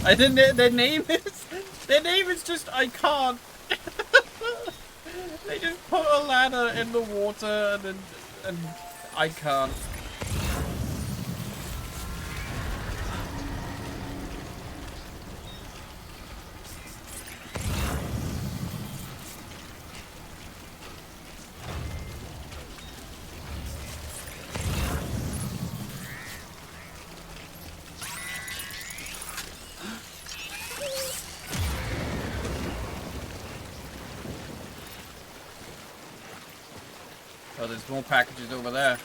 I didn't... Their name is... Their name is just... I can't. They just put a ladder in the water and then... And I can't. Oh, there's more packages over there.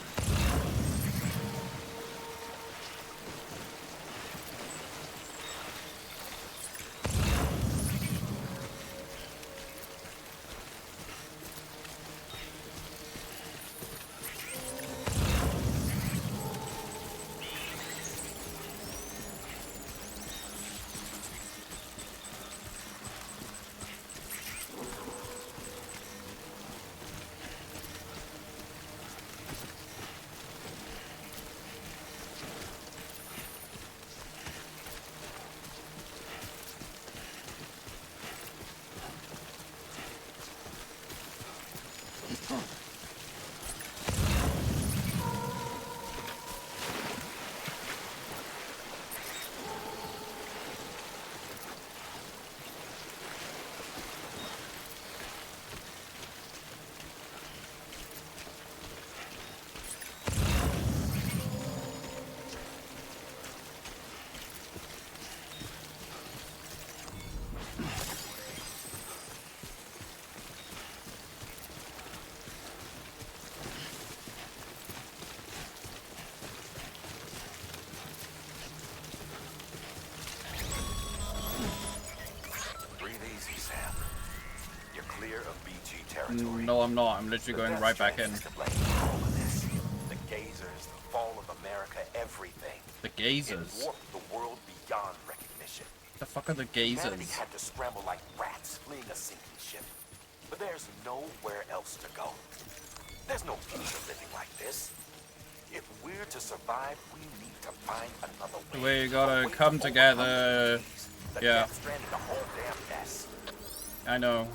No, I'm not. I'm literally going right back in. To blame for all of this. The gazers, the fall of America, everything. The It gazers? warped the world beyond recognition. The fuck are the Humanity gazers? had to scramble like rats fleeing a sinking ship. But there's nowhere else to go. There's no future living like this. If we're to survive, we need to find another way. We gotta come together. Yeah. Stranded the whole damn mess. I know.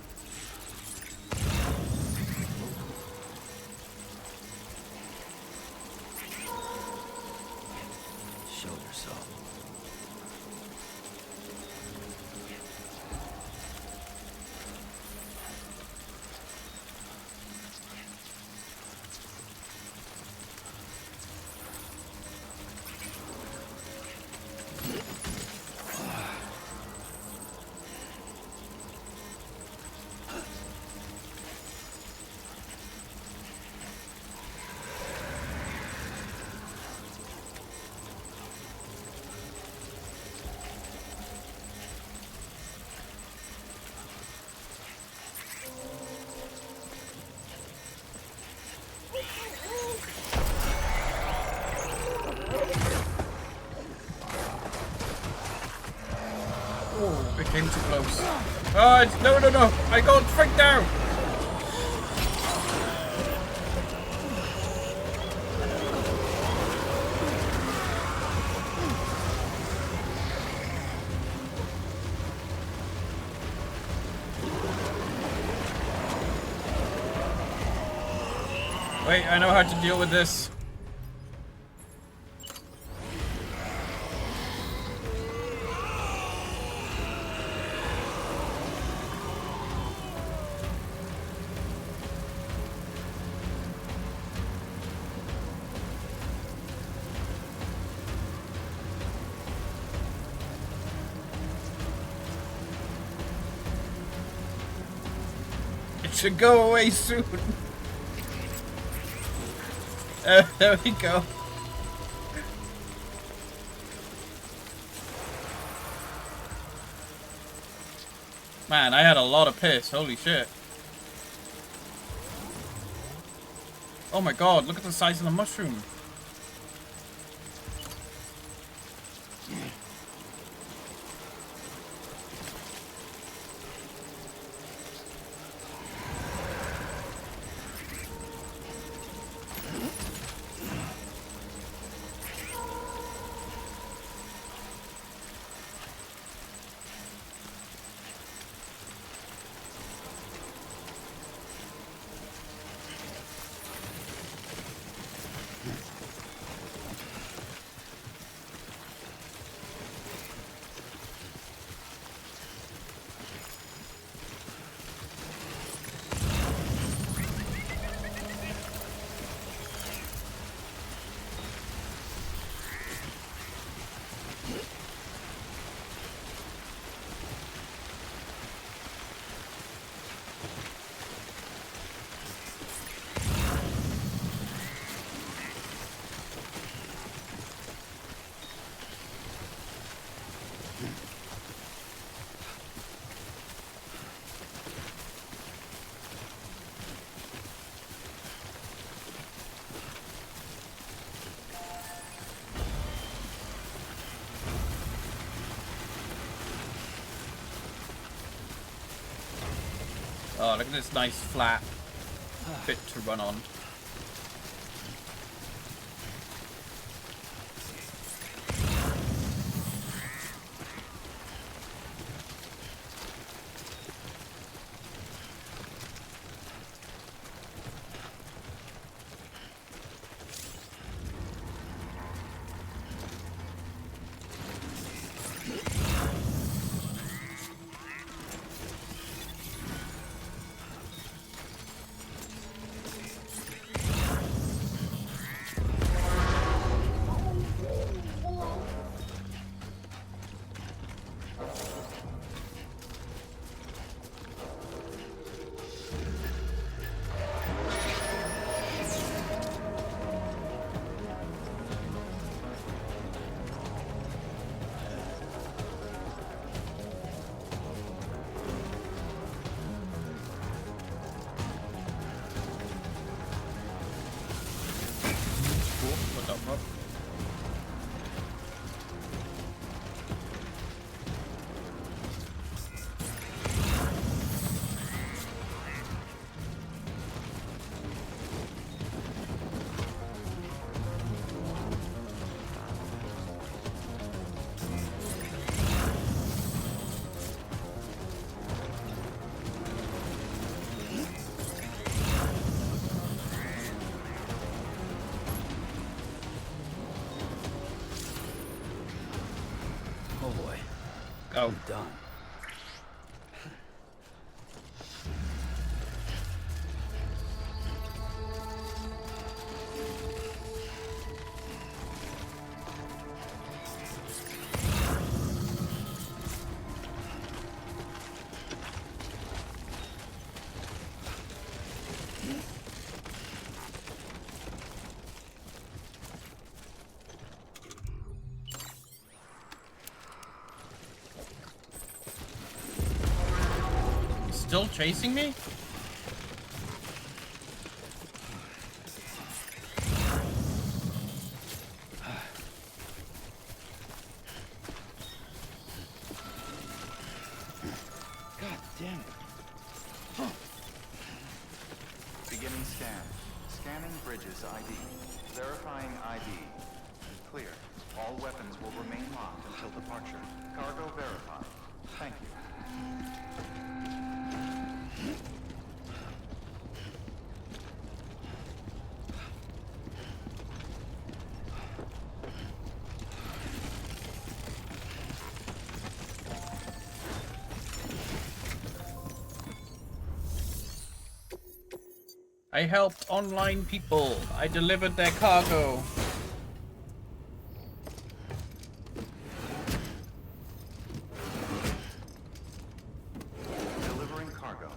Show yourself. Oh, it came too close. Oh, no, no, no. I got freaked out. Wait, I know how to deal with this. It should go away soon. There we go. Man, I had a lot of piss. Holy shit. Oh my god, look at the size of the mushroom. Oh, look at this nice flat bit to run on. boy. Go. I'm done. Still chasing me? God damn it. Beginning scan. Scanning bridges ID. Verifying ID. Clear. All weapons will remain locked until departure. Cargo verified. Thank you. I helped online people. I delivered their cargo. Delivering cargo.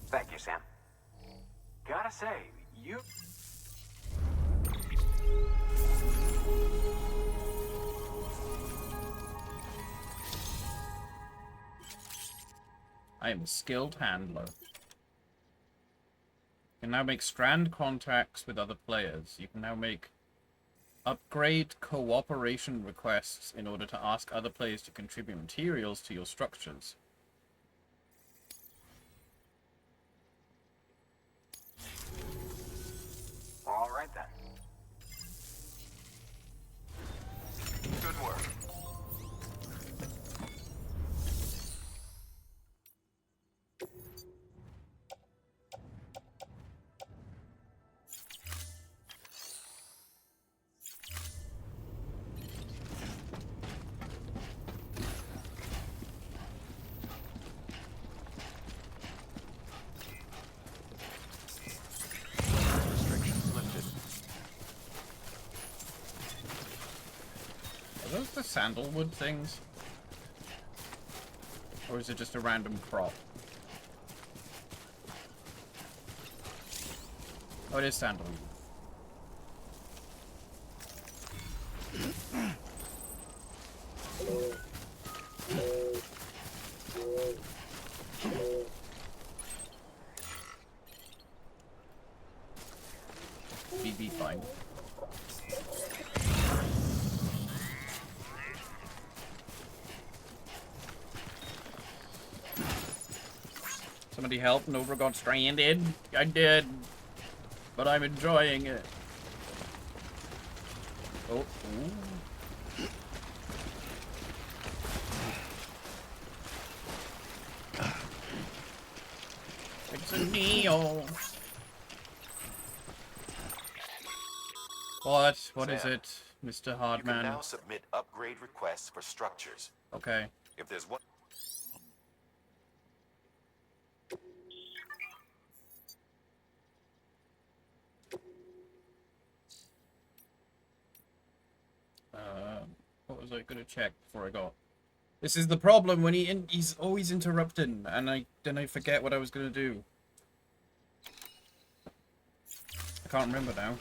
Thank you, Sam. Gotta say, you... I am a skilled handler. You can now make strand contacts with other players. You can now make upgrade cooperation requests in order to ask other players to contribute materials to your structures. All right, then. Good work. Restrictions lifted. Are those the sandalwood things? Or is it just a random crop? Oh, it is sandalwood. BB fine. Somebody help, Nova got stranded. I did. But I'm enjoying it. Oh, ooh. It's a Neo. What? What is Sam, it, Mr. You can Hardman? now submit upgrade requests for structures. Okay. If there's one... What was I gonna check before I got? This is the problem when he's always interrupting, and then I forget what I was gonna do. I can't remember now.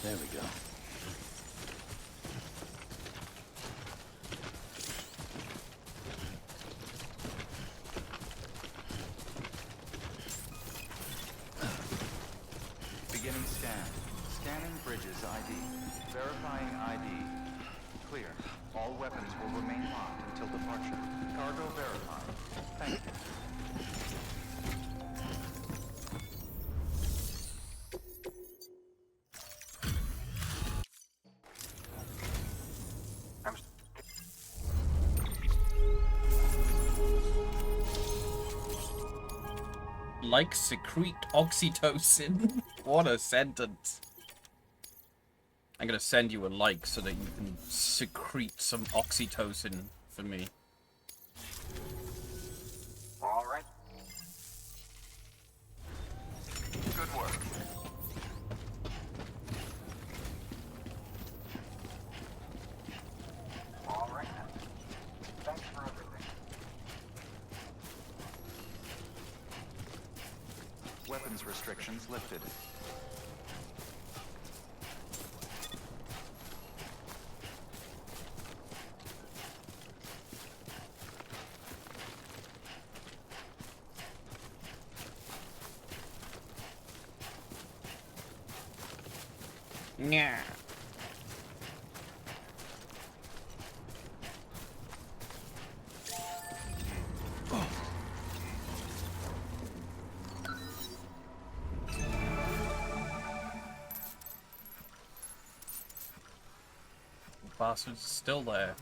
There we go. Beginning scan. Scanning bridges ID. Verifying ID. Clear. All weapons will remain locked until departure. Cargo verified. Thank you. Like secrete oxytocin. What a sentence. I'm gonna send you a like so that you can secrete some oxytocin for me. All right. Good work. All right then. Thanks for everything. Weapons restrictions lifted. Yeah. Bastard's still there.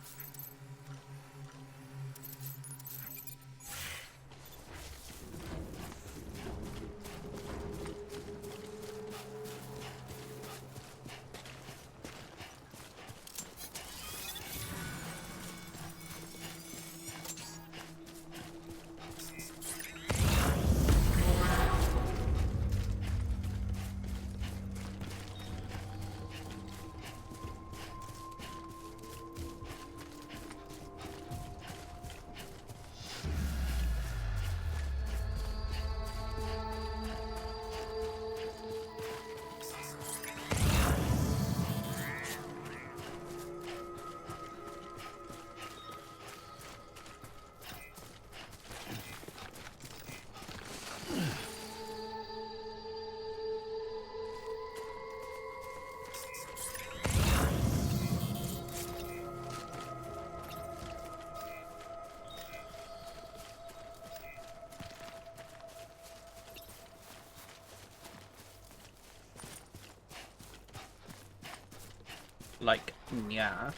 Like, yeah.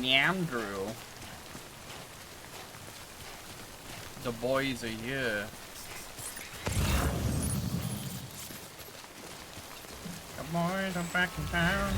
Andrew. The boys are here. The boys are back in town.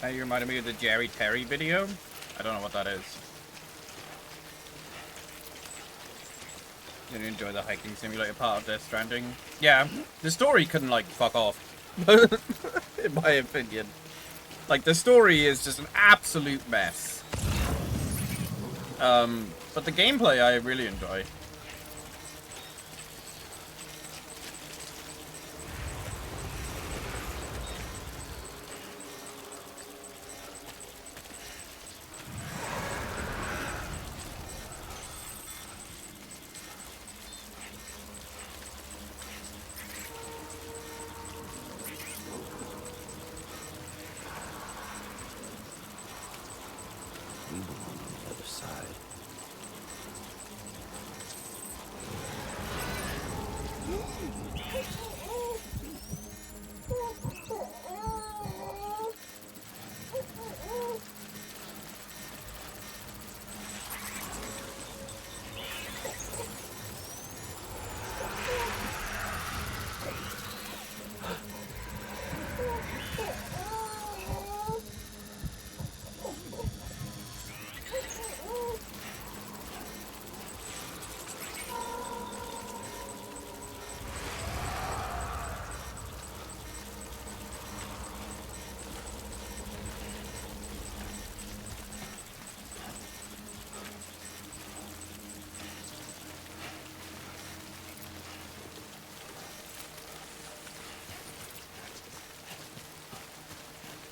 That you reminded me of the Jerry Terry video. I don't know what that is. Did you enjoy the hiking simulator part of Death Stranding? Yeah, the story couldn't, like, fuck off. In my opinion. Like, the story is just an absolute mess. But the gameplay I really enjoy. You belong on the other side.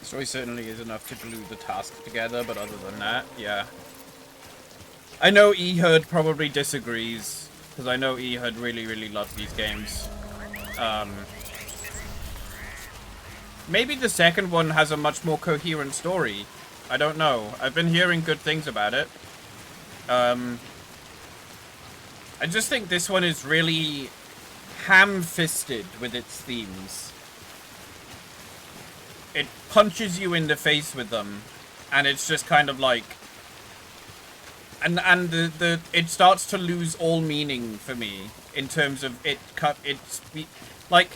Story certainly is enough to glue the task together, but other than that, yeah. I know Ehud probably disagrees, because I know Ehud really loves these games. Maybe the second one has a much more coherent story. I don't know. I've been hearing good things about it. I just think this one is really ham-fisted with its themes. It punches you in the face with them, and it's just kind of like, and it starts to lose all meaning for me in terms of like,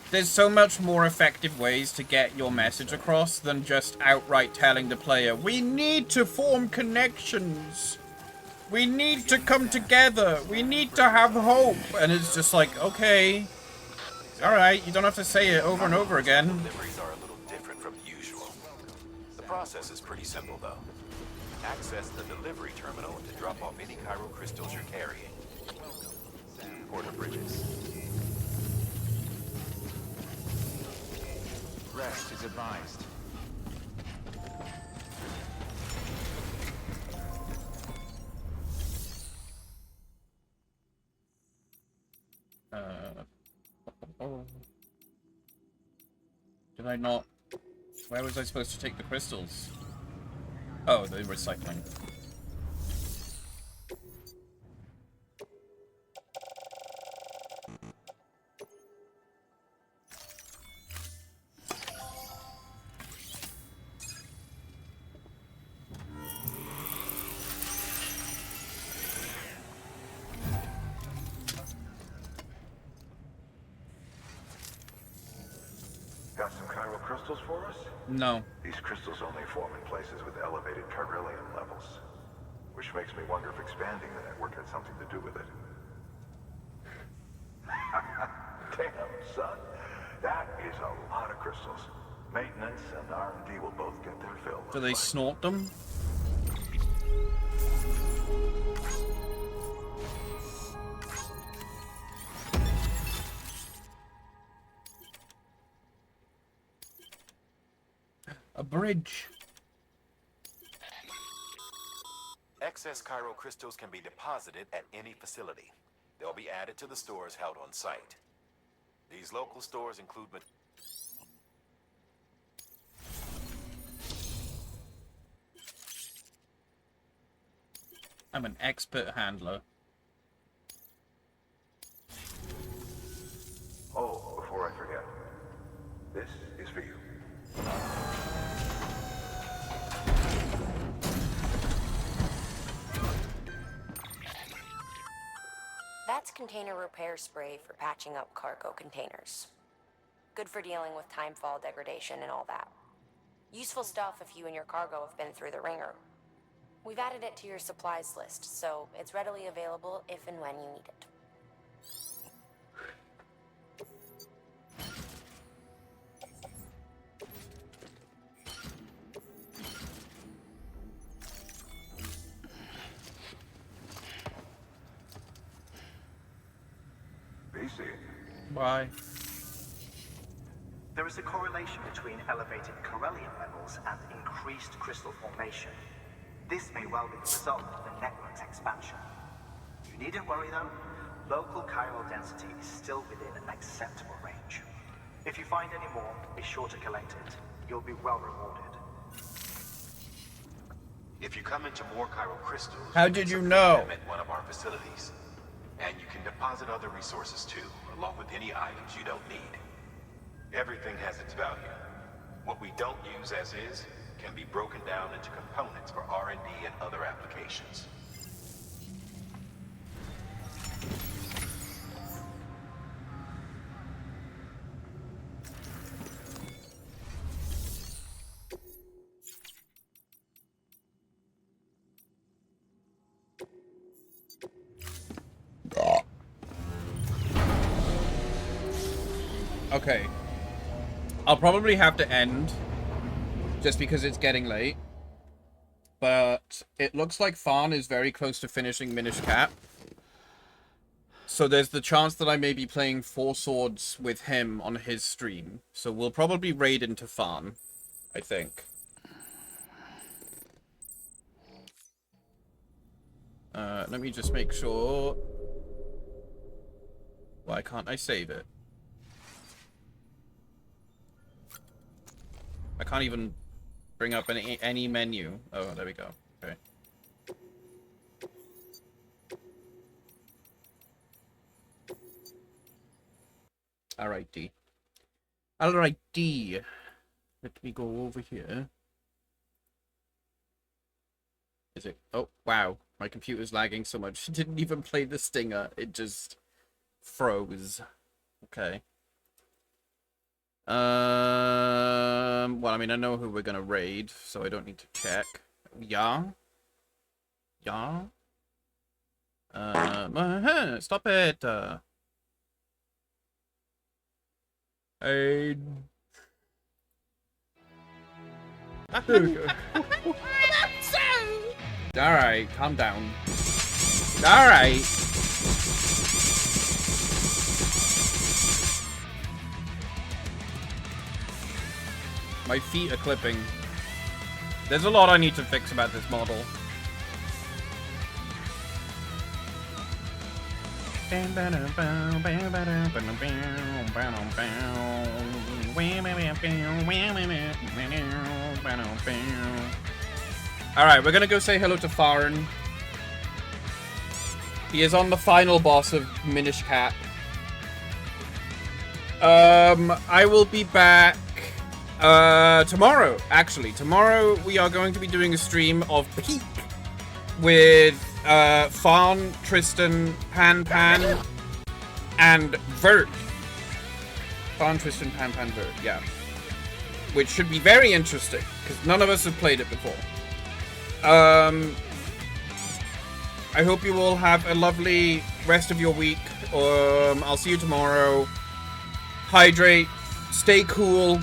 there's so much more effective ways to get your message across than just outright telling the player, we need to form connections, we need to come together, we need to have hope, and it's just like, okay. Alright, you don't have to say it over and over again. Deliveries are a little different from usual. The process is pretty simple, though. Access the delivery terminal to drop off any chiral crystals you're carrying. Porter Bridges. Rest is advised. Did I not? Where was I supposed to take the crystals? Oh, the recycling. Got some chiral crystals for us? No. These crystals only form in places with elevated chiralium levels, which makes me wonder if expanding the network had something to do with it. Damn, son. That is a lot of crystals. Maintenance and R&D will both get their fill. Do they snort them? A bridge. Excess chiral crystals can be deposited at any facility. They'll be added to the stores held on site. These local stores include... I'm an expert handler. Oh, before I forget, this is for you. That's container repair spray for patching up cargo containers. Good for dealing with timefall degradation and all that. Useful stuff if you and your cargo have been through the ringer. We've added it to your supplies list, so it's readily available if and when you need it. Be seeing. Bye. There is a correlation between elevated Corellium levels and increased crystal formation. This may well be the result of the network's expansion. You needn't worry though. Local chiral density is still within an acceptable range. If you find any more, be sure to collect it. You'll be well rewarded. If you come into more chiral crystals, how did you know? Them at one of our facilities, and you can deposit other resources too, along with any items you don't need. Everything has its value. What we don't use as is can be broken down into components for R&D and other applications. Okay. I'll probably have to end just because it's getting late. But it looks like Farn is very close to finishing Minish Cap. So there's the chance that I may be playing Four Swords with him on his stream. So we'll probably raid into Farn, I think. Let me just make sure. Why can't I save it? I can't even bring up any menu. Oh, there we go. Okay. Alrighty. Alrighty. Let me go over here. Is it? Oh, wow. My computer's lagging so much. It didn't even play the stinger. It just froze. Okay. Well, I mean, I know who we're gonna raid, so I don't need to check. Yeah? Yeah? Stop it! There we go. Alright, calm down. Alright. My feet are clipping. There's a lot I need to fix about this model. Alright, we're gonna go say hello to Farn. He is on the final boss of Minish Cap. I will be back tomorrow, actually. Tomorrow we are going to be doing a stream of Peak with Farn, Tristan, Pan, and Vert. Farn, Tristan, Pan, Vert, yeah. Which should be very interesting, because none of us have played it before. I hope you all have a lovely rest of your week. I'll see you tomorrow. Hydrate, stay cool.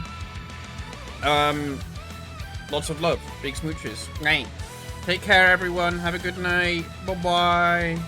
Lots of love. Big smooches. Right. Take care, everyone. Have a good night. Bye-bye.